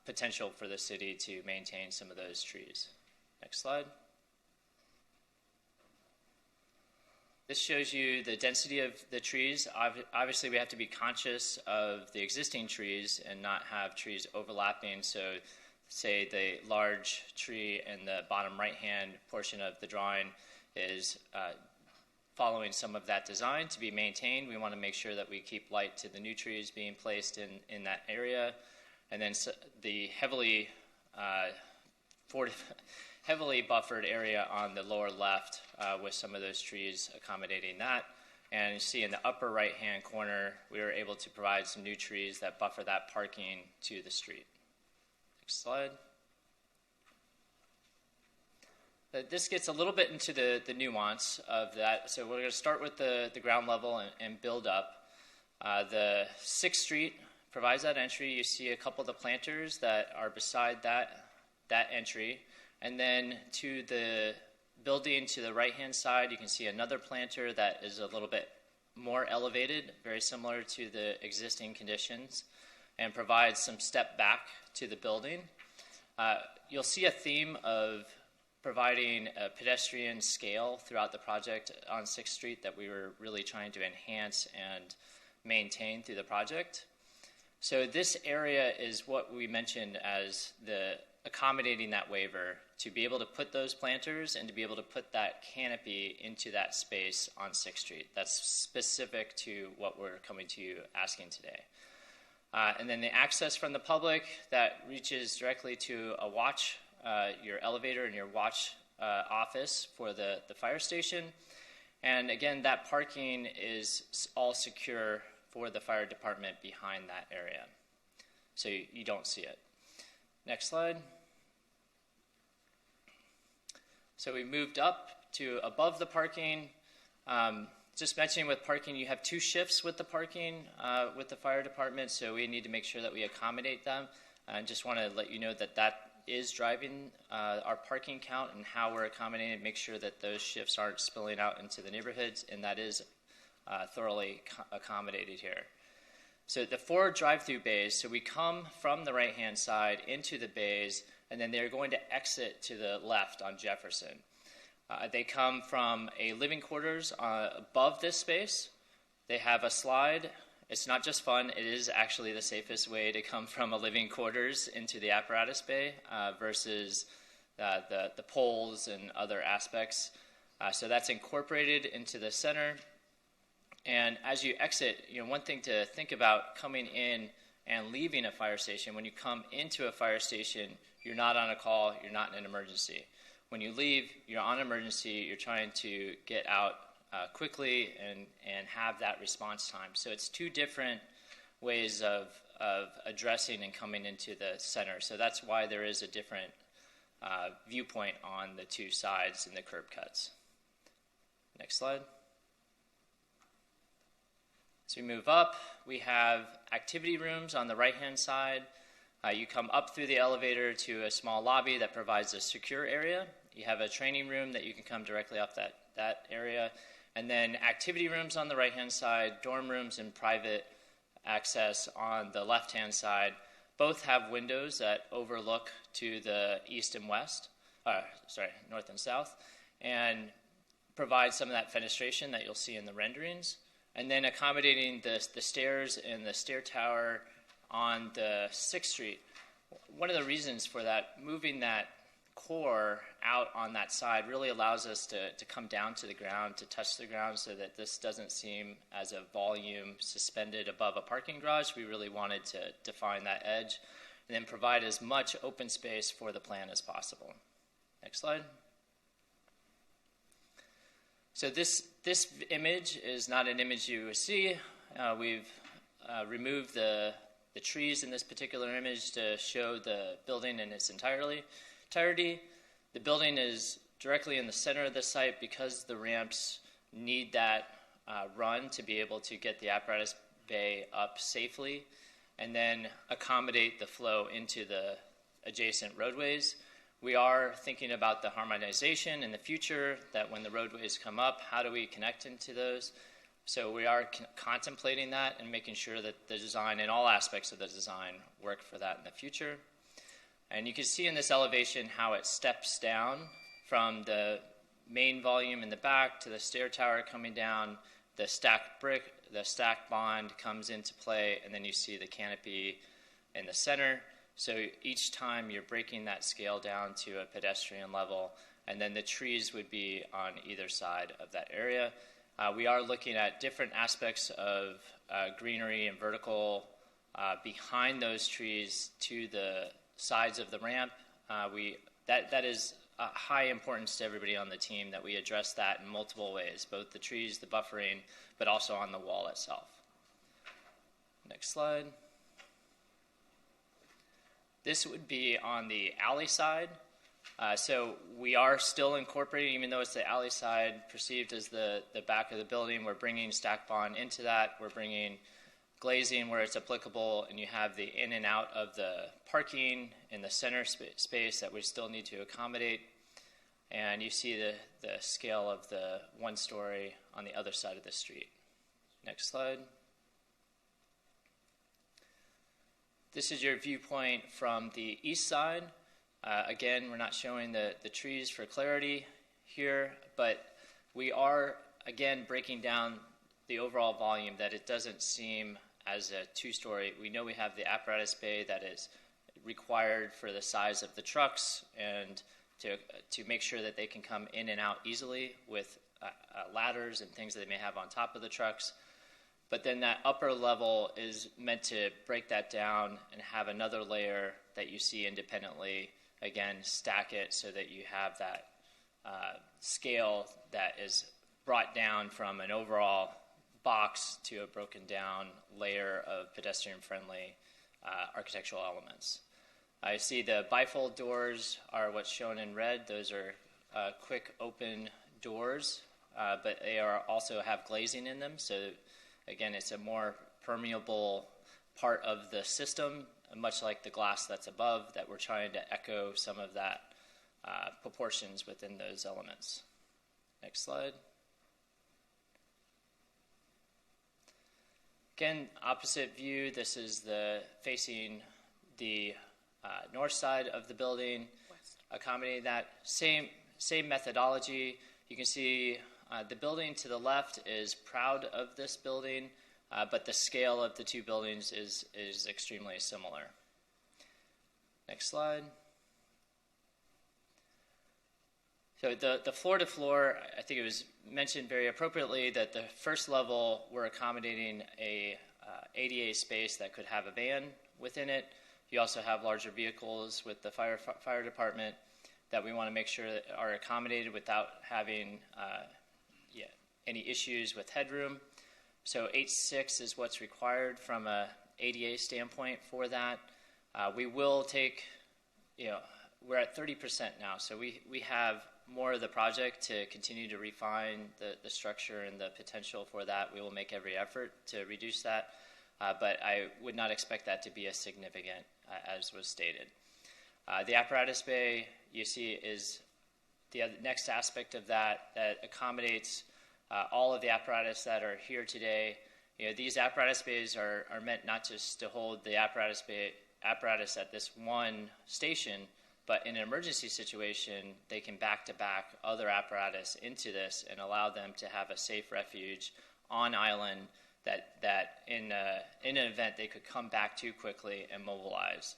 potential for the city to maintain some of those trees. Next slide. This shows you the density of the trees. Obviously, we have to be conscious of the existing trees and not have trees overlapping. So, say the large tree in the bottom right-hand portion of the drawing is following some of that design to be maintained. We want to make sure that we keep light to the new trees being placed in that area. And then the heavily buffered area on the lower left with some of those trees accommodating that. And you see in the upper right-hand corner, we were able to provide some new trees that buffer that parking to the street. Next slide. This gets a little bit into the nuance of that. So we're going to start with the ground level and build up. The 6th Street provides that entry. You see a couple of the planters that are beside that entry. And then to the building to the right-hand side, you can see another planter that is a little bit more elevated, very similar to the existing conditions, and provides some step back to the building. You'll see a theme of providing a pedestrian scale throughout the project on 6th Street that we were really trying to enhance and maintain through the project. So this area is what we mentioned as the accommodating that waiver to be able to put those planters and to be able to put that canopy into that space on 6th Street. That's specific to what we're coming to you asking today. And then the access from the public that reaches directly to a watch, your elevator and your watch office for the fire station. And again, that parking is all secure for the fire department behind that area. So you don't see it. Next slide. So we moved up to above the parking. Just mentioning with parking, you have 2 shifts with the parking with the fire department, so we need to make sure that we accommodate them. I just want to let you know that that is driving our parking count and how we're accommodating, make sure that those shifts aren't spilling out into the neighborhoods, and that is thoroughly accommodated here. So the 4 drive-through bays, so we come from the right-hand side into the bays, and then they're going to exit to the left on Jefferson. They come from a living quarters above this space. They have a slide. It's not just fun, it is actually the safest way to come from a living quarters into the apparatus bay versus the poles and other aspects. So that's incorporated into the center. And as you exit, one thing to think about coming in and leaving a fire station, when you come into a fire station, you're not on a call, you're not in an emergency. When you leave, you're on emergency, you're trying to get out quickly and have that response time. So it's 2 different ways of addressing and coming into the center. So that's why there is a different viewpoint on the 2 sides and the curb cuts. Next slide. As we move up, we have activity rooms on the right-hand side. You come up through the elevator to a small lobby that provides a secure area. You have a training room that you can come directly off that area. And then activity rooms on the right-hand side, dorm rooms and private access on the left-hand side. Both have windows that overlook to the east and west, north and south, and provide some of that fenestration that you'll see in the renderings. And then accommodating the stairs and the stair tower on the 6th Street. One of the reasons for that, moving that core out on that side really allows us to come down to the ground, to touch the ground, so that this doesn't seem as a volume suspended above a parking garage. We really wanted to define that edge and then provide as much open space for the plan as possible. Next slide. So this image is not an image you would see. We've removed the trees in this particular image to show the building in its entirety. The building is directly in the center of the site because the ramps need that run to be able to get the apparatus bay up safely and then accommodate the flow into the adjacent roadways. We are thinking about the harmonization in the future, that when the roadways come up, how do we connect into those? So we are contemplating that and making sure that the design and all aspects of the design work for that in the future. And you can see in this elevation how it steps down from the main volume in the back to the stair tower coming down, the stacked brick, the stacked bond comes into play, and then you see the canopy in the center. So each time you're breaking that scale down to a pedestrian level, and then the trees would be on either side of that area. We are looking at different aspects of greenery and vertical behind those trees to the sides of the ramp. That is a high importance to everybody on the team, that we address that in multiple ways, both the trees, the buffering, but also on the wall itself. Next slide. This would be on the alley side. So we are still incorporating, even though it's the alley side perceived as the back of the building, we're bringing stack bond into that. We're bringing glazing where it's applicable, and you have the in and out of the parking in the center space that we still need to accommodate. And you see the scale of the 1-story on the other side of the street. Next slide. This is your viewpoint from the east side. Again, we're not showing the trees for clarity here, but we are, again, breaking down the overall volume, that it doesn't seem as a 2-story. We know we have the apparatus bay that is required for the size of the trucks and to make sure that they can come in and out easily with ladders and things that they may have on top of the trucks. But then that upper level is meant to break that down and have another layer that you see independently. Again, stack it so that you have that scale that is brought down from an overall box to a broken down layer of pedestrian-friendly architectural elements. I see the bifold doors are what's shown in red. Those are quick open doors, but they are also have glazing in them. So again, it's a more permeable part of the system, much like the glass that's above, that we're trying to echo some of that proportions within those elements. Next slide. Again, opposite view, this is facing the north side of the building, accommodating that. Same methodology. You can see the building to the left is proud of this building, but the scale of the two buildings is extremely similar. Next slide. So the floor-to-floor, I think it was mentioned very appropriately that the first level, we're accommodating a ADA space that could have a van within it. You also have larger vehicles with the fire department that we want to make sure that are accommodated without having any issues with headroom. So 8.6 is what's required from a ADA standpoint for that. We will take, we're at 30% now, so we have more of the project to continue to refine the structure and the potential for that. We will make every effort to reduce that, but I would not expect that to be as significant as was stated. The apparatus bay, you see, is the next aspect of that accommodates all of the apparatus that are here today. These apparatus bays are meant not just to hold the apparatus at this one station, but in an emergency situation, they can back-to-back other apparatus into this and allow them to have a safe refuge on island that in an event they could come back to quickly and mobilize.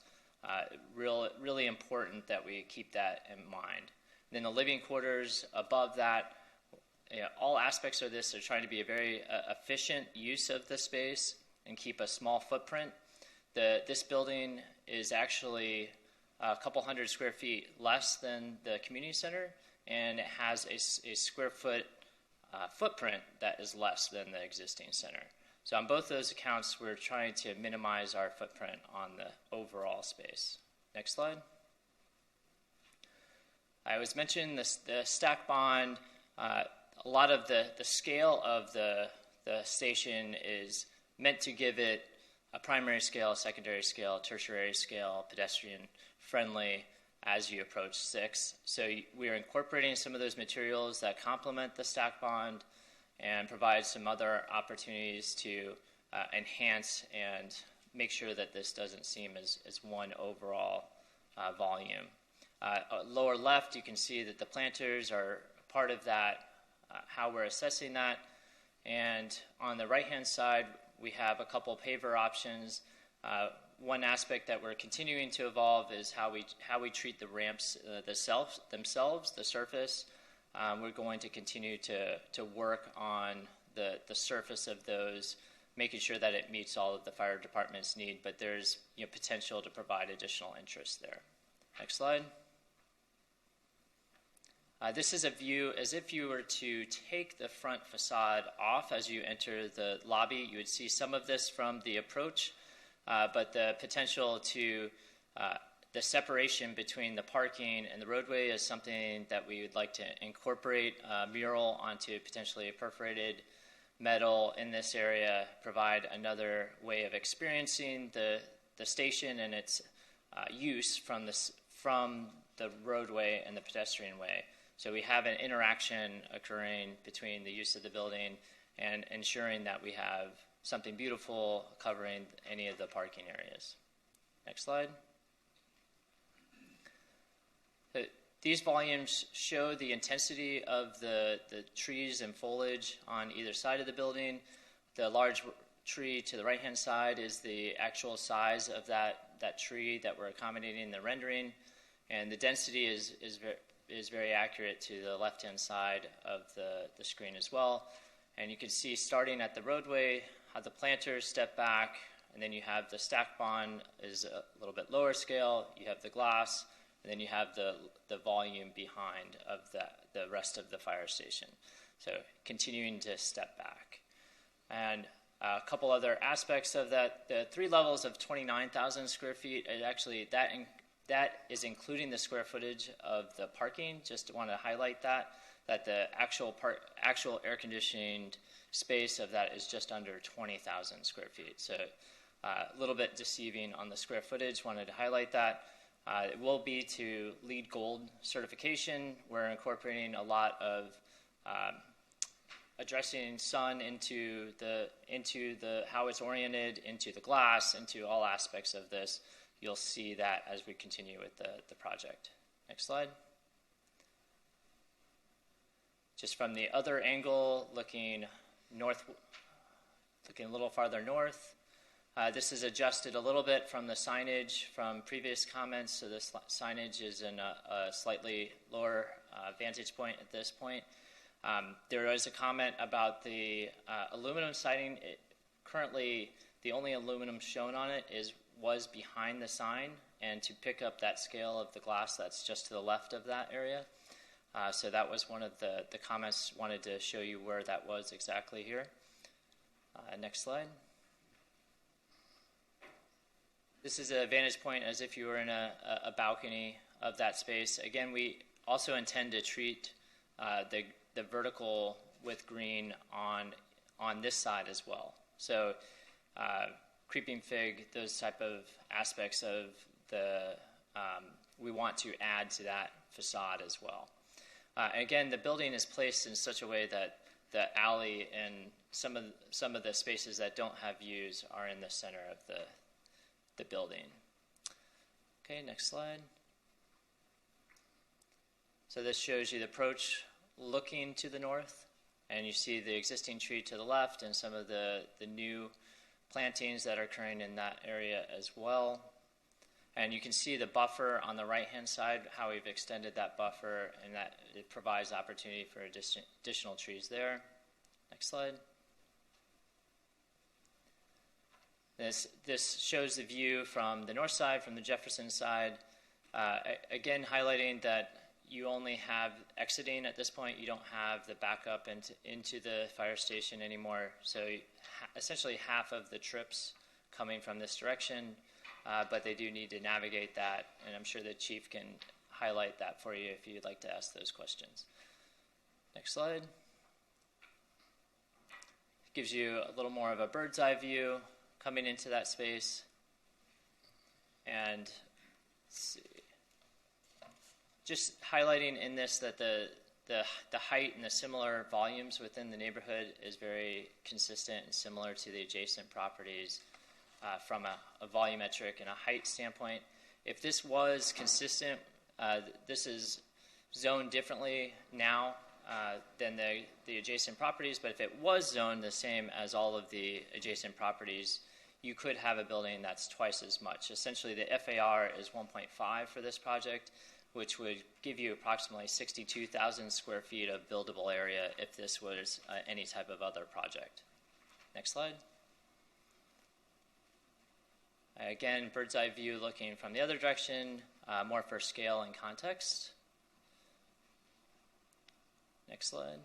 Really important that we keep that in mind. And then the living quarters above that, all aspects of this are trying to be a very efficient use of the space and keep a small footprint. This building is actually a couple hundred square feet less than the community center, and it has a square foot footprint that is less than the existing center. So on both those accounts, we're trying to minimize our footprint on the overall space. Next slide. I was mentioning the stack bond. A lot of the scale of the station is meant to give it a primary scale, secondary scale, tertiary scale, pedestrian friendly as you approach 6. So we are incorporating some of those materials that complement the stack bond and provide some other opportunities to enhance and make sure that this doesn't seem as one overall volume. Lower left, you can see that the planters are part of that, how we're assessing that. And on the right-hand side, we have a couple paver options. One aspect that we're continuing to evolve is how we treat the ramps themselves, the surface. We're going to continue to work on the surface of those, making sure that it meets all of the fire department's need, but there's potential to provide additional interest there. Next slide. This is a view as if you were to take the front facade off as you enter the lobby. You would see some of this from the approach, but the potential to the separation between the parking and the roadway is something that we would like to incorporate a mural onto potentially a perforated metal in this area, provide another way of experiencing the station and its use from the roadway and the pedestrian way. So we have an interaction occurring between the use of the building and ensuring that we have something beautiful covering any of the parking areas. Next slide. These volumes show the intensity of the trees and foliage on either side of the building. The large tree to the right-hand side is the actual size of that tree that we're accommodating in the rendering, and the density is very accurate to the left-hand side of the screen as well. And you can see starting at the roadway, how the planters step back, and then you have the stack bond is a little bit lower scale, you have the glass, and then you have the volume behind of the rest of the fire station. So continuing to step back. And a couple other aspects of that, the 3 levels of 29,000 square feet, actually that is including the square footage of the parking. Just want to highlight that the actual air conditioned space of that is just under 20,000 square feet. So a little bit deceiving on the square footage. Wanted to highlight that. It will be to LEED Gold certification. We're incorporating a lot of addressing sun into the how it's oriented, into the glass, into all aspects of this. You'll see that as we continue with the project. Next slide. Just from the other angle, looking north, looking a little farther north. This is adjusted a little bit from the signage from previous comments, so this signage is in a slightly lower vantage point at this point. There is a comment about the aluminum siding. Currently, the only aluminum shown on it was behind the sign, and to pick up that scale of the glass that's just to the left of that area. So that was one of the comments. Wanted to show you where that was exactly here. Next slide. This is a vantage point as if you were in a balcony of that space. Again, we also intend to treat the vertical with green on this side as well. So creeping fig, those type of aspects of we want to add to that facade as well. Again, the building is placed in such a way that the alley and some of the spaces that don't have views are in the center of the building. Okay, next slide. So this shows you the approach looking to the north, and you see the existing tree to the left and some of the new plantings that are occurring in that area as well. And you can see the buffer on the right-hand side, how we've extended that buffer, and that it provides opportunity for additional trees there. Next slide. This shows the view from the north side, from the Jefferson side. Again, highlighting that you only have exiting at this point. You don't have the backup into the fire station anymore. So essentially half of the trips coming from this direction, but they do need to navigate that, and I'm sure the chief can highlight that for you if you'd like to ask those questions. Next slide. Gives you a little more of a bird's eye view coming into that space. And let's see. Just highlighting in this that the height and the similar volumes within the neighborhood is very consistent and similar to the adjacent properties from a volumetric and a height standpoint. If this was consistent, this is zoned differently now than the adjacent properties, but if it was zoned the same as all of the adjacent properties, you could have a building that's twice as much. Essentially, the FAR is 1.5 for this project, which would give you approximately 62,000 square feet of buildable area if this was any type of other project. Next slide. Again, bird's eye view looking from the other direction, more for scale and context. Next slide.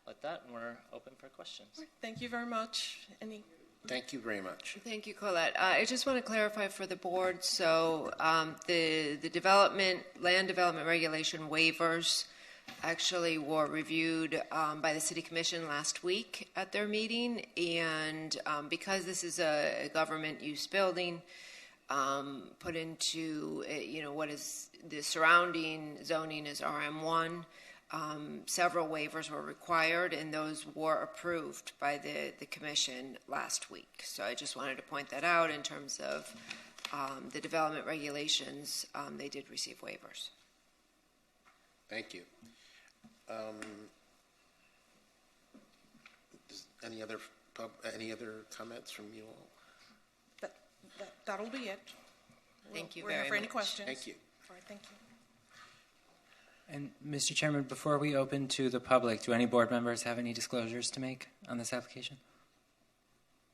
Like that, and we're open for questions. Thank you very much. Thank you very much. Thank you, Colette. I just want to clarify for the board. So the land development regulation waivers actually were reviewed by the City Commission last week at their meeting. And because this is a government use building, put into, what is the surrounding zoning is RM1, several waivers were required, and those were approved by the commission last week. So I just wanted to point that out in terms of the development regulations. They did receive waivers. Thank you. Any other comments from you all? That'll be it. Thank you We're very here for any much. questions. Thank you. All right, thank you. And Mr. Chairman, before we open to the public, do any board members have any disclosures to make on this application?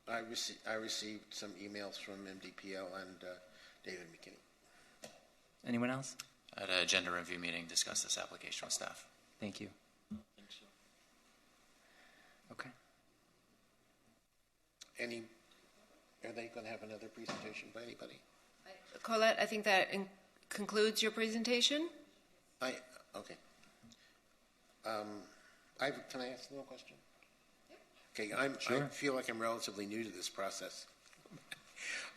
I received some emails from MDPL and David McKinney. Anyone else? At a agenda review meeting, discuss this application with staff. Thank you. Okay. Are they going to have another presentation by anybody? Colette, I think that concludes your presentation. Okay. Can I ask a little question? Okay, Sure. I feel like I'm relatively new to this process,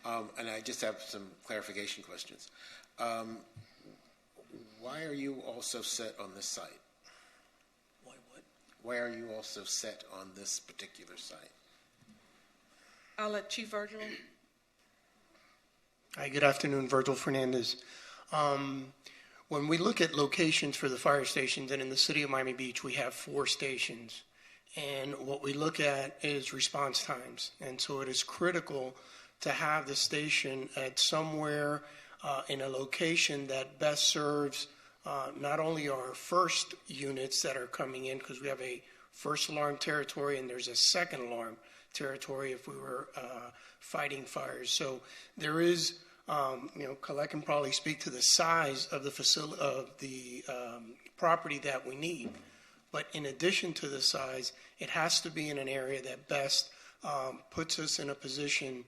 and I just have some clarification questions. Why are you all so set on this site? Why what? why are you also set on this particular site? I'll let Chief Virgil. Hi, good afternoon, Virgil Fernandez. When we look at locations for the fire stations, and in the city of Miami Beach, we have 4 stations. And what we look at is response times. And so it is critical to have the station at somewhere in a location that best serves not only our first units that are coming in, because we have a first alarm territory and there's a second alarm territory if we were fighting fires. So there is, Colette can probably speak to the size of the facility, of the property that we need. But in addition to the size, it has to be in an area that best puts us in a position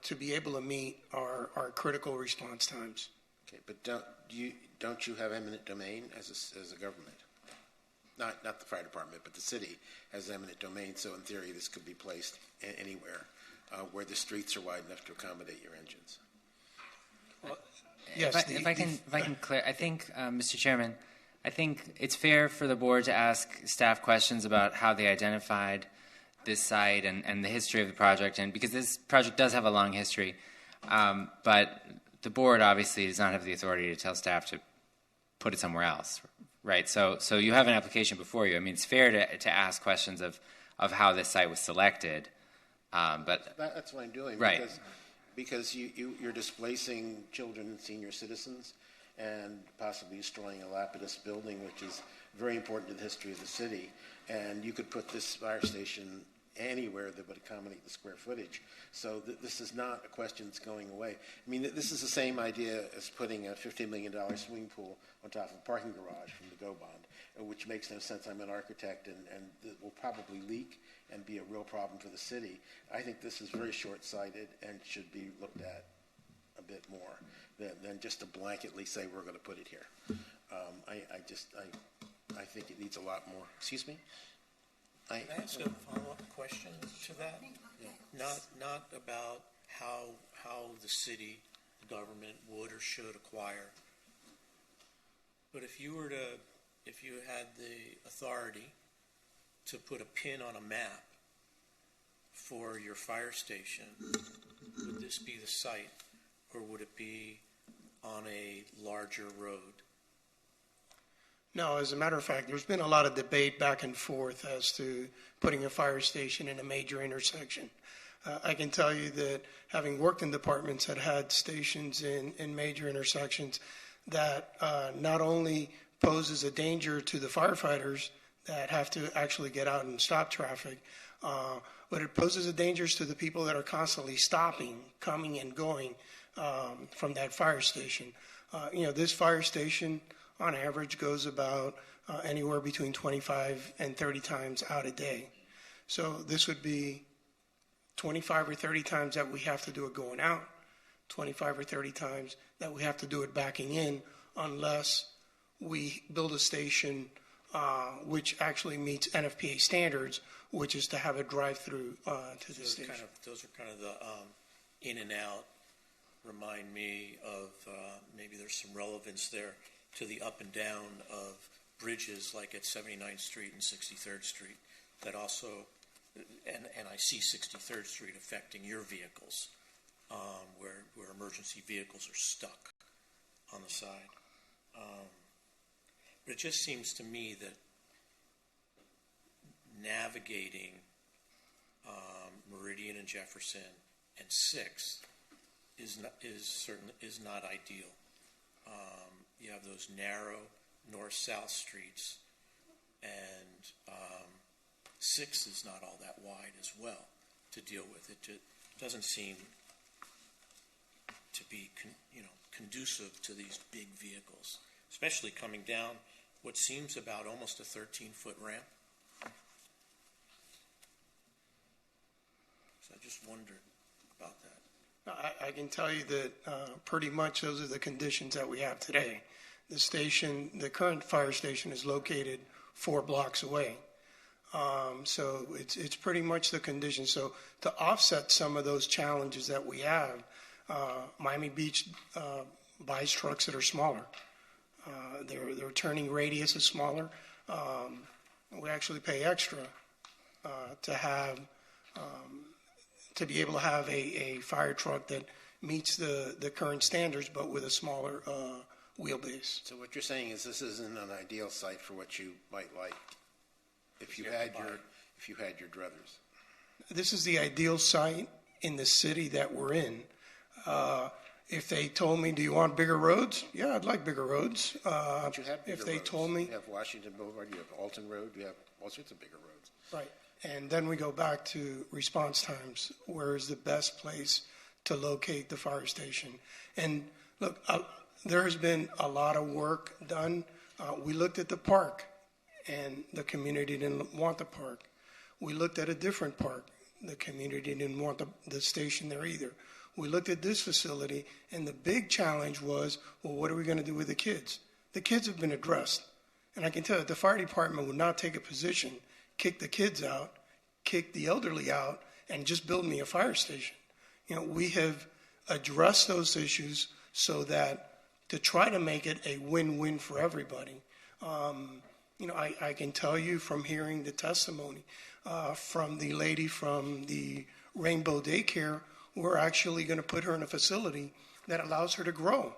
to be able to meet our critical response times. Okay, but don't you have eminent domain as a government? Not the fire department, but the city has eminent domain. So in theory, this could be placed anywhere where the streets are wide enough to accommodate your engines. Well, yes. If I can clear, I think, Mr. Chairman, I think it's fair for the board to ask staff questions about how they identified this site and the history of the project, and because this project does have a long history, but the board obviously does not have the authority to tell staff to put it somewhere else, right? So you have an application before you. I mean, it's fair to ask questions of how this site was selected, but that's what I'm doing, right? Because you're displacing children and senior citizens, and possibly destroying a Lapidus building, which is very important to the history of the city. And you could put this fire station anywhere that would accommodate the square footage. So this is not a question that's going away. I mean, this is the same idea as putting a $50 million swimming pool on top of a parking garage from the GO bond, which makes no sense. I'm an architect, and it will probably leak and be a real problem for the city. I think this is very short-sighted and should be looked at a bit more than just to blanketly say we're going to put it here. I think it needs a lot more. Excuse me? Can I ask a follow-up question to that? Yeah. Not about how the city government would or should acquire, but if you had the authority to put a pin on a map for your fire station, would this be the site, or would it be on a larger road? No, as a matter of fact, there's been a lot of debate back and forth as to putting a fire station in a major intersection. I can tell you that having worked in departments that had stations in major intersections, that not only poses a danger to the firefighters that have to actually get out and stop traffic, but it poses a danger to the people that are constantly stopping, coming and going from that fire station. This fire station, on average, goes about anywhere between 25 and 30 times out a day. So this would be 25 or 30 times that we have to do it going out, 25 or 30 times that we have to do it backing in, unless we build a station which actually meets NFPA standards, which is to have a drive-through to the station. Those are kind of the in and out. Remind me of maybe there's some relevance there to the up and down of bridges like at 79th Street and 63rd Street that also, and I see 63rd Street affecting your vehicles where emergency vehicles are stuck on the side. But it just seems to me that navigating Meridian and Jefferson and 6th is not ideal. You have those narrow north-south streets, and 6th is not all that wide as well to deal with. It doesn't seem to be conducive to these big vehicles, especially coming down what seems about almost a 13-foot ramp. So I just wondered about that. I can tell you that pretty much those are the conditions that we have today. The current fire station is located 4 blocks away. So it's pretty much the condition. So to offset some of those challenges that we have, Miami Beach buys trucks that are smaller. Their turning radius is smaller. We actually pay extra to have to be able to have a fire truck that meets the current standards, but with a smaller wheelbase. So what you're saying is this isn't an ideal site for what you might like if you had your druthers. This is the ideal site in the city that we're in. If they told me, do you want bigger roads? Yeah, I'd like bigger roads. But you have bigger if they roads. told me, You have Washington Boulevard, you have Alton Road, you have all sorts of bigger roads. right. And then we go back to response times. Where is the best place to locate the fire station? And look, there has been a lot of work done. We looked at the park, and the community didn't want the park. We looked at a different park. The community didn't want the station there either. We looked at this facility, and the big challenge was, well, what are we going to do with the kids? The kids have been addressed. And I can tell you, the fire department would not take a position, kick the kids out, kick the elderly out, and just build me a fire station. You know, we have addressed those issues so that to try to make it a win-win for everybody. You know, I can tell you from hearing the testimony from the lady from the Rainbow Daycare, we're actually going to put her in a facility that allows her to grow.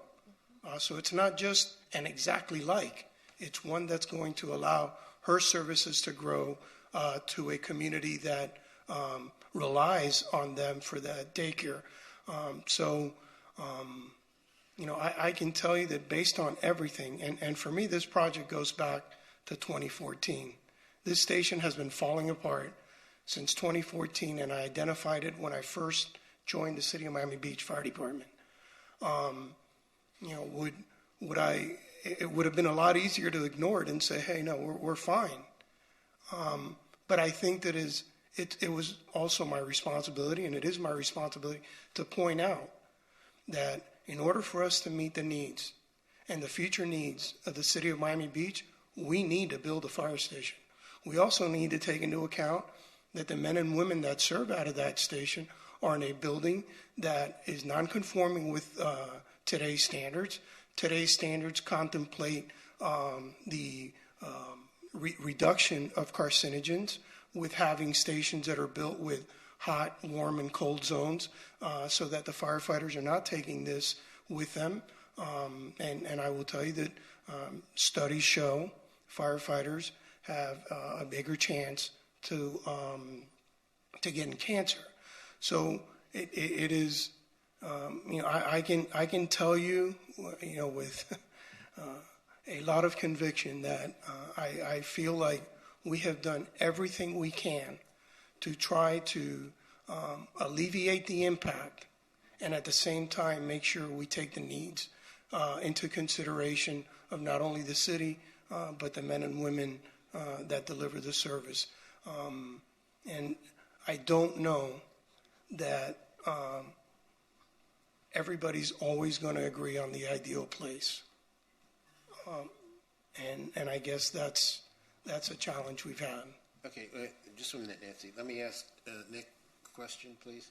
So it's not just an exactly like, it's one that's going to allow her services to grow to a community that relies on them for that daycare. You know, I can tell you that based on everything, and for me, this project goes back to 2014. This station has been falling apart since 2014, and I identified it when I first joined the City of Miami Beach Fire Department. You know, it would have been a lot easier to ignore it and say, hey, no, we're fine. But I think that it was also my responsibility, and it is my responsibility, to point out that in order for us to meet the needs and the future needs of the City of Miami Beach, we need to build a fire station. We also need to take into account that the men and women that serve out of that station are in a building that is non-conforming with today's standards. Today's standards contemplate the reduction of carcinogens with having stations that are built with hot, warm, and cold zones so that the firefighters are not taking this with them. And I will tell you that studies show firefighters have a bigger chance to getting cancer. So it is, you know, I can tell you, you know, with a lot of conviction that I feel like we have done everything we can to try to alleviate the impact and at the same time make sure we take the needs into consideration of not only the city, but the men and women that deliver the service. And I don't know that everybody's always going to agree on the ideal place. And I guess that's a challenge we've had. Okay, just a minute, Nancy. Let me ask Nick a question, please.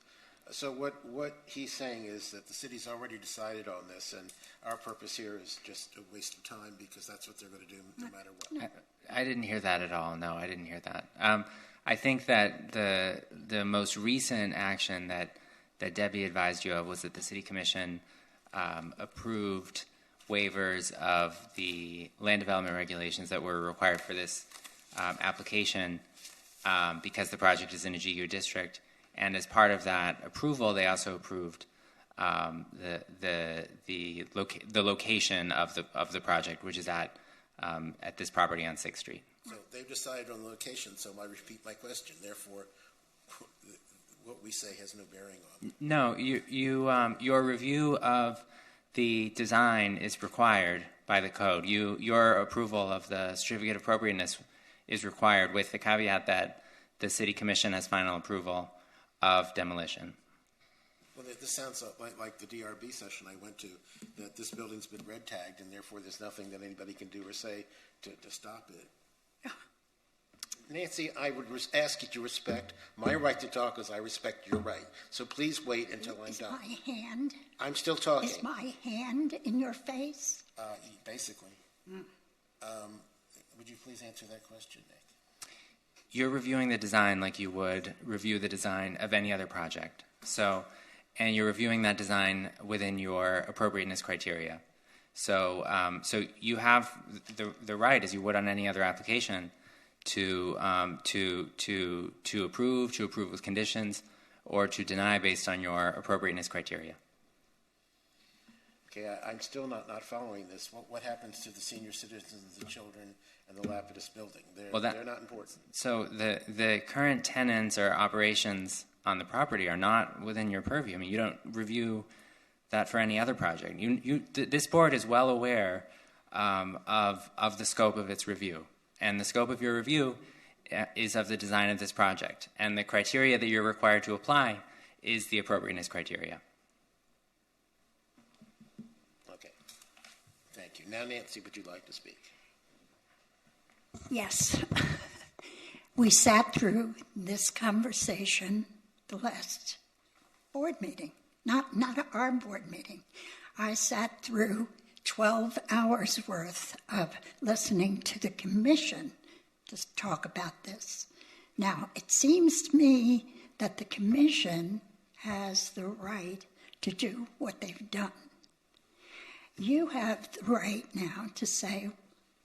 So what he's saying is that the city's already decided on this, and our purpose here is just a waste of time because that's what they're going to do no matter what. I didn't hear that at all. No, I didn't hear that. I think that the most recent action that Debbie advised you of was that the City Commission approved waivers of the land development regulations that were required for this application because the project is in a GU district. And as part of that approval, they also approved the location of the project, which is at this property on 6th Street. So they've decided on the location, so I repeat my question. Therefore, what we say has no bearing on it. No, your review of the design is required by the code. Your approval of the certificate of appropriateness is required with the caveat that the City Commission has final approval of demolition. Well, this sounds like the DRB session I went to, that this building's been red tagged, and therefore there's nothing that anybody can do or say to stop it. Nancy, I would ask you to respect my right to talk as I respect your right. So please wait until I'm done. Is my hand? I'm still talking. Is my hand in your face? Basically. Would you please answer that question, Nick? you're reviewing the design like you would review the design of any other project. So, and you're reviewing that design within your appropriateness criteria. So, so you have the right, as you would on any other application, to approve with conditions, or to deny based on your appropriateness criteria. Okay, I'm still not following this. What happens to the senior citizens, the children, and the Lapidus building? They're not important. So the current tenants or operations on the property are not within your purview. I mean, you don't review that for any other project. This board is well aware of the scope of its review, and the scope of your review is of the design of this project, and the criteria that you're required to apply is the appropriateness criteria. Okay, thank you. Now, Nancy, would you like to speak? Yes. We sat through this conversation the last board meeting, not our board meeting. I sat through 12 hours worth of listening to the commission to talk about this. Now, it seems to me that the commission has the right to do what they've done. You have the right now to say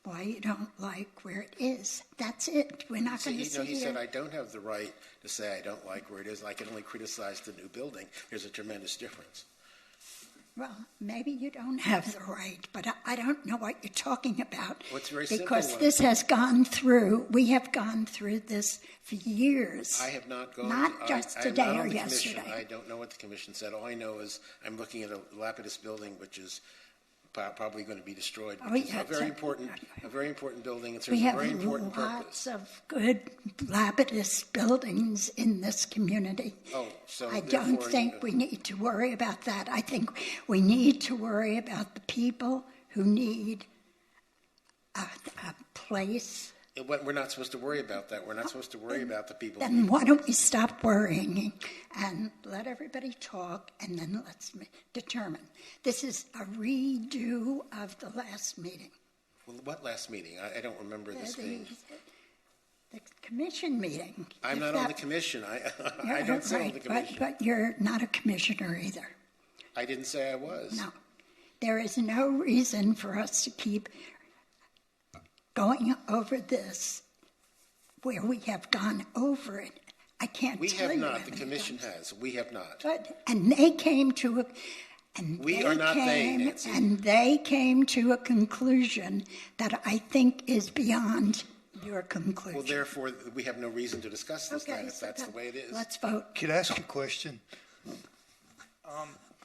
why you don't like where it is. That's it. We're not going to sit He here. said, I don't have the right to say I don't like where it is. I can only criticize the new building. There's a tremendous difference. Well, maybe you don't have the right, but I don't know what you're talking about. Well, it's very simple. Because this has gone through, we have gone through this for years. I have not gone. Not just today I'm not or on the yesterday. commission. I don't know what the commission said. All I know is I'm looking at a Lapidus building, which is probably going to be destroyed. Which is a very important building. It serves We a have very important purpose. lots of good Lapidus buildings in this community. Oh, so I don't therefore, think we need to worry about that. I think we need to worry about the people who need a place. We're not supposed to worry about that. We're not supposed to worry about the people. Then why don't we stop worrying and let everybody talk, and then let's determine. This is a redo of the last meeting. Well, what last meeting? I don't remember this being. The commission meeting. I'm not on the commission. I don't sit on the commission. But you're not a commissioner either. I didn't say I was. No. There is no reason for us to keep going over this where we have gone over it. I can't We tell have you. not. The commission has. We have not. And they came to a. We are not they, Nancy. And they came to a conclusion that I think is beyond your conclusion. Well, therefore, we have no reason to discuss this then, if so that's the way it is. Let's vote. Could I ask a question?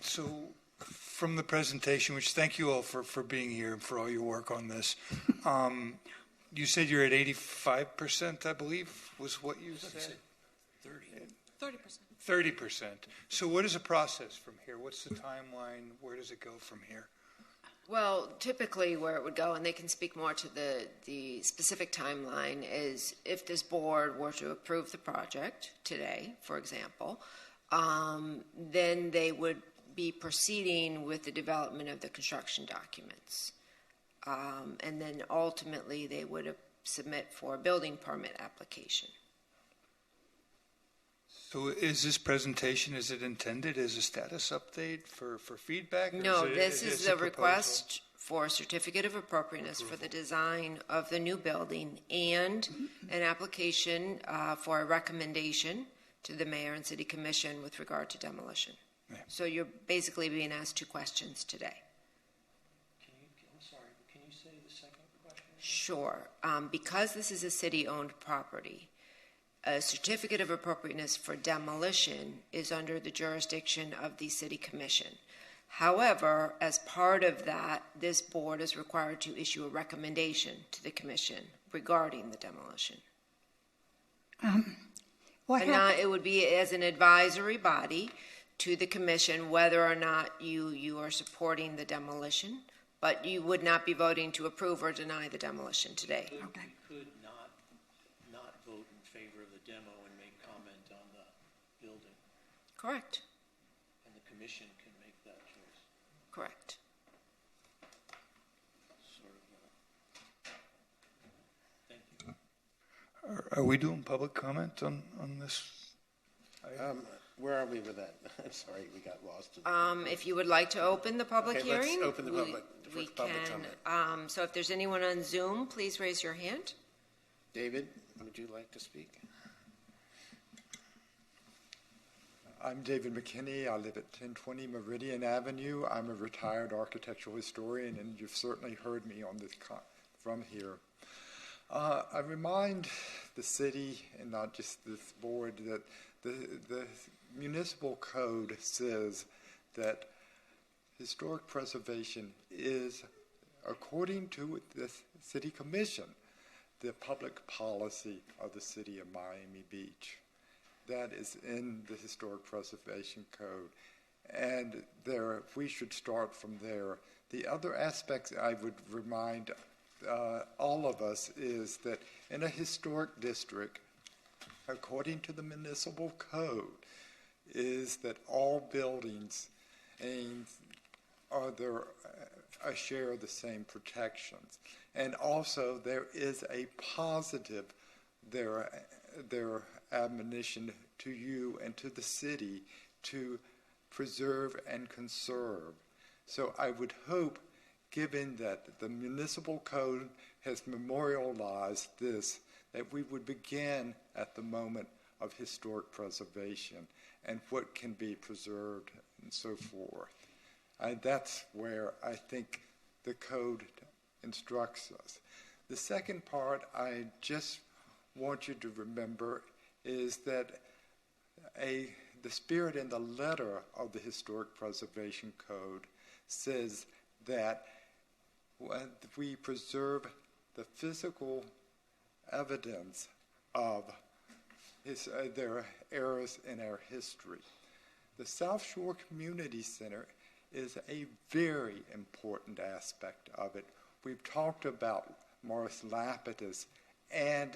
So from the presentation, which thank you all for being here and for all your work on this, you said you're at 85%, I believe, was what you said? 30%. 30%. So what is the process from here? What's the timeline? Where does it go from here? Well, typically where it would go, and they can speak more to the specific timeline, is if this board were to approve the project today, for example, then they would be proceeding with the development of the construction documents. And then ultimately they would submit for a building permit application. So is this presentation, is it intended as a status update for feedback? No, this is a request for a certificate of appropriateness for the design of the new building and an application for a recommendation to the mayor and city commission with regard to demolition. Yeah. So you're basically being asked two questions today. I'm sorry, but can you say the second question? Sure. Because this is a city-owned property, a certificate of appropriateness for demolition is under the jurisdiction of the city commission. However, as part of that, this board is required to issue a recommendation to the commission regarding the demolition. It would be as an advisory body to the commission whether or not you are supporting the demolition, but you would not be voting to approve or deny the demolition today. You could not vote in favor of the demo and make comment on the building. Correct. And the commission can make that choice. Correct. Thank you. Are we doing public comment on this? Where are we with that? I'm sorry, we got lost. If you would like to open the public Okay, hearing, let's open the public we public can. comment. So if there's anyone on Zoom, please raise your hand. David, would you like to speak? I'm David McKinney. I live at 1020 Meridian Avenue. I'm a retired architectural historian, and you've certainly heard me on this from here. I remind the city, and not just this board, that the municipal code says that historic preservation is, according to the city commission, the public policy of the city of Miami Beach. That is in the Historic Preservation Code. And we should start from there. The other aspects I would remind all of us is that in a historic district, according to the municipal code, is that all buildings share the same protections. And also there is a positive, their admonition to you and to the city to preserve and conserve. So I would hope, given that the municipal code has memorialized this, that we would begin at the moment of historic preservation and what can be preserved and so forth. And that's where I think the code instructs us. The second part I just want you to remember is that the spirit and the letter of the Historic Preservation Code says that we preserve the physical evidence of their eras in our history. The South Shore Community Center is a very important aspect of it. We've talked about Morris Lapidus and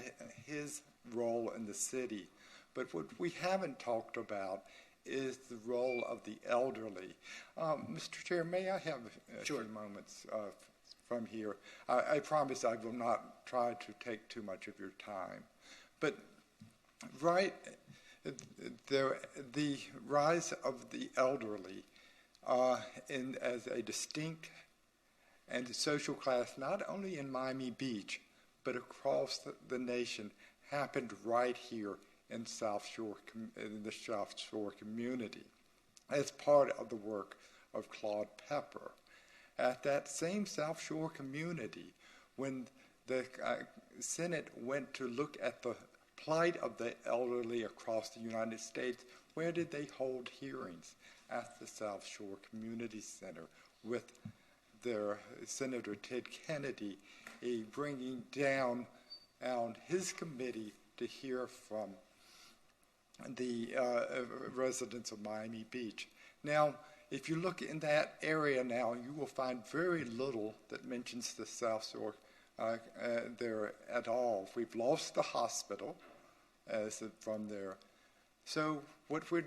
his role in the city. But what we haven't talked about is the role of the elderly. Mr. Chair, may I have a few moments from here? I promise I will not try to take too much of your time. But the rise of the elderly as a distinct and social class, not only in Miami Beach, but across the nation, happened right here in the South Shore community as part of the work of Claude Pepper. At that same South Shore community, when the Senate went to look at the plight of the elderly across the United States, where did they hold hearings? At the South Shore Community Center with their Senator Ted Kennedy bringing down his committee to hear from the residents of Miami Beach. Now, if you look in that area now, you will find very little that mentions the South Shore there at all. We've lost the hospital from there. So what we're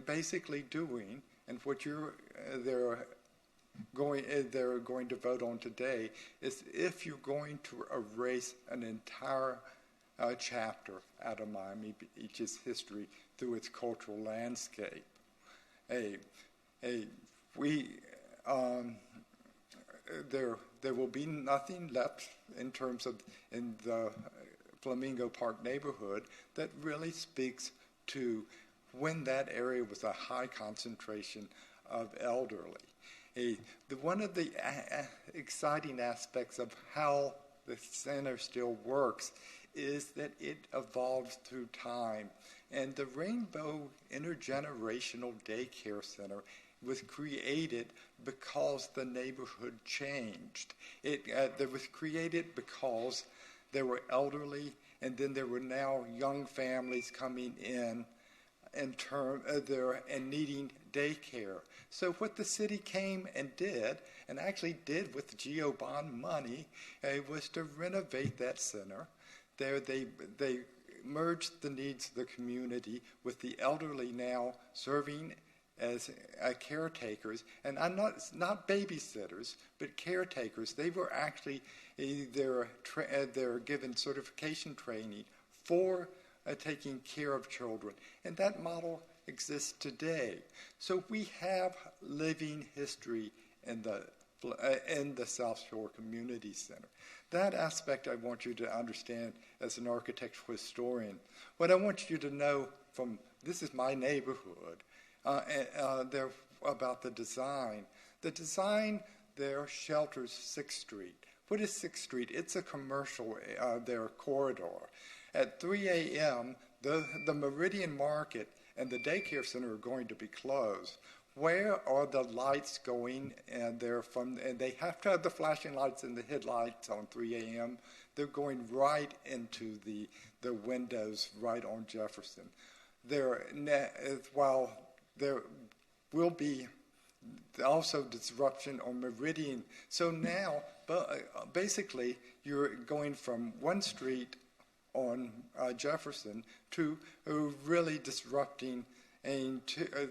basically doing, and what they're going to vote on today, is if you're going to erase an entire chapter out of Miami Beach's history through its cultural landscape. There will be nothing left in terms of in the Flamingo Park neighborhood that really speaks to when that area was a high concentration of elderly. One of the exciting aspects of how the center still works is that it evolves through time. And the Rainbow Intergenerational Daycare Center was created because the neighborhood changed. It was created because there were elderly, and then there were now young families coming in and needing daycare. So what the city came and did, and actually did with GO bond money, was to renovate that center. There they merged the needs of the community with the elderly now serving as caretakers, and not babysitters, but caretakers. They were actually they're given certification training for taking care of children. And that model exists today. So we have living history in the South Shore Community Center. That aspect I want you to understand as an architectural historian. What I want you to know from, this is my neighborhood, there about the design. The design there shelters 6th Street. What is 6th Street? It's a commercial corridor. At 3 a.m., the Meridian Market and the daycare center are going to be closed. Where are the lights going? And they have to have the flashing lights and the headlights on 3 a.m. They're going right into the windows right on Jefferson. While there will be also disruption on Meridian. So now, basically, you're going from one street on Jefferson to really disrupting, and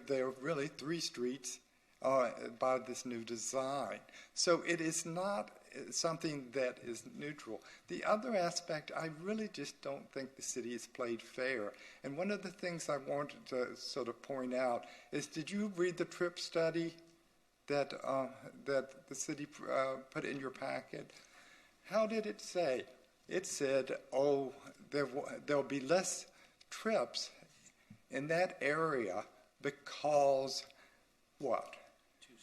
there are really 3 streets by this new design. So it is not something that is neutral. The other aspect, I really just don't think the city has played fair. And one of the things I wanted to sort of point out is, did you read the TRIP study that the city put in your packet? How did it say? It said, there'll be less trips in that area because what?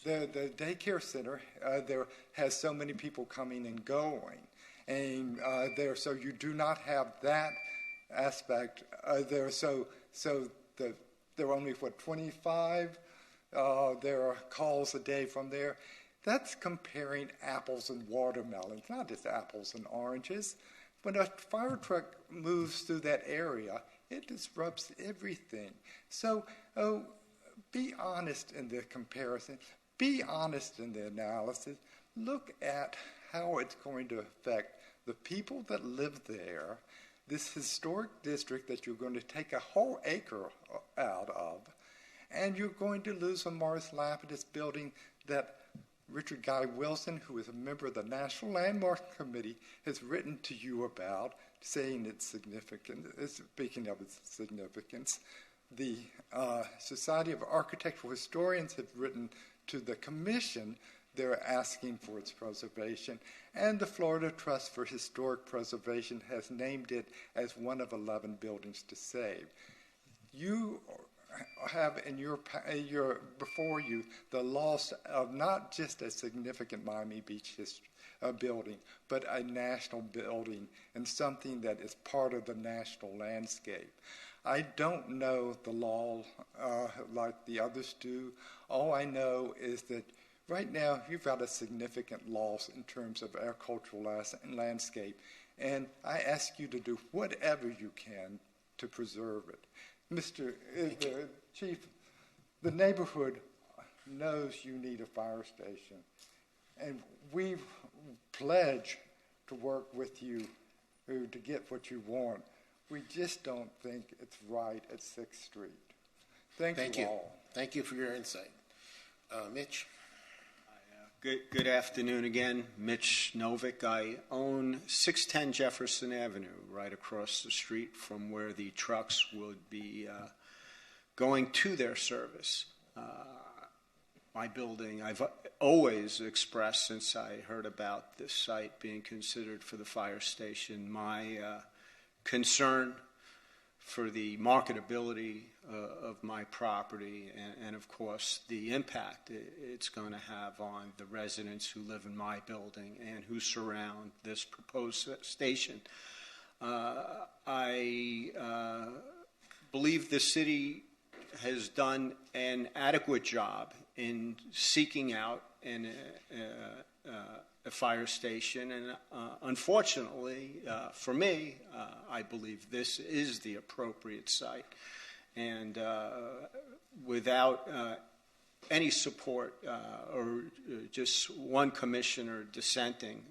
The daycare center there has so many people coming and going, and so you do not have that aspect there. So there are only 25. There are calls a day from there. That's comparing apples and watermelons, not just apples and oranges. When a fire truck moves through that area, it disrupts everything. So be honest in the comparison. Be honest in the analysis. Look at how it's going to affect the people that live there, this historic district that you're going to take a whole acre out of, and you're going to lose a Morris Lapidus building that Richard Guy Wilson, who is a member of the National Landmark Committee, has written to you about, saying it's significant. Speaking of its significance, the Society of Architectural Historians have written to the Commission. They're asking for its preservation, and the Florida Trust for Historic Preservation has named it as one of 11 buildings to save. You have in before you the loss of not just a significant Miami Beach building, but a national building and something that is part of the national landscape. I don't know the law like the others do. All I know is that right now you've got a significant loss in terms of our cultural landscape, and I ask you to do whatever you can to preserve it. Mr. Chief, the neighborhood knows you need a fire station, and we pledge to work with you to get what you want. We just don't think it's right at 6th Street. Thank you all. Thank you for your insight. Mitch? Good afternoon again. Mitch Novick. I own 610 Jefferson Avenue, right across the street from where the trucks would be going to their service. My building, I've always expressed since I heard about this site being considered for the fire station, my concern for the marketability of my property and of course, the impact it's going to have on the residents who live in my building and who surround this proposed station. I believe the city has done an adequate job in seeking out a fire station, and unfortunately for me, I believe this is the appropriate site. And without any support or just one commissioner dissenting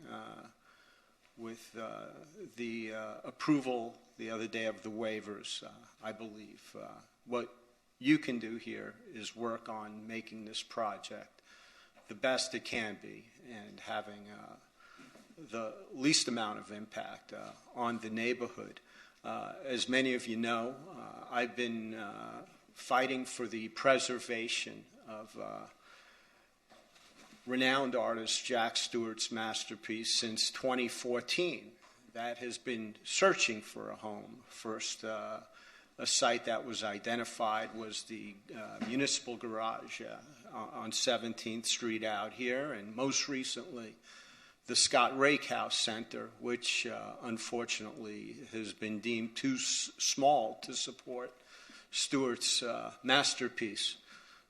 with the approval the other day of the waivers, I believe what you can do here is work on making this project the best it can be and having the least amount of impact on the neighborhood. As many of you know, I've been fighting for the preservation of renowned artist Jack Stewart's masterpiece since 2014. That has been searching for a home. First, a site that was identified was the municipal garage on 17th Street out here, and most recently, the Scott Rake House Center, which unfortunately has been deemed too small to support Stewart's masterpiece.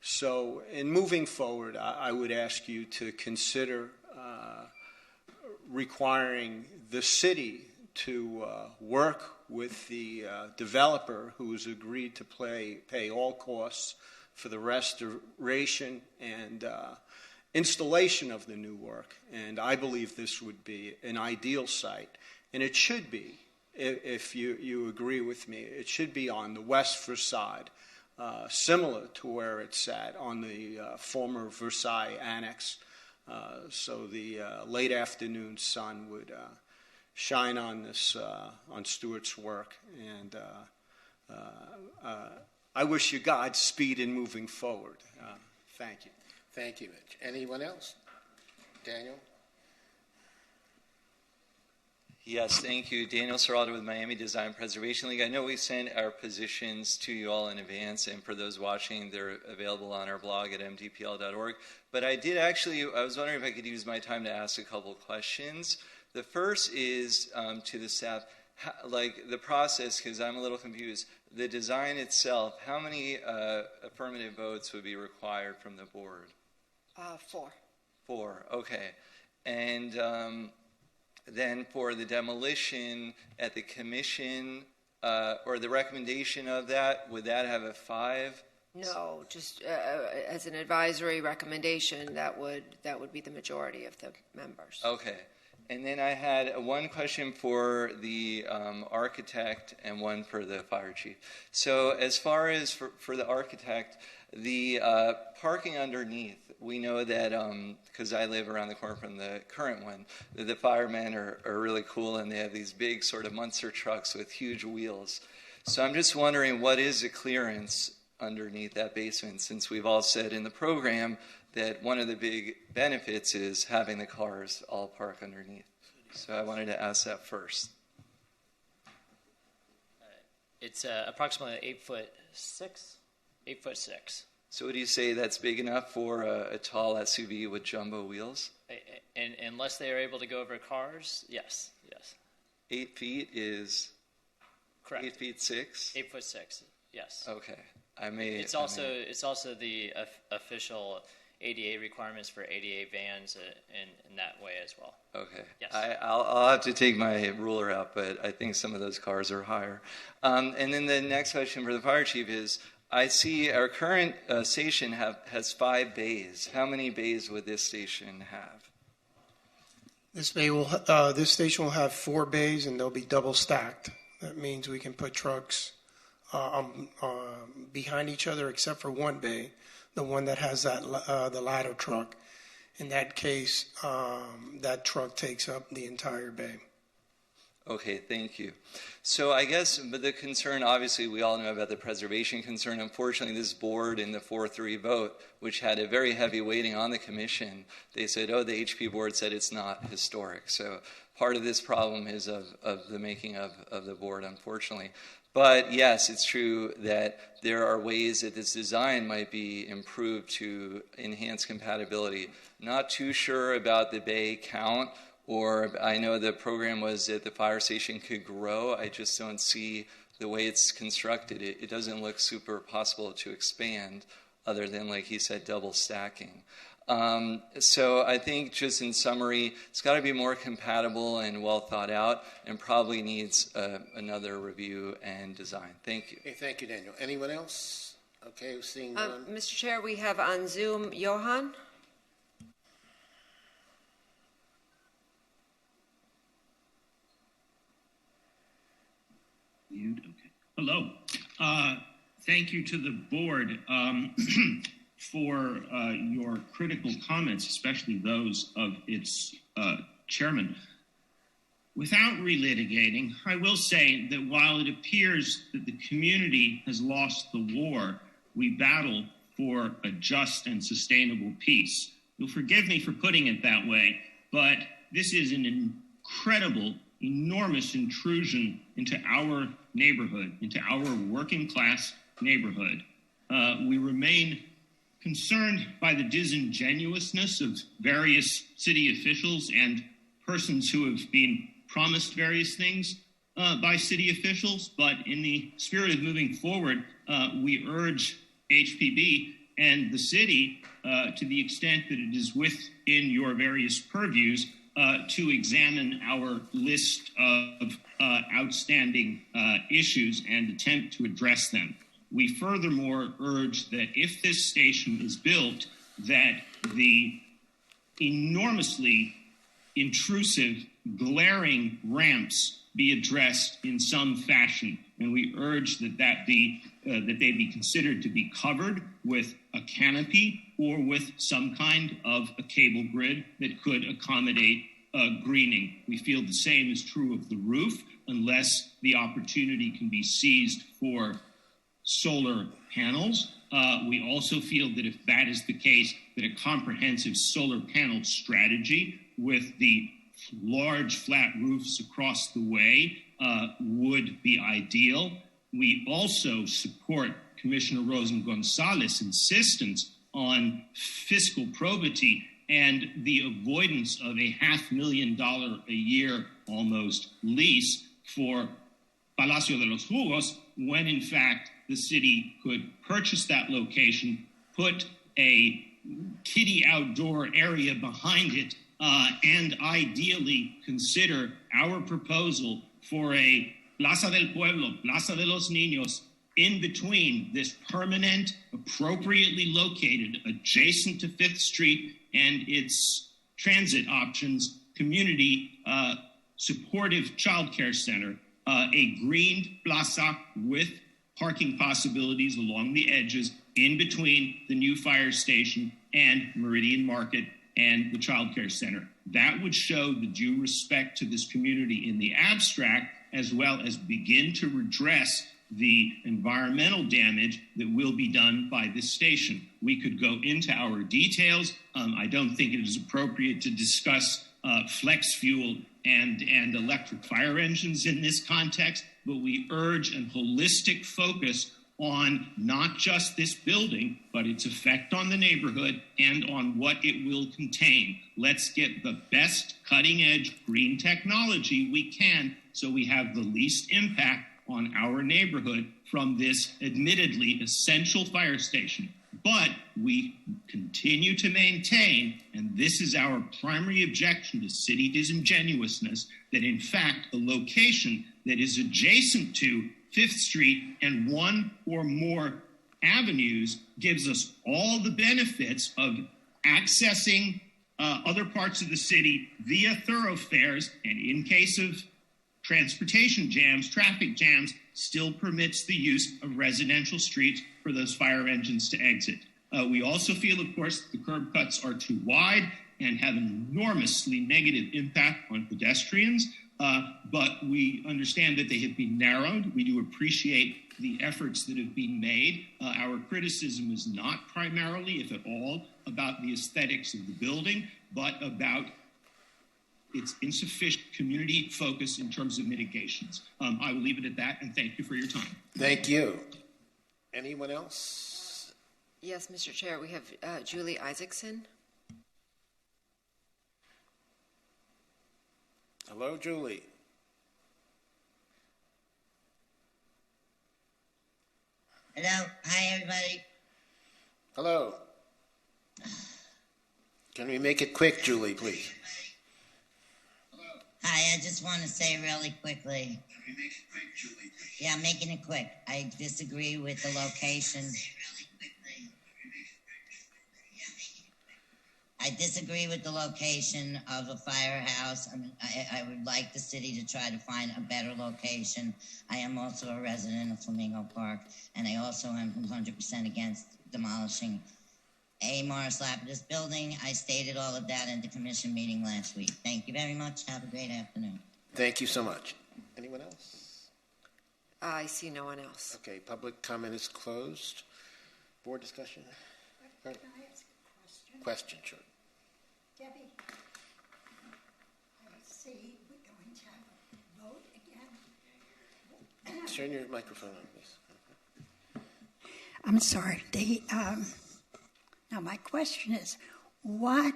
So in moving forward, I would ask you to consider requiring the city to work with the developer who has agreed to pay all costs for the restoration and installation of the new work. And I believe this would be an ideal site. And it should be, if you agree with me, it should be on the west facade, similar to where it's at on the former Versailles Annex. So the late afternoon sun would shine on this, on Stewart's work. And I wish you Godspeed in moving forward. Thank you. Thank you, Mitch. Anyone else? Daniel? Yes, thank you. Daniel Serraldo with Miami Design Preservation League. I know we sent our positions to you all in advance, and for those watching, they're available on our blog at mdpl.org. But I was wondering if I could use my time to ask a couple questions. The first is to the staff, like the process, because I'm a little confused. The design itself, how many affirmative votes would be required from the board? 4. 4, okay. And then for the demolition at the commission or the recommendation of that, would that have a 5? No, just as an advisory recommendation, that would be the majority of the members. Okay. And then I had one question for the architect and one for the fire chief. So as far as for the architect, the parking underneath, we know that, because I live around the corner from the current one, that the firemen are really cool, and they have these big sort of Munster trucks with huge wheels. So I'm just wondering, what is the clearance underneath that basement, since we've all said in the program that one of the big benefits is having the cars all park underneath. So I wanted to ask that first. It's approximately 8'6". 8'6". So would you say that's big enough for a tall SUV with jumbo wheels? And unless they are able to go over cars, yes. 8 feet is correct. 8 feet 6? 8'6", yes. Okay. It's also the official ADA requirements for ADA vans in that way as well. Okay. Yes. I'll have to take my ruler out, but I think some of those cars are higher. And then the next question for the fire chief is, I see our current station has 5 bays. How many bays would this station have? This station will have 4 bays, and they'll be double stacked. That means we can put trucks behind each other, except for one bay, the one that has that the ladder truck. In that case, that truck takes up the entire bay. Okay, thank you. So I guess, but the concern, obviously, we all know about the preservation concern. Unfortunately, this board in the 4-3 vote, which had a very heavy weighting on the commission, they said, the HP board said it's not historic. So part of this problem is of the making of the board, unfortunately. But yes, it's true that there are ways that this design might be improved to enhance compatibility. Not too sure about the bay count, or I know the program was that the fire station could grow. I just don't see the way it's constructed. It doesn't look super possible to expand other than, like he said, double stacking. So I think just in summary, it's got to be more compatible and well thought out, and probably needs another review and design. Thank you. Okay, thank you, Daniel. Anyone else? Okay, seeing none. Mr. Chair, we have on Zoom Johan. Okay. Hello. Thank you to the board for your critical comments, especially those of its chairman. without relitigating, I will say that while it appears that the community has lost the war, we battle for a just and sustainable peace. You'll forgive me for putting it that way, but this is an incredible, enormous intrusion into our neighborhood, into our working class neighborhood. We remain concerned by the disingenuousness of various city officials and persons who have been promised various things by city officials, but in the spirit of moving forward, we urge HPB and the city, to the extent that it is within your various purviews, to examine our list of outstanding issues and attempt to address them. We furthermore urge that if this station is built, that the enormously intrusive, glaring ramps be addressed in some fashion, and we urge that they be considered to be covered with a canopy or with some kind of a cable grid that could accommodate greening. We feel the same is true of the roof, unless the opportunity can be seized for solar panels. We also feel that if that is the case, that a comprehensive solar panel strategy with the large flat roofs across the way would be ideal. We also support Commissioner Rosen Gonzalez's insistence on fiscal probity and the avoidance of a $500,000 a year almost lease for Palacio de los Jugos, when in fact the city could purchase that location, put a kiddie outdoor area behind it, and ideally consider our proposal for a Plaza del Pueblo, Plaza de los Niños, in between this permanent, appropriately located, adjacent to 5th Street and its transit options, community supportive childcare center, a greened plaza with parking possibilities along the edges in between the new fire station and Meridian Market and the childcare center. That would show the due respect to this community in the abstract, as well as begin to redress the environmental damage that will be done by this station. We could go into our details. I don't think it is appropriate to discuss flex fuel and electric fire engines in this context, but we urge a holistic focus on not just this building, but its effect on the neighborhood and on what it will contain. Let's get the best cutting-edge green technology we can so we have the least impact on our neighborhood from this admittedly essential fire station. But we continue to maintain, and this is our primary objection to city disingenuousness, that in fact a location that is adjacent to 5th Street and one or more avenues gives us all the benefits of accessing other parts of the city via thoroughfares, and in case of transportation jams, traffic jams, still permits the use of residential streets for those fire engines to exit. We also feel, of course, the curb cuts are too wide and have an enormously negative impact on pedestrians, but we understand that they have been narrowed. We do appreciate the efforts that have been made. Our criticism is not primarily, if at all, about the aesthetics of the building, but about its insufficient community focus in terms of mitigations. I will leave it at that, and thank you for your time. Thank you. Anyone else? Yes, Mr. Chair, we have Julie Isaacson. Hello, Julie. Hello. Hi, everybody. Hello. Can we make it quick, Julie, please? Hi, I just want to say really quickly. Yeah, I'm making it quick. I disagree with the location. I disagree with the location of a firehouse. I mean, I would like the city to try to find a better location. I am also a resident of Flamingo Park, and I also am 100% against demolishing a Morris Lapidus building. I stated all of that in the commission meeting last week. Thank you very much. Have a great afternoon. Thank you so much. Anyone else? I see no one else. Okay, public comment is closed. Board discussion? Can I ask a question? Question, sure. Debbie, I see we're going to have a vote again. Turn your microphone on, please. I'm sorry. Now my question is, we're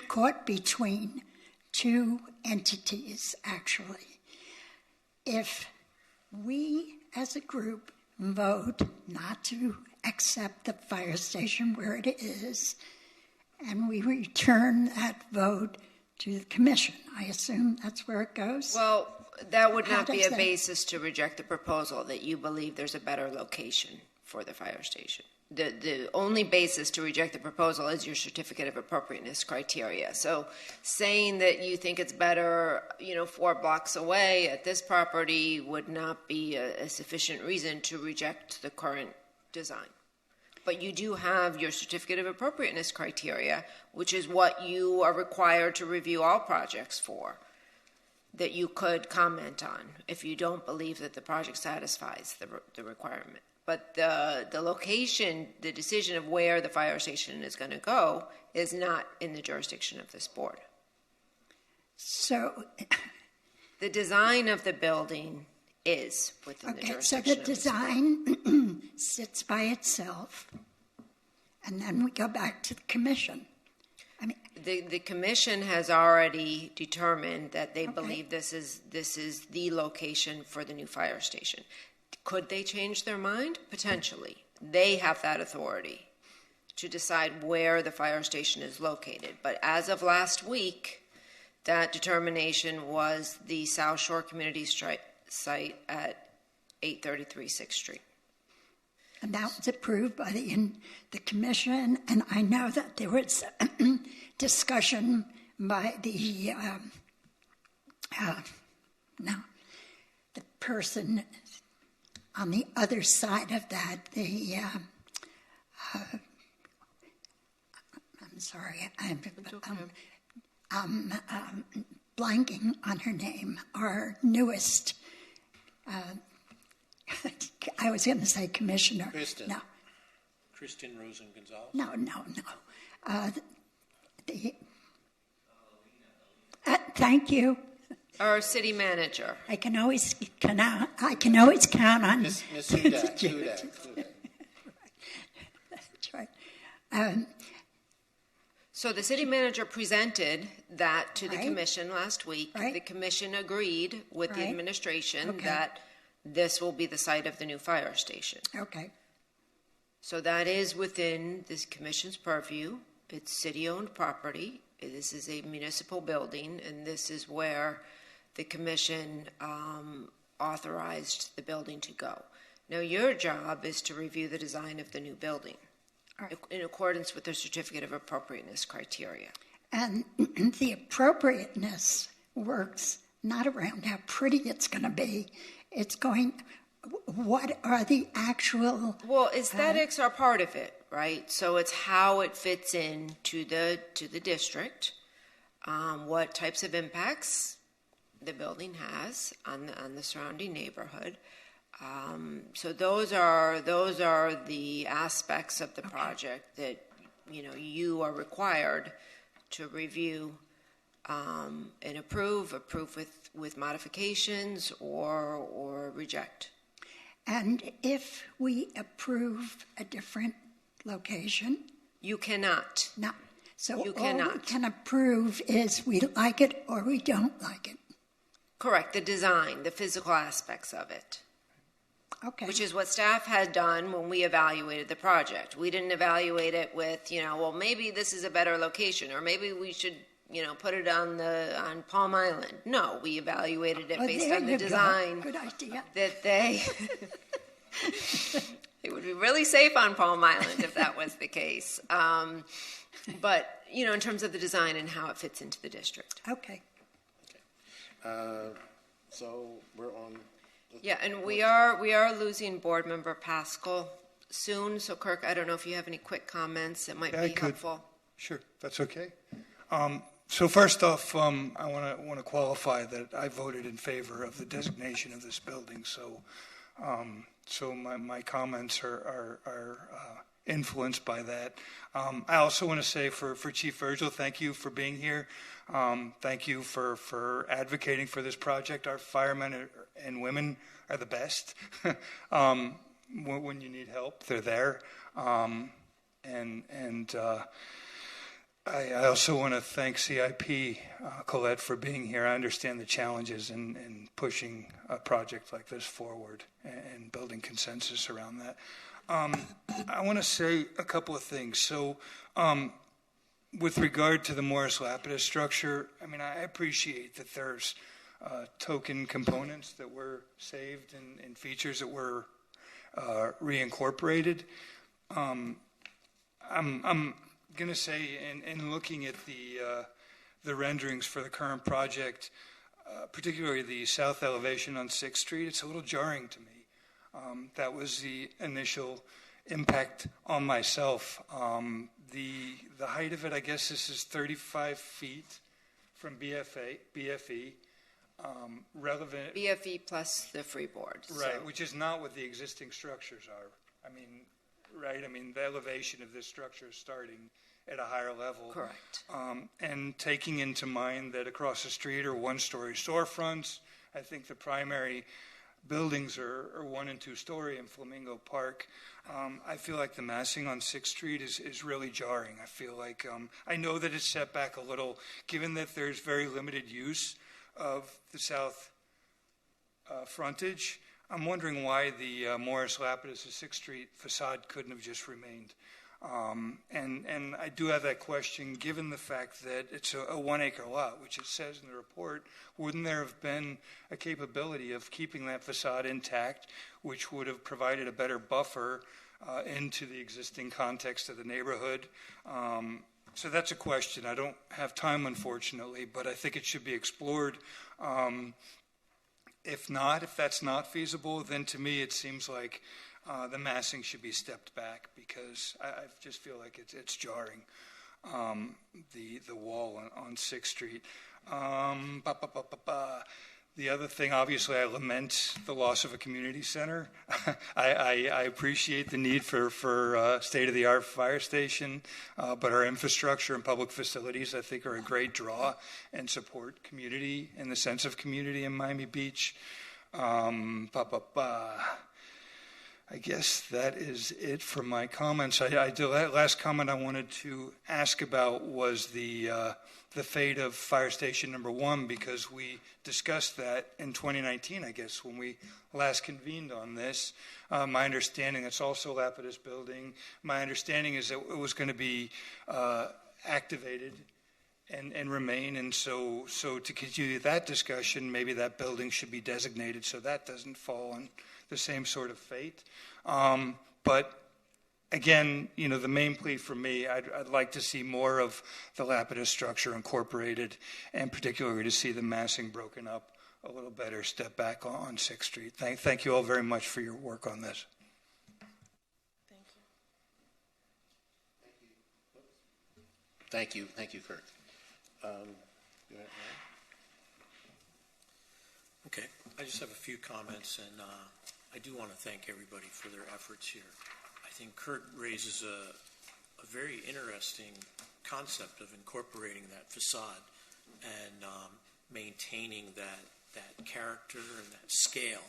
caught between two entities, actually. If we as a group vote not to accept the fire station where it is, and we return that vote to the commission, I assume that's where it goes? Well, that would How not be does a that- basis to reject the proposal, that you believe there's a better location for the fire station. The only basis to reject the proposal is your certificate of appropriateness criteria. So saying that you think it's better, 4 blocks away at this property would not be a sufficient reason to reject the current design. But you do have your certificate of appropriateness criteria, which is what you are required to review all projects for, that you could comment on if you don't believe that the project satisfies the requirement. But the location, the decision of where the fire station is going to go is not in the jurisdiction of this board. So the design of the building is within the Okay, so jurisdiction the of this board. design sits by itself, and then we go back to the commission. The commission has already determined that they believe this is the location for the new fire station. Could they change their mind? Potentially. They have that authority to decide where the fire station is located. But as of last week, that determination was the South Shore Community site at 833 6th Street. And that was approved by the commission, and I know that there was discussion by the person on the other side of that, I'm sorry, I'm blanking on her name, our newest, I was going to say commissioner. Kristen Rosen Gonzalez? No. Thank you. Our city manager. I can always count on Ms. Hudak. That's right. So the city manager presented that to the commission last week. The commission agreed with the administration that this will be the site of the new fire station. Okay. So that is within this commission's purview. It's city-owned property. This is a municipal building, and this is where the commission authorized the building to go. Now, your job is to review the design of the new building in accordance with the certificate of appropriateness criteria. And the appropriateness works not around how pretty it's going to be. It's going, what are the actual... Well, aesthetics are part of it, right? So it's how it fits in to the district, what types of impacts the building has on the surrounding neighborhood. So those are the aspects of the project that you are required to review and approve with modifications or reject. And if we approve a different location? You cannot. No. So you all cannot. we can approve is we like it or we don't like it. Correct, the design, the physical aspects of it. Okay. Which is what staff had done when we evaluated the project. We didn't evaluate it with, maybe this is a better location, or maybe we should, put it on Palm Island. No, we evaluated it based on the design. Good idea. That they would be really safe on Palm Island if that was the case. But, in terms of the design and how it fits into the district. Okay. So we're on. Yeah, and we are losing board member Pascal soon. So Kirk, I don't know if you have any quick comments that might be helpful. Sure, that's okay. So first off, I want to qualify that I voted in favor of the designation of this building. So my comments are influenced by that. I also want to say for Chief Virgil, thank you for being here. Thank you for advocating for this project. Our firemen and women are the best. When you need help, they're there. I also want to thank CIP, Colette, for being here. I understand the challenges in pushing a project like this forward and building consensus around that. I want to say a couple of things. So with regard to the Morris Lapidus structure, I mean, I appreciate that there's token components that were saved and features that were reincorporated. I'm going to say, in looking at the renderings for the current project, particularly the south elevation on 6th Street, it's a little jarring to me. That was the initial impact on myself. The height of it, I guess this is 35 feet from BFE. Relevant. BFE plus the freeboard. Right, so. which is not what the existing structures are. I mean, right, I mean, the elevation of this structure is starting at a higher level. Correct. And taking into mind that across the street are one-story storefronts, I think the primary buildings are 1- and 2-story in Flamingo Park. I feel like the massing on 6th Street is really jarring. I feel like, I know that it's set back a little, given that there's very limited use of the south frontage. I'm wondering why the Morris Lapidus 6th Street facade couldn't have just remained. And I do have that question, given the fact that it's a 1-acre lot, which it says in the report. Wouldn't there have been a capability of keeping that facade intact, which would have provided a better buffer into the existing context of the neighborhood? So that's a question. I don't have time, unfortunately, but I think it should be explored. If that's not feasible, then to me it seems like the massing should be stepped back, because I just feel like it's jarring, the wall on 6th Street. The other thing, obviously, I lament the loss of a community center. I appreciate the need for state-of-the-art fire station, but our infrastructure and public facilities, I think, are a great draw and support community and the sense of community in Miami Beach. I guess that is it for my comments. The last comment I wanted to ask about was the fate of Fire Station Number 1, because we discussed that in 2019, I guess, when we last convened on this. My understanding, it's also Lapidus building. My understanding is that it was going to be activated and remain, and so to continue that discussion, maybe that building should be designated so that doesn't fall on the same sort of fate. But again, the main plea for me, I'd like to see more of the Lapidus structure incorporated, and particularly to see the massing broken up a little better, step back on 6th Street. Thank you all very much for your work on this. Thank you. Thank you, Kirk. Go ahead, Okay, I just have a few comments, and I do want to thank everybody for their efforts here. I think Kurt raises a very interesting concept of incorporating that facade and maintaining that character and that scale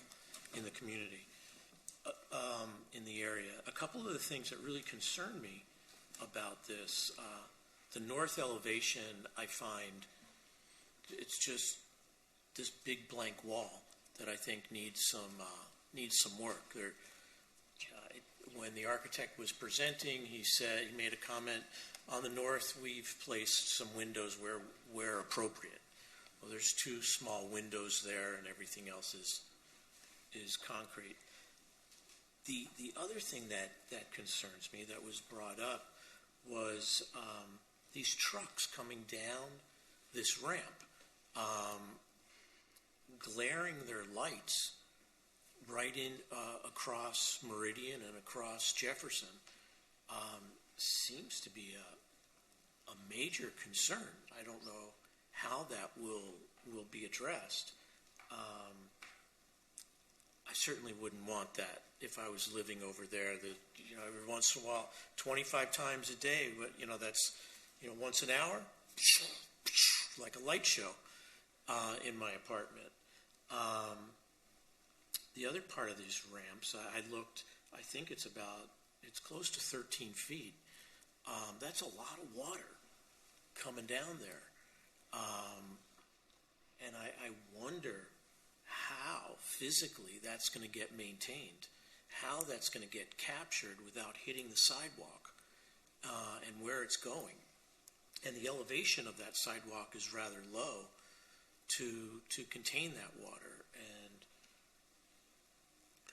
in the community, in the area. A couple of the things that really concern me about this, the north elevation, I find it's just this big blank wall that I think needs some work. When the architect was presenting, he made a comment on the north. We've placed some windows where appropriate. Well, there's 2 small windows there, and everything else is concrete. The other thing that concerns me that was brought up was these trucks coming down this ramp, glaring their lights right in across Meridian and across Jefferson, seems to be major concern. I don't know how that will be addressed. I certainly wouldn't want that if I was living over there. That, you know, every once in a while, 25 times a day, but you know, that's, you know, once an hour, like a light show in my apartment. The other part of these ramps, I looked. I think it's close to 13 feet. That's a lot of water coming down there, and I wonder how physically that's going to get maintained, how that's going to get captured without hitting the sidewalk, and where it's going. And the elevation of that sidewalk is rather low to contain that water, and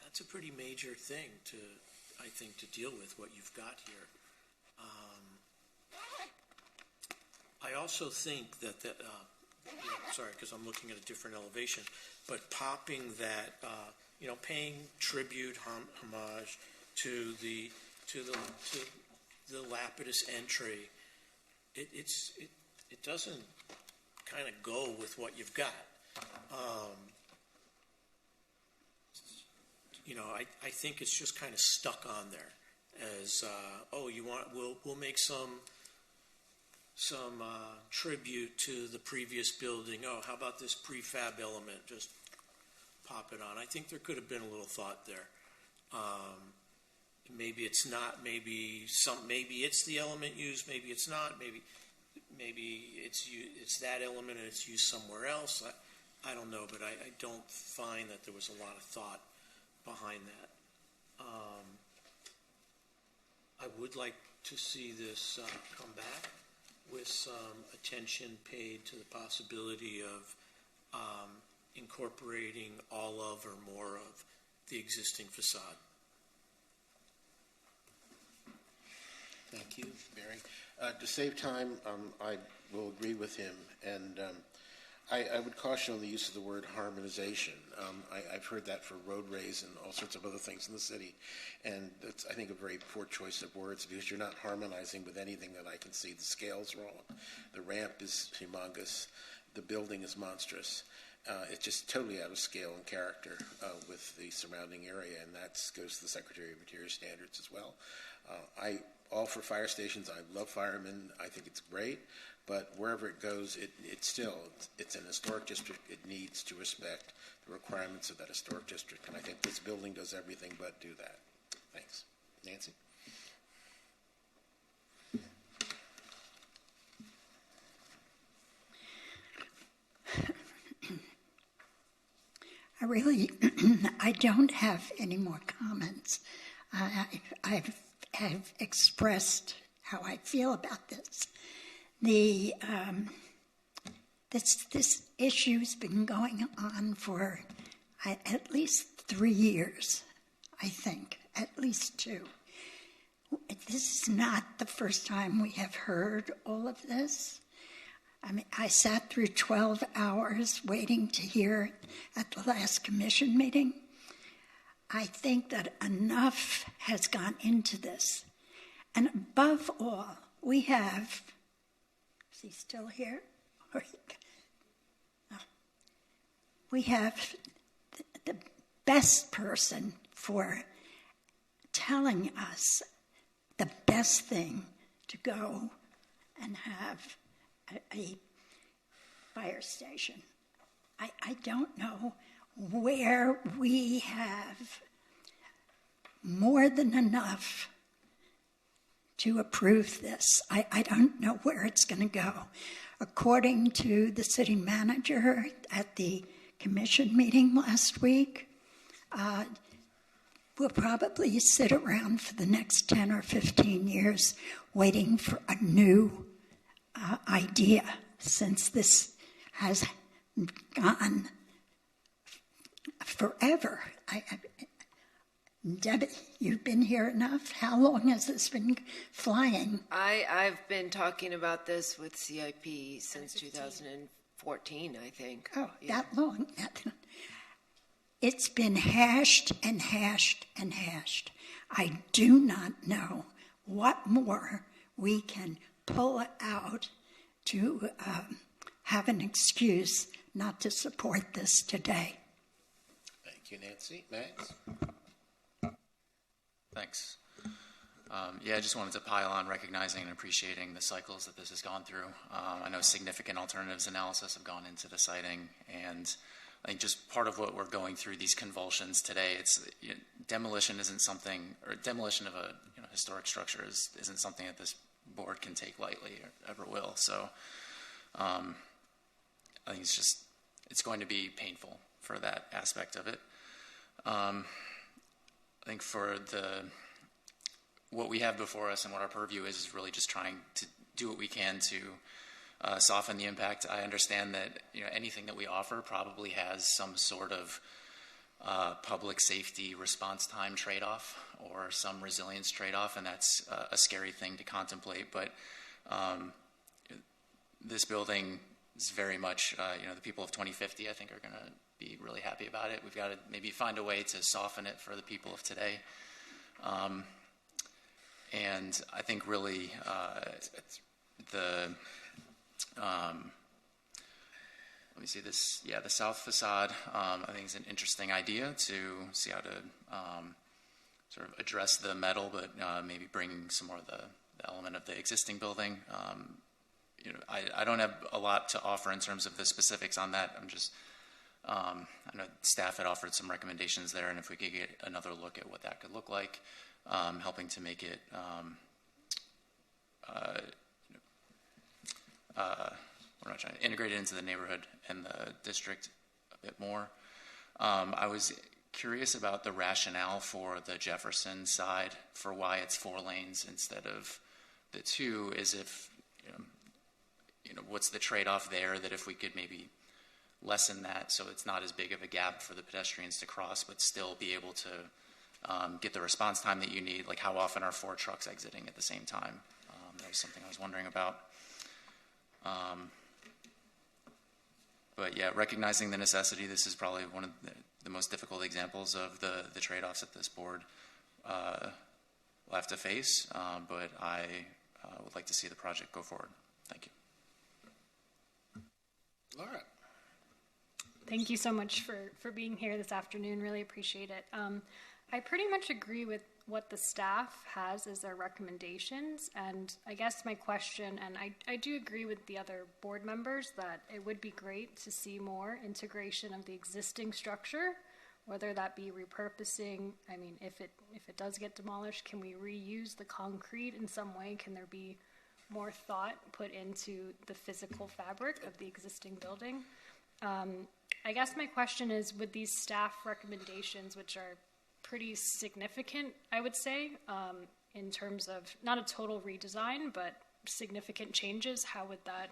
that's a pretty major thing I think, to deal with what you've got here. I also think that sorry, because I'm looking at a different elevation, but popping that, paying tribute, homage to the Lapidus entry, it doesn't kind of go with what you've got. I think it's just kind of stuck on there as, we'll make some tribute to the previous building. Oh, how about this prefab element? Just pop it on. I think there could have been a little thought there. Maybe it's not. Maybe it's the element used. Maybe it's not. Maybe it's that element and it's used somewhere else. I don't know, but I don't find that there was a lot of thought behind that. I would like to see this come back with some attention paid to the possibility of incorporating all of or more of the existing facade. Thank you, Barry. To save time, I will agree with him, and I would caution on the use of the word harmonization. I've heard that for roadways and all sorts of other things in the city, and that's, I think, a very poor choice of words because you're not harmonizing with anything that I can see. The scale's wrong. The ramp is humongous. The building is monstrous. It's just totally out of scale and character with the surrounding area, and that goes to the Secretary of Interior standards as well. All for fire stations. I love firemen. I think it's great. But wherever it goes, it's an historic district. It needs to respect the requirements of that historic district. And I think this building does everything but do that. Thanks. Nancy? I don't have any more comments. I've expressed how I feel about this. This issue's been going on for at least 3 years, I think, at least 2. This is not the first time we have heard all of this. I mean, I sat through 12 hours waiting to hear at the last commission meeting. I think that enough has gone into this. And above all, we have, is he still here? No. We have the best person for telling us the best thing to go and have a fire station. I don't know where we have more than enough to approve this. I don't know where it's going to go. According to the city manager at the commission meeting last week, we'll probably sit around for the next 10 or 15 years waiting for a new idea, since this has gone forever. Debbie, you've been here enough? How long has this been flying? I've been talking about this with CIP since 2014, I think. Oh, yeah. That long? It's been hashed and hashed and hashed. I do not know what more we can pull out to have an excuse not to support this today. Thank you, Nancy. Max? Thanks. Yeah, I just wanted to pile on recognizing and appreciating the cycles that this has gone through. I know significant alternatives analysis have gone into the siting, and I think just part of what we're going through these convulsions today, it's demolition isn't something, or demolition of a historic structure isn't something that this board can take lightly or ever will. So I think it's going to be painful for that aspect of it. I think for what we have before us and what our purview is really just trying to do what we can to soften the impact. I understand that anything that we offer probably has some sort of public safety response time trade-off or some resilience trade-off, and that's a scary thing to contemplate. But this building is very much, the people of 2050, I think, are going to be really happy about it. We've got to maybe find a way to soften it for the people of today. And I think really let me see this. Yeah, the south facade, I think is an interesting idea to see how to sort of address the metal, but maybe bring some more of the element of the existing building. I don't have a lot to offer in terms of the specifics on that. I'm just, I know staff had offered some recommendations there, and if we could get another look at what that could look like, helping to make it we're not trying to integrate it into the neighborhood and the district a bit more. I was curious about the rationale for the Jefferson side for why it's 4 lanes instead of the 2. Is if what's the trade-off there, that if we could maybe lessen that so it's not as big of a gap for the pedestrians to cross, but still be able to get the response time that you need? Like, how often are 4 trucks exiting at the same time? That was something I was wondering about. But yeah, recognizing the necessity, this is probably one of the most difficult examples of the trade-offs that this board will have to face, but I would like to see the project go forward. Thank you. Laura. Thank you so much for being here this afternoon. Really appreciate it. I pretty much agree with what the staff has as their recommendations, and I guess my question, and I do agree with the other board members that it would be great to see more integration of the existing structure, whether that be repurposing. I mean, if it does get demolished, can we reuse the concrete in some way? Can there be more thought put into the physical fabric of the existing building? I guess my question is, with these staff recommendations, which are pretty significant, I would say, in terms of not a total redesign, but significant changes, how would that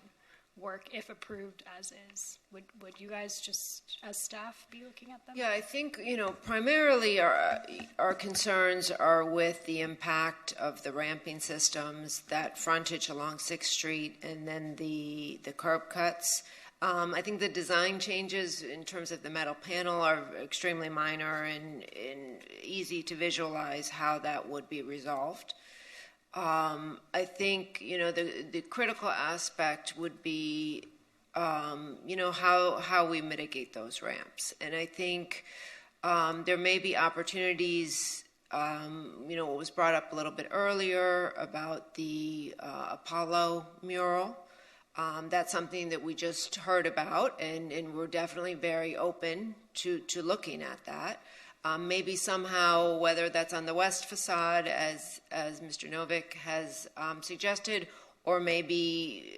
work if approved as is? Would you guys just, as staff, be looking at them? Yeah, I think, primarily our concerns are with the impact of the ramping systems, that frontage along 6th Street, and then the curb cuts. I think the design changes in terms of the metal panel are extremely minor and easy to visualize how that would be resolved. I think, the critical aspect would be, how we mitigate those ramps. And I think there may be opportunities, what was brought up a little bit earlier about the Apollo mural. That's something that we just heard about, and we're definitely very open to looking at that. Maybe somehow, whether that's on the west facade, as Mr. Novick has suggested, or maybe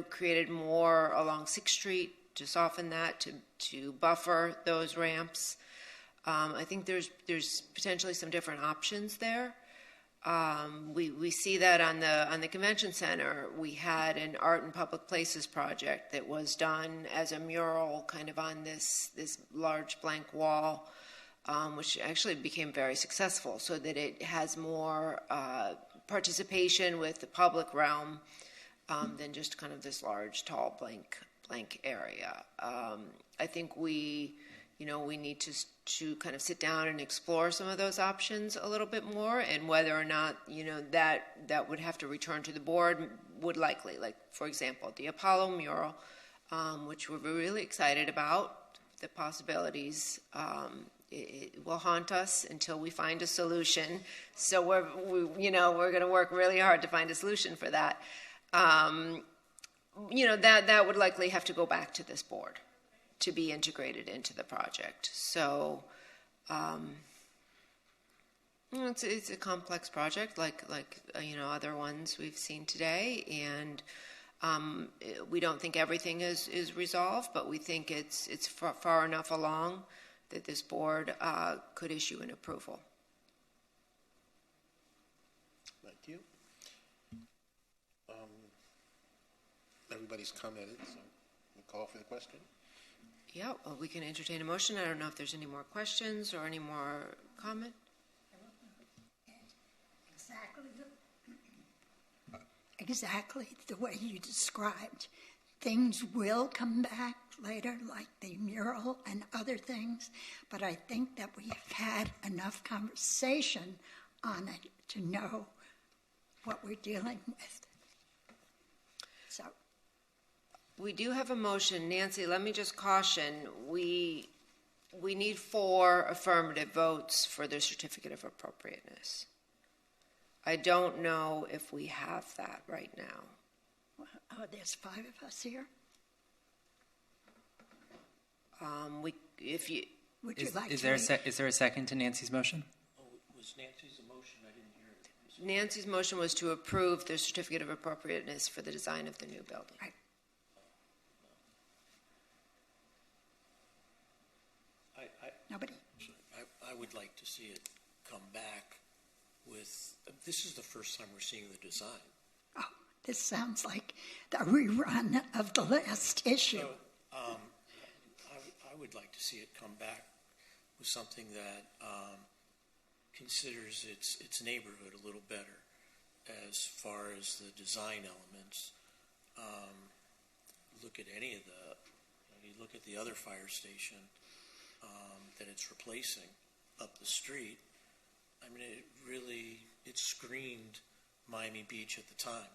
created more along 6th Street to soften that, to buffer those ramps. I think there's potentially some different options there. We see that on the convention center. We had an art and public places project that was done as a mural kind of on this large blank wall, which actually became very successful, so that it has more participation with the public realm than just kind of this large, tall, blank area. I think we need to kind of sit down and explore some of those options a little bit more, and whether or not, that would have to return to the board. would likely, like, for example, the Apollo mural, which we're really excited about, the possibilities. It will haunt us until we find a solution. So we're going to work really hard to find a solution for that. That would likely have to go back to this board to be integrated into the project. So it's a complex project, like other ones we've seen today, and we don't think everything is resolved, but we think it's far enough along that this board could issue an approval. Thank you. Everybody's commented, so we'll call for the question. Yeah, well, we can entertain a motion. I don't know if there's any more questions or any more comment. Exactly the way you described. Things will come back later, like the mural and other things, but I think that we've had enough conversation on it to know what we're dealing with. So, we do have a motion. Nancy, let me just caution, we need 4 affirmative votes for the certificate of appropriateness. I don't know if we have that right now. Oh, there's 5 of us here. Is there a second to Nancy's motion? Oh, was Nancy's a motion? I didn't hear it. Nancy's motion was to approve the certificate of appropriateness for the design of the new building. Right. Nobody. I would like to see it come back with. This is the first time we're seeing the design. Oh, this sounds like the rerun of the last issue. So, I would like to see it come back with something that considers its neighborhood a little better as far as the design elements. Look at any of you look at the other fire station that it's replacing up the street. I mean, it screamed Miami Beach at the time.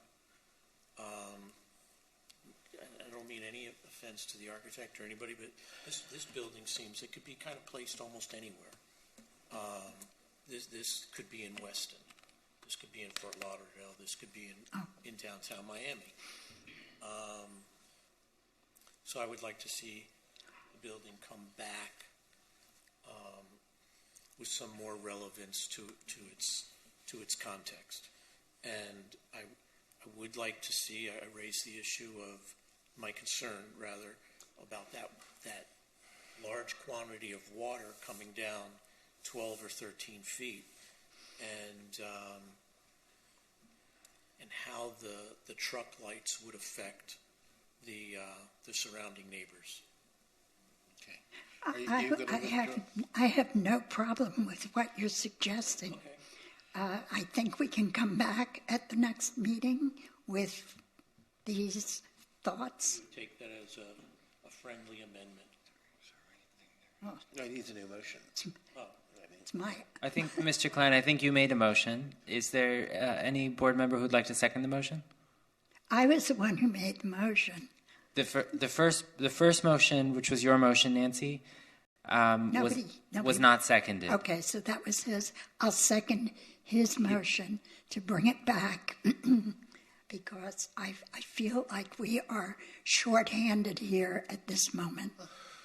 I don't mean any offense to the architect or anybody, but this building seems it could be kind of placed almost anywhere. This could be in Weston. This could be in Fort Lauderdale. This could be in downtown Miami. So I would like to see the building come back with some more relevance to its context. And I would like to see, I raise the issue of my concern, rather, about that large quantity of water coming down 12 or 13 feet, and how the truck lights would affect the surrounding neighbors. I have no problem with what you're suggesting. Okay. I think we can come back at the next meeting with these thoughts. Take that as a friendly amendment. No, it needs a new motion. It's my. I think, Mr. Klein, I think you made a motion. Is there any board member who'd like to second the motion? I was the one who made the motion. The first motion, which was your motion, Nancy, Nobody. was not seconded. Okay, so that was his. I'll second his motion to bring it back because I feel like we are shorthanded here at this moment.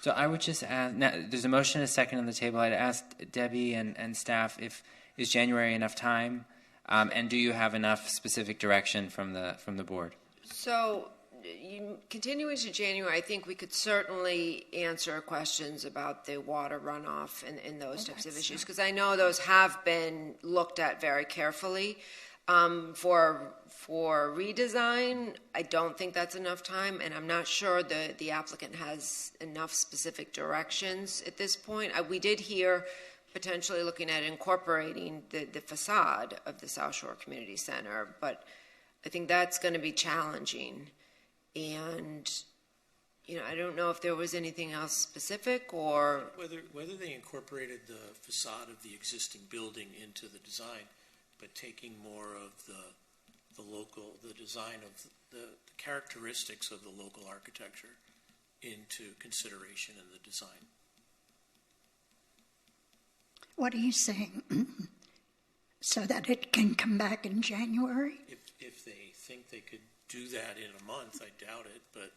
So I would just ask, now, there's a motion and a second on the table. I'd ask Debbie and staff is January enough time, and do you have enough specific direction from the board? So, continuing to January, I think we could certainly answer questions about the water runoff and those types of issues, because I know those have been looked at very carefully. For redesign, I don't think that's enough time, and I'm not sure the applicant has enough specific directions at this point. We did hear potentially looking at incorporating the facade of the South Shore Community Center, but I think that's going to be challenging. And, I don't know if there was anything else specific or... Whether they incorporated the facade of the existing building into the design, but taking more of the design of the characteristics of the local architecture into consideration in the design. What are you saying? So that it can come back in January? If they think they could do that in a month, I doubt it, but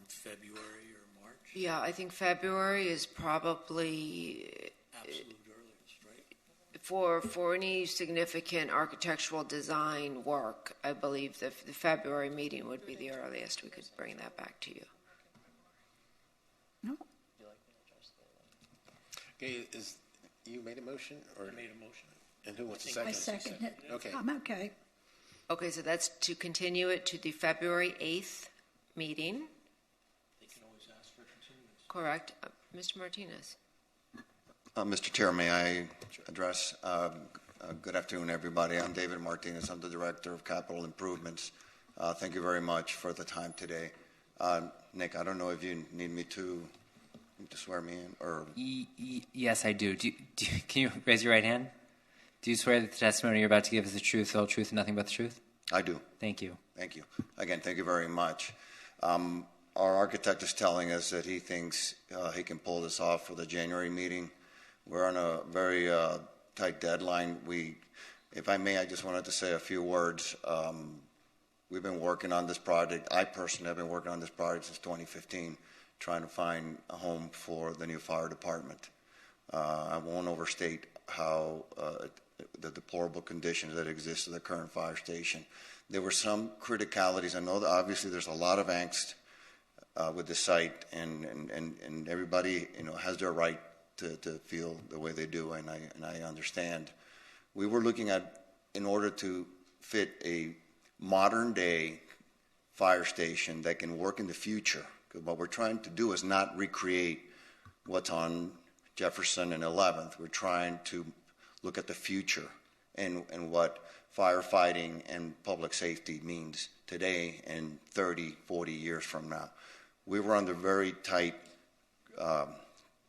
February or March? Yeah, I think February is probably Absolute earliest, right? for any significant architectural design work. I believe the February meeting would be the earliest we could bring that back to you. No. Okay, you made a motion? Or I made a motion. And who wants a second? I second it. Okay. I'm okay. Okay, so that's to continue it to the February 8th meeting, They can always ask for continuance. correct? Mr. Martinez? Mr. Chair, may I address? Good afternoon, everybody. I'm David Martinez. I'm the Director of Capital Improvements. Thank you very much for the time today. Nick, I don't know if you need me to swear me in, or... Yes, I do. Can you raise your right hand? Do you swear that the testimony you're about to give is the truth, the whole truth, and nothing but the truth? I do. Thank you. Thank you. Again, thank you very much. Our architect is telling us that he thinks he can pull this off for the January meeting. We're on a very tight deadline. If I may, I just wanted to say a few words. We've been working on this project. I personally have been working on this project since 2015, trying to find a home for the new fire department. I won't overstate how the deplorable conditions that exist at the current fire station. There were some criticalities. I know that obviously there's a lot of angst with the site, and everybody has their right to feel the way they do, and I understand. We were looking at, in order to fit a modern day fire station that can work in the future, because what we're trying to do is not recreate what's on Jefferson and 11th. We're trying to look at the future and what firefighting and public safety means today and 30, 40 years from now. We were under very tight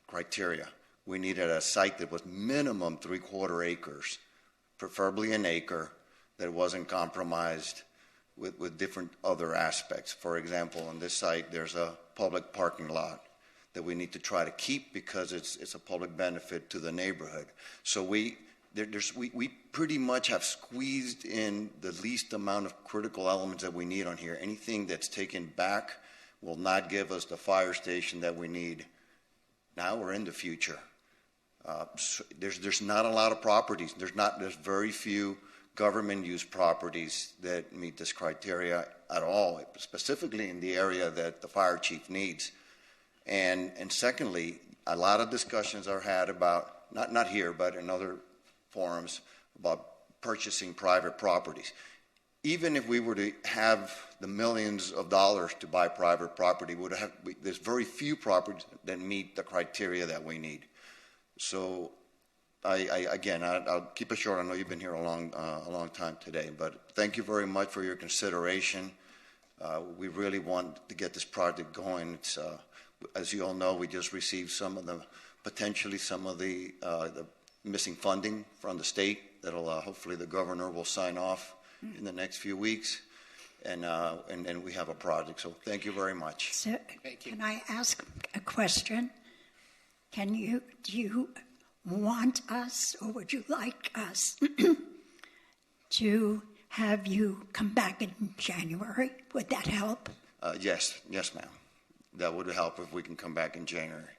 criteria. We needed a site that was minimum 3/4 acres, preferably an acre, that wasn't compromised with different other aspects. For example, on this site, there's a public parking lot that we need to try to keep because it's a public benefit to the neighborhood. So we pretty much have squeezed in the least amount of critical elements that we need on here. Anything that's taken back will not give us the fire station that we need now or in the future. So there's not a lot of properties. There's very few government use properties that meet this criteria at all, specifically in the area that the fire chief needs. And secondly, a lot of discussions are had about, not here, but in other forums, about purchasing private properties. Even if we were to have the millions of dollars to buy private property, there's very few properties that meet the criteria that we need. So, I'll keep it short. I know you've been here a long time today, but thank you very much for your consideration. We really want to get this project going. It's, as you all know, we just received potentially some of the missing funding from the state that'll hopefully the governor will sign off in the next few weeks, and we have a project. So thank you very much. So, can I ask a question? Do you want us, or would you like us to have you come back in January? Would that help? Yes, ma'am. That would help if we can come back in January.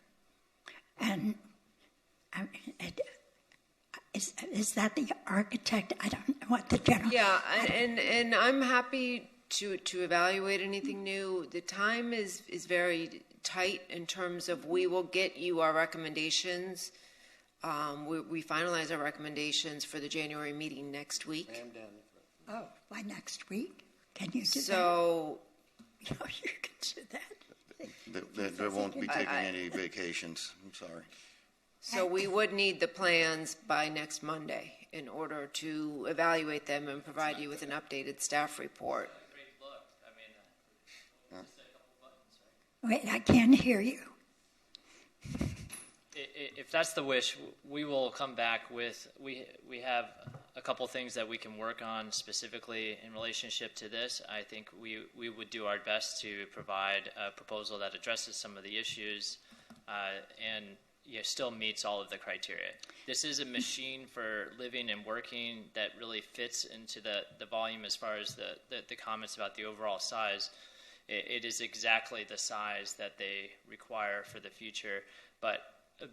And is that the architect? I don't know what the general... Yeah, and I'm happy to evaluate anything new. The time is very tight in terms of we will get you our recommendations. We finalize our recommendations for the January meeting next week. Oh, by next week? Can you do so, that? Oh, you can do that. There won't be taking any vacations. I'm sorry. So we would need the plans by next Monday in order to evaluate them and provide you with an updated staff report. Wait, I can't hear you. If that's the wish, we will come back with, we have a couple things that we can work on specifically in relationship to this. I think we would do our best to provide a proposal that addresses some of the issues and still meets all of the criteria. This is a machine for living and working that really fits into the volume as far as the comments about the overall size. It is exactly the size that they require for the future. But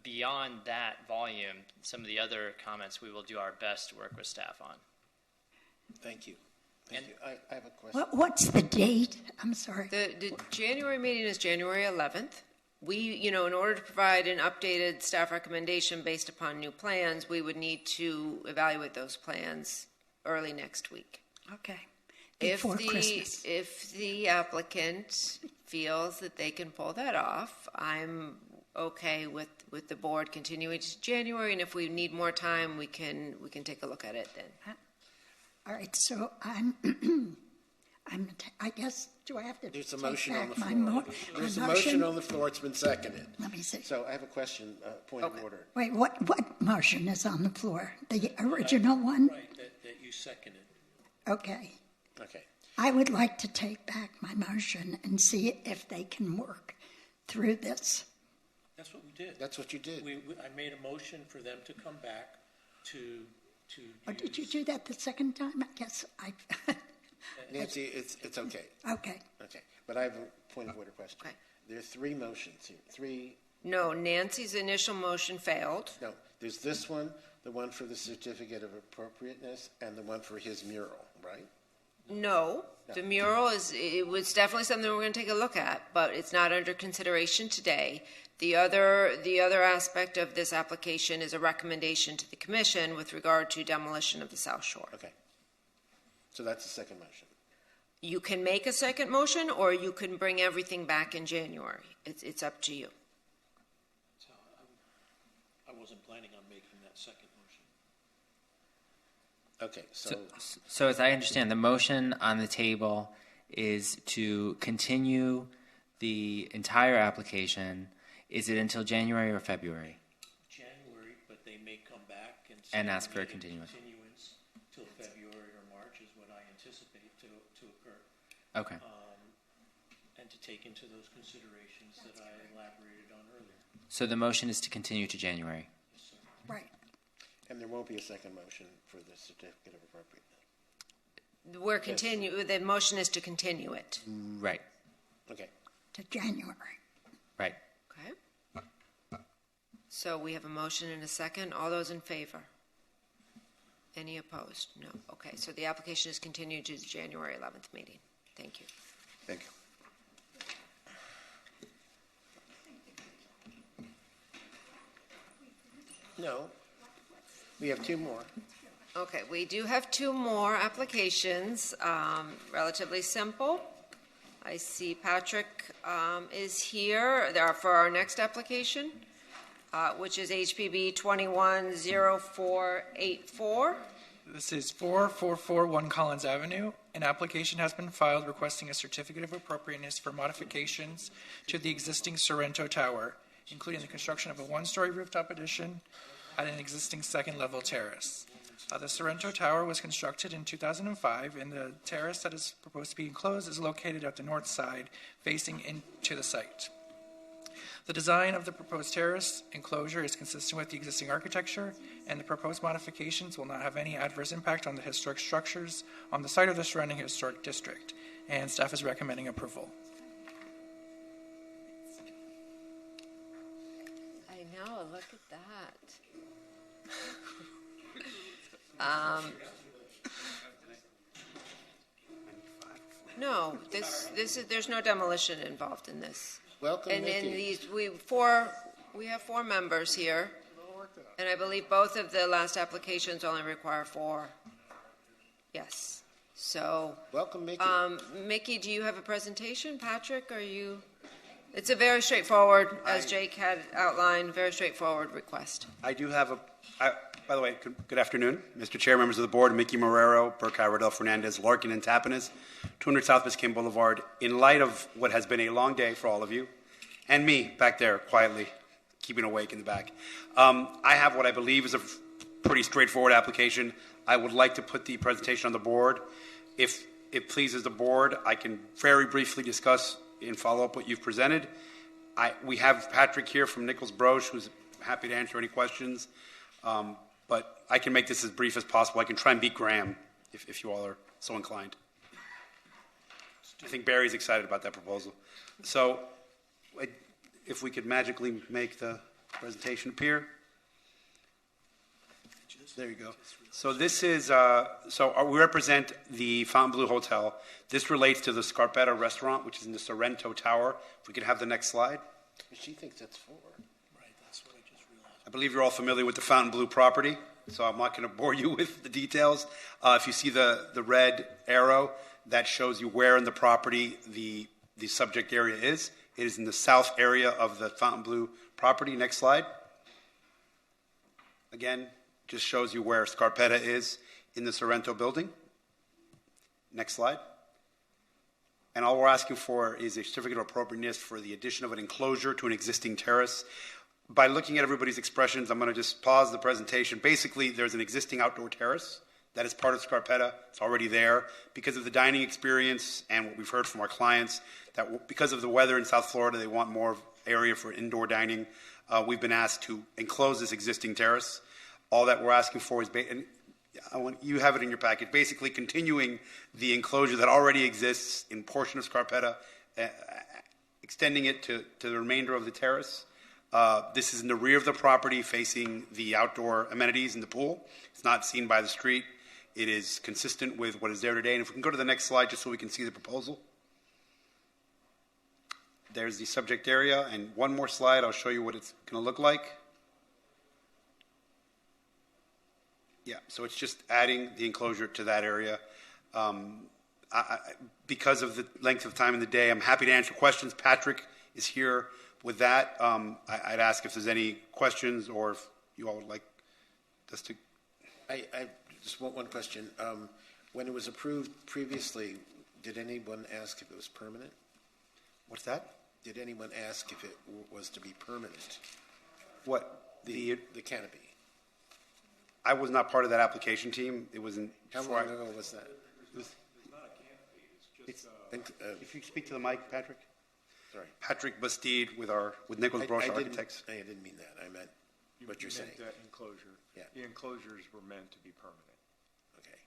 beyond that volume, some of the other comments we will do our best to work with staff on. Thank you. Thank you. I have a question. What's the date? I'm sorry. The January meeting is January 11th. We, in order to provide an updated staff recommendation based upon new plans, we would need to evaluate those plans early next week. Okay. If Before Christmas. if the applicant feels that they can pull that off, I'm okay with the board continuing to January, and if we need more time, we can take a look at it then. All right. So I guess, do I have to There's a take motion back on the my floor. There's a motion on the floor. It's been seconded. Let me see. So I have a question, point of order. Wait, what motion is on the floor? The original one? Right, that you seconded. Okay. Okay. I would like to take back my motion and see if they can work through this. That's what we did. That's what you did. I made a motion for them to come back to Or did you do that the second time? I guess I... Nancy, it's okay. Okay. Okay. But I have a point of order question. Okay. There are three motions here. No, Nancy's initial motion failed. No, there's this one, the one for the certificate of appropriateness, and the one for his mural, right? No, the mural it was definitely something we're going to take a look at, but it's not under consideration today. The other aspect of this application is a recommendation to the commission with regard to demolition of the South Shore. Okay. So that's the second motion. You can make a second motion, or you can bring everything back in January. It's up to you. So I wasn't planning on making that second motion. Okay, so as I understand, the motion on the table is to continue the entire application. Is it until January or February? January, but they may come back and ask for a continuance. Till February or March is what I anticipate to occur. Okay. And to take into those considerations that I elaborated on earlier. So the motion is to continue to January. Yes, sir. Right. And there won't be a second motion for the certificate of appropriateness. The motion is to continue it. Right. Okay. To January. Right. Okay. So we have a motion and a second. All those in favor? Any opposed? No. Okay. So the application is continued to the January 11th meeting. Thank you. Thank you. No. We have two more. Okay, we do have two more applications, relatively simple. I see Patrick is here for our next application, which is HPB 210484. This is 4441 Collins Avenue. An application has been filed requesting a certificate of appropriateness for modifications to the existing Sorrento Tower, including the construction of a one-story rooftop addition at an existing second-level terrace. The Sorrento Tower was constructed in 2005, and the terrace that is proposed to be enclosed is located at the north side, facing into the site. The design of the proposed terrace enclosure is consistent with the existing architecture, and the proposed modifications will not have any adverse impact on the historic structures on the site of the surrounding historic district, and staff is recommending approval. I know, look at that. No, there's no demolition involved in this. Welcome, and Nikki. we have four members here, and I believe both of the last applications only require 4. Yes. So. Welcome, Mickey. Mickey, do you have a presentation? Patrick, are you? It's a very straightforward, as Jake had outlined, very straightforward request. I do have by the way, good afternoon, Mr. Chair, members of the board, Mickey Marrero, Burkhardt, Rodolfo Fernandez, Larkin, and Tapinas, 200 South Biscayne Boulevard. In light of what has been a long day for all of you, and me back there quietly keeping awake in the back, I have what I believe is a pretty straightforward application. I would like to put the presentation on the board. If it pleases the board, I can very briefly discuss and follow up what you've presented. We have Patrick here from Nichols Broche, who's happy to answer any questions. But I can make this as brief as possible. I can try and beat Graham if you all are so inclined. I think Barry's excited about that proposal. So if we could magically make the presentation appear. There you go. So this is, we represent the Fontainebleau Hotel. This relates to the Scarpetta restaurant, which is in the Sorrento Tower. If we could have the next slide. She thinks that's 4. Right, that's what I just realized. I believe you're all familiar with the Fontainebleau property, so I'm not going to bore you with the details. If you see the red arrow, that shows you where in the property the subject area is. It is in the south area of the Fontainebleau property. Next slide. Again, just shows you where Scarpetta is in the Sorrento building. Next slide. And all we're asking for is a certificate of appropriateness for the addition of an enclosure to an existing terrace. By looking at everybody's expressions, I'm going to just pause the presentation. Basically, there's an existing outdoor terrace that is part of Scarpetta. It's already there. Because of the dining experience and what we've heard from our clients, that because of the weather in South Florida, they want more area for indoor dining. We've been asked to enclose this existing terrace. All that we're asking for is, and you have it in your packet, basically continuing the enclosure that already exists in portion of Scarpetta, extending it to the remainder of the terrace. This is in the rear of the property facing the outdoor amenities in the pool. It's not seen by the street. It is consistent with what is there today. And if we can go to the next slide just so we can see the proposal. There's the subject area. And one more slide, I'll show you what it's going to look like. Yeah, so it's just adding the enclosure to that area. Because of the length of time in the day, I'm happy to answer questions. Patrick is here with that. I'd ask if there's any questions or if you all would like us to. I just want one question. When it was approved previously, did anyone ask if it was permanent? What's that? Did anyone ask if it was to be permanent? What? The canopy. I was not part of that application team. It was in. How long ago was that? It's not a canopy. It's just. If you speak to the mic, Patrick. Sorry. Patrick Bastide with Nichols Broche Architects. I didn't mean that. I meant what you're saying. That enclosure. Yeah. The enclosures were meant to be permanent. Okay.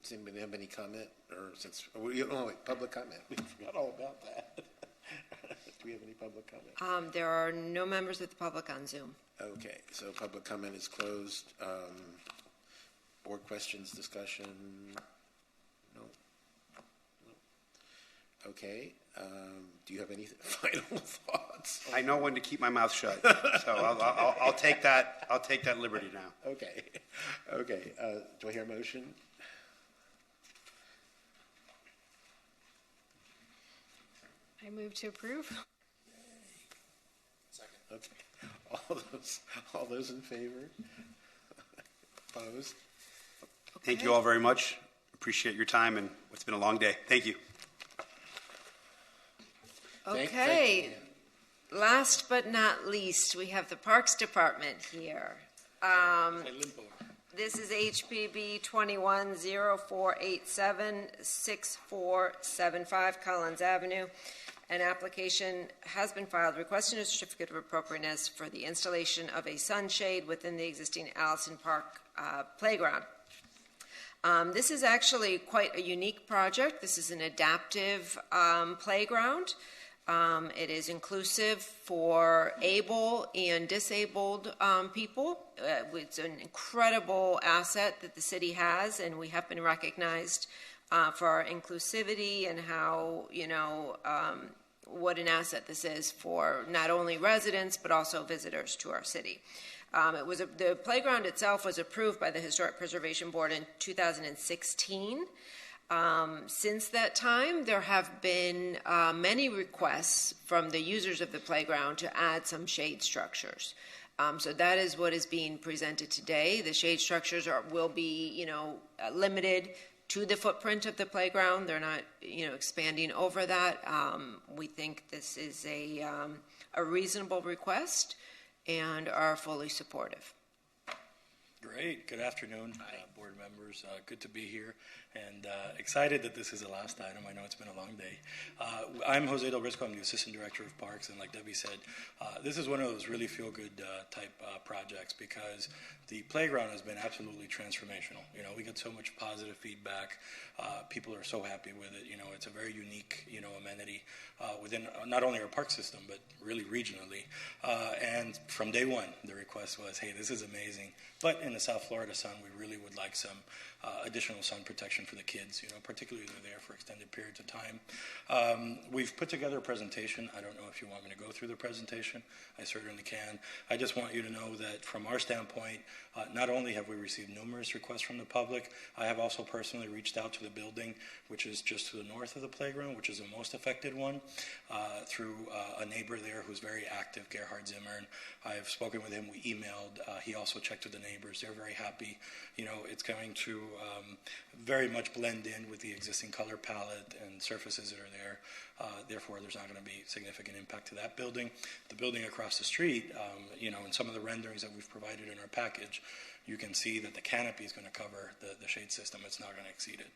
Does anybody have any comment? Or public comment. We forgot all about that. Do we have any public comment? There are no members of the public on Zoom. Okay, so public comment is closed. Board questions, discussion? No. Okay. Do you have any final thoughts? I know when to keep my mouth shut, so I'll take that. I'll take that liberty now. Okay. Okay. Do I hear a motion? I move to approve. Second. Okay. All those in favor? Opposed? Thank you all very much. Appreciate your time and what's been a long day. Thank you. Okay. Last but not least, we have the Parks Department here. This is HPB 210487-6475 Collins Avenue. An application has been filed requesting a certificate of appropriateness for the installation of a sunshade within the existing Allison Park playground. This is actually quite a unique project. This is an adaptive playground. It is inclusive for able and disabled people. It's an incredible asset that the city has, and we have been recognized for our inclusivity and how, what an asset this is for not only residents but also visitors to our city. The playground itself was approved by the Historic Preservation Board in 2016. Since that time, there have been many requests from the users of the playground to add some shade structures. So that is what is being presented today. The shade structures will be, limited to the footprint of the playground. They're not, expanding over that. We think this is a reasonable request, and are fully supportive. Great. Good afternoon, board members. Good to be here, and excited that this is the last item. I know it's been a long day. I'm Jose Del Risco. I'm the Assistant Director of Parks, and like Debbie said, this is one of those really feel-good type projects because the playground has been absolutely transformational. You know, we get so much positive feedback. People are so happy with it. You know, it's a very unique, amenity within not only our park system, but really regionally. And from day one, the request was, hey, this is amazing. But in the South Florida sun, we really would like some additional sun protection for the kids, particularly if they're there for extended periods of time. We've put together a presentation. I don't know if you want me to go through the presentation. I certainly can. I just want you to know that from our standpoint, not only have we received numerous requests from the public, I have also personally reached out to the building, which is just to the north of the playground, which is the most affected one, through a neighbor there who's very active, Gerhard Zimmern. I've spoken with him. We emailed. He also checked with the neighbors. They're very happy. It's going to very much blend in with the existing color palette and surfaces that are there. Therefore, there's not going to be significant impact to that building. The building across the street, in some of the renderings that we've provided in our package, you can see that the canopy is going to cover the shade system. It's not going to exceed it.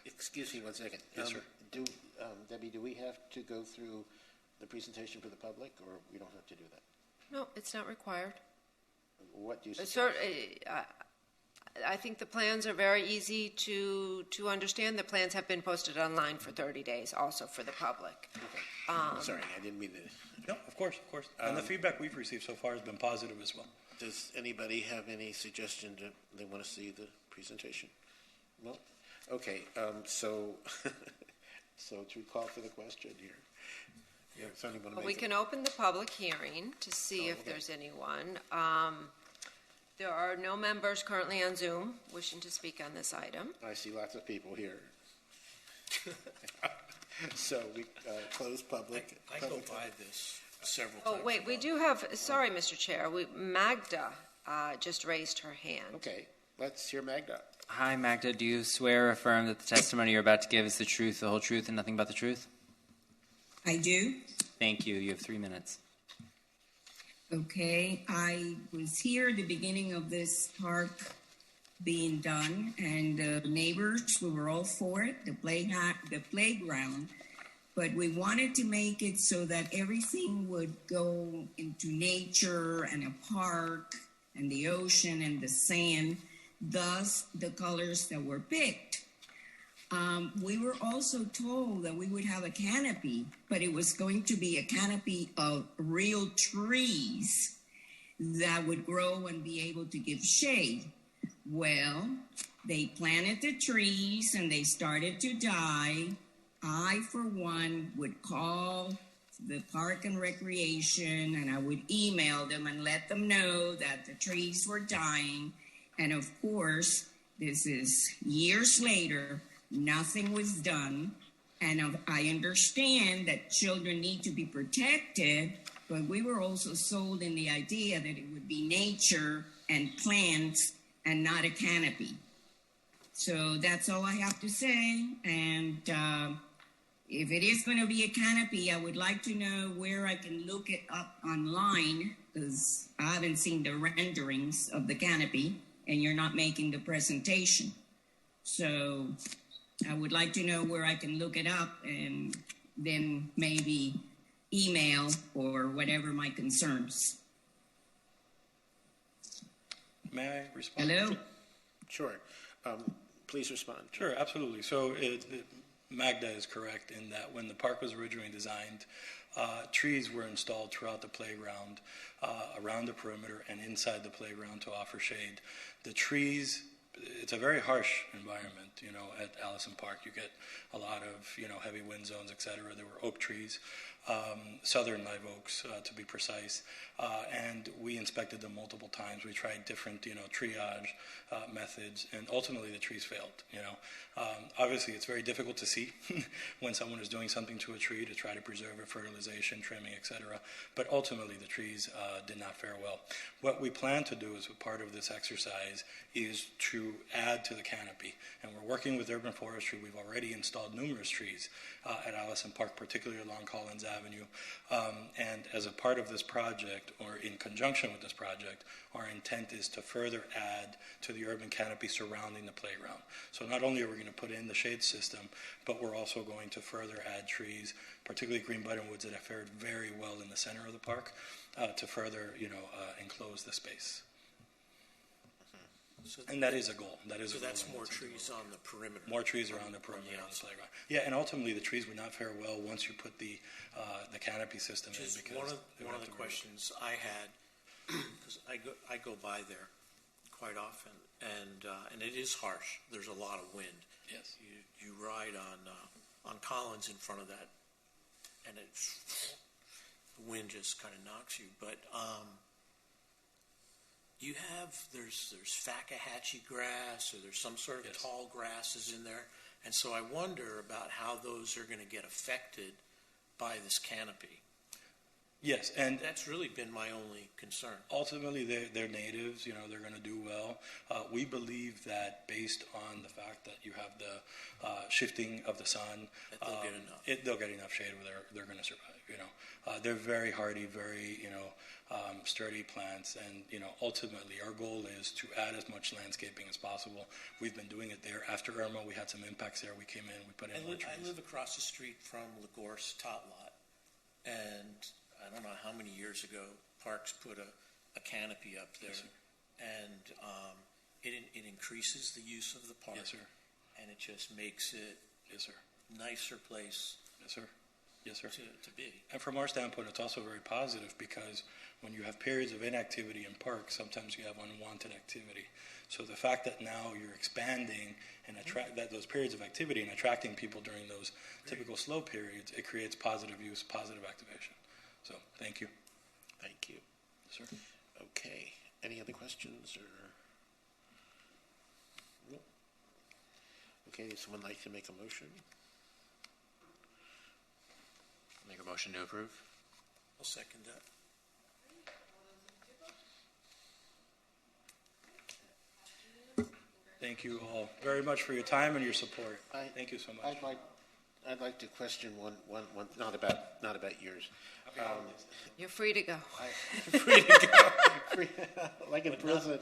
Excuse me 1 second. Yes, sir. Debbie, do we have to go through the presentation for the public, or we don't have to do that? No, it's not required. What do you suggest? I think the plans are very easy to understand. The plans have been posted online for 30 days, also for the public. Okay. Sorry, I didn't mean to. No, of course. And the feedback we've received so far has been positive as well. Does anybody have any suggestion they want to see the presentation? No? Okay, so to call for the question here. Well, we can open the public hearing to see if there's anyone. There are no members currently on Zoom wishing to speak on this item. I see lots of people here. So we close public. I go by this several times. Oh, wait, we do have, sorry, Mr. Chair, Magda just raised her hand. Okay, let's hear Magda. Hi, Magda. Do you swear or affirm that the testimony you're about to give is the truth, the whole truth, and nothing but the truth? I do. Thank you. You have 3 minutes. Okay. I was here at the beginning of this park being done, and the neighbors, we were all for it, the playground. But we wanted to make it so that everything would go into nature and a park and the ocean and the sand, thus the colors that were picked. We were also told that we would have a canopy, but it was going to be a canopy of real trees that would grow and be able to give shade. Well, they planted the trees and they started to die. I, for one, would call the Park and Recreation and I would email them and let them know that the trees were dying. And of course, this is years later, nothing was done. And I understand that children need to be protected, but we were also sold in the idea that it would be nature and plants and not a canopy. So that's all I have to say. And if it is going to be a canopy, I would like to know where I can look it up online, because I haven't seen the renderings of the canopy and you're not making the presentation. So I would like to know where I can look it up and then maybe email or whatever my concerns. May I respond? Hello? Sure. Please respond. Sure, absolutely. So Magda is correct in that when the park was originally designed, trees were installed throughout the playground, around the perimeter and inside the playground to offer shade. The trees, it's a very harsh environment, at Allison Park. You get a lot of, heavy wind zones, et cetera. There were oak trees, southern live oaks, to be precise. And we inspected them multiple times. We tried different, triage methods, and ultimately the trees failed, Obviously, it's very difficult to see when someone is doing something to a tree to try to preserve it, fertilization, trimming, et cetera. But ultimately, the trees did not fare well. What we plan to do as a part of this exercise is to to add to the canopy. And we're working with Urban Forestry. We've already installed numerous trees at Allison Park, particularly along Collins Avenue. And as a part of this project, or in conjunction with this project, our intent is to further add to the urban canopy surrounding the playground. So not only are we going to put in the shade system, but we're also going to further add trees, particularly green buttonwoods that have fared very well in the center of the park, to further, enclose the space. And that is a goal. So that's more trees on the perimeter. More trees around the perimeter of the playground. Yeah, and ultimately the trees would not fare well once you put the canopy system in. Because one of the questions I had, because I go by there quite often, and it is harsh. There's a lot of wind. Yes. You ride on Collins in front of that, and the wind just kind of knocks you. But there's Fakahatchee grass, or there's some sort of tall grasses in there, and so I wonder about how those are going to get affected by this canopy. Yes, and that's really been my only concern. Ultimately, they're natives. They're going to do well. We believe that based on the fact that you have the shifting of the sun, they'll get enough shade where they're going to survive. They're very hardy, very sturdy plants, and ultimately our goal is to add as much landscaping as possible. We've been doing it there. After Irma, we had some impacts there. We came in, we put in more trees. I live across the street from Lagorce Tot Lot, and I don't know how many years ago Parks put a canopy up there, and it increases the use of the park. Yes, sir. And it just makes it nicer place. Yes, sir. Yes, sir. To be. And from our standpoint, it's also very positive because when you have periods of inactivity in parks, sometimes you have unwanted activity. So the fact that now you're expanding and those periods of activity and attracting people during those typical slow periods, it creates positive use, positive activation. So thank you. Thank you. Yes, sir. Okay. Any other questions or? No. Okay. Would someone like to make a motion? Make a motion to approve. I'll second that. Thank you all very much for your time and your support. Thank you so much. I'd like to question one not about yours. You're free to go. Free to go. Like in prison.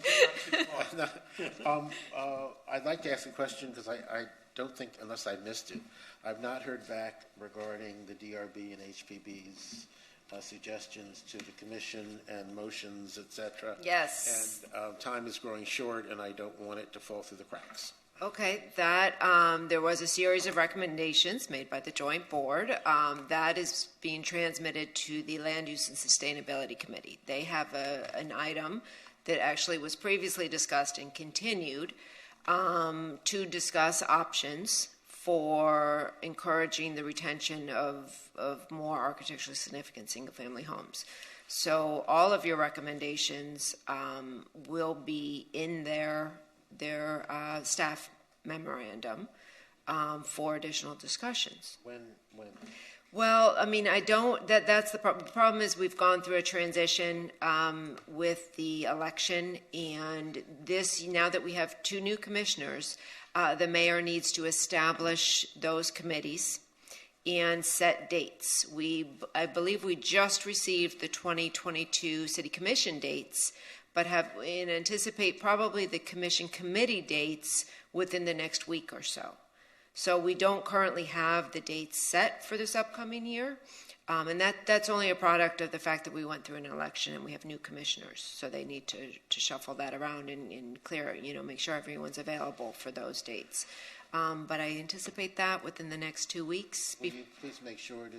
I'd like to ask a question because I don't think, unless I missed it, I've not heard back regarding the DRB and HPB's suggestions to the commission and motions, etc. Yes. And time is growing short, and I don't want it to fall through the cracks. Okay, that there was a series of recommendations made by the joint board. That is being transmitted to the Land Use and Sustainability Committee. They have an item that actually was previously discussed and continued to discuss options for encouraging the retention of more architecturally significant single-family homes. So all of your recommendations will be in their staff memorandum for additional discussions. When? Well, I mean, I don't. That's the problem. The problem is we've gone through a transition with the election, and this now that we have two new commissioners, the mayor needs to establish those committees and set dates. I believe we just received the 2022 City Commission dates, but anticipate probably the commission committee dates within the next week or so. So we don't currently have the dates set for this upcoming year, and that's only a product of the fact that we went through an election and we have new commissioners. So they need to shuffle that around and clear, make sure everyone's available for those dates. But I anticipate that within the next 2 weeks. Will you please make sure to?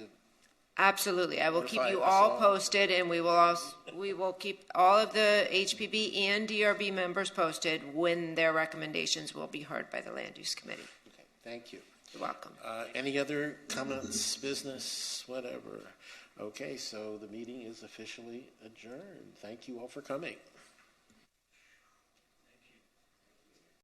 Absolutely, I will keep you all posted, and we will keep all of the HPB and DRB members posted when their recommendations will be heard by the Land Use Committee. Okay, thank you. You're welcome. Any other comments, business, whatever? Okay, so the meeting is officially adjourned. Thank you all for coming.